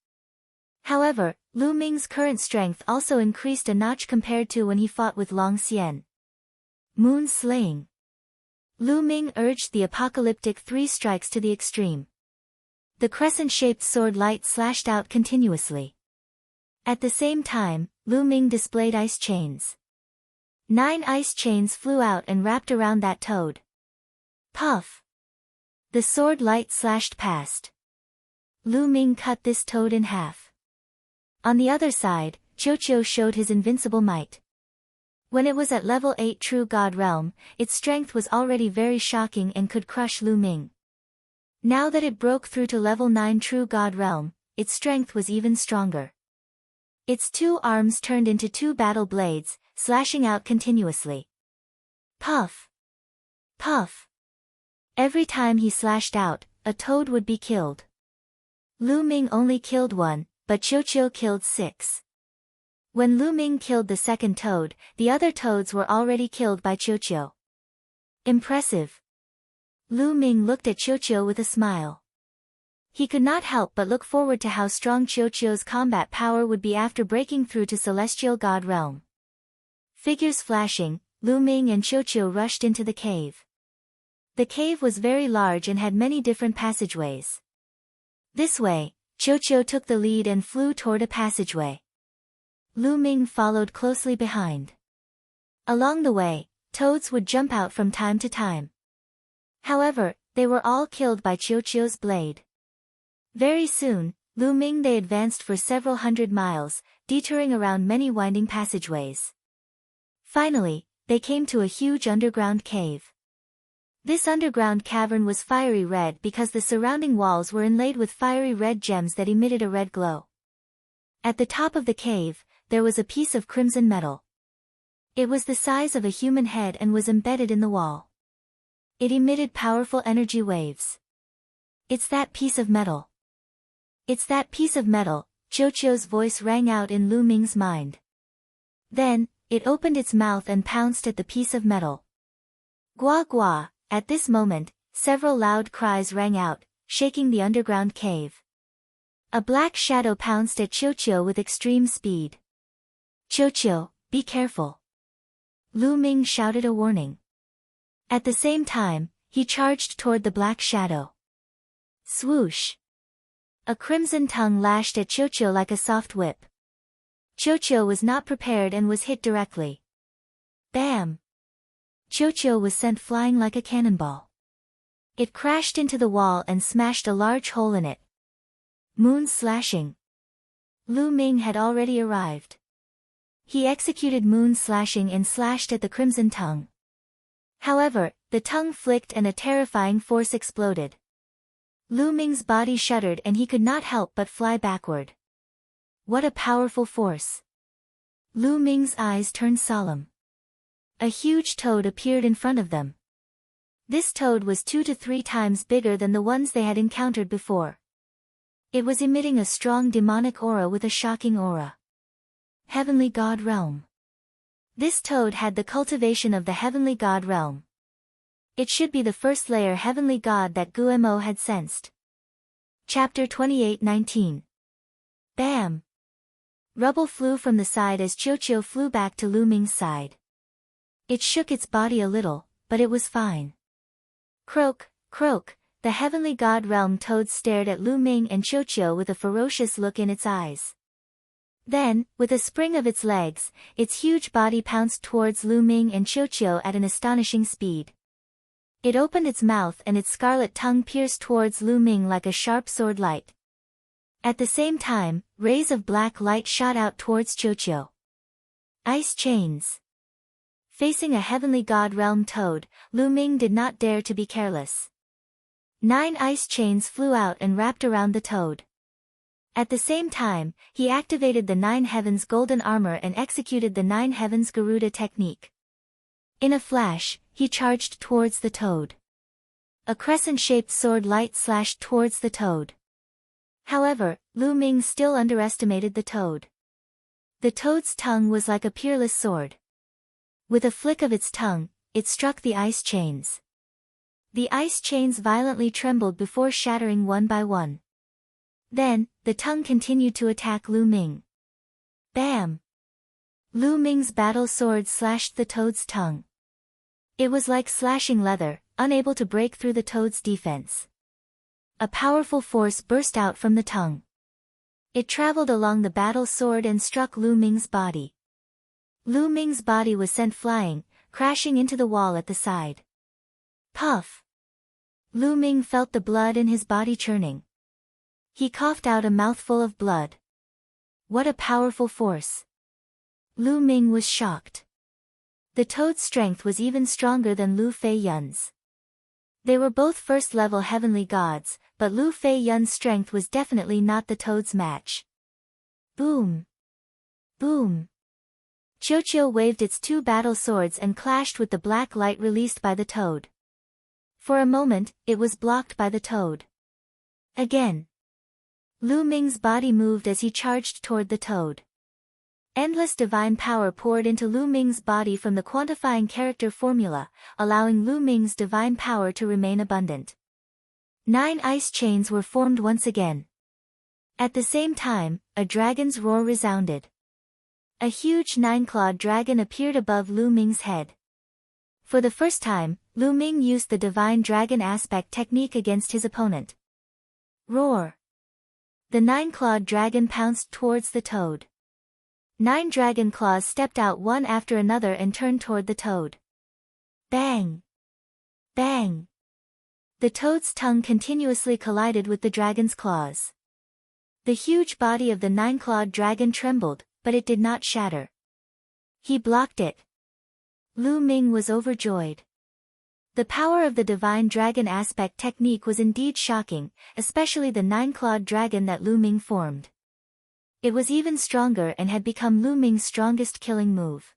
However, Lu Ming's current strength also increased a notch compared to when he fought with Long Xian. Moon slaying. Lu Ming urged the apocalyptic 3 strikes to the extreme. The crescent-shaped sword light slashed out continuously. At the same time, Lu Ming displayed ice chains. 9 ice chains flew out and wrapped around that toad. Puff! The sword light slashed past. Lu Ming cut this toad in half. On the other side, Qiu showed his invincible might. When it was at level 8 true god realm, its strength was already very shocking and could crush Lu Ming. Now that it broke through to level 9 true god realm, its strength was even stronger. Its 2 arms turned into 2 battle blades, slashing out continuously. Puff! Puff! Every time he slashed out, a toad would be killed. Lu Ming only killed 1, but Qiu killed 6. When Lu Ming killed the second toad, the other toads were already killed by Qiu. Impressive. Lu Ming looked at Qiu with a smile. He could not help but look forward to how strong Qiu's combat power would be after breaking through to Celestial God Realm. Figures flashing, Lu Ming and Qiu rushed into the cave. The cave was very large and had many different passageways. This way, Qiu took the lead and flew toward a passageway. Lu Ming followed closely behind. Along the way, toads would jump out from time to time. However, they were all killed by Qiu's blade. Very soon, Lu Ming they advanced for several hundred miles, detouring around many winding passageways. Finally, they came to a huge underground cave. This underground cavern was fiery red because the surrounding walls were inlaid with fiery red gems that emitted a red glow. At the top of the cave, there was a piece of crimson metal. It was the size of a human head and was embedded in the wall. It emitted powerful energy waves. It's that piece of metal. It's that piece of metal, Qiuqiu's voice rang out in Lu Ming's mind. Then, it opened its mouth and pounced at the piece of metal. Gua gua, at this moment, several loud cries rang out, shaking the underground cave. A black shadow pounced at Qiuqiu with extreme speed. Qiuqiu, be careful. Lu Ming shouted a warning. At the same time, he charged toward the black shadow. Swoosh! A crimson tongue lashed at Qiuqiu like a soft whip. Qiuqiu was not prepared and was hit directly. Bam! Qiuqiu was sent flying like a cannonball. It crashed into the wall and smashed a large hole in it. Moon slashing. Lu Ming had already arrived. He executed moon slashing and slashed at the crimson tongue. However, the tongue flicked and a terrifying force exploded. Lu Ming's body shuddered and he could not help but fly backward. What a powerful force! Lu Ming's eyes turned solemn. A huge toad appeared in front of them. This toad was 2 to 3 times bigger than the ones they had encountered before. It was emitting a strong demonic aura with a shocking aura. Heavenly God Realm. This toad had the cultivation of the Heavenly God Realm. It should be the first layer Heavenly God that Guemo had sensed. Chapter 28:19. Bam! Rubble flew from the side as Qiuqiu flew back to Lu Ming's side. It shook its body a little, but it was fine. Croak, croak, the Heavenly God Realm toad stared at Lu Ming and Qiuqiu with a ferocious look in its eyes. Then, with a spring of its legs, its huge body pounced towards Lu Ming and Qiuqiu at an astonishing speed. It opened its mouth and its scarlet tongue pierced towards Lu Ming like a sharp sword light. At the same time, rays of black light shot out towards Qiuqiu. Ice chains. Facing a Heavenly God Realm toad, Lu Ming did not dare to be careless. 9 ice chains flew out and wrapped around the toad. At the same time, he activated the 9 Heavens Golden Armor and executed the 9 Heavens Garuda technique. In a flash, he charged towards the toad. A crescent-shaped sword light slashed towards the toad. However, Lu Ming still underestimated the toad. The toad's tongue was like a peerless sword. With a flick of its tongue, it struck the ice chains. The ice chains violently trembled before shattering one by one. Then, the tongue continued to attack Lu Ming. Bam! Lu Ming's battle sword slashed the toad's tongue. It was like slashing leather, unable to break through the toad's defense. A powerful force burst out from the tongue. It traveled along the battle sword and struck Lu Ming's body. Lu Ming's body was sent flying, crashing into the wall at the side. Puff! Lu Ming felt the blood in his body churning. He coughed out a mouthful of blood. What a powerful force! Lu Ming was shocked. The toad's strength was even stronger than Lu Fei Yun's. They were both first-level heavenly gods, but Lu Fei Yun's strength was definitely not the toad's match. Boom! Boom! Qiuqiu waved its 2 battle swords and clashed with the black light released by the toad. For a moment, it was blocked by the toad. Again. Lu Ming's body moved as he charged toward the toad. Endless divine power poured into Lu Ming's body from the quantifying character formula, allowing Lu Ming's divine power to remain abundant. 9 ice chains were formed once again. At the same time, a dragon's roar resounded. A huge 9-clawed dragon appeared above Lu Ming's head. For the first time, Lu Ming used the divine dragon aspect technique against his opponent. Roar! The 9-clawed dragon pounced towards the toad. 9 dragon claws stepped out one after another and turned toward the toad. Bang! Bang! The toad's tongue continuously collided with the dragon's claws. The huge body of the 9-clawed dragon trembled, but it did not shatter. He blocked it. Lu Ming was overjoyed. The power of the divine dragon aspect technique was indeed shocking, especially the 9-clawed dragon that Lu Ming formed. It was even stronger and had become Lu Ming's strongest killing move.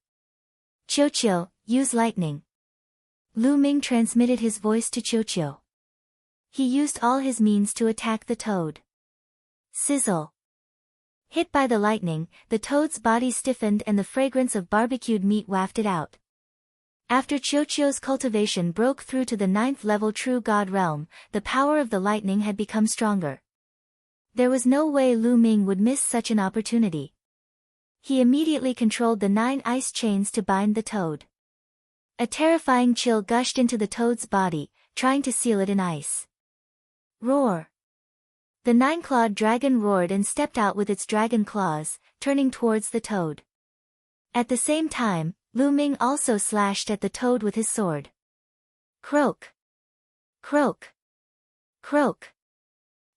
Qiuqiu, use lightning. Lu Ming transmitted his voice to Qiuqiu. He used all his means to attack the toad. Sizzle. Hit by the lightning, the toad's body stiffened and the fragrance of barbecued meat wafted out. After Chiuchiu's cultivation broke through to the 9th level true god realm, the power of the lightning had become stronger. There was no way Lu Ming would miss such an opportunity. He immediately controlled the 9 ice chains to bind the toad. A terrifying chill gushed into the toad's body, trying to seal it in ice. Roar! The 9-clawed dragon roared and stepped out with its dragon claws, turning towards the toad. At the same time, Lu Ming also slashed at the toad with his sword. Croak! Croak! Croak!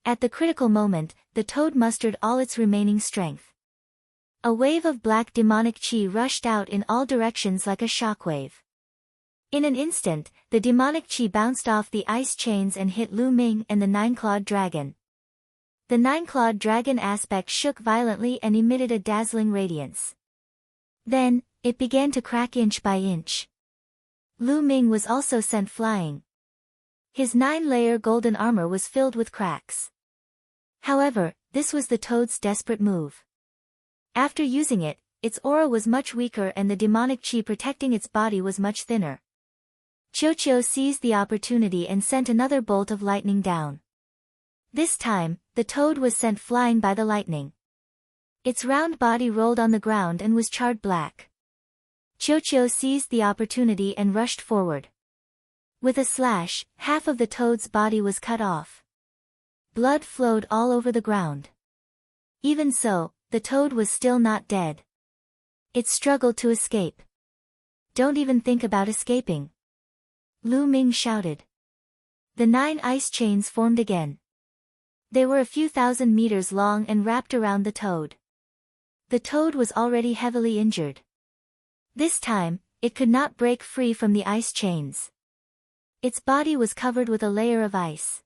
At the critical moment, the toad mustered all its remaining strength. A wave of black demonic chi rushed out in all directions like a shockwave. In an instant, the demonic chi bounced off the ice chains and hit Lu Ming and the 9-clawed dragon. The 9-clawed dragon aspect shook violently and emitted a dazzling radiance. Then, it began to crack inch by inch. Lu Ming was also sent flying. His 9-layer golden armor was filled with cracks. However, this was the toad's desperate move. After using it, its aura was much weaker and the demonic chi protecting its body was much thinner. Chiuchiu seized the opportunity and sent another bolt of lightning down. This time, the toad was sent flying by the lightning. Its round body rolled on the ground and was charred black. Chiuchiu seized the opportunity and rushed forward. With a slash, half of the toad's body was cut off. Blood flowed all over the ground. Even so, the toad was still not dead. It struggled to escape. Don't even think about escaping. Lu Ming shouted. The 9 ice chains formed again. They were a few thousand meters long and wrapped around the toad. The toad was already heavily injured. This time, it could not break free from the ice chains. Its body was covered with a layer of ice.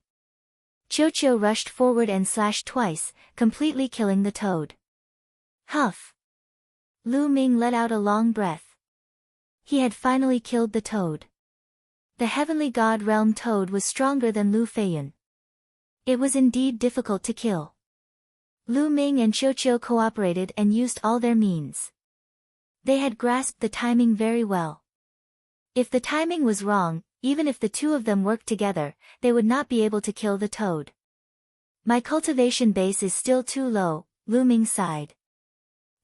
Chiuchiu rushed forward and slashed twice, completely killing the toad. Huff! Lu Ming let out a long breath. He had finally killed the toad. The heavenly god realm toad was stronger than Lu Feiyun. It was indeed difficult to kill. Lu Ming and Chiuchiu cooperated and used all their means. They had grasped the timing very well. If the timing was wrong, even if the two of them worked together, they would not be able to kill the toad. My cultivation base is still too low, Lu Ming sighed.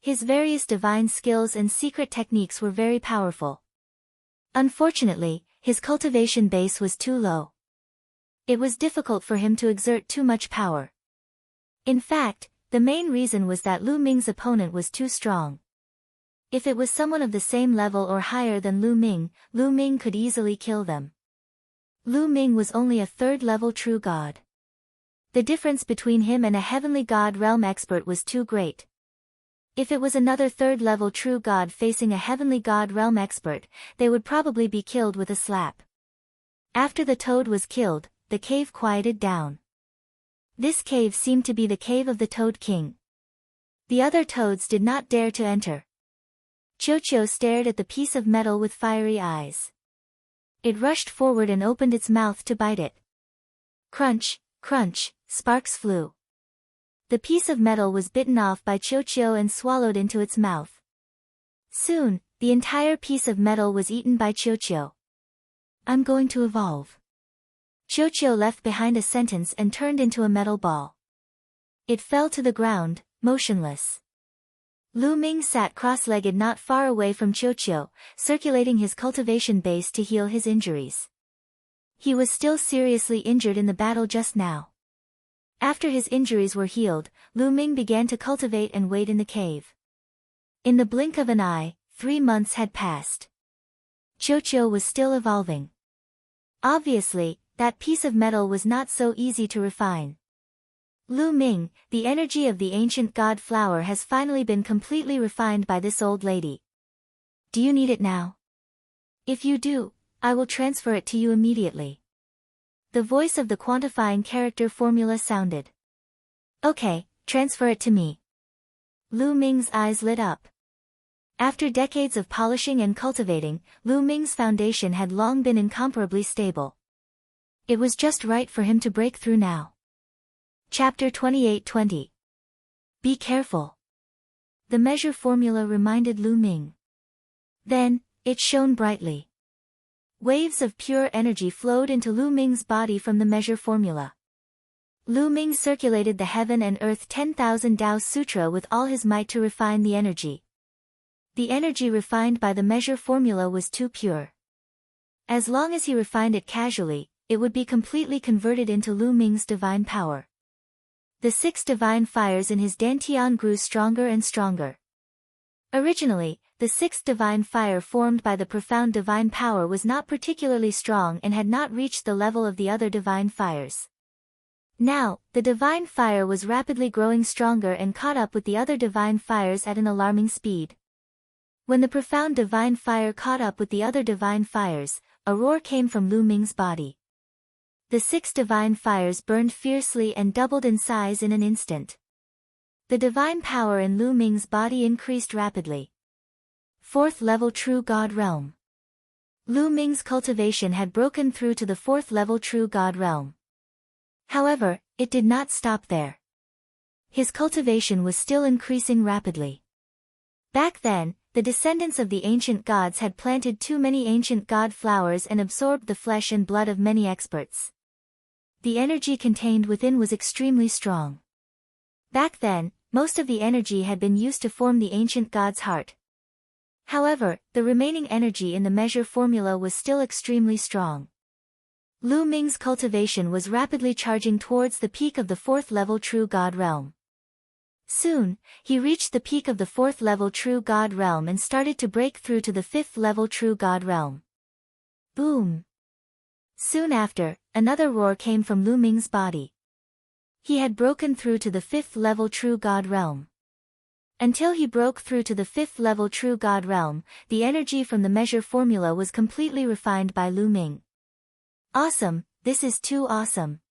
His various divine skills and secret techniques were very powerful. Unfortunately, his cultivation base was too low. It was difficult for him to exert too much power. In fact, the main reason was that Lu Ming's opponent was too strong. If it was someone of the same level or higher than Lu Ming could easily kill them. Lu Ming was only a 3rd level true god. The difference between him and a heavenly god realm expert was too great. If it was another 3rd level true god facing a heavenly god realm expert, they would probably be killed with a slap. After the toad was killed, the cave quieted down. This cave seemed to be the cave of the Toad King. The other toads did not dare to enter. Chiuchiu stared at the piece of metal with fiery eyes. It rushed forward and opened its mouth to bite it. Crunch, crunch, sparks flew. The piece of metal was bitten off by Chiuchiu and swallowed into its mouth. Soon, the entire piece of metal was eaten by Chiuchiu. I'm going to evolve. Chiuchiu left behind a sentence and turned into a metal ball. It fell to the ground, motionless. Lu Ming sat cross-legged not far away from Chiuchiu, circulating his cultivation base to heal his injuries. He was still seriously injured in the battle just now. After his injuries were healed, Lu Ming began to cultivate and wait in the cave. In the blink of an eye, 3 months had passed. Chiuchiu was still evolving. Obviously, that piece of metal was not so easy to refine. Lu Ming, the energy of the ancient god flower has finally been completely refined by this old lady. Do you need it now? If you do, I will transfer it to you immediately. The voice of the quantifying character formula sounded. Okay, transfer it to me. Lu Ming's eyes lit up. After decades of polishing and cultivating, Lu Ming's foundation had long been incomparably stable. It was just right for him to break through now. Chapter 28:20. Be careful. The measure formula reminded Lu Ming. Then, it shone brightly. Waves of pure energy flowed into Lu Ming's body from the measure formula. Lu Ming circulated the heaven and earth 10,000 Tao Sutra with all his might to refine the energy. The energy refined by the measure formula was too pure. As long as he refined it casually, it would be completely converted into Lu Ming's divine power. The 6 divine fires in his dantian grew stronger and stronger. Originally, the 6th divine fire formed by the profound divine power was not particularly strong and had not reached the level of the other divine fires. Now, the divine fire was rapidly growing stronger and caught up with the other divine fires at an alarming speed. When the profound divine fire caught up with the other divine fires, a roar came from Lu Ming's body. The 6 divine fires burned fiercely and doubled in size in an instant. The divine power in Lu Ming's body increased rapidly. 4th level True God Realm. Lu Ming's cultivation had broken through to the 4th level True God Realm. However, it did not stop there. His cultivation was still increasing rapidly. Back then, the descendants of the ancient gods had planted too many ancient god flowers and absorbed the flesh and blood of many experts. The energy contained within was extremely strong. Back then, most of the energy had been used to form the ancient god's heart. However, the remaining energy in the measure formula was still extremely strong. Lu Ming's cultivation was rapidly charging towards the peak of the 4th level True God Realm. Soon, he reached the peak of the 4th level True God Realm and started to break through to the 5th level True God Realm. Boom! Soon after, another roar came from Lu Ming's body. He had broken through to the 5th level True God Realm. Until he broke through to the 5th level True God Realm, the energy from the measure formula was completely refined by Lu Ming. Awesome, this is too awesome.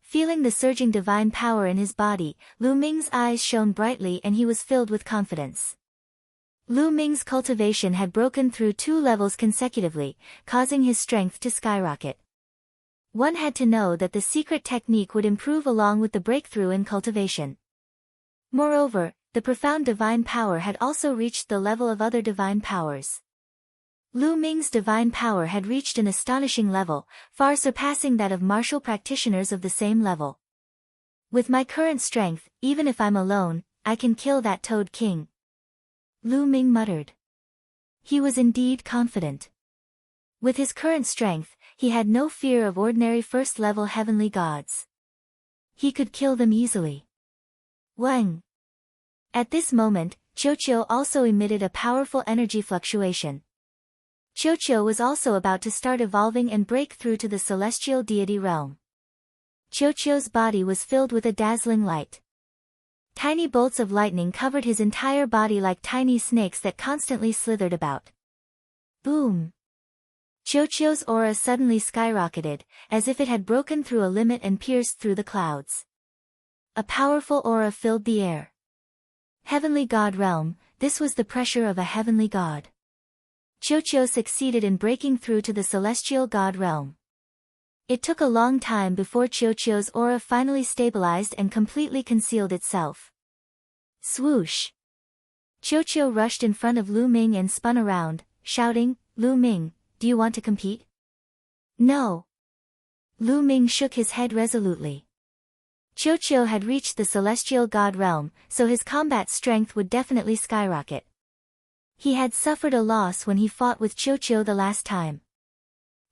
Feeling the surging divine power in his body, Lu Ming's eyes shone brightly and he was filled with confidence. Lu Ming's cultivation had broken through 2 levels consecutively, causing his strength to skyrocket. One had to know that the secret technique would improve along with the breakthrough in cultivation. Moreover, the profound divine power had also reached the level of other divine powers. Lu Ming's divine power had reached an astonishing level, far surpassing that of martial practitioners of the same level. With my current strength, even if I'm alone, I can kill that Toad King. Lu Ming muttered. He was indeed confident. With his current strength, he had no fear of ordinary first-level heavenly gods. He could kill them easily. Wang! At this moment, Qiuqiu also emitted a powerful energy fluctuation. Qiuqiu was also about to start evolving and break through to the celestial deity realm. Qiuqiu's body was filled with a dazzling light. Tiny bolts of lightning covered his entire body like tiny snakes that constantly slithered about. Boom! Qiuqiu's aura suddenly skyrocketed, as if it had broken through a limit and pierced through the clouds. A powerful aura filled the air. Heavenly God Realm, this was the pressure of a heavenly god. Qiuqiu succeeded in breaking through to the celestial god realm. It took a long time before Qiuqiu's aura finally stabilized and completely concealed itself. Swoosh! Qiuqiu rushed in front of Lu Ming and spun around, shouting, "Lu Ming, do you want to compete?" "No." Lu Ming shook his head resolutely. Qiuqiu had reached the celestial god realm, so his combat strength would definitely skyrocket. He had suffered a loss when he fought with Qiuqiu the last time.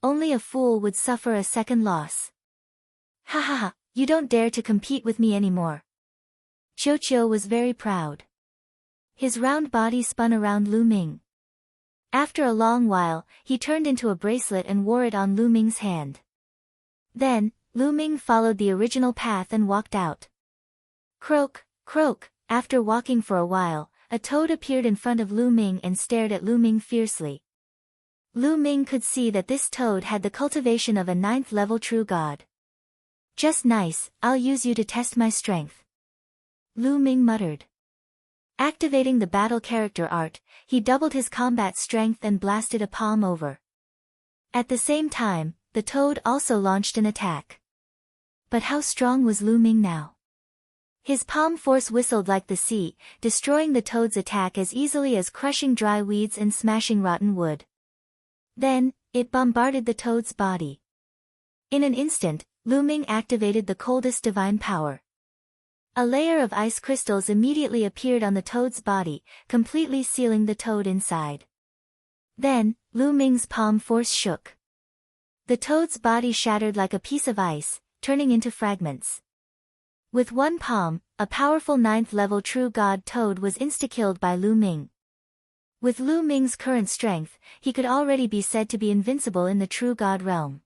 Only a fool would suffer a second loss. Ha ha ha, you don't dare to compete with me anymore. Qiuqiu was very proud. His round body spun around Lu Ming. After a long while, he turned into a bracelet and wore it on Lu Ming's hand. Then, Lu Ming followed the original path and walked out. Croak, croak, after walking for a while, a toad appeared in front of Lu Ming and stared at Lu Ming fiercely. Lu Ming could see that this toad had the cultivation of a 9th level true god. Just nice, I'll use you to test my strength. Lu Ming muttered. Activating the battle character art, he doubled his combat strength and blasted a palm over. At the same time, the toad also launched an attack. But how strong was Lu Ming now? His palm force whistled like the sea, destroying the toad's attack as easily as crushing dry weeds and smashing rotten wood. Then, it bombarded the toad's body. In an instant, Lu Ming activated the coldest divine power. A layer of ice crystals immediately appeared on the toad's body, completely sealing the toad inside. Then, Lu Ming's palm force shook. The toad's body shattered like a piece of ice, turning into fragments. With one palm, a powerful 9th-level true god toad was insta-killed by Lu Ming. With Lu Ming's current strength, he could already be said to be invincible in the true god realm.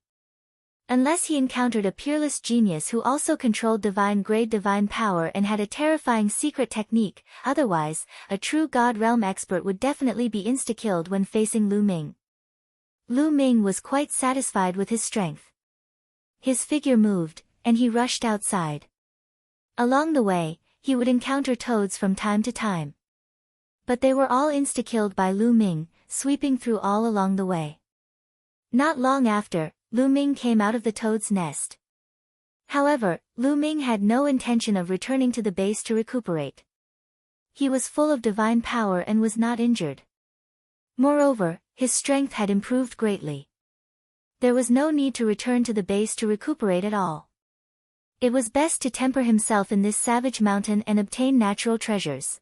Unless he encountered a peerless genius who also controlled divine-grade divine power and had a terrifying secret technique, otherwise, a true god realm expert would definitely be insta-killed when facing Lu Ming. Lu Ming was quite satisfied with his strength. His figure moved, and he rushed outside. Along the way, he would encounter toads from time to time. But they were all insta-killed by Lu Ming, sweeping through all along the way. Not long after, Lu Ming came out of the toad's nest. However, Lu Ming had no intention of returning to the base to recuperate. He was full of divine power and was not injured. Moreover, his strength had improved greatly. There was no need to return to the base to recuperate at all. It was best to temper himself in this savage mountain and obtain natural treasures.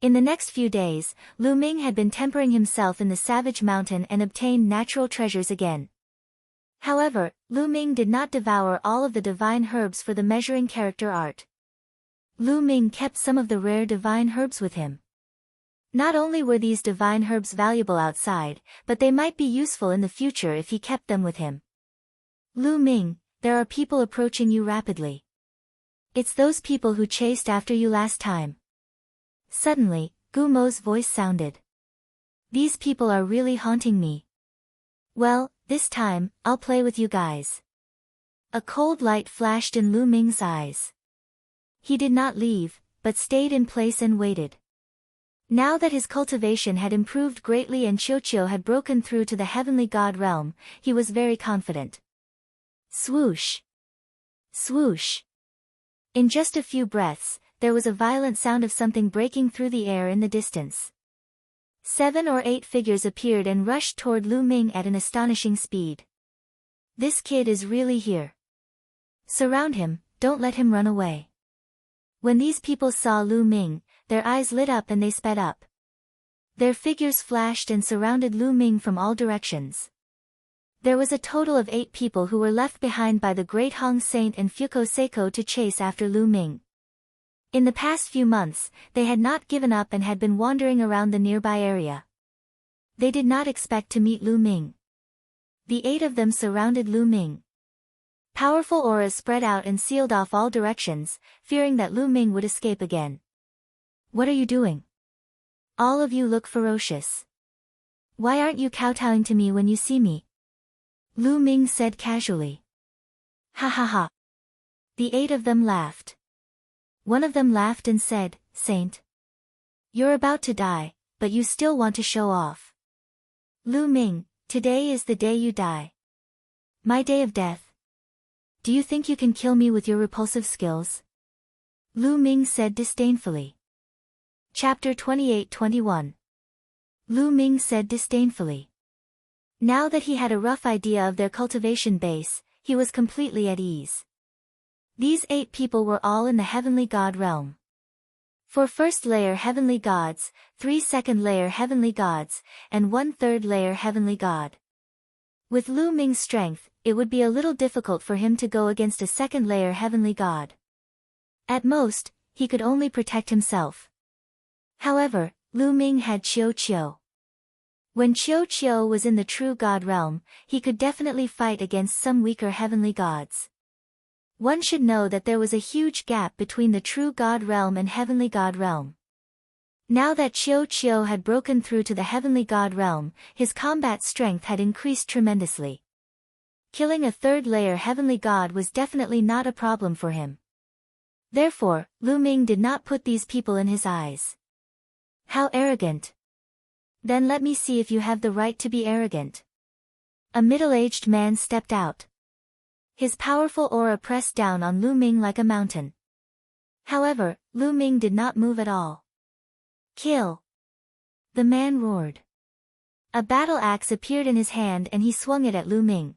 In the next few days, Lu Ming had been tempering himself in the savage mountain and obtained natural treasures again. However, Lu Ming did not devour all of the divine herbs for the measuring character art. Lu Ming kept some of the rare divine herbs with him. Not only were these divine herbs valuable outside, but they might be useful in the future if he kept them with him. Lu Ming, there are people approaching you rapidly. It's those people who chased after you last time. Suddenly, Gu Mo's voice sounded. These people are really haunting me. Well, this time, I'll play with you guys. A cold light flashed in Lu Ming's eyes. He did not leave, but stayed in place and waited. Now that his cultivation had improved greatly and Qiuqiu had broken through to the heavenly god realm, he was very confident. Swoosh! Swoosh! In just a few breaths, there was a violent sound of something breaking through the air in the distance. 7 or 8 figures appeared and rushed toward Lu Ming at an astonishing speed. This kid is really here. Surround him, don't let him run away. When these people saw Lu Ming, their eyes lit up and they sped up. Their figures flashed and surrounded Lu Ming from all directions. There was a total of 8 people who were left behind by the great Hong Saint and Fuko Seiko to chase after Lu Ming. In the past few months, they had not given up and had been wandering around the nearby area. They did not expect to meet Lu Ming. The 8 of them surrounded Lu Ming. Powerful auras spread out and sealed off all directions, fearing that Lu Ming would escape again. What are you doing? All of you look ferocious. Why aren't you kowtowing to me when you see me? Lu Ming said casually. Ha ha ha. The 8 of them laughed. One of them laughed and said, Saint. You're about to die, but you still want to show off. Lu Ming, today is the day you die. My day of death. Do you think you can kill me with your repulsive skills? Lu Ming said disdainfully. Chapter 28-21. Lu Ming said disdainfully. Now that he had a rough idea of their cultivation base, he was completely at ease. These 8 people were all in the heavenly god realm. 4 first-layer heavenly gods, 3 second-layer heavenly gods, and 1 third-layer heavenly god. With Lu Ming's strength, it would be a little difficult for him to go against a second-layer heavenly god. At most, he could only protect himself. However, Lu Ming had Qiuqiu. When Qiuqiu was in the true god realm, he could definitely fight against some weaker heavenly gods. One should know that there was a huge gap between the true god realm and heavenly god realm. Now that Qiuqiu had broken through to the heavenly god realm, his combat strength had increased tremendously. Killing a third-layer heavenly god was definitely not a problem for him. Therefore, Lu Ming did not put these people in his eyes. How arrogant! Then let me see if you have the right to be arrogant. A middle-aged man stepped out. His powerful aura pressed down on Lu Ming like a mountain. However, Lu Ming did not move at all. Kill! The man roared. A battle axe appeared in his hand and he swung it at Lu Ming.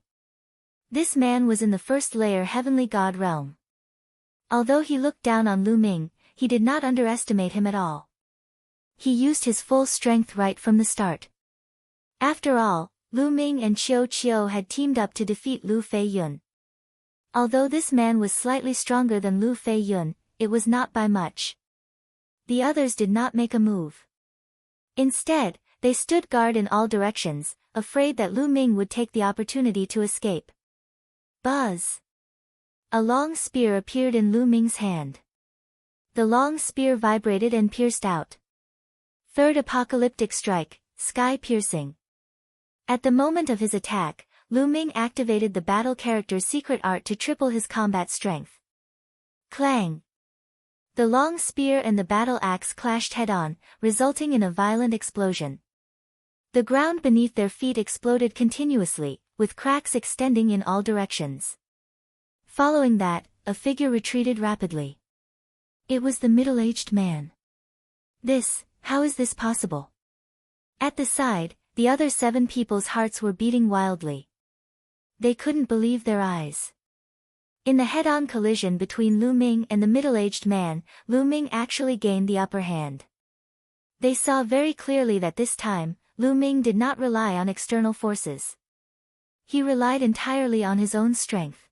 This man was in the first layer heavenly god realm. Although he looked down on Lu Ming, he did not underestimate him at all. He used his full strength right from the start. After all, Lu Ming and Qiu Qiu had teamed up to defeat Lu Feiyun. Although this man was slightly stronger than Lu Feiyun, it was not by much. The others did not make a move. Instead, they stood guard in all directions, afraid that Lu Ming would take the opportunity to escape. Buzz! A long spear appeared in Lu Ming's hand. The long spear vibrated and pierced out. Third apocalyptic strike, sky-piercing. At the moment of his attack, Lu Ming activated the battle character's secret art to triple his combat strength. Clang! The long spear and the battle axe clashed head-on, resulting in a violent explosion. The ground beneath their feet exploded continuously, with cracks extending in all directions. Following that, a figure retreated rapidly. It was the middle-aged man. How is this possible? At the side, the other 7 people's hearts were beating wildly. They couldn't believe their eyes. In the head-on collision between Lu Ming and the middle-aged man, Lu Ming actually gained the upper hand. They saw very clearly that this time, Lu Ming did not rely on external forces. He relied entirely on his own strength.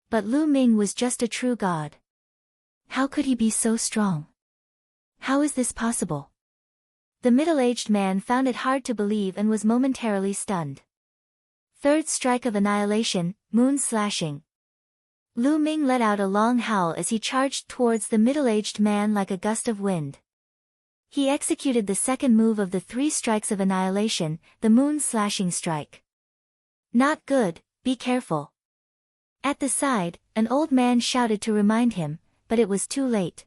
But Lu Ming was just a true god. How could he be so strong? How is this possible? The middle-aged man found it hard to believe and was momentarily stunned. Third strike of annihilation, moon slashing. Lu Ming let out a long howl as he charged towards the middle-aged man like a gust of wind. He executed the second move of the 3 strikes of annihilation, the moon slashing strike. Not good, be careful. At the side, an old man shouted to remind him, but it was too late.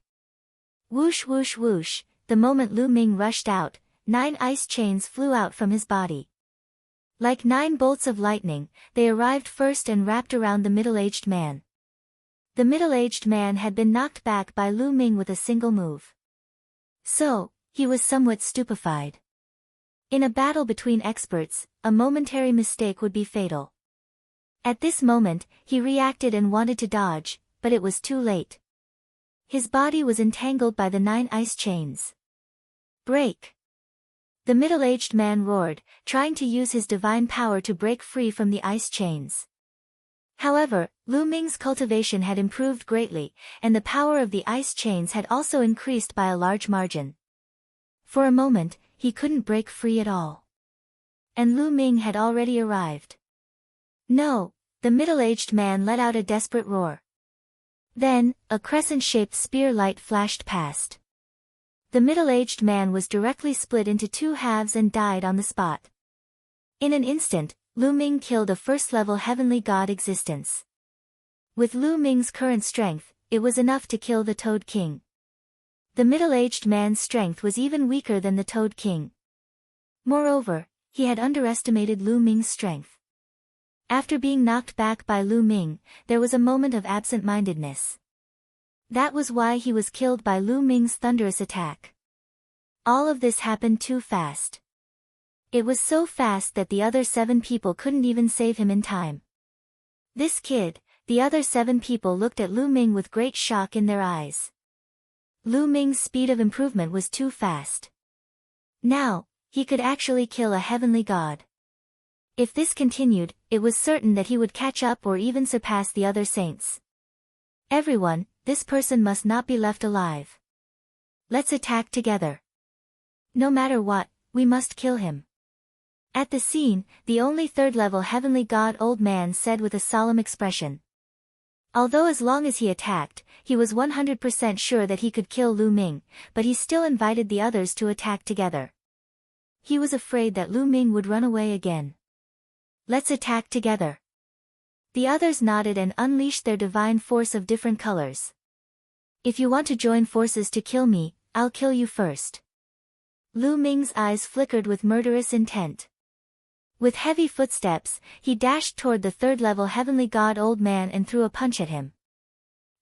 Whoosh whoosh whoosh, the moment Lu Ming rushed out, 9 ice chains flew out from his body. Like 9 bolts of lightning, they arrived first and wrapped around the middle-aged man. The middle-aged man had been knocked back by Lu Ming with a single move. So, he was somewhat stupefied. In a battle between experts, a momentary mistake would be fatal. At this moment, he reacted and wanted to dodge, but it was too late. His body was entangled by the 9 ice chains. Break! The middle-aged man roared, trying to use his divine power to break free from the ice chains. However, Lu Ming's cultivation had improved greatly, and the power of the ice chains had also increased by a large margin. For a moment, he couldn't break free at all. And Lu Ming had already arrived. No! The middle-aged man let out a desperate roar. Then, a crescent-shaped spear light flashed past. The middle-aged man was directly split into 2 halves and died on the spot. In an instant, Lu Ming killed a first-level heavenly god existence. With Lu Ming's current strength, it was enough to kill the Toad King. The middle-aged man's strength was even weaker than the Toad King. Moreover, he had underestimated Lu Ming's strength. After being knocked back by Lu Ming, there was a moment of absent-mindedness. That was why he was killed by Lu Ming's thunderous attack. All of this happened too fast. It was so fast that the other 7 people couldn't even save him in time. This kid, the other 7 people looked at Lu Ming with great shock in their eyes. Lu Ming's speed of improvement was too fast. Now, he could actually kill a heavenly god. If this continued, it was certain that he would catch up or even surpass the other saints. Everyone, this person must not be left alive. Let's attack together. No matter what, we must kill him. At the scene, the only 3rd-level heavenly god old man said with a solemn expression. Although as long as he attacked, he was 100% sure that he could kill Lu Ming, but he still invited the others to attack together. He was afraid that Lu Ming would run away again. Let's attack together. The others nodded and unleashed their divine force of different colors. If you want to join forces to kill me, I'll kill you first. Lu Ming's eyes flickered with murderous intent. With heavy footsteps, he dashed toward the third-level heavenly god old man and threw a punch at him.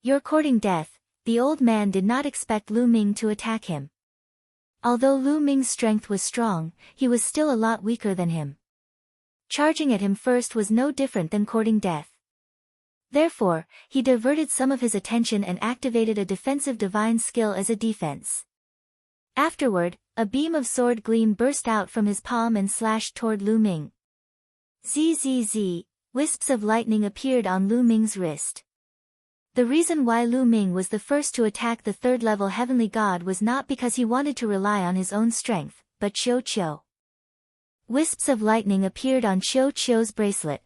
"You're courting death." The old man did not expect Lu Ming to attack him. Although Lu Ming's strength was strong, he was still a lot weaker than him. Charging at him first was no different than courting death. Therefore, he diverted some of his attention and activated a defensive divine skill as a defense. Afterward, a beam of sword gleam burst out from his palm and slashed toward Lu Ming. Zzz, wisps of lightning appeared on Lu Ming's wrist. The reason why Lu Ming was the first to attack the third-level heavenly god was not because he wanted to rely on his own strength, but Qiu Qiu. Wisps of lightning appeared on Qiu Qiu's bracelet.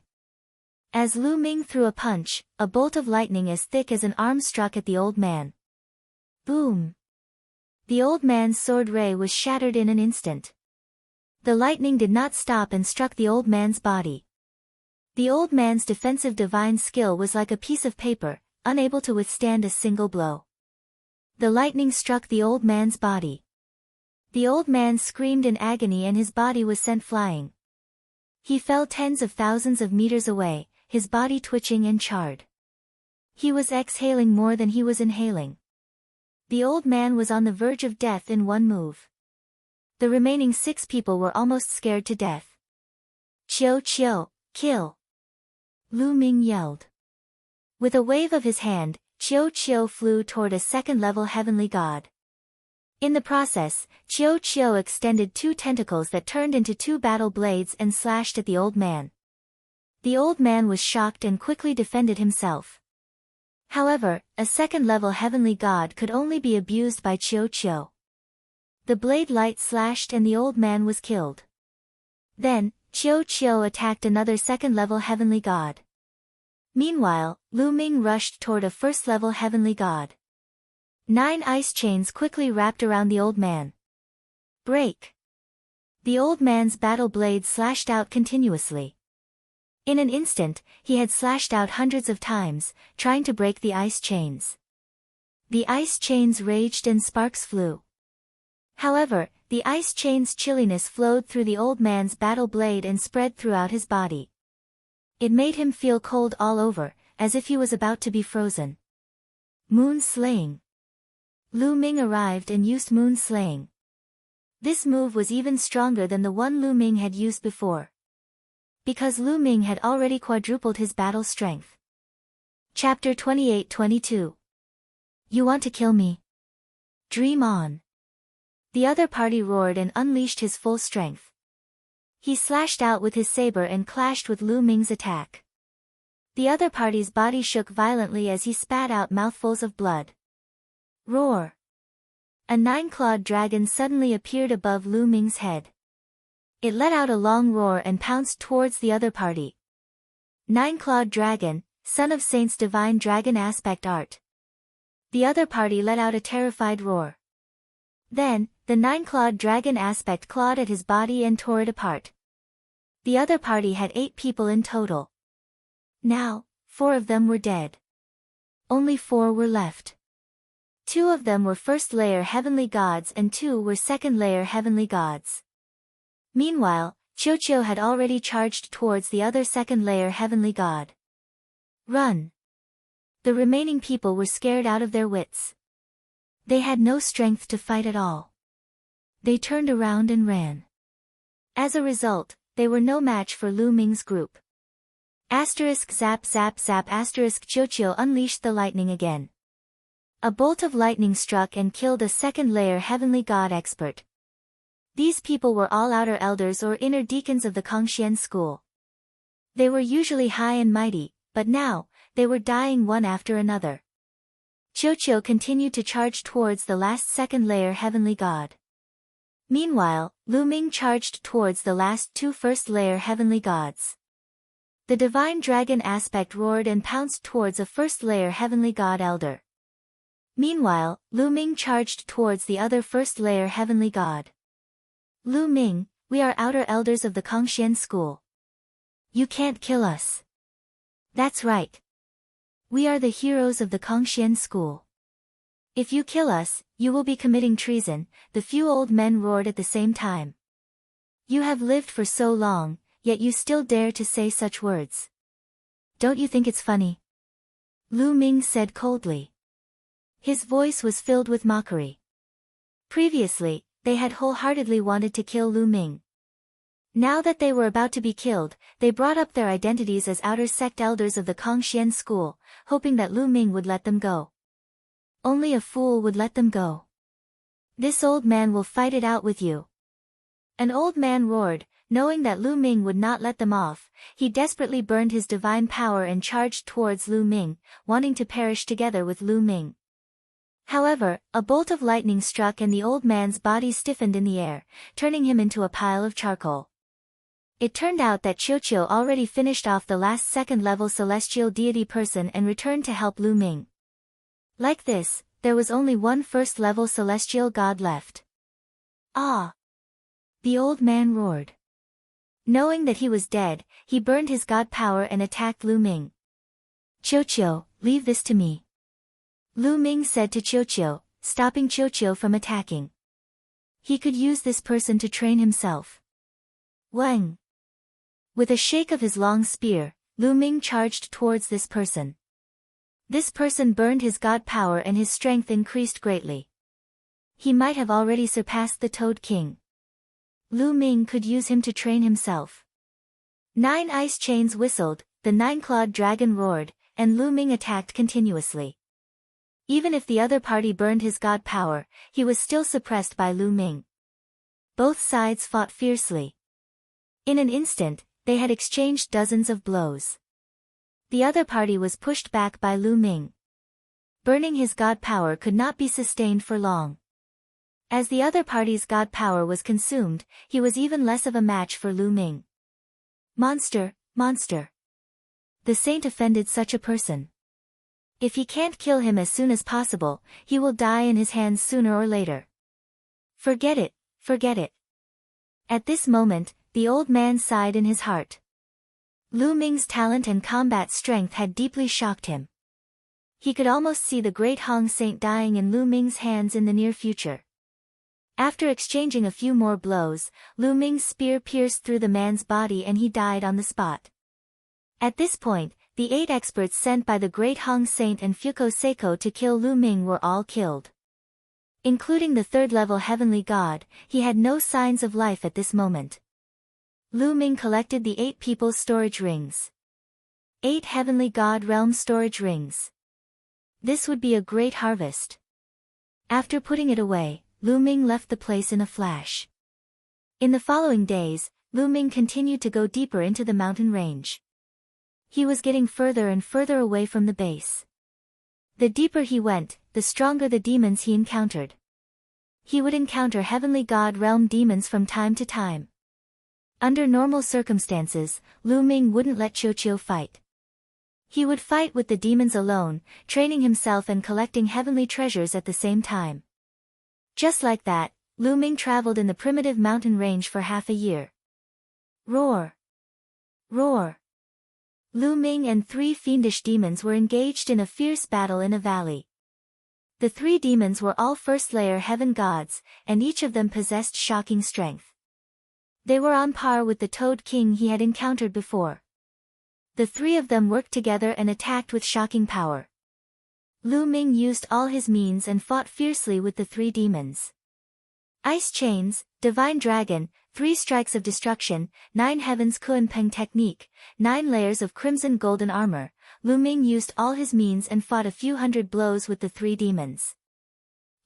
As Lu Ming threw a punch, a bolt of lightning as thick as an arm struck at the old man. Boom! The old man's sword ray was shattered in an instant. The lightning did not stop and struck the old man's body. The old man's defensive divine skill was like a piece of paper, unable to withstand a single blow. The lightning struck the old man's body. The old man screamed in agony and his body was sent flying. He fell tens of thousands of meters away, his body twitching and charred. He was exhaling more than he was inhaling. The old man was on the verge of death in one move. The remaining 6 people were almost scared to death. "Qiu Qiu, kill!" Lu Ming yelled. With a wave of his hand, Qiu Qiu flew toward a second-level heavenly god. In the process, Qiu Qiu extended 2 tentacles that turned into 2 battle blades and slashed at the old man. The old man was shocked and quickly defended himself. However, a second-level heavenly god could only be abused by Qiu Qiu. The blade light slashed and the old man was killed. Then, Qiu Qiu attacked another second-level heavenly god. Meanwhile, Lu Ming rushed toward a first-level heavenly god. 9 ice chains quickly wrapped around the old man. Break! The old man's battle blade slashed out continuously. In an instant, he had slashed out hundreds of times, trying to break the ice chains. The ice chains raged and sparks flew. However, the ice chain's chilliness flowed through the old man's battle blade and spread throughout his body. It made him feel cold all over, as if he was about to be frozen. Moon Slaying. Lu Ming arrived and used Moon Slaying. This move was even stronger than the one Lu Ming had used before. Because Lu Ming had already quadrupled his battle strength. Chapter 28-22. You want to kill me? Dream on. The other party roared and unleashed his full strength. He slashed out with his saber and clashed with Lu Ming's attack. The other party's body shook violently as he spat out mouthfuls of blood. Roar! A 9-clawed dragon suddenly appeared above Lu Ming's head. It let out a long roar and pounced towards the other party. 9-clawed dragon, son of Saint's divine dragon aspect art. The other party let out a terrified roar. Then, the 9-clawed dragon aspect clawed at his body and tore it apart. The other party had 8 people in total. Now, 4 of them were dead. Only 4 were left. 2 of them were first-layer heavenly gods and 2 were second-layer heavenly gods. Meanwhile, Qiu Qiu had already charged towards the other second-layer heavenly god. Run! The remaining people were scared out of their wits. They had no strength to fight at all. They turned around and ran. As a result, they were no match for Lu Ming's group. Asterisk zap zap zap asterisk Qiu Qiu unleashed the lightning again. A bolt of lightning struck and killed a second-layer heavenly god expert. These people were all outer elders or inner deacons of the Kongxian school. They were usually high and mighty, but now, they were dying one after another. Qiu Qiu continued to charge towards the last second-layer heavenly god. Meanwhile, Lu Ming charged towards the last 2 first-layer heavenly gods. The divine dragon aspect roared and pounced towards a first-layer heavenly god elder. Meanwhile, Lu Ming charged towards the other first-layer heavenly god. Lu Ming, we are outer elders of the Kongxian school. You can't kill us. That's right. We are the heroes of the Kongxian school. If you kill us, you will be committing treason, the few old men roared at the same time. You have lived for so long, yet you still dare to say such words. Don't you think it's funny? Lu Ming said coldly. His voice was filled with mockery. Previously, they had wholeheartedly wanted to kill Lu Ming. Now that they were about to be killed, they brought up their identities as outer sect elders of the Kongxian school, hoping that Lu Ming would let them go. Only a fool would let them go. This old man will fight it out with you. An old man roared, knowing that Lu Ming would not let them off. He desperately burned his divine power and charged towards Lu Ming, wanting to perish together with Lu Ming. However, a bolt of lightning struck and the old man's body stiffened in the air, turning him into a pile of charcoal. It turned out that Qiu already finished off the last second-level celestial deity person and returned to help Lu Ming. Like this, there was only one first-level celestial god left. Ah! The old man roared. Knowing that he was dead, he burned his god power and attacked Lu Ming. Qiu, leave this to me. Lu Ming said to Qiu, stopping Qiu from attacking. He could use this person to train himself. Wang! With a shake of his long spear, Lu Ming charged towards this person. This person burned his god power and his strength increased greatly. He might have already surpassed the Toad King. Lu Ming could use him to train himself. 9 ice chains whistled, the 9-clawed dragon roared, and Lu Ming attacked continuously. Even if the other party burned his god power, he was still suppressed by Lu Ming. Both sides fought fiercely. In an instant, they had exchanged dozens of blows. The other party was pushed back by Lu Ming. Burning his god power could not be sustained for long. As the other party's god power was consumed, he was even less of a match for Lu Ming. Monster, monster. The saint offended such a person. If he can't kill him as soon as possible, he will die in his hands sooner or later. Forget it, forget it. At this moment, the old man sighed in his heart. Lu Ming's talent and combat strength had deeply shocked him. He could almost see the great Hong Saint dying in Lu Ming's hands in the near future. After exchanging a few more blows, Lu Ming's spear pierced through the man's body and he died on the spot. At this point, the 8 experts sent by the great Hong Saint and Fuko Seiko to kill Lu Ming were all killed. Including the 3rd-level heavenly god, he had no signs of life at this moment. Lu Ming collected the 8 people's storage rings. 8 heavenly god realm storage rings. This would be a great harvest. After putting it away, Lu Ming left the place in a flash. In the following days, Lu Ming continued to go deeper into the mountain range. He was getting further and further away from the base. The deeper he went, the stronger the demons he encountered. He would encounter heavenly god realm demons from time to time. Under normal circumstances, Lu Ming wouldn't let Qiu fight. He would fight with the demons alone, training himself and collecting heavenly treasures at the same time. Just like that, Lu Ming traveled in the primitive mountain range for half a year. Roar! Roar! Lu Ming and 3 fiendish demons were engaged in a fierce battle in a valley. The 3 demons were all first-layer heaven gods, and each of them possessed shocking strength. They were on par with the Toad King he had encountered before. The 3 of them worked together and attacked with shocking power. Lu Ming used all his means and fought fiercely with the 3 demons. Ice chains, divine dragon, 3 strikes of destruction, 9 heavens Kuanpeng technique, 9 layers of crimson golden armor. Lu Ming used all his means and fought a few hundred blows with the 3 demons.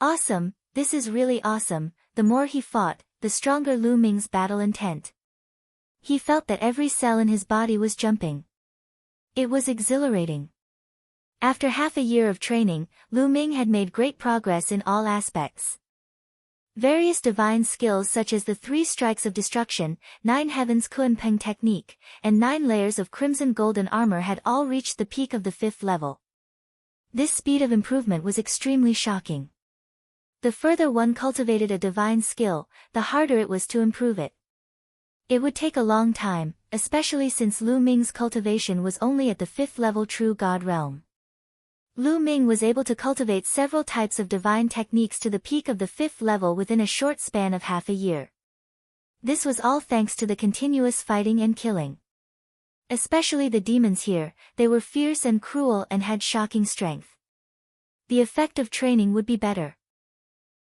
Awesome, this is really awesome. The more he fought, the stronger Lu Ming's battle intent. He felt that every cell in his body was jumping. It was exhilarating. After half a year of training, Lu Ming had made great progress in all aspects. Various divine skills such as the 3 strikes of destruction, 9 heavens Kuanpeng technique, and 9 layers of crimson golden armor had all reached the peak of the 5th level. This speed of improvement was extremely shocking. The further one cultivated a divine skill, the harder it was to improve it. It would take a long time, especially since Lu Ming's cultivation was only at the 5th level true god realm. Lu Ming was able to cultivate several types of divine techniques to the peak of the 5th level within a short span of half a year. This was all thanks to the continuous fighting and killing. Especially the demons here, they were fierce and cruel and had shocking strength. The effect of training would be better.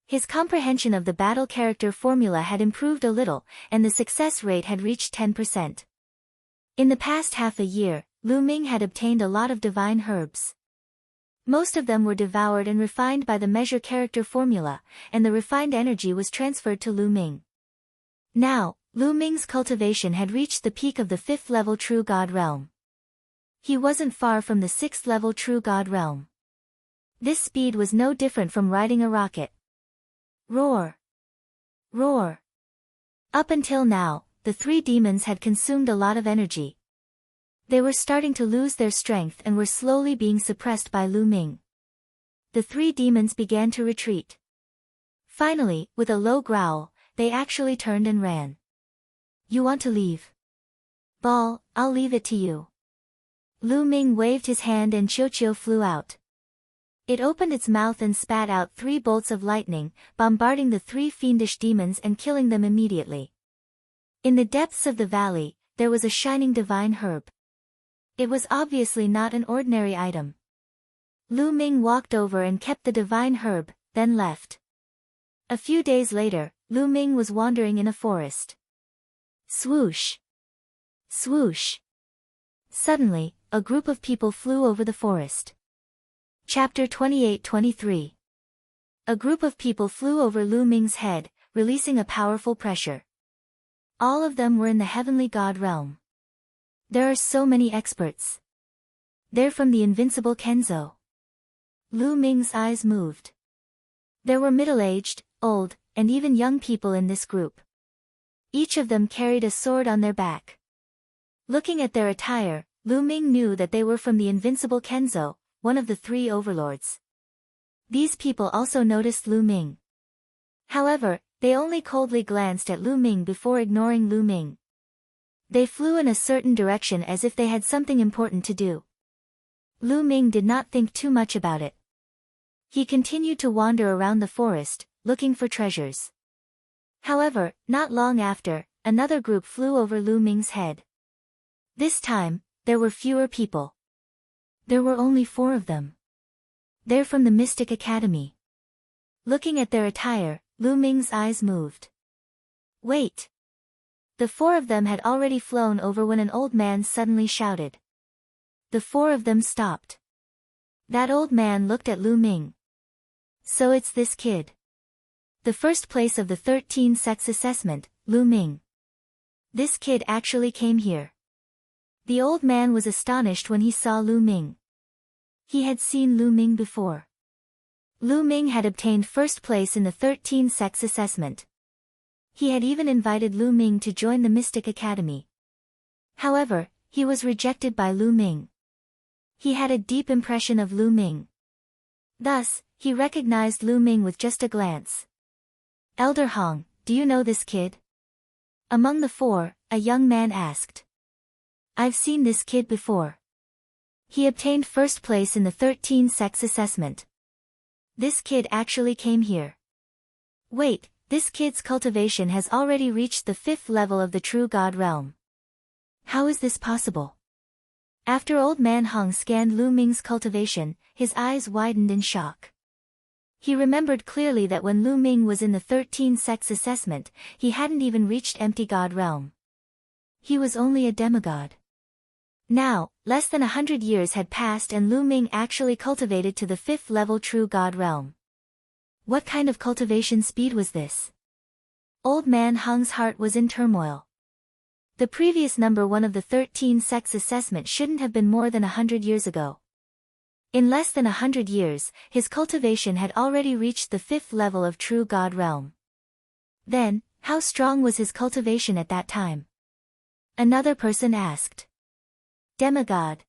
His comprehension of the battle character formula had improved a little, and the success rate had reached 10%. In the past half a year, Lu Ming had obtained a lot of divine herbs. Most of them were devoured and refined by the measure character formula, and the refined energy was transferred to Lu Ming. Now, Lu Ming's cultivation had reached the peak of the 5th level True God realm. He wasn't far from the 6th level True God realm. This speed was no different from riding a rocket. Roar! Roar! Up until now, the 3 demons had consumed a lot of energy. They were starting to lose their strength and were slowly being suppressed by Lu Ming. The 3 demons began to retreat. Finally, with a low growl, they actually turned and ran. You want to leave? Ball, I'll leave it to you. Lu Ming waved his hand and Qiu flew out. It opened its mouth and spat out 3 bolts of lightning, bombarding the 3 fiendish demons and killing them immediately. In the depths of the valley, there was a shining divine herb. It was obviously not an ordinary item. Lu Ming walked over and kept the divine herb, then left. A few days later, Lu Ming was wandering in a forest. Swoosh! Swoosh! Suddenly, a group of people flew over the forest. Chapter 28-23. A group of people flew over Lu Ming's head, releasing a powerful pressure. All of them were in the heavenly god realm. There are so many experts. They're from the invincible Kenzo. Lu Ming's eyes moved. There were middle-aged, old, and even young people in this group. Each of them carried a sword on their back. Looking at their attire, Lu Ming knew that they were from the invincible Kenzo, one of the 3 overlords. These people also noticed Lu Ming. However, they only coldly glanced at Lu Ming before ignoring Lu Ming. They flew in a certain direction as if they had something important to do. Lu Ming did not think too much about it. He continued to wander around the forest, looking for treasures. However, not long after, another group flew over Lu Ming's head. This time, there were fewer people. There were only 4 of them. They're from the Mystic Academy. Looking at their attire, Lu Ming's eyes moved. Wait! The 4 of them had already flown over when an old man suddenly shouted. The 4 of them stopped. That old man looked at Lu Ming. So it's this kid. The first place of the 13 sex assessment, Lu Ming. This kid actually came here. The old man was astonished when he saw Lu Ming. He had seen Lu Ming before. Lu Ming had obtained first place in the 13 sex assessment. He had even invited Lu Ming to join the Mystic Academy. However, he was rejected by Lu Ming. He had a deep impression of Lu Ming. Thus, he recognized Lu Ming with just a glance. Elder Hong, do you know this kid? Among the 4, a young man asked. I've seen this kid before. He obtained first place in the 13 sex assessment. This kid actually came here. Wait, this kid's cultivation has already reached the 5th level of the True God realm. How is this possible? After Old Man Hong scanned Lu Ming's cultivation, his eyes widened in shock. He remembered clearly that when Lu Ming was in the 13 sex assessment, he hadn't even reached empty god realm. He was only a demigod. Now, less than 100 years had passed and Lu Ming actually cultivated to the 5th level True God realm. What kind of cultivation speed was this? Old Man Hong's heart was in turmoil. The previous number 1 of the 13 sex assessment shouldn't have been more than 100 years ago. In less than 100 years, his cultivation had already reached the 5th level of True God realm. Then, how strong was his cultivation at that time? Another person asked. Demigod.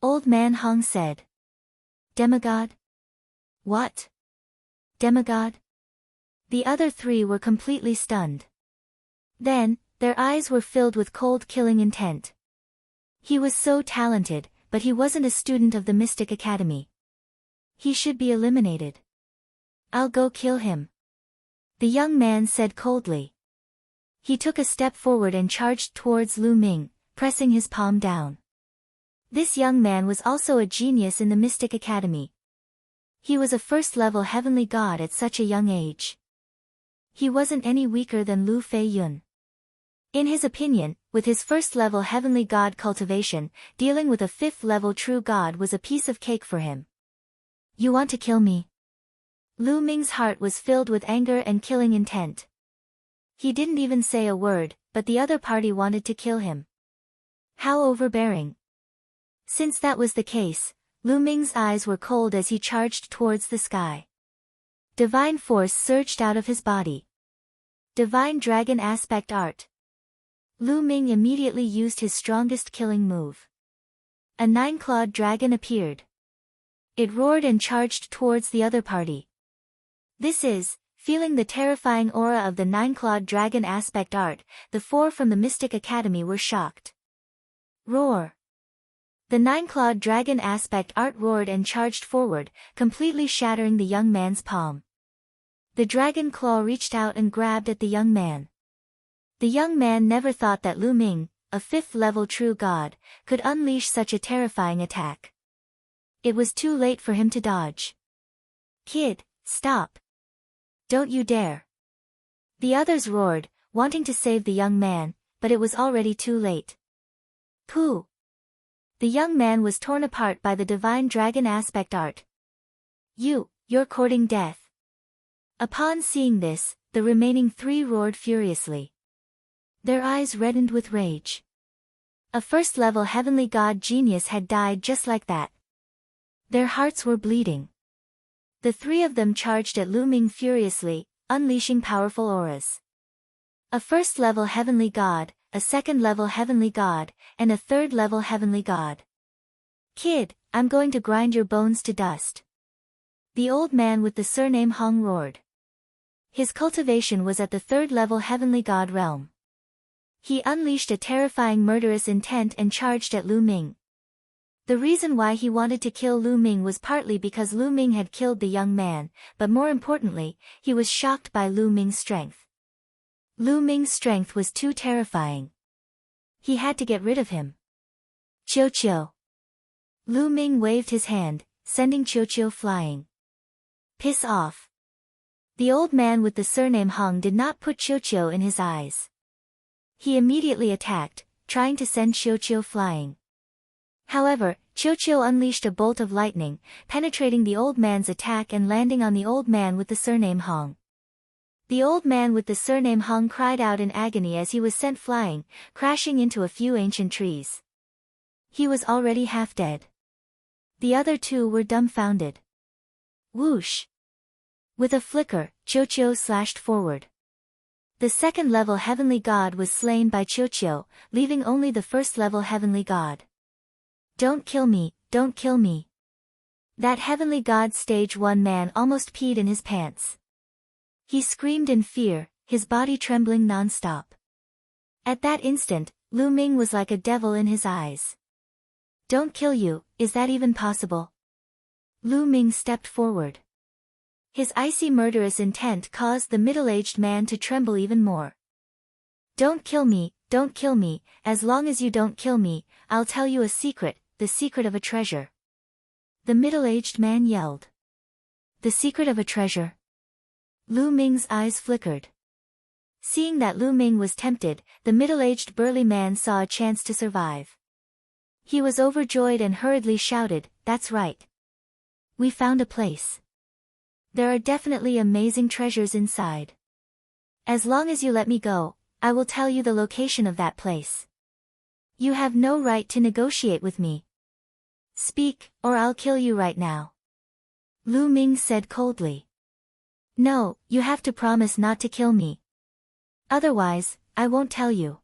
Old Man Hong said. Demigod? What? Demigod? The other 3 were completely stunned. Then, their eyes were filled with cold killing intent. He was so talented, but he wasn't a student of the Mystic Academy. He should be eliminated. I'll go kill him. The young man said coldly. He took a step forward and charged towards Lu Ming, pressing his palm down. This young man was also a genius in the Mystic Academy. He was a first-level heavenly god at such a young age. He wasn't any weaker than Lu Fei-yun. In his opinion, with his first-level heavenly god cultivation, dealing with a fifth-level true god was a piece of cake for him. You want to kill me? Lu Ming's heart was filled with anger and killing intent. He didn't even say a word, but the other party wanted to kill him. How overbearing. Since that was the case, Lu Ming's eyes were cold as he charged towards the sky. Divine force surged out of his body. Divine dragon aspect art. Lu Ming immediately used his strongest killing move. A 9-clawed dragon appeared. It roared and charged towards the other party. Feeling the terrifying aura of the 9-clawed dragon aspect art, the 4 from the Mystic Academy were shocked. Roar! The 9-clawed dragon aspect art roared and charged forward, completely shattering the young man's palm. The dragon claw reached out and grabbed at the young man. The young man never thought that Lu Ming, a 5th-level true god, could unleash such a terrifying attack. It was too late for him to dodge. Kid, stop! Don't you dare! The others roared, wanting to save the young man, but it was already too late. Pooh! The young man was torn apart by the divine dragon aspect art. You're courting death. Upon seeing this, the remaining 3 roared furiously. Their eyes reddened with rage. A first-level heavenly god genius had died just like that. Their hearts were bleeding. The 3 of them charged at Lu Ming furiously, unleashing powerful auras. A first-level heavenly god, a second-level heavenly god, and a third-level heavenly god. Kid, I'm going to grind your bones to dust. The old man with the surname Hong roared. His cultivation was at the 3rd-level heavenly god realm. He unleashed a terrifying murderous intent and charged at Lu Ming. The reason why he wanted to kill Lu Ming was partly because Lu Ming had killed the young man, but more importantly, he was shocked by Lu Ming's strength. Lu Ming's strength was too terrifying. He had to get rid of him. Qiu. Lu Ming waved his hand, sending Qiu flying. Piss off. The old man with the surname Hong did not put Qiu in his eyes. He immediately attacked, trying to send Qiu flying. However, Qiu unleashed a bolt of lightning, penetrating the old man's attack and landing on the old man with the surname Hong. The old man with the surname Hong cried out in agony as he was sent flying, crashing into a few ancient trees. He was already half dead. The other 2 were dumbfounded. Whoosh! With a flicker, Qiu slashed forward. The 2nd-level heavenly god was slain by Qiu, leaving only the 1st-level heavenly god. Don't kill me, don't kill me. That heavenly god stage 1 man almost peed in his pants. He screamed in fear, his body trembling non-stop. At that instant, Lu Ming was like a devil in his eyes. Don't kill you, is that even possible? Lu Ming stepped forward. His icy murderous intent caused the middle-aged man to tremble even more. Don't kill me, as long as you don't kill me, I'll tell you a secret, the secret of a treasure. The middle-aged man yelled. The secret of a treasure? Lu Ming's eyes flickered. Seeing that Lu Ming was tempted, the middle-aged burly man saw a chance to survive. He was overjoyed and hurriedly shouted, "That's right. We found a place. There are definitely amazing treasures inside. As long as you let me go, I will tell you the location of that place. You have no right to negotiate with me. Speak, or I'll kill you right now." Lu Ming said coldly. No, you have to promise not to kill me. Otherwise, I won't tell you.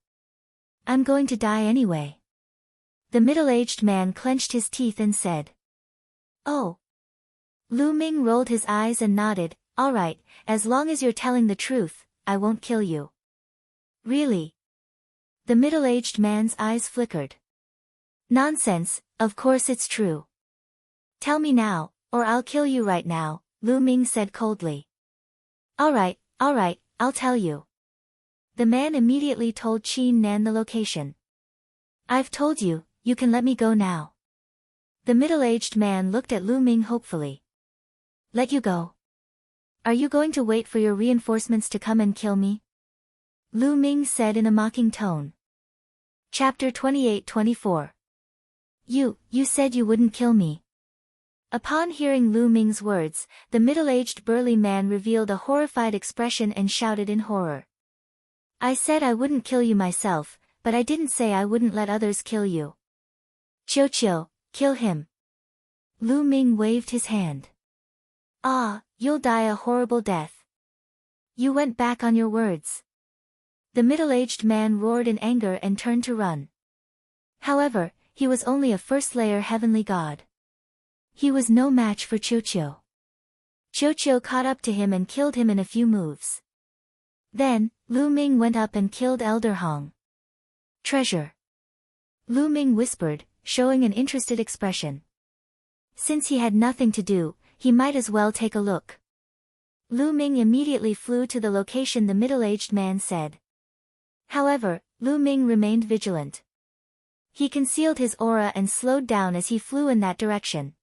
I'm going to die anyway. The middle-aged man clenched his teeth and said. Oh. Lu Ming rolled his eyes and nodded, all right, as long as you're telling the truth, I won't kill you. Really? The middle-aged man's eyes flickered. Nonsense, of course it's true. Tell me now, or I'll kill you right now, Lu Ming said coldly. All right, I'll tell you. The man immediately told Qin Nan the location. I've told you, you can let me go now. The middle-aged man looked at Lu Ming hopefully. Let you go? Are you going to wait for your reinforcements to come and kill me? Lu Ming said in a mocking tone. Chapter 28-24. You said you wouldn't kill me. Upon hearing Lu Ming's words, the middle-aged burly man revealed a horrified expression and shouted in horror. I said I wouldn't kill you myself, but I didn't say I wouldn't let others kill you. Chiu, kill him. Lu Ming waved his hand. Ah, you'll die a horrible death. You went back on your words. The middle-aged man roared in anger and turned to run. However, he was only a first-layer heavenly god. He was no match for Chiu. Chiu caught up to him and killed him in a few moves. Then, Lu Ming went up and killed Elder Hong. Treasure. Lu Ming whispered, showing an interested expression. Since he had nothing to do, he might as well take a look. Lu Ming immediately flew to the location the middle-aged man said. However, Lu Ming remained vigilant. He concealed his aura and slowed down as he flew in that direction.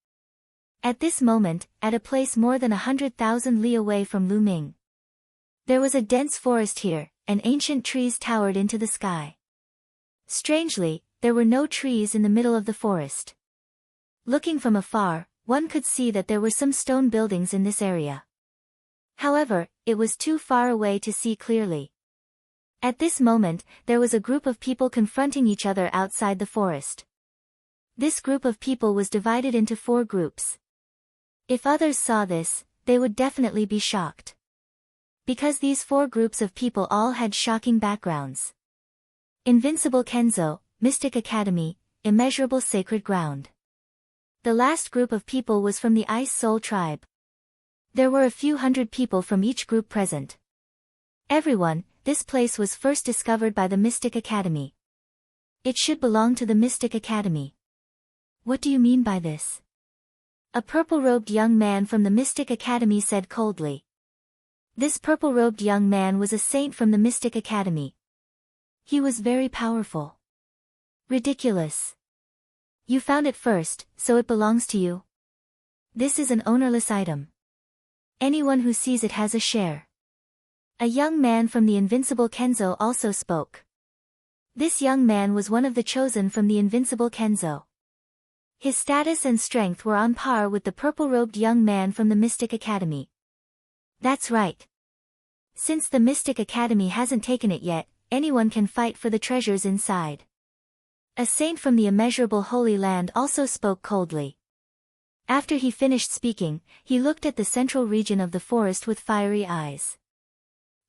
At this moment, at a place more than 100,000 li away from Lu Ming, there was a dense forest here, and ancient trees towered into the sky. Strangely, there were no trees in the middle of the forest. Looking from afar, one could see that there were some stone buildings in this area. However, it was too far away to see clearly. At this moment, there was a group of people confronting each other outside the forest. This group of people was divided into 4 groups. If others saw this, they would definitely be shocked. Because these 4 groups of people all had shocking backgrounds. Invincible Kenzo, Mystic Academy, Immeasurable Sacred Ground. The last group of people was from the Ice Soul tribe. There were a few hundred people from each group present. Everyone, this place was first discovered by the Mystic Academy. It should belong to the Mystic Academy. What do you mean by this? A purple-robed young man from the Mystic Academy said coldly. This purple-robed young man was a saint from the Mystic Academy. He was very powerful. Ridiculous. You found it first, so it belongs to you. This is an ownerless item. Anyone who sees it has a share. A young man from the Invincible Kenzo also spoke. This young man was one of the chosen from the Invincible Kenzo. His status and strength were on par with the purple-robed young man from the Mystic Academy. That's right. Since the Mystic Academy hasn't taken it yet, anyone can fight for the treasures inside. A saint from the immeasurable Holy Land also spoke coldly. After he finished speaking, he looked at the central region of the forest with fiery eyes.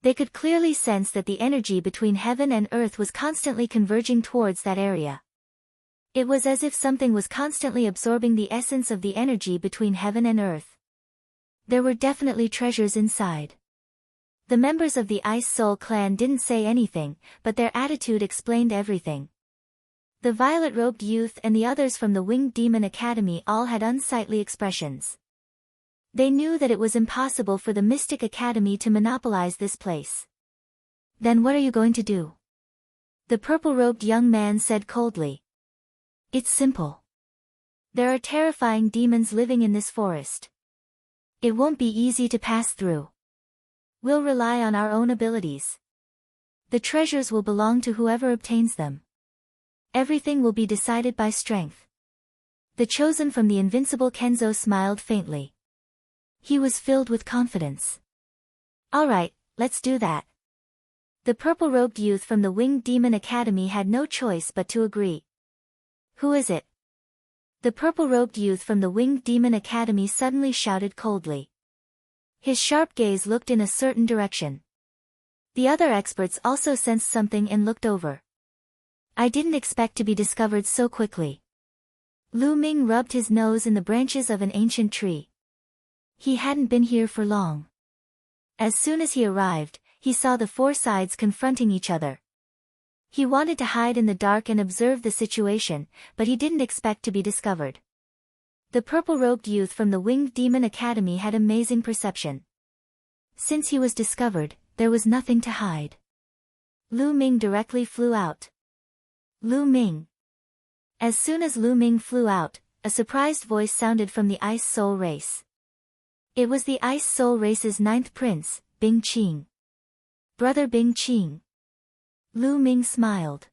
They could clearly sense that the energy between heaven and earth was constantly converging towards that area. It was as if something was constantly absorbing the essence of the energy between heaven and earth. There were definitely treasures inside. The members of the Ice Soul clan didn't say anything, but their attitude explained everything. The violet-robed youth and the others from the Winged Demon Academy all had unsightly expressions. They knew that it was impossible for the Mystic Academy to monopolize this place. Then what are you going to do? The purple-robed young man said coldly. It's simple. There are terrifying demons living in this forest. It won't be easy to pass through. We'll rely on our own abilities. The treasures will belong to whoever obtains them. Everything will be decided by strength. The chosen from the Invincible Kenzo smiled faintly. He was filled with confidence. All right, let's do that. The purple-robed youth from the Winged Demon Academy had no choice but to agree. Who is it? The purple-robed youth from the Winged Demon Academy suddenly shouted coldly. His sharp gaze looked in a certain direction. The other experts also sensed something and looked over. I didn't expect to be discovered so quickly. Lu Ming rubbed his nose in the branches of an ancient tree. He hadn't been here for long. As soon as he arrived, he saw the 4 sides confronting each other. He wanted to hide in the dark and observe the situation, but he didn't expect to be discovered. The purple-robed youth from the Winged Demon Academy had amazing perception. Since he was discovered, there was nothing to hide. Lu Ming directly flew out. Lu Ming. As soon as Lu Ming flew out, a surprised voice sounded from the Ice Soul Race. It was the Ice Soul Race's 9th prince, Bing Qing. Brother Bing Qing. Lu Ming smiled.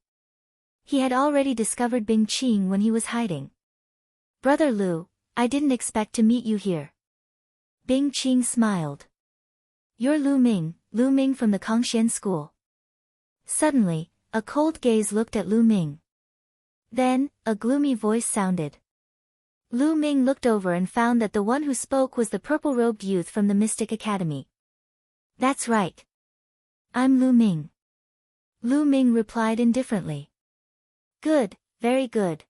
He had already discovered Bing Qing when he was hiding. Brother Lu, I didn't expect to meet you here. Bing Qing smiled. You're Lu Ming from the Kongxian school. Suddenly, a cold gaze looked at Lu Ming. Then, a gloomy voice sounded. Lu Ming looked over and found that the one who spoke was the purple-robed youth from the Mystic Academy. That's right. I'm Lu Ming. Lu Ming replied indifferently. Good, very good.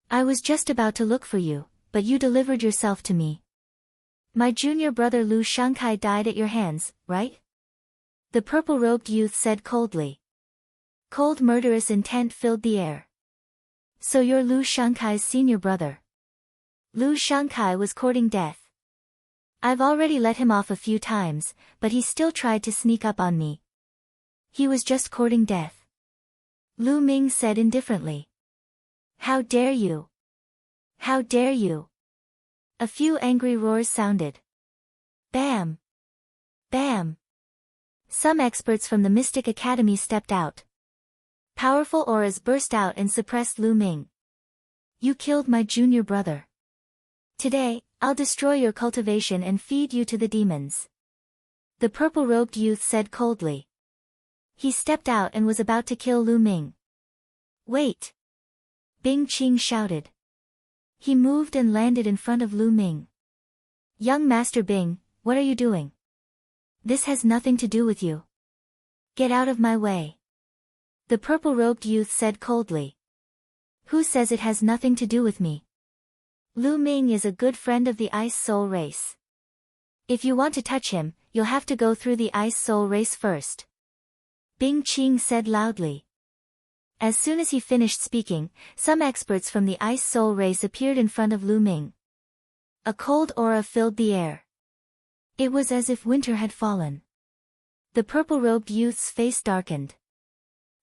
I was just about to look for you, but you delivered yourself to me. My junior brother Lu Shankai died at your hands, right? The purple-robed youth said coldly. Cold murderous intent filled the air. So you're Lu Shankai's senior brother. Lu Shankai was courting death. I've already let him off a few times, but he still tried to sneak up on me. He was just courting death. Lu Ming said indifferently. How dare you? How dare you? A few angry roars sounded. Bam! Bam! Some experts from the Mystic Academy stepped out. Powerful auras burst out and suppressed Lu Ming. You killed my junior brother. Today, I'll destroy your cultivation and feed you to the demons. The purple-robed youth said coldly. He stepped out and was about to kill Lu Ming. Wait! Bing Qing shouted. He moved and landed in front of Lu Ming. Young Master Bing, what are you doing? This has nothing to do with you. Get out of my way. The purple-robed youth said coldly. Who says it has nothing to do with me? Lu Ming is a good friend of the Ice Soul Race. If you want to touch him, you'll have to go through the Ice Soul Race first. Bing Qing said loudly. As soon as he finished speaking, some experts from the Ice Soul Race appeared in front of Lu Ming. A cold aura filled the air. It was as if winter had fallen. The purple-robed youth's face darkened.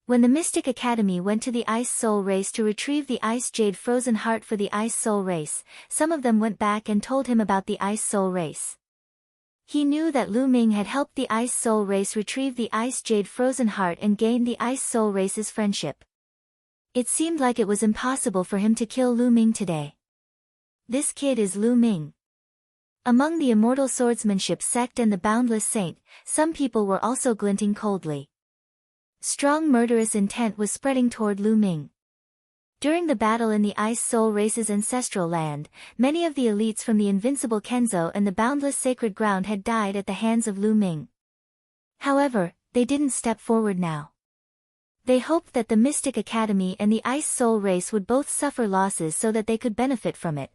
When the Mystic Academy went to the Ice Soul Race to retrieve the Ice Jade Frozen Heart for the Ice Soul Race, some of them went back and told him about the Ice Soul Race. He knew that Lu Ming had helped the Ice Soul Race retrieve the Ice Jade Frozen Heart and gain the Ice Soul Race's friendship. It seemed like it was impossible for him to kill Lu Ming today. This kid is Lu Ming. Among the Immortal Swordsmanship sect and the Boundless Saint, some people were also glinting coldly. Strong murderous intent was spreading toward Lu Ming. During the battle in the Ice Soul Race's ancestral land, many of the elites from the Invincible Kenzo and the Boundless Sacred Ground had died at the hands of Lu Ming. However, they didn't step forward now. They hoped that the Mystic Academy and the Ice Soul Race would both suffer losses so that they could benefit from it.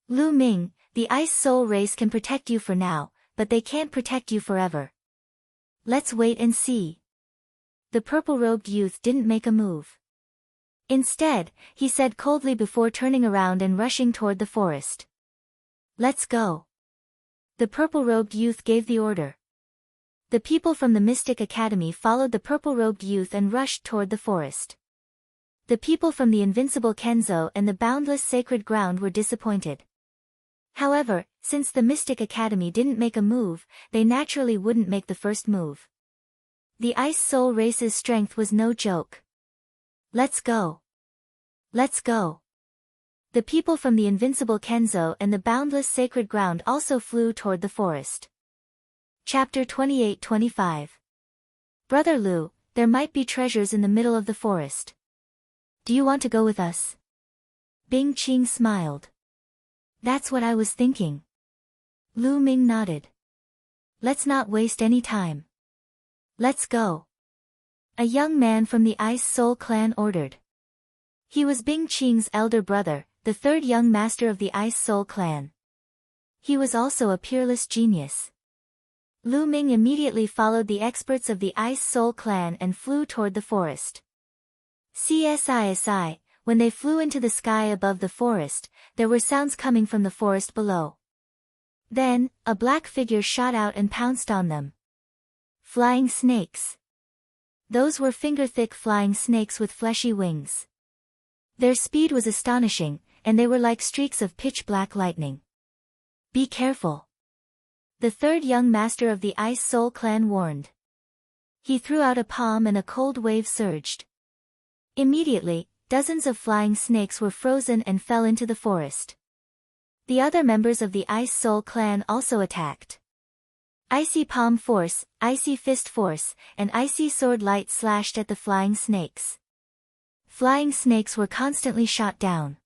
Lu Ming, the Ice Soul Race can protect you for now, but they can't protect you forever. Let's wait and see. The purple-robed youth didn't make a move. Instead, he said coldly before turning around and rushing toward the forest. Let's go. The purple-robed youth gave the order. The people from the Mystic Academy followed the purple-robed youth and rushed toward the forest. The people from the Invincible Kenzo and the Boundless Sacred Ground were disappointed. However, since the Mystic Academy didn't make a move, they naturally wouldn't make the first move. The Ice Soul Race's strength was no joke. Let's go. Let's go. The people from the Invincible Kenzo and the Boundless Sacred Ground also flew toward the forest. Chapter 28-25. Brother Lu, there might be treasures in the middle of the forest. Do you want to go with us? Bing Qing smiled. That's what I was thinking. Lu Ming nodded. Let's not waste any time. Let's go. A young man from the Ice Soul clan ordered. He was Bing Qing's elder brother, the third young master of the Ice Soul clan. He was also a peerless genius. Lu Ming immediately followed the experts of the Ice Soul clan and flew toward the forest. CSISI, when they flew into the sky above the forest, there were sounds coming from the forest below. Then, a black figure shot out and pounced on them. Flying snakes. Those were finger-thick flying snakes with fleshy wings. Their speed was astonishing, and they were like streaks of pitch-black lightning. Be careful. The third young master of the Ice Soul clan warned. He threw out a palm and a cold wave surged. Immediately, dozens of flying snakes were frozen and fell into the forest. The other members of the Ice Soul clan also attacked. Icy Palm Force, Icy Fist Force, and Icy Sword Light slashed at the flying snakes. Flying snakes were constantly shot down.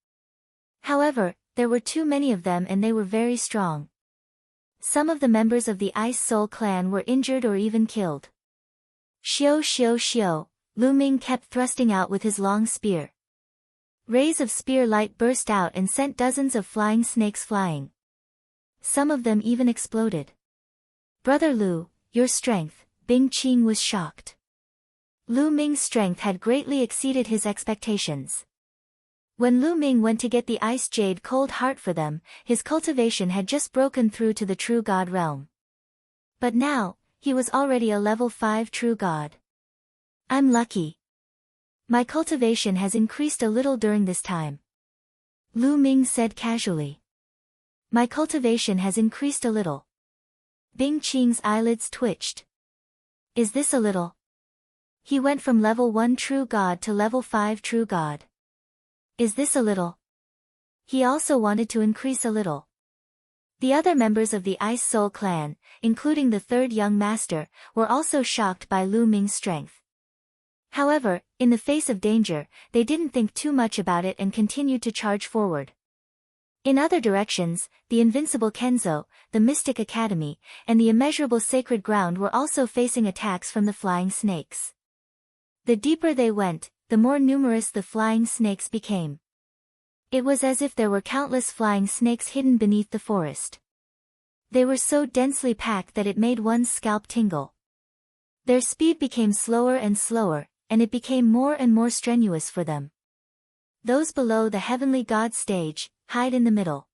However, there were too many of them and they were very strong. Some of the members of the Ice Soul clan were injured or even killed. Xiao xiao xiao, Lu Ming kept thrusting out with his long spear. Rays of spear light burst out and sent dozens of flying snakes flying. Some of them even exploded. Brother Lu, your strength, Bing Qing was shocked. Lu Ming's strength had greatly exceeded his expectations. When Lu Ming went to get the Ice Jade Cold Heart for them, his cultivation had just broken through to the True God realm. But now, he was already a level 5 True God. I'm lucky. My cultivation has increased a little during this time. Lu Ming said casually. My cultivation has increased a little. Bing Qing's eyelids twitched. Is this a little? He went from level 1 True God to level 5 True God. Is this a little? He also wanted to increase a little. The other members of the Ice Soul clan, including the third young master, were also shocked by Lu Ming's strength. However, in the face of danger, they didn't think too much about it and continued to charge forward. In other directions, the invincible Kenzo, the Mystic Academy, and the immeasurable sacred ground were also facing attacks from the flying snakes. The deeper they went, the more numerous the flying snakes became. It was as if there were countless flying snakes hidden beneath the forest. They were so densely packed that it made one's scalp tingle. Their speed became slower and slower, and it became more and more strenuous for them. Those below the Heavenly God stage, hide in the middle.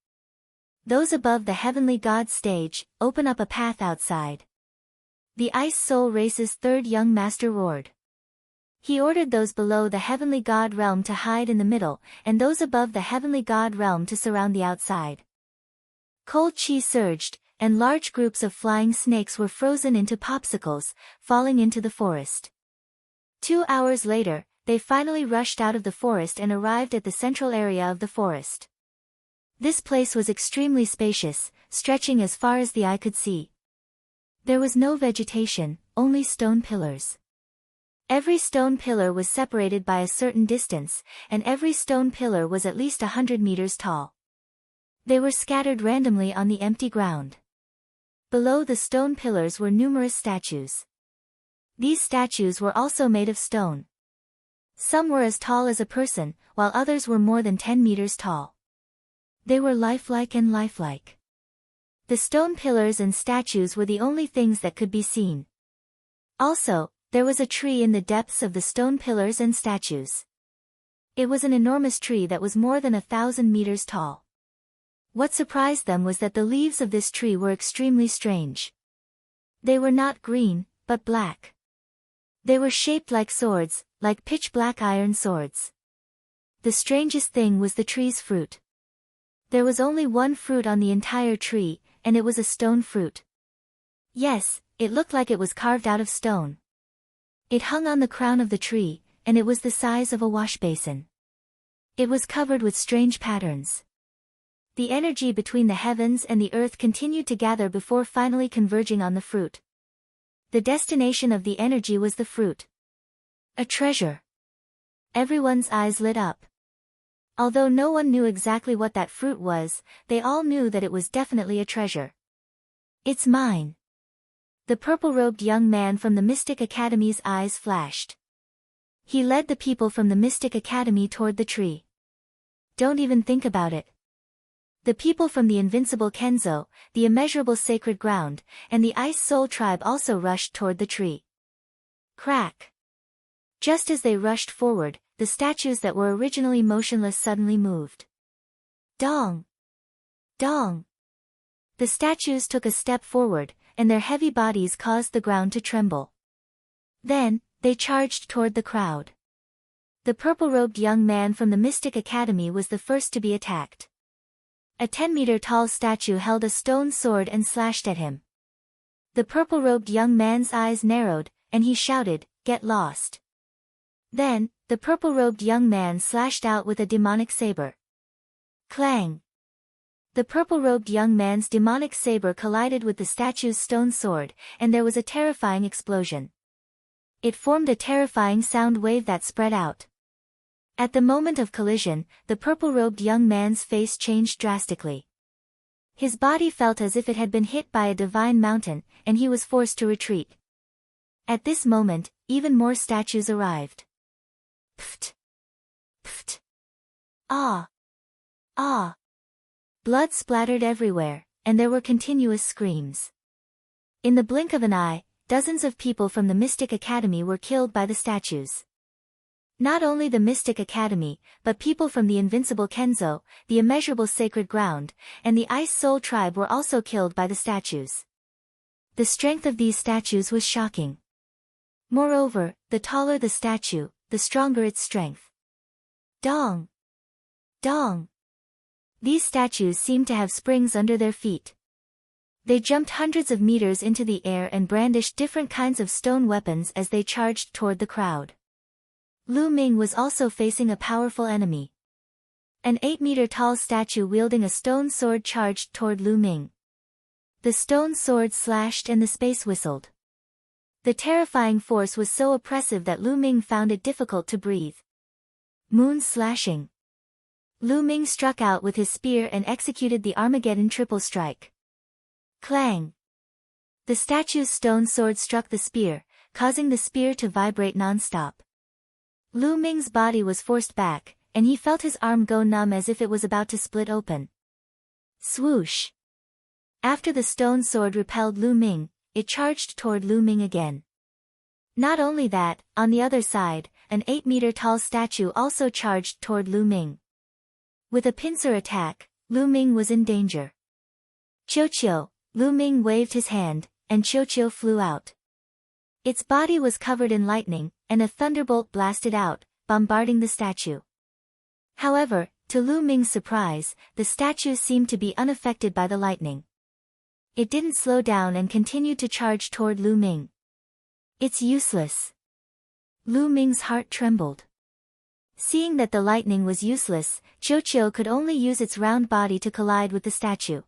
Those above the Heavenly God stage, open up a path outside. The Ice Soul Race's third young master roared. He ordered those below the Heavenly God realm to hide in the middle, and those above the Heavenly God realm to surround the outside. Cold chi surged, and large groups of flying snakes were frozen into popsicles, falling into the forest. 2 hours later, they finally rushed out of the forest and arrived at the central area of the forest. This place was extremely spacious, stretching as far as the eye could see. There was no vegetation, only stone pillars. Every stone pillar was separated by a certain distance, and every stone pillar was at least 100 meters tall. They were scattered randomly on the empty ground. Below the stone pillars were numerous statues. These statues were also made of stone. Some were as tall as a person, while others were more than 10 meters tall. They were lifelike and lifelike. The stone pillars and statues were the only things that could be seen. Also, there was a tree in the depths of the stone pillars and statues. It was an enormous tree that was more than 1,000 meters tall. What surprised them was that the leaves of this tree were extremely strange. They were not green, but black. They were shaped like swords, like pitch-black iron swords. The strangest thing was the tree's fruit. There was only one fruit on the entire tree, and it was a stone fruit. Yes, it looked like it was carved out of stone. It hung on the crown of the tree, and it was the size of a wash basin. It was covered with strange patterns. The energy between the heavens and the earth continued to gather before finally converging on the fruit. The destination of the energy was the fruit. A treasure. Everyone's eyes lit up. Although no one knew exactly what that fruit was, they all knew that it was definitely a treasure. It's mine. The purple-robed young man from the Mystic Academy's eyes flashed. He led the people from the Mystic Academy toward the tree. Don't even think about it. The people from the invincible Kenzo, the immeasurable sacred ground, and the Ice Soul tribe also rushed toward the tree. Crack! Just as they rushed forward, the statues that were originally motionless suddenly moved. Dong! Dong! The statues took a step forward, and their heavy bodies caused the ground to tremble. Then, They charged toward the crowd. The purple-robed young man from the Mystic Academy was the first to be attacked. A 10-meter-tall statue held a stone sword and slashed at him. The purple-robed young man's eyes narrowed, and he shouted, "Get lost." Then, the purple-robed young man slashed out with a demonic saber. Clang! The purple-robed young man's demonic saber collided with the statue's stone sword, and there was a terrifying explosion. It formed a terrifying sound wave that spread out. At the moment of collision, the purple-robed young man's face changed drastically. His body felt as if it had been hit by a divine mountain, and he was forced to retreat. At this moment, even more statues arrived. Pft! Pft! Ah! Ah! Blood splattered everywhere, and there were continuous screams. In the blink of an eye, dozens of people from the Mystic Academy were killed by the statues. Not only the Mystic Academy, but people from the Invincible Kenzo, the Immeasurable Sacred Ground, and the Ice Soul Tribe were also killed by the statues. The strength of these statues was shocking. Moreover, the taller the statue, the stronger its strength. Dong! Dong! These statues seemed to have springs under their feet. They jumped hundreds of meters into the air and brandished different kinds of stone weapons as they charged toward the crowd. Lu Ming was also facing a powerful enemy. An 8-meter-tall statue wielding a stone sword charged toward Lu Ming. The stone sword slashed and the space whistled. The terrifying force was so oppressive that Lu Ming found it difficult to breathe. Moon slashing. Lu Ming struck out with his spear and executed the Armageddon triple strike. Clang! The statue's stone sword struck the spear, causing the spear to vibrate non-stop. Lu Ming's body was forced back, and he felt his arm go numb as if it was about to split open. Swoosh! After the stone sword repelled Lu Ming, it charged toward Lu Ming again. Not only that, on the other side, an 8-meter-tall statue also charged toward Lu Ming. With a pincer attack, Lu Ming was in danger. Qiu-qiu, Lu Ming waved his hand, and Qiu-qiu flew out. Its body was covered in lightning, and a thunderbolt blasted out, bombarding the statue. However, to Lu Ming's surprise, the statue seemed to be unaffected by the lightning. It didn't slow down and continued to charge toward Lu Ming. It's useless. Lu Ming's heart trembled. Seeing that the lightning was useless, Qiu-qiu could only use its round body to collide with the statue.